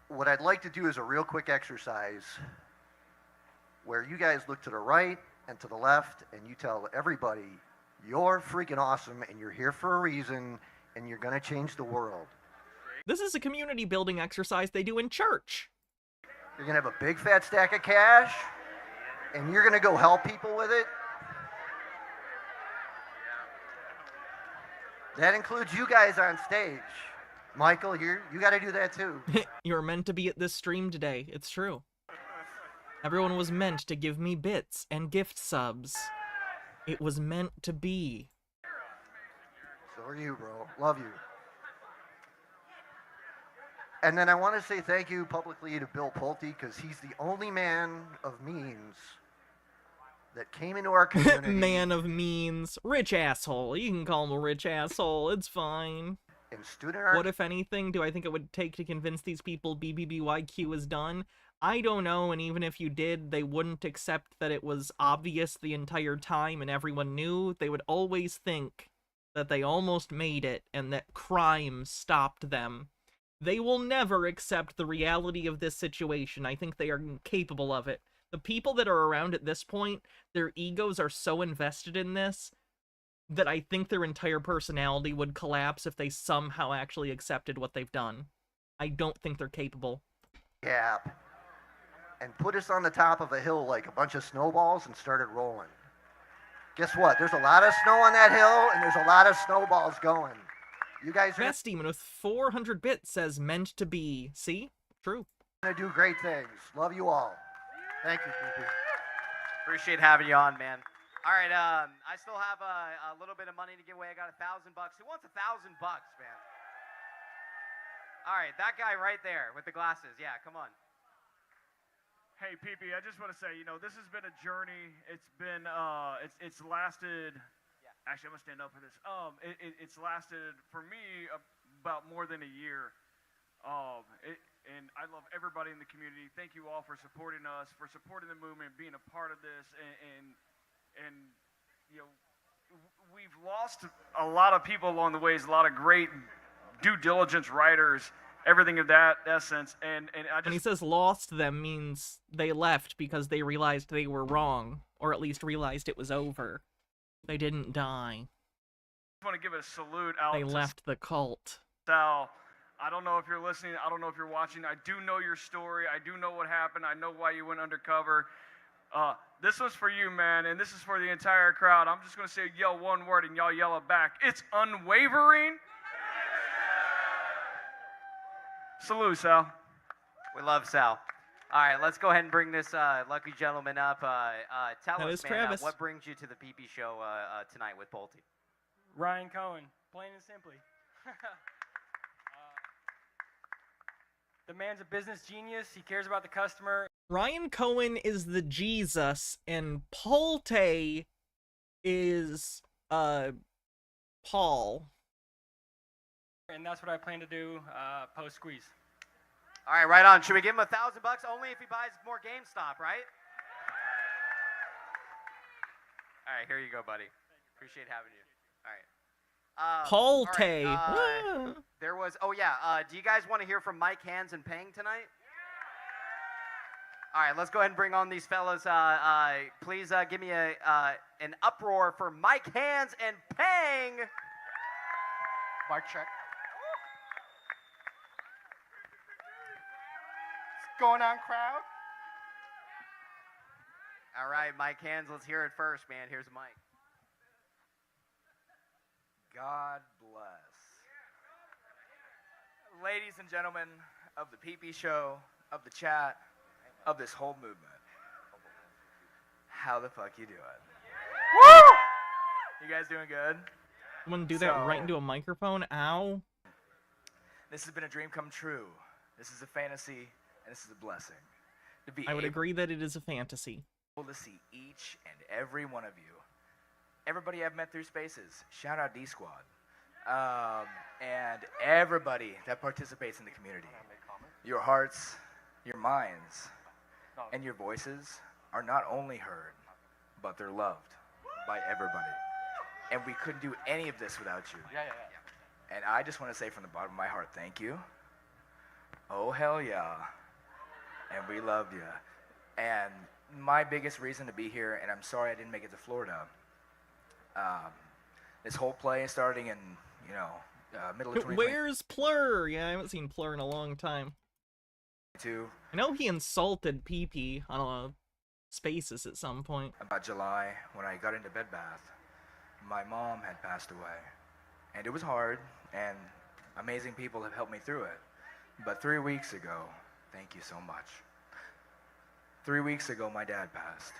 what I'd like to do is a real quick exercise where you guys look to the right and to the left and you tell everybody you're freaking awesome and you're here for a reason and you're going to change the world. This is a community building exercise they do in church. You're going to have a big fat stack of cash and you're going to go help people with it. That includes you guys on stage. Michael, you got to do that too. You're meant to be at this stream today. It's true. Everyone was meant to give me bits and gift subs. It was meant to be. So are you, bro. Love you. And then I want to say thank you publicly to Bill Pulte because he's the only man of means that came into our community. Man of means. Rich asshole. You can call him a rich asshole. It's fine. What, if anything, do I think it would take to convince these people BBBYQ is done? I don't know, and even if you did, they wouldn't accept that it was obvious the entire time and everyone knew. They would always think that they almost made it and that crime stopped them. They will never accept the reality of this situation. I think they are incapable of it. The people that are around at this point, their egos are so invested in this that I think their entire personality would collapse if they somehow actually accepted what they've done. I don't think they're capable. Yeah. And put us on the top of a hill like a bunch of snowballs and started rolling. Guess what? There's a lot of snow on that hill and there's a lot of snowballs going. You guys are Best Demon with 400 bits says meant to be. See? True. going to do great things. Love you all. Thank you, PP. Appreciate having you on, man. All right, I still have a little bit of money to give away. I got $1,000. Who wants $1,000, man? All right, that guy right there with the glasses. Yeah, come on. Hey, PP, I just want to say, this has been a journey. It's been, it's lasted. Actually, I'm gonna stand up for this. It's lasted for me about more than a year. And I love everybody in the community. Thank you all for supporting us, for supporting the movement, being a part of this, and we've lost a lot of people along the ways. A lot of great due diligence writers, everything of that essence. And I just, When he says lost them means they left because they realized they were wrong, or at least realized it was over. They didn't die. I want to give a salute out They to left the cult. Sal. I don't know if you're listening. I don't know if you're watching. I do know your story. I do know what happened. I know why you went undercover. This was for you, man, and this is for the entire crowd. I'm just going to say yell one word, and y'all yell it back. It's unwavering. Salute, Sal. We love Sal. All right, let's go ahead and bring this lucky gentleman up. Tell That us, is man, Travis. what brings you to the PP show tonight with Pulte? Ryan Cohen, plain and simply. The man's a business genius. He cares about the customer. Ryan Cohen is the Jesus, and Pulte is, Paul. And that's what I plan to do post-squeeze. All right, right on. Should we give him $1,000 only if he buys more GameStop, right? All right, here you go, buddy. Appreciate having you. All right. Pulte. All right, there was. Oh yeah. Do you guys want to hear from Mike, Hands, and Pang tonight? All right, let's go ahead and bring on these fellas. Please give me an uproar for Mike, Hands, and Pang. Mic check. What's going on, crowd? All right, Mike, Hands. Let's hear it first, man. Here's Mike. God bless. Ladies and gentlemen of the PP show, of the chat, of this whole movement. How the fuck you doing? Woo! You guys doing good? Someone do that right into a microphone? Ow. This has been a dream come true. This is a fantasy, and this is a blessing. To be I would able agree that it is a fantasy. to see each and every one of you. Everybody I've met through spaces. Shout out D-Squad. And everybody that participates in the community. Your hearts, your minds, and your voices are not only heard, but they're loved by everybody. And we couldn't do any of this without you. And I just want to say from the bottom of my heart, thank you. Oh, hell yeah. And we love you. And my biggest reason to be here, and I'm sorry I didn't make it to Florida, this whole play starting in, middle of 2022. Where's Plur? Yeah, I haven't seen Plur in a long time. I know he insulted PP on Spaces at some point. About July, when I got into Bed Bath, my mom had passed away. And it was hard, and amazing people have helped me through it. But 3 weeks ago, thank you so much. 3 weeks ago, my dad passed.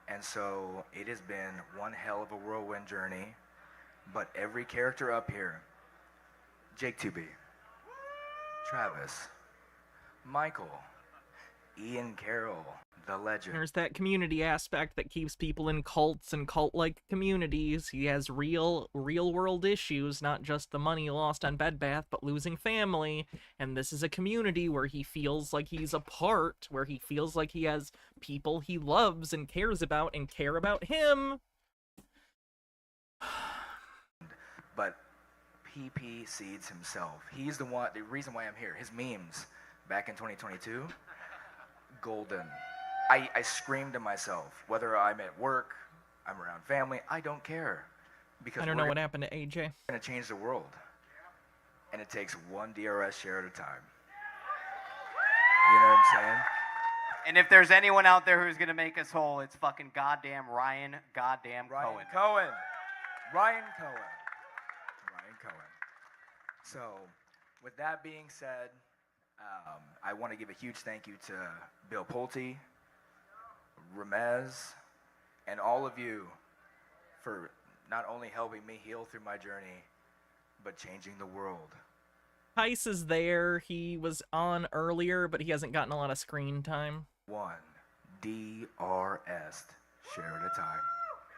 And so it has been one hell of a whirlwind journey. But every character up here, Jake 2B, Travis, Michael, Ian Carroll, the legend. There's that community aspect that keeps people in cults and cult-like communities. He has real-world issues, not just the money lost on Bed Bath, but losing family. And this is a community where he feels like he's a part, where he feels like he has people he loves and cares about and care about him. But PP Seeds himself, he's the reason why I'm here. His memes back in 2022, golden. I screamed to myself, whether I'm at work, I'm around family, I don't care. Because I don't know what happened to AJ. We're going to change the world. And it takes one DRS share at a time. You know what I'm saying? And if there's anyone out there who's going to make us whole, it's fucking goddamn Ryan Cohen. Ryan Cohen. Ryan Cohen. So, with that being said, I want to give a huge thank you to Bill Pulte, Ramez, and all of you for not only helping me heal through my journey, but changing the world. Tice is there. He was on earlier, but he hasn't gotten a lot of screen time. One, DRS, share at a time.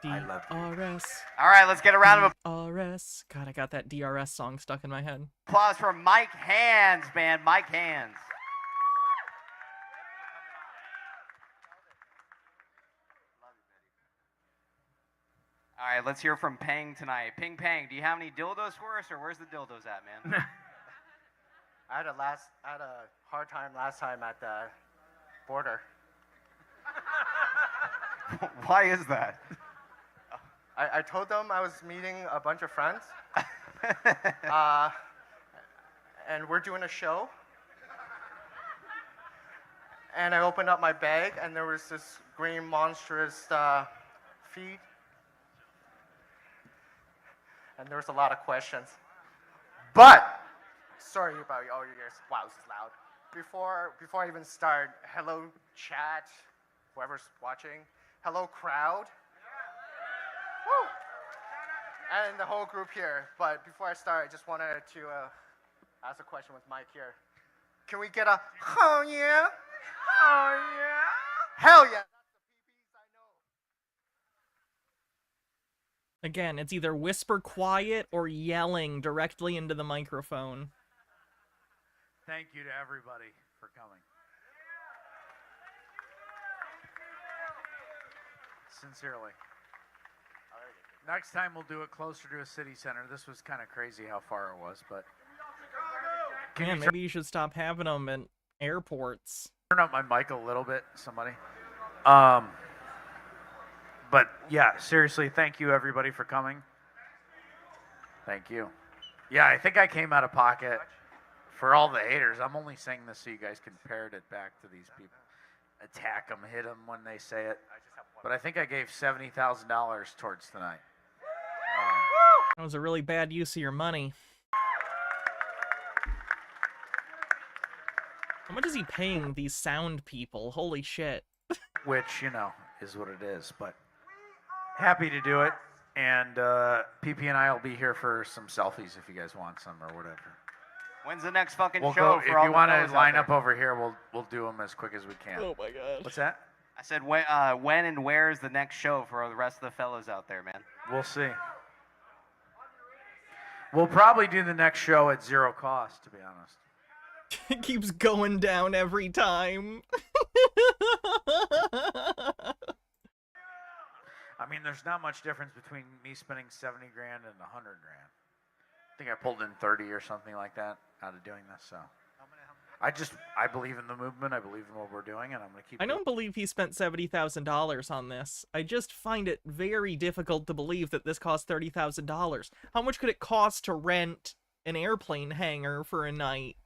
I love you. DRS. All right, let's get a round of DRS. God, I got that DRS song stuck in my head. applause for Mike Hands, man. Mike Hands. All right, let's hear from Peng tonight. Ping Pang, do you have any dildos for us, or where's the dildos at, man? I had a hard time last time at the border. Why is that? I told them I was meeting a bunch of friends. And we're doing a show. And I opened up my bag, and there was this green monstrous feed. And there was a lot of questions. But, sorry about all your ears. Wow, this is loud. Before I even start, hello chat, whoever's watching. Hello crowd. Woo! And the whole group here. But before I start, I just wanted to ask a question with Mike here. Can we get a, oh yeah? Oh yeah? Hell yeah! Again, it's either whisper quiet or yelling directly into the microphone. Thank you to everybody for coming. Sincerely. Next time we'll do it closer to a city center. This was kind of crazy how far it was, but... Man, maybe you should stop having them at airports. Turn up my mic a little bit, somebody. But yeah, seriously, thank you everybody for coming. Thank you. Yeah, I think I came out of pocket for all the haters. I'm only saying this so you guys can parrot it back to these people. Attack them, hit them when they say it. But I think I gave $70,000 towards tonight. That was a really bad use of your money. How much is he paying these sound people? Holy shit. Which, you know, is what it is. But happy to do it. And PP and I will be here for some selfies if you guys want some or whatever. When's the next fucking We'll show? go, if you want to line up over here, we'll do them as quick as we can. Oh my god. What's that? I said, when and where is the next show for the rest of the fellows out there, man? We'll see. We'll probably do the next show at zero cost, to be honest. It keeps going down every time. I mean, there's not much difference between me spending 70 grand and 100 grand. I think I pulled in 30 or something like that out of doing this, so. I believe in the movement, I believe in what we're doing, and I'm going to keep I don't believe he spent $70,000 on this. I just find it very difficult to believe that this cost $30,000. How much could it cost to rent an airplane hangar for a night?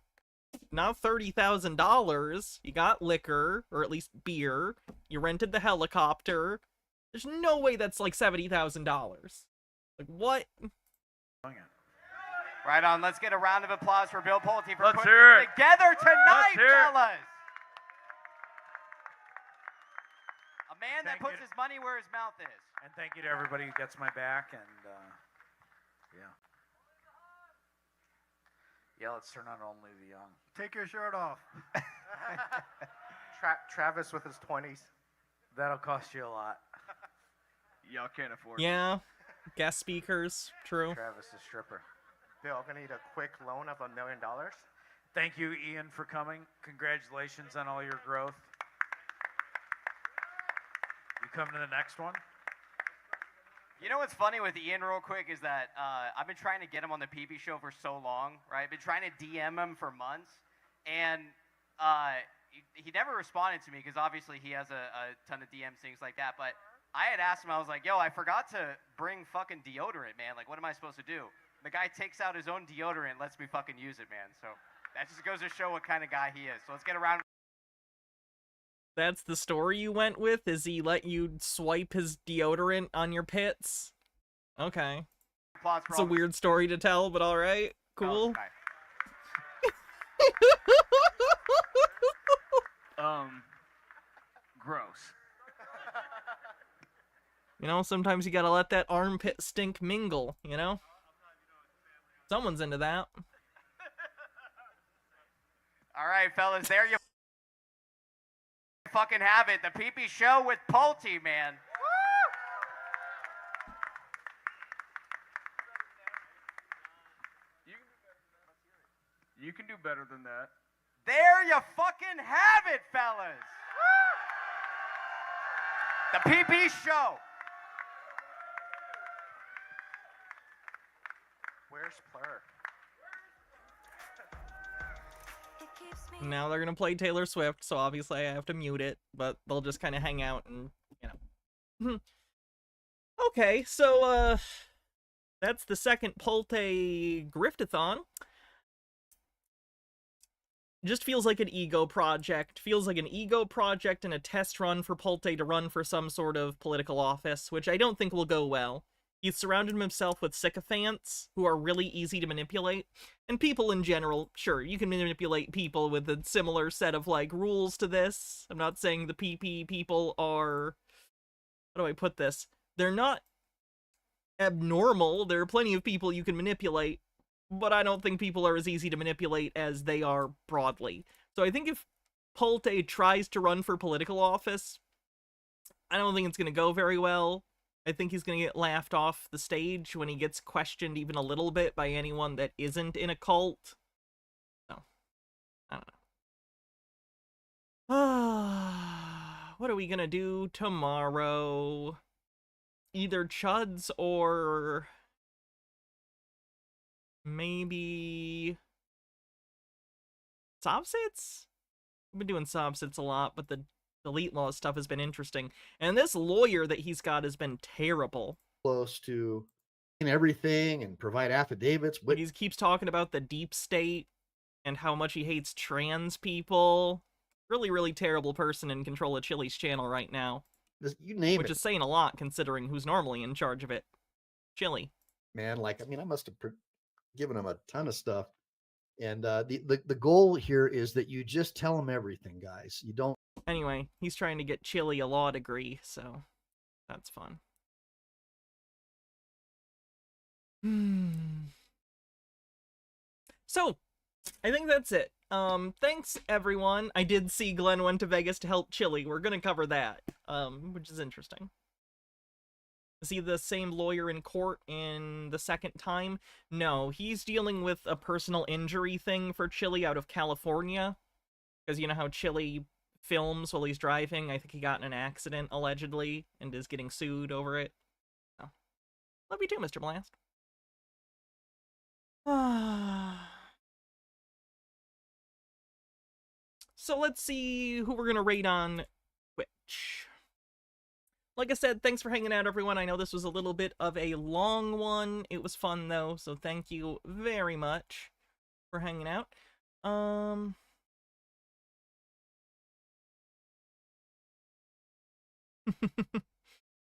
Not $30,000. You got liquor, or at least beer. You rented the helicopter. There's no way that's like $70,000. Like, what? Right on. Let's get a round of applause for Bill Pulte for Let's putting hear it it. together tonight, Let's hear it. fellas. A man that puts his money where his mouth is. And thank you to everybody who gets my back, and yeah. Yeah, let's turn on Only the Young. Take your shirt off. Travis with his 20s. That'll cost you a lot. Y'all can't afford it. Yeah. Guest speakers. True. Travis the stripper. Bill, I'm gonna need a quick loan of $1 million. Thank you, Ian, for coming. Congratulations on all your growth. You come to the next one? You know what's funny with Ian real quick is that I've been trying to get him on the PB show for so long, right? I've been trying to DM him for months, and he never responded to me because obviously he has a ton of DMs, things like that, but I had asked him, I was like, yo, I forgot to bring fucking deodorant, man. Like, what am I supposed to do? The guy takes out his own deodorant, lets me fucking use it, man. So that just goes to show what kind of guy he is. So let's get around. That's the story you went with? Is he let you swipe his deodorant on your pits? Okay. Applause for It's a weird story to tell, but alright. Cool. Gross. You know, sometimes you gotta let that armpit stink mingle, you know? Someone's into that. All right, fellas, there you fucking have it. The PP Show with Pulte, man. You can do better than that. There you fucking have it, fellas. The PP Show. Where's Plur? Now they're gonna play Taylor Swift, so obviously I have to mute it, but they'll just kind of hang out and, you know. Okay, so, that's the second Pulte Griftathon. Just feels like an ego project. Feels like an ego project and a test run for Pulte to run for some sort of political office, which I don't think will go well. He's surrounded himself with sycophants who are really easy to manipulate. And people in general, sure, you can manipulate people with a similar set of, like, rules to this. I'm not saying the PP people are... How do I put this? They're not abnormal. There are plenty of people you can manipulate, but I don't think people are as easy to manipulate as they are broadly. So I think if Pulte tries to run for political office, I don't think it's going to go very well. I think he's going to get laughed off the stage when he gets questioned even a little bit by anyone that isn't in a cult. So, I don't know. What are we going to do tomorrow? Either Chuds or... maybe... Sobsits? I've been doing Sobsits a lot, but the delete law stuff has been interesting. And this lawyer that he's got has been terrible. Close to everything and provide affidavits. But he keeps talking about the deep state and how much he hates trans people. Really, really terrible person in control of Chili's channel right now. You name which it. is saying a lot considering who's normally in charge of it. Chili. Man, like, I mean, I must have given him a ton of stuff. And the goal here is that you just tell him everything, guys. You don't. Anyway, he's trying to get Chili a law degree, so that's fun. So, I think that's it. Thanks, everyone. I did see Glenn went to Vegas to help Chili. We're gonna cover that, which is interesting. Is he the same lawyer in court in the second time? No, he's dealing with a personal injury thing for Chili out of California. Because you know how Chili films while he's driving? I think he got in an accident, allegedly, and is getting sued over it. Oh. Love you too, Mr. Blast. So let's see who we're gonna rate on Twitch. Like I said, thanks for hanging out, everyone. I know this was a little bit of a long one. It was fun, though, so thank you very much for hanging out.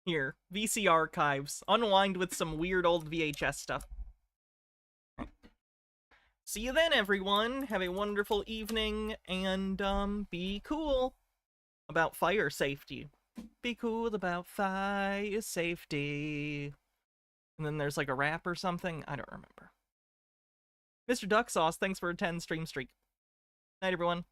Here, VC archives. Unwind with some weird old VHS stuff. See you then, everyone. Have a wonderful evening, and, be cool about fire safety. Be cool about fire safety. And then there's like a rap or something. I don't remember. Mr. Duck Sauce, thanks for a 10 stream streak. Night, everyone.